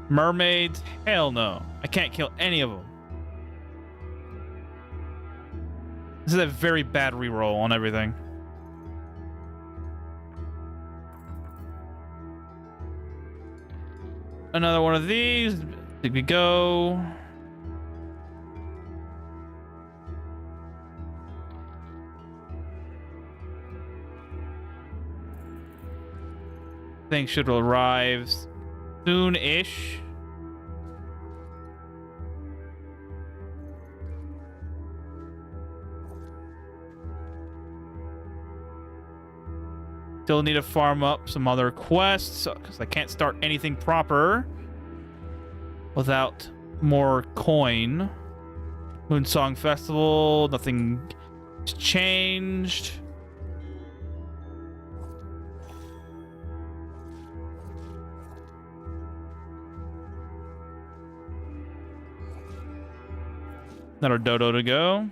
Mermaids? Hell no. I can't kill any of them. This is a very bad reroll on everything. Another one of these. Here we go. Things should arrive soon-ish. Still need to farm up some other quests because I can't start anything proper without more coin. Moonsong Festival, nothing changed. Another dodo to go.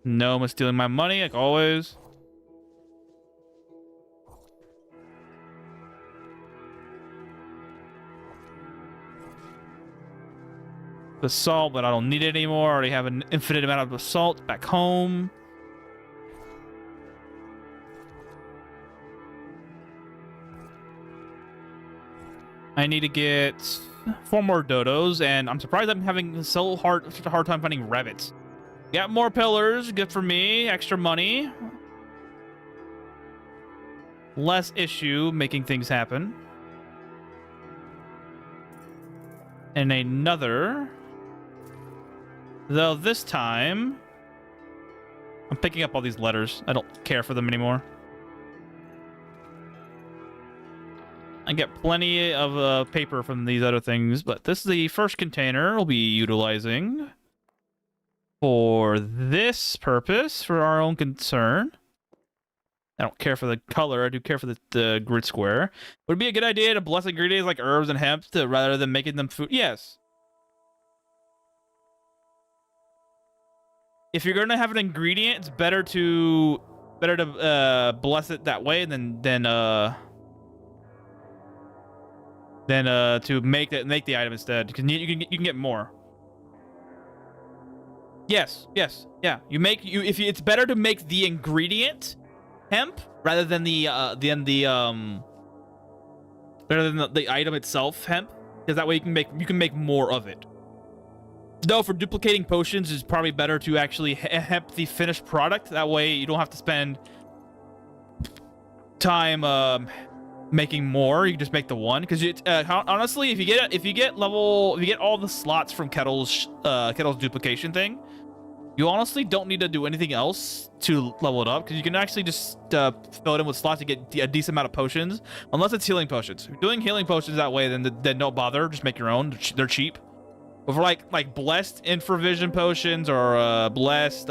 Gnome is stealing my money, like always. Assault, but I don't need it anymore. I already have an infinite amount of assault back home. I need to get 4 more dodos, and I'm surprised I'm having such a hard time finding rabbits. Got more pillars, good for me. Extra money. Less issue making things happen. And another. Though this time, I'm picking up all these letters. I don't care for them anymore. I get plenty of paper from these other things, but this is the first container we'll be utilizing for this purpose, for our own concern. I don't care for the color. I do care for the grid square. Would it be a good idea to bless ingredients like herbs and hemp rather than making them food? Yes. If you're gonna have an ingredient, it's better to bless it that way than to make the item instead, because you can get more. Yes, yeah. It's better to make the ingredient hemp rather than the item itself hemp, because that way you can make more of it. Though for duplicating potions, it's probably better to actually hemp the finished product. That way you don't have to spend time making more. You can just make the one, because honestly, if you get all the slots from Kettle's duplication thing, you honestly don't need to do anything else to level it up, because you can actually just fill it in with slots to get a decent amount of potions, unless it's healing potions. If you're doing healing potions that way, then don't bother. Just make your own. They're cheap. But for like blessed infravision potions or blessed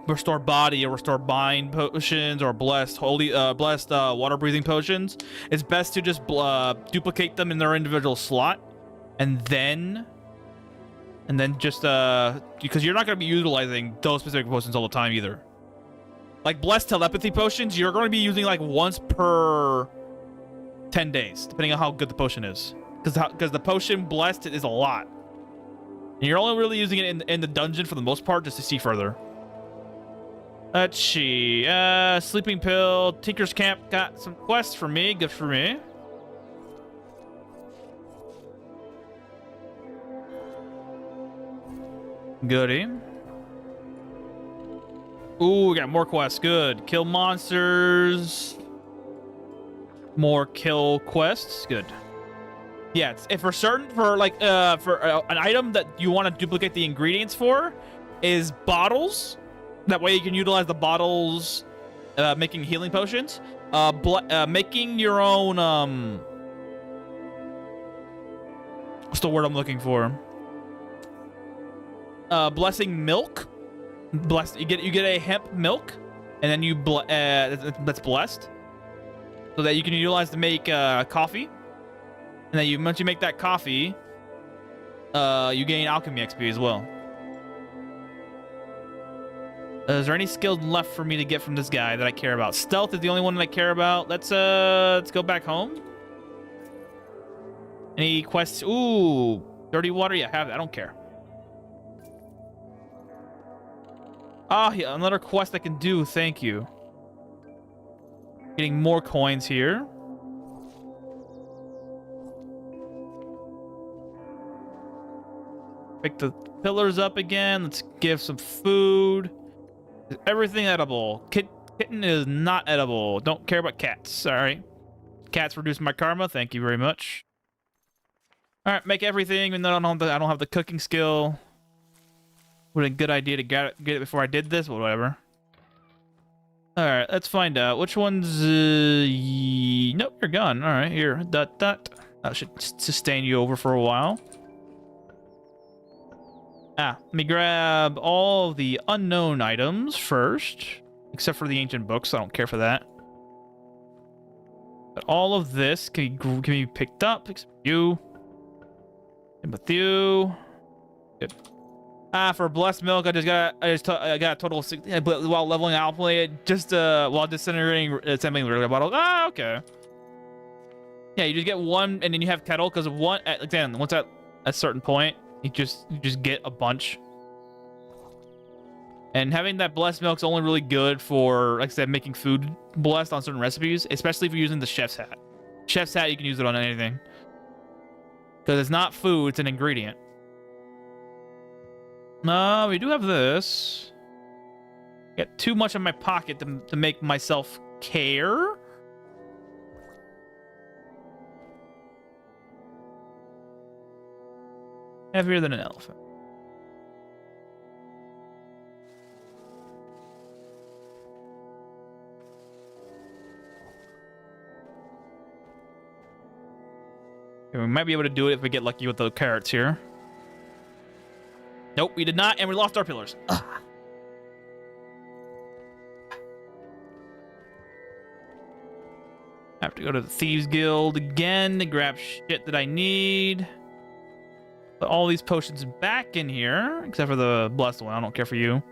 restore body or restore bind potions or blessed water breathing potions, it's best to just duplicate them in their individual slot, and then just because you're not going to be utilizing those specific potions all the time either. Like blessed telepathy potions, you're going to be using like once per 10 days, depending on how good the potion is, because the potion blessed is a lot, and you're only really using it in the dungeon for the most part, just to see further. Let's see. Sleeping pill. Tinker's Camp got some quests for me. Good for me. Goody. Ooh, we got more quests. Good. Kill monsters. More kill quests. Good. Yeah, if for certain, for an item that you want to duplicate the ingredients for is bottles. That way you can utilize the bottles making healing potions. Making your own what's the word I'm looking for? Blessing milk. You get a hemp milk, and then that's blessed, so that you can utilize to make coffee. And then once you make that coffee, you gain alchemy XP as well. Is there any skills left for me to get from this guy that I care about? Stealth is the only one that I care about. Let's go back home. Any quests? Ooh, dirty water. Yeah, have it. I don't care. Ah, yeah, another quest I can do. Thank you. Getting more coins here. Pick the pillars up again. Let's give some food. Is everything edible? Kitten is not edible. Don't care about cats. Sorry. Cats reduce my karma. Thank you very much. All right, make everything. Even though I don't have the cooking skill. Would have been a good idea to get it before I did this, but whatever. All right, let's find out which ones. Nope, you're gone. All right, here. That should sustain you over for a while. Let me grab all the unknown items first, except for the ancient books. I don't care for that. But all of this can be picked up, except you. And with you. Good. For blessed milk, I got a total of 6 while leveling out. Just while disintegrating assembling regular bottles. Ah, okay. Yeah, you just get one, and then you have kettle because one. Again, once at a certain point. You just get a bunch. And having that blessed milk's only really good for, like I said, making food blessed on certain recipes, especially if you're using the chef's hat. Chef's hat, you can use it on anything. Because it's not food, it's an ingredient. We do have this. Got too much in my pocket to make myself care. Heavier than an elephant. Okay, we might be able to do it if we get lucky with the carrots here. Nope, we did not, and we lost our pillars. Ugh. Have to go to the Thieves Guild again to grab shit that I need. Put all these potions back in here, except for the blessed one. I don't care for you.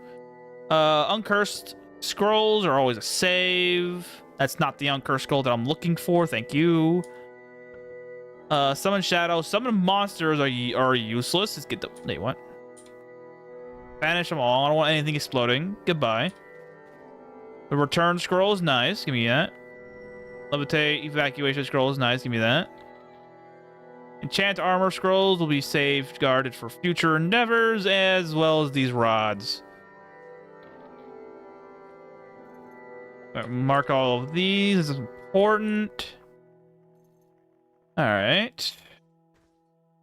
Uncursed scrolls are always a save. That's not the uncursed scroll that I'm looking for. Thank you. Summon shadows. Summon monsters are useless. Let's get the... Wait, what? Banish them all. I don't want anything exploding. Goodbye. The return scroll is nice. Give me that. Levitate evacuation scroll is nice. Give me that. Enchant armor scrolls will be safeguarded for future endeavors, as well as these rods. Mark all of these. This is important. All right.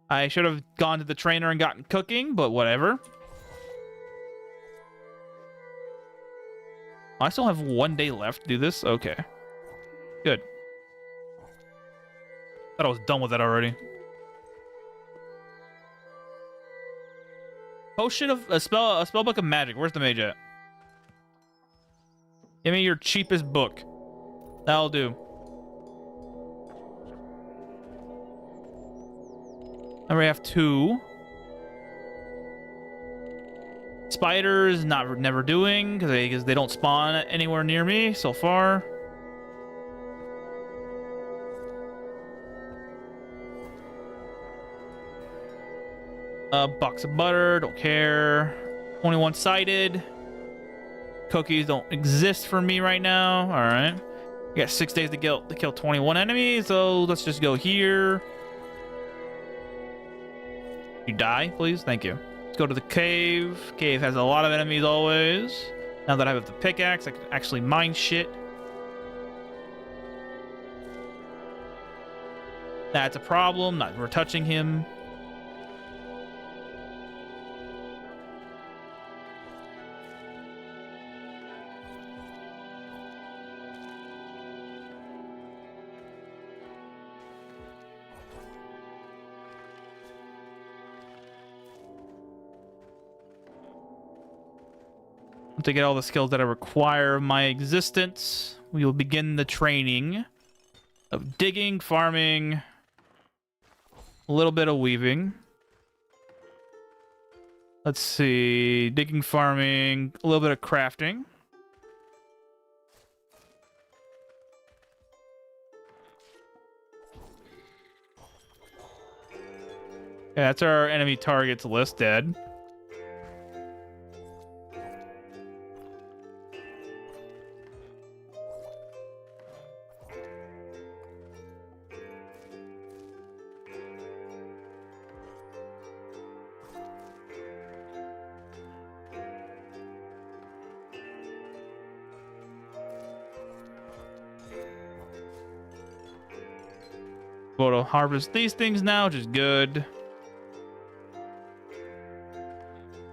I should have gone to the trainer and gotten cooking, but whatever. I still have 1 day left to do this? Okay. Good. Thought I was done with that already. Potion of a spell book of magic. Where's the mage at? Give me your cheapest book. That'll do. I already have 2. Spiders, never doing because they don't spawn anywhere near me so far. Box of butter, don't care. 21-sided. Cookies don't exist for me right now. All right. We got 6 days to kill 21 enemies, so let's just go here. You die, please? Thank you. Let's go to the cave. Cave has a lot of enemies always. Now that I have the pickaxe, I can actually mine shit. That's a problem. We're touching him. To get all the skills that I require of my existence, we will begin the training of digging, farming, a little bit of weaving. Let's see, digging, farming, a little bit of crafting. Yeah, that's our enemy targets list, dead. Able to harvest these things now, which is good.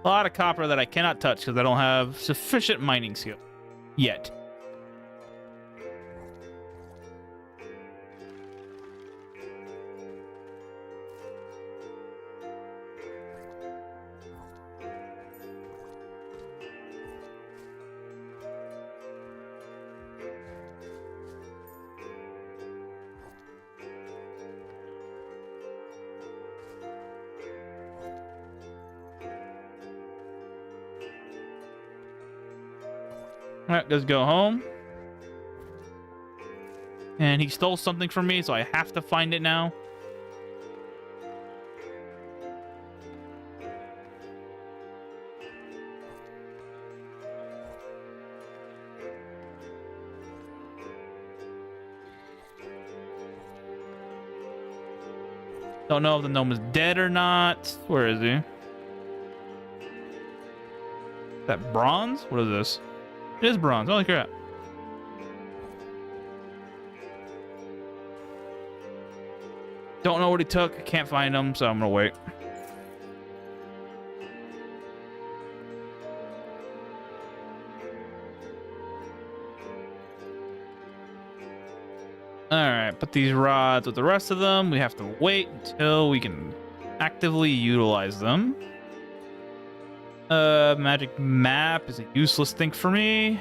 A lot of copper that I cannot touch because I don't have sufficient mining skill yet. Alright, let's go home. And he stole something from me, so I have to find it now. Don't know if the gnome is dead or not. Where is he? Is that bronze? What is this? It is bronze. Holy crap. Don't know what he took. I can't find him, so I'm gonna wait. Alright, put these rods with the rest of them. We have to wait until we can actively utilize them. Magic map is a useless thing for me.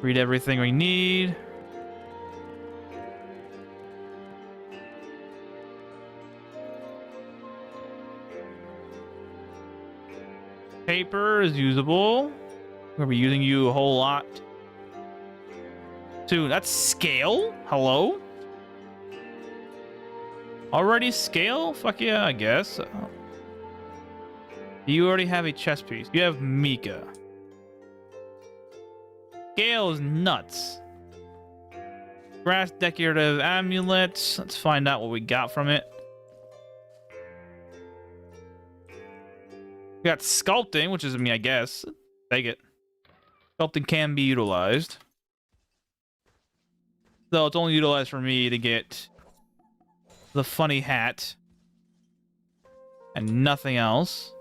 Read everything we need. Paper is usable. We're gonna be using you a whole lot. Dude, that's scale? Hello? Already scale? Fuck yeah, I guess. You already have a chess piece. You have Mika. Scale is nuts. Grass decorative amulets. Let's find out what we got from it. We got sculpting, which is, I mean, I guess. Take it. Sculpting can be utilized. Though it's only utilized for me to get the funny hat. And nothing else.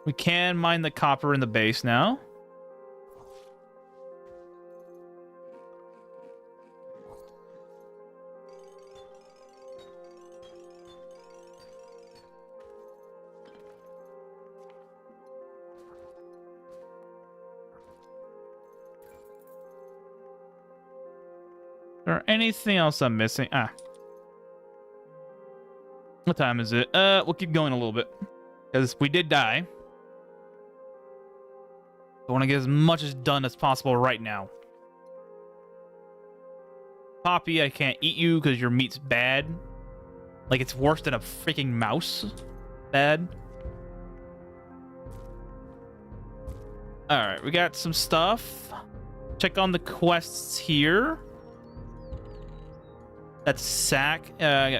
We can mine the copper in the base now. Is there anything else I'm missing? Ah. What time is it? We'll keep going a little bit. Because we did die. I want to get as much as done as possible right now. Poppy, I can't eat you because your meat's bad. Like, it's worse than a freaking mouse. Bad. Alright, we got some stuff. Check on the quests here. That's Sack.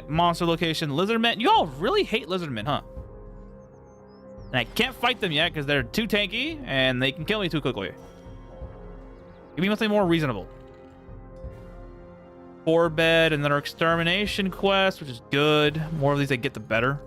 Monster location, Lizardmen. You all really hate Lizardmen, huh? And I can't fight them yet because they're too tanky and they can kill me too quickly. Give me something more reasonable. 4-bed, another extermination quest, which is good. More of these I get, the better.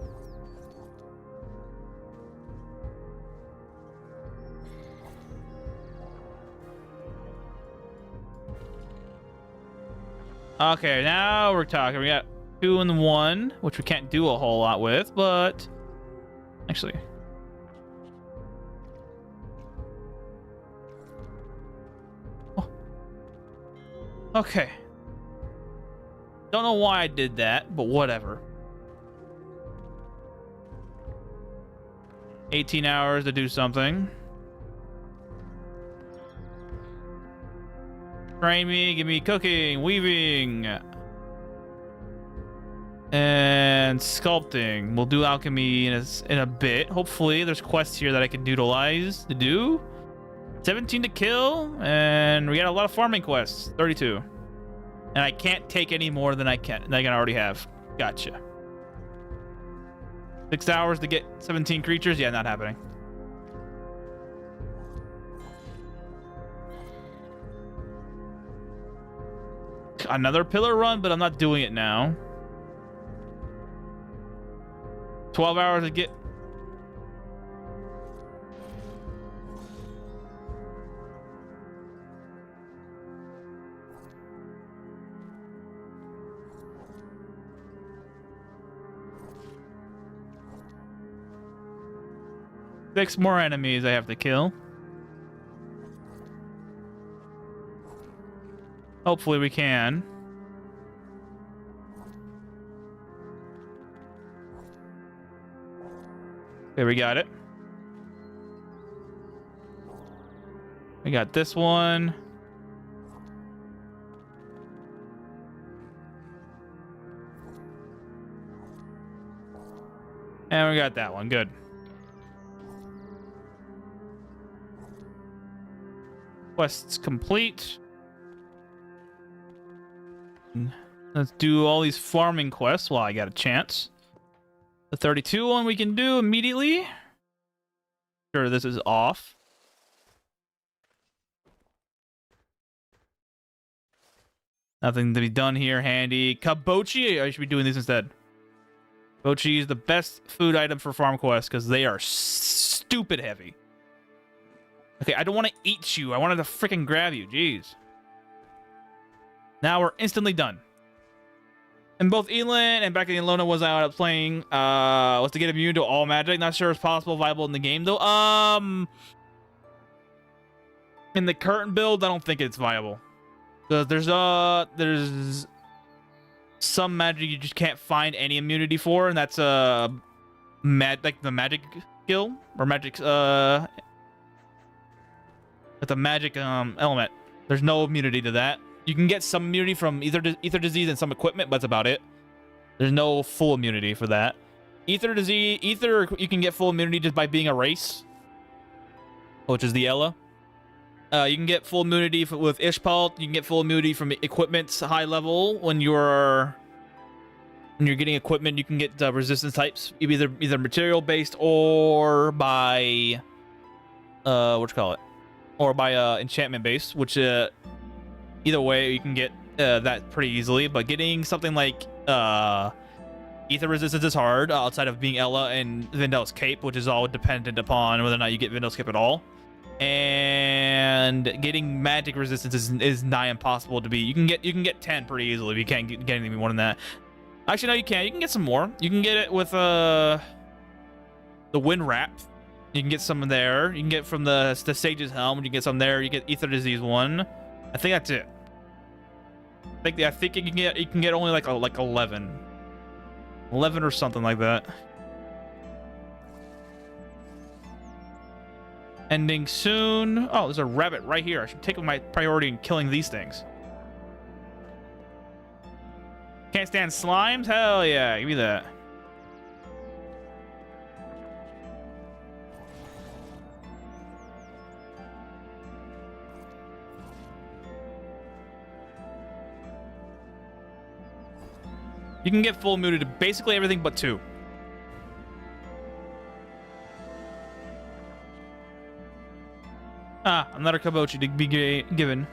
Okay, now we're talking. We got 2 and 1, which we can't do a whole lot with, but actually. Oh. Okay. Don't know why I did that, but whatever. 18 hours to do something. Train me, give me cooking, weaving, and sculpting. We'll do alchemy in a bit. Hopefully, there's quests here that I can utilize to do. 17 to kill, and we got a lot of farming quests. 32, and I can't take any more than I can already have. Gotcha. 6 hours to get 17 creatures. Yeah, not happening. Another pillar run, but I'm not doing it now. 12 hours to get. Six more enemies I have to kill. Hopefully we can. Okay, we got it. We got this one. And we got that one. Good. Quests complete. Let's do all these farming quests while I got a chance. The 32 one we can do immediately. Sure, this is off. Nothing to be done here. Handy. Kabochi. I should be doing these instead. Kabochi is the best food item for farm quests because they are stupid heavy. Okay, I don't want to eat you. I wanted to freaking grab you. Jeez. Now we're instantly done. And both Elin and back in Elona was I ended up playing was to get immune to all magic. Not sure it's possible, viable in the game though. In the current build, I don't think it's viable. There's some magic you just can't find any immunity for, and that's like the magic skill or magic the magic element. There's no immunity to that. You can get some immunity from ether disease and some equipment, but that's about it. There's no full immunity for that. Ether you can get full immunity just by being a race, which is the Ela. You can get full immunity with Ishpalt. You can get full immunity from equipment's high level when you're getting equipment. You can get resistance types, either material based or by or by enchantment based. Which either way you can get that pretty easily. But getting something like ether resistance is hard outside of being Ela and Vindel's Cape, which is all dependent upon whether or not you get Vindel's Cape at all. And getting magic resistance is nigh impossible to be. You can get 10 pretty easily, but you can't get anything more than that. Actually, no, you can. You can get some more. You can get it with the Wind Wrap. You can get some there. You can get from the Sage's Helm. You can get some there. You get Ether Disease 1. I think that's it. I think you can get only like 11 or something like that. Ending soon. Oh, there's a rabbit right here. I should take my priority in killing these things. Can't stand slimes? Hell yeah, give me that. You can get full immunity to basically everything but 2. Ah, another kabochi to be given.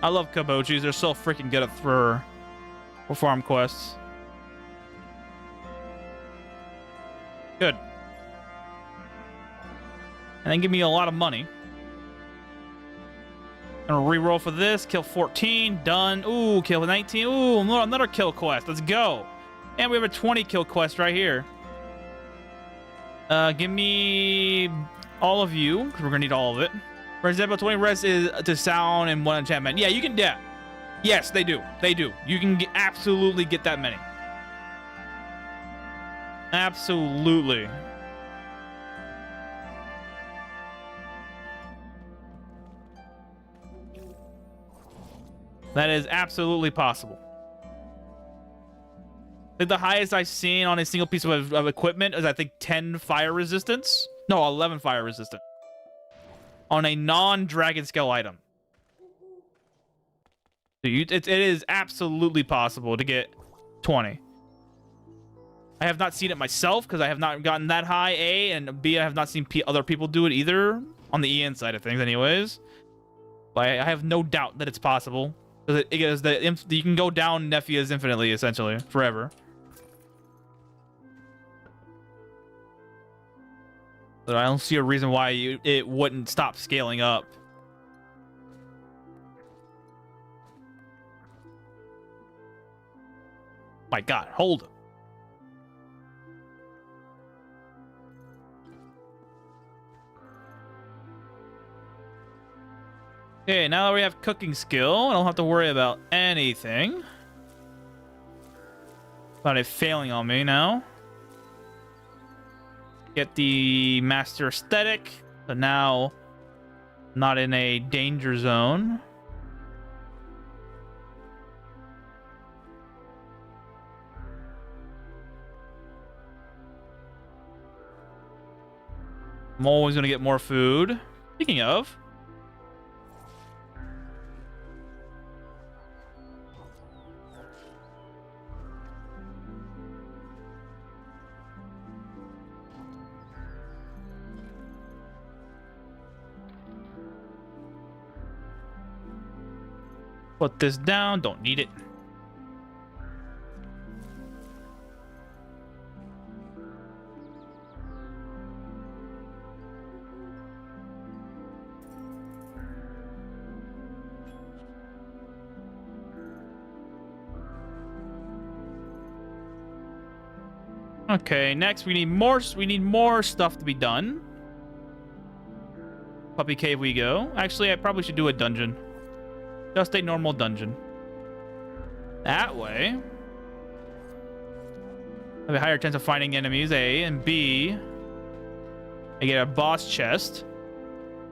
I love kabochis. They're so freaking good for farm quests. Good. And then give me a lot of money. Gonna reroll for this. Kill 14. Done. Ooh, kill 19. Ooh, another kill quest. Let's go. And we have a 20 kill quest right here. Give me all of you, because we're gonna need all of it. For example, 20 res is to sound and 1 enchantment. Yeah, you can. Yeah. Yes, they do. They do. You can absolutely get that many. Absolutely. That is absolutely possible. I think the highest I've seen on a single piece of equipment is, I think, 10 fire resistance. No, 11 fire resistance. On a non-dragon scale item. It is absolutely possible to get 20. I have not seen it myself because I have not gotten that high, A, and B, I have not seen other people do it either, on the EN side of things anyways. But I have no doubt that it's possible. Because you can go down Nephias infinitely, essentially, forever. But I don't see a reason why it wouldn't stop scaling up. My God, hold him. Okay, now that we have cooking skill, I don't have to worry about anything. About it failing on me now. Get the master aesthetic, but now not in a danger zone. I'm always gonna get more food. Speaking of, Put this down. Don't need it. Okay, next we need more stuff to be done. Puppy cave we go. Actually, I probably should do a dungeon. Just a normal dungeon. That way, I have a higher chance of finding enemies, A, and B, I get a boss chest.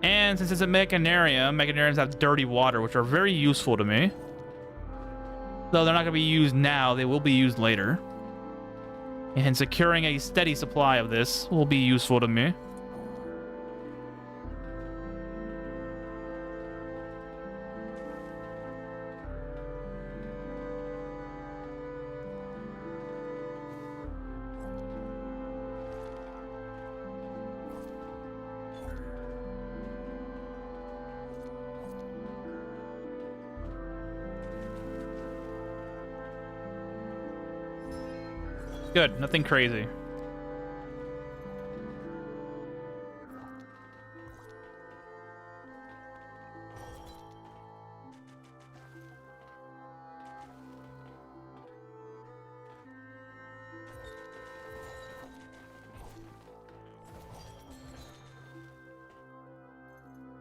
And since it's a mechanarium, mechanariums have dirty water, which are very useful to me. Though they're not going to be used now, they will be used later. And securing a steady supply of this will be useful to me. Good, nothing crazy.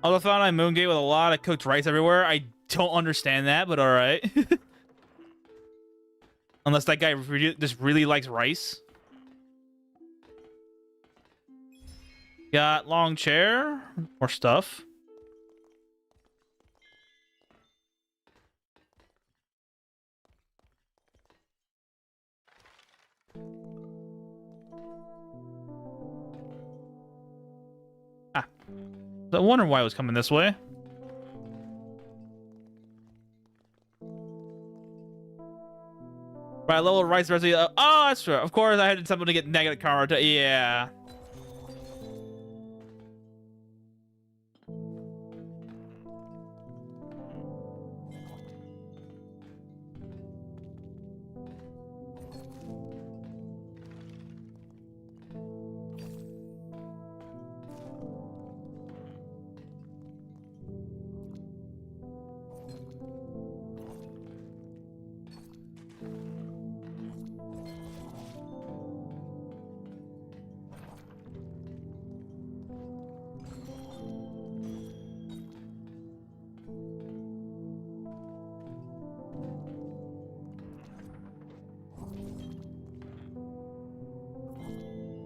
Although I found a moon gate with a lot of cooked rice everywhere, I don't understand that, but all right. Unless that guy just really likes rice. Got long chair. More stuff. Ah. I wonder why it was coming this way. Right, level rice recipe. Oh, that's true. Of course, I had something to get negative karma. Yeah.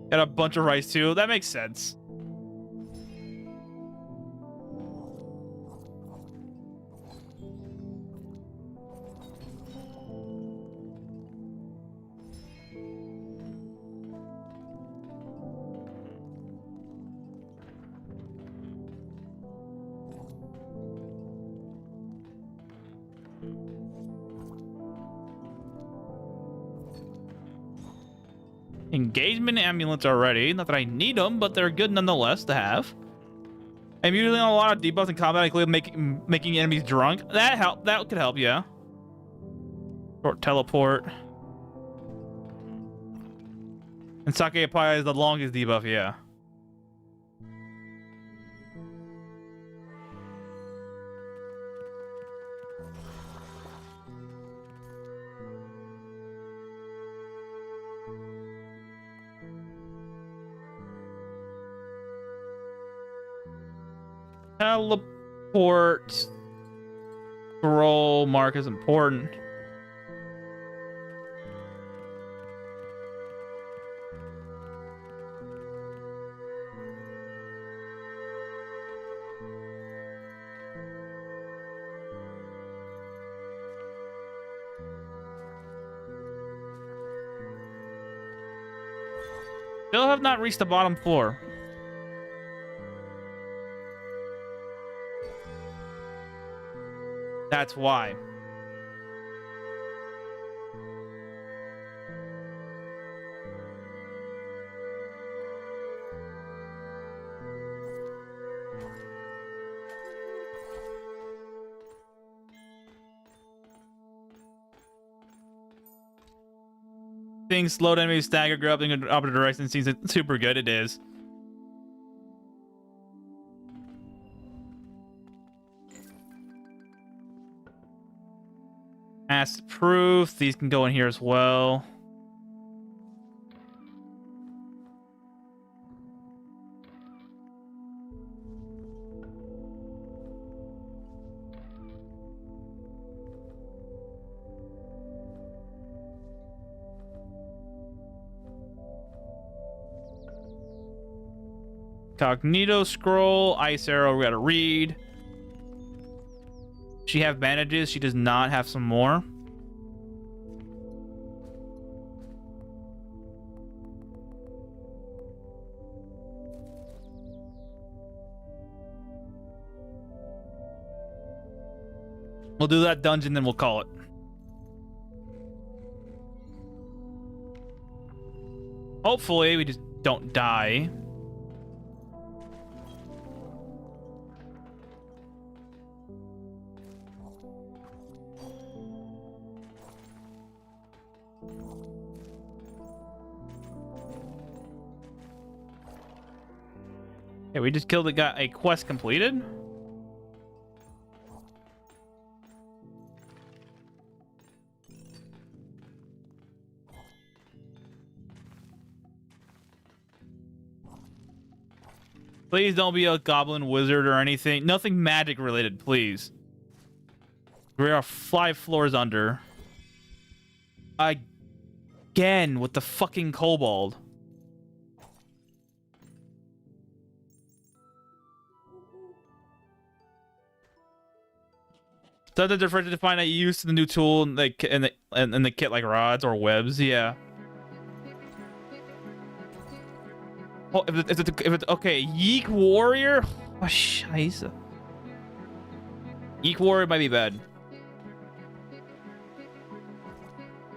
Got a bunch of rice too. That makes sense. Engagement amulets already. Not that I need them, but they're good nonetheless to have. I'm usually on a lot of debuffs in combat, including making enemies drunk. That could help, yeah. Short teleport. And Sake Apaya is the longest debuff, yeah. Teleport scroll mark is important. Still have not reached the bottom floor. That's why. Things slow enemies stagger, grow up in the opposite direction. Seems super good. It is. Acid proof. These can go in here as well. Cognito scroll, ice arrow, we gotta read. She have bandages, she does not have some more. We'll do that dungeon, then we'll call it. Hopefully, we just don't die. Okay, we just killed a quest completed. Please don't be a goblin wizard or anything. Nothing magic related, please. We are 5 floors under. Again with the fucking kobold. Does it differ to find a use to the new tool in the kit like rods or webs? Yeah. Oh, if it's okay, Yeek Warrior. Oh, scheiße. Yeek Warrior might be bad.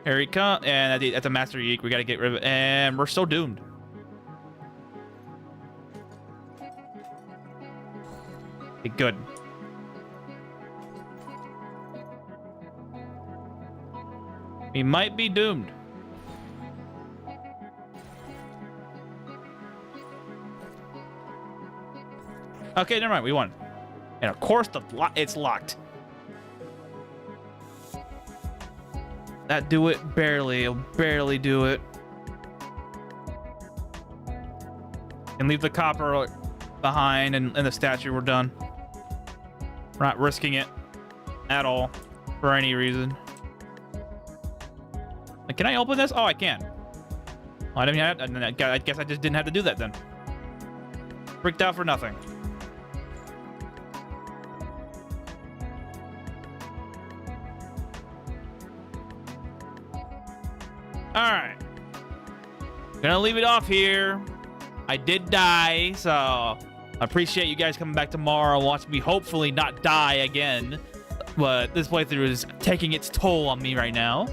Here we come, and that's a Master Yeek. We gotta get rid of it, and we're so doomed. Okay, good. We might be doomed. Okay, never mind. We won. And of course, it's locked. That do it barely. It'll barely do it. And leave the copper behind and the statue. We're done. We're not risking it at all for any reason. Can I open this? Oh, I can. Oh, I guess I just didn't have to do that then. Freaked out for nothing. Alright. Gonna leave it off here. I did die, so I appreciate you guys coming back tomorrow and watching me hopefully not die again. But this playthrough is taking its toll on me right now.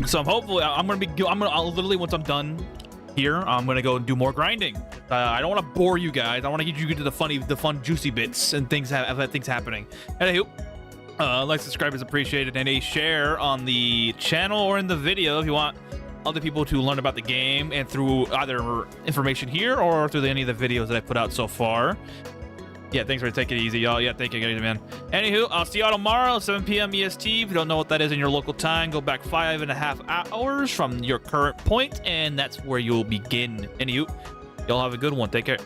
So I'm hopefully I'll literally, once I'm done here, I'm gonna go and do more grinding. I don't want to bore you guys. I want to get you to the fun, juicy bits and things happening. Anywho, like, subscribe is appreciated, and a share on the channel or in the video if you want other people to learn about the game and through either information here or through any of the videos that I put out so far. Yeah, thanks for taking it easy, y'all. Yeah, thank you guys, man. Anywho, I'll see y'all tomorrow, 7 p.m. EST. If you don't know what that is in your local time, go back 5.5 hours from your current point, and that's where you'll begin. Anywho, y'all have a good one. Take care.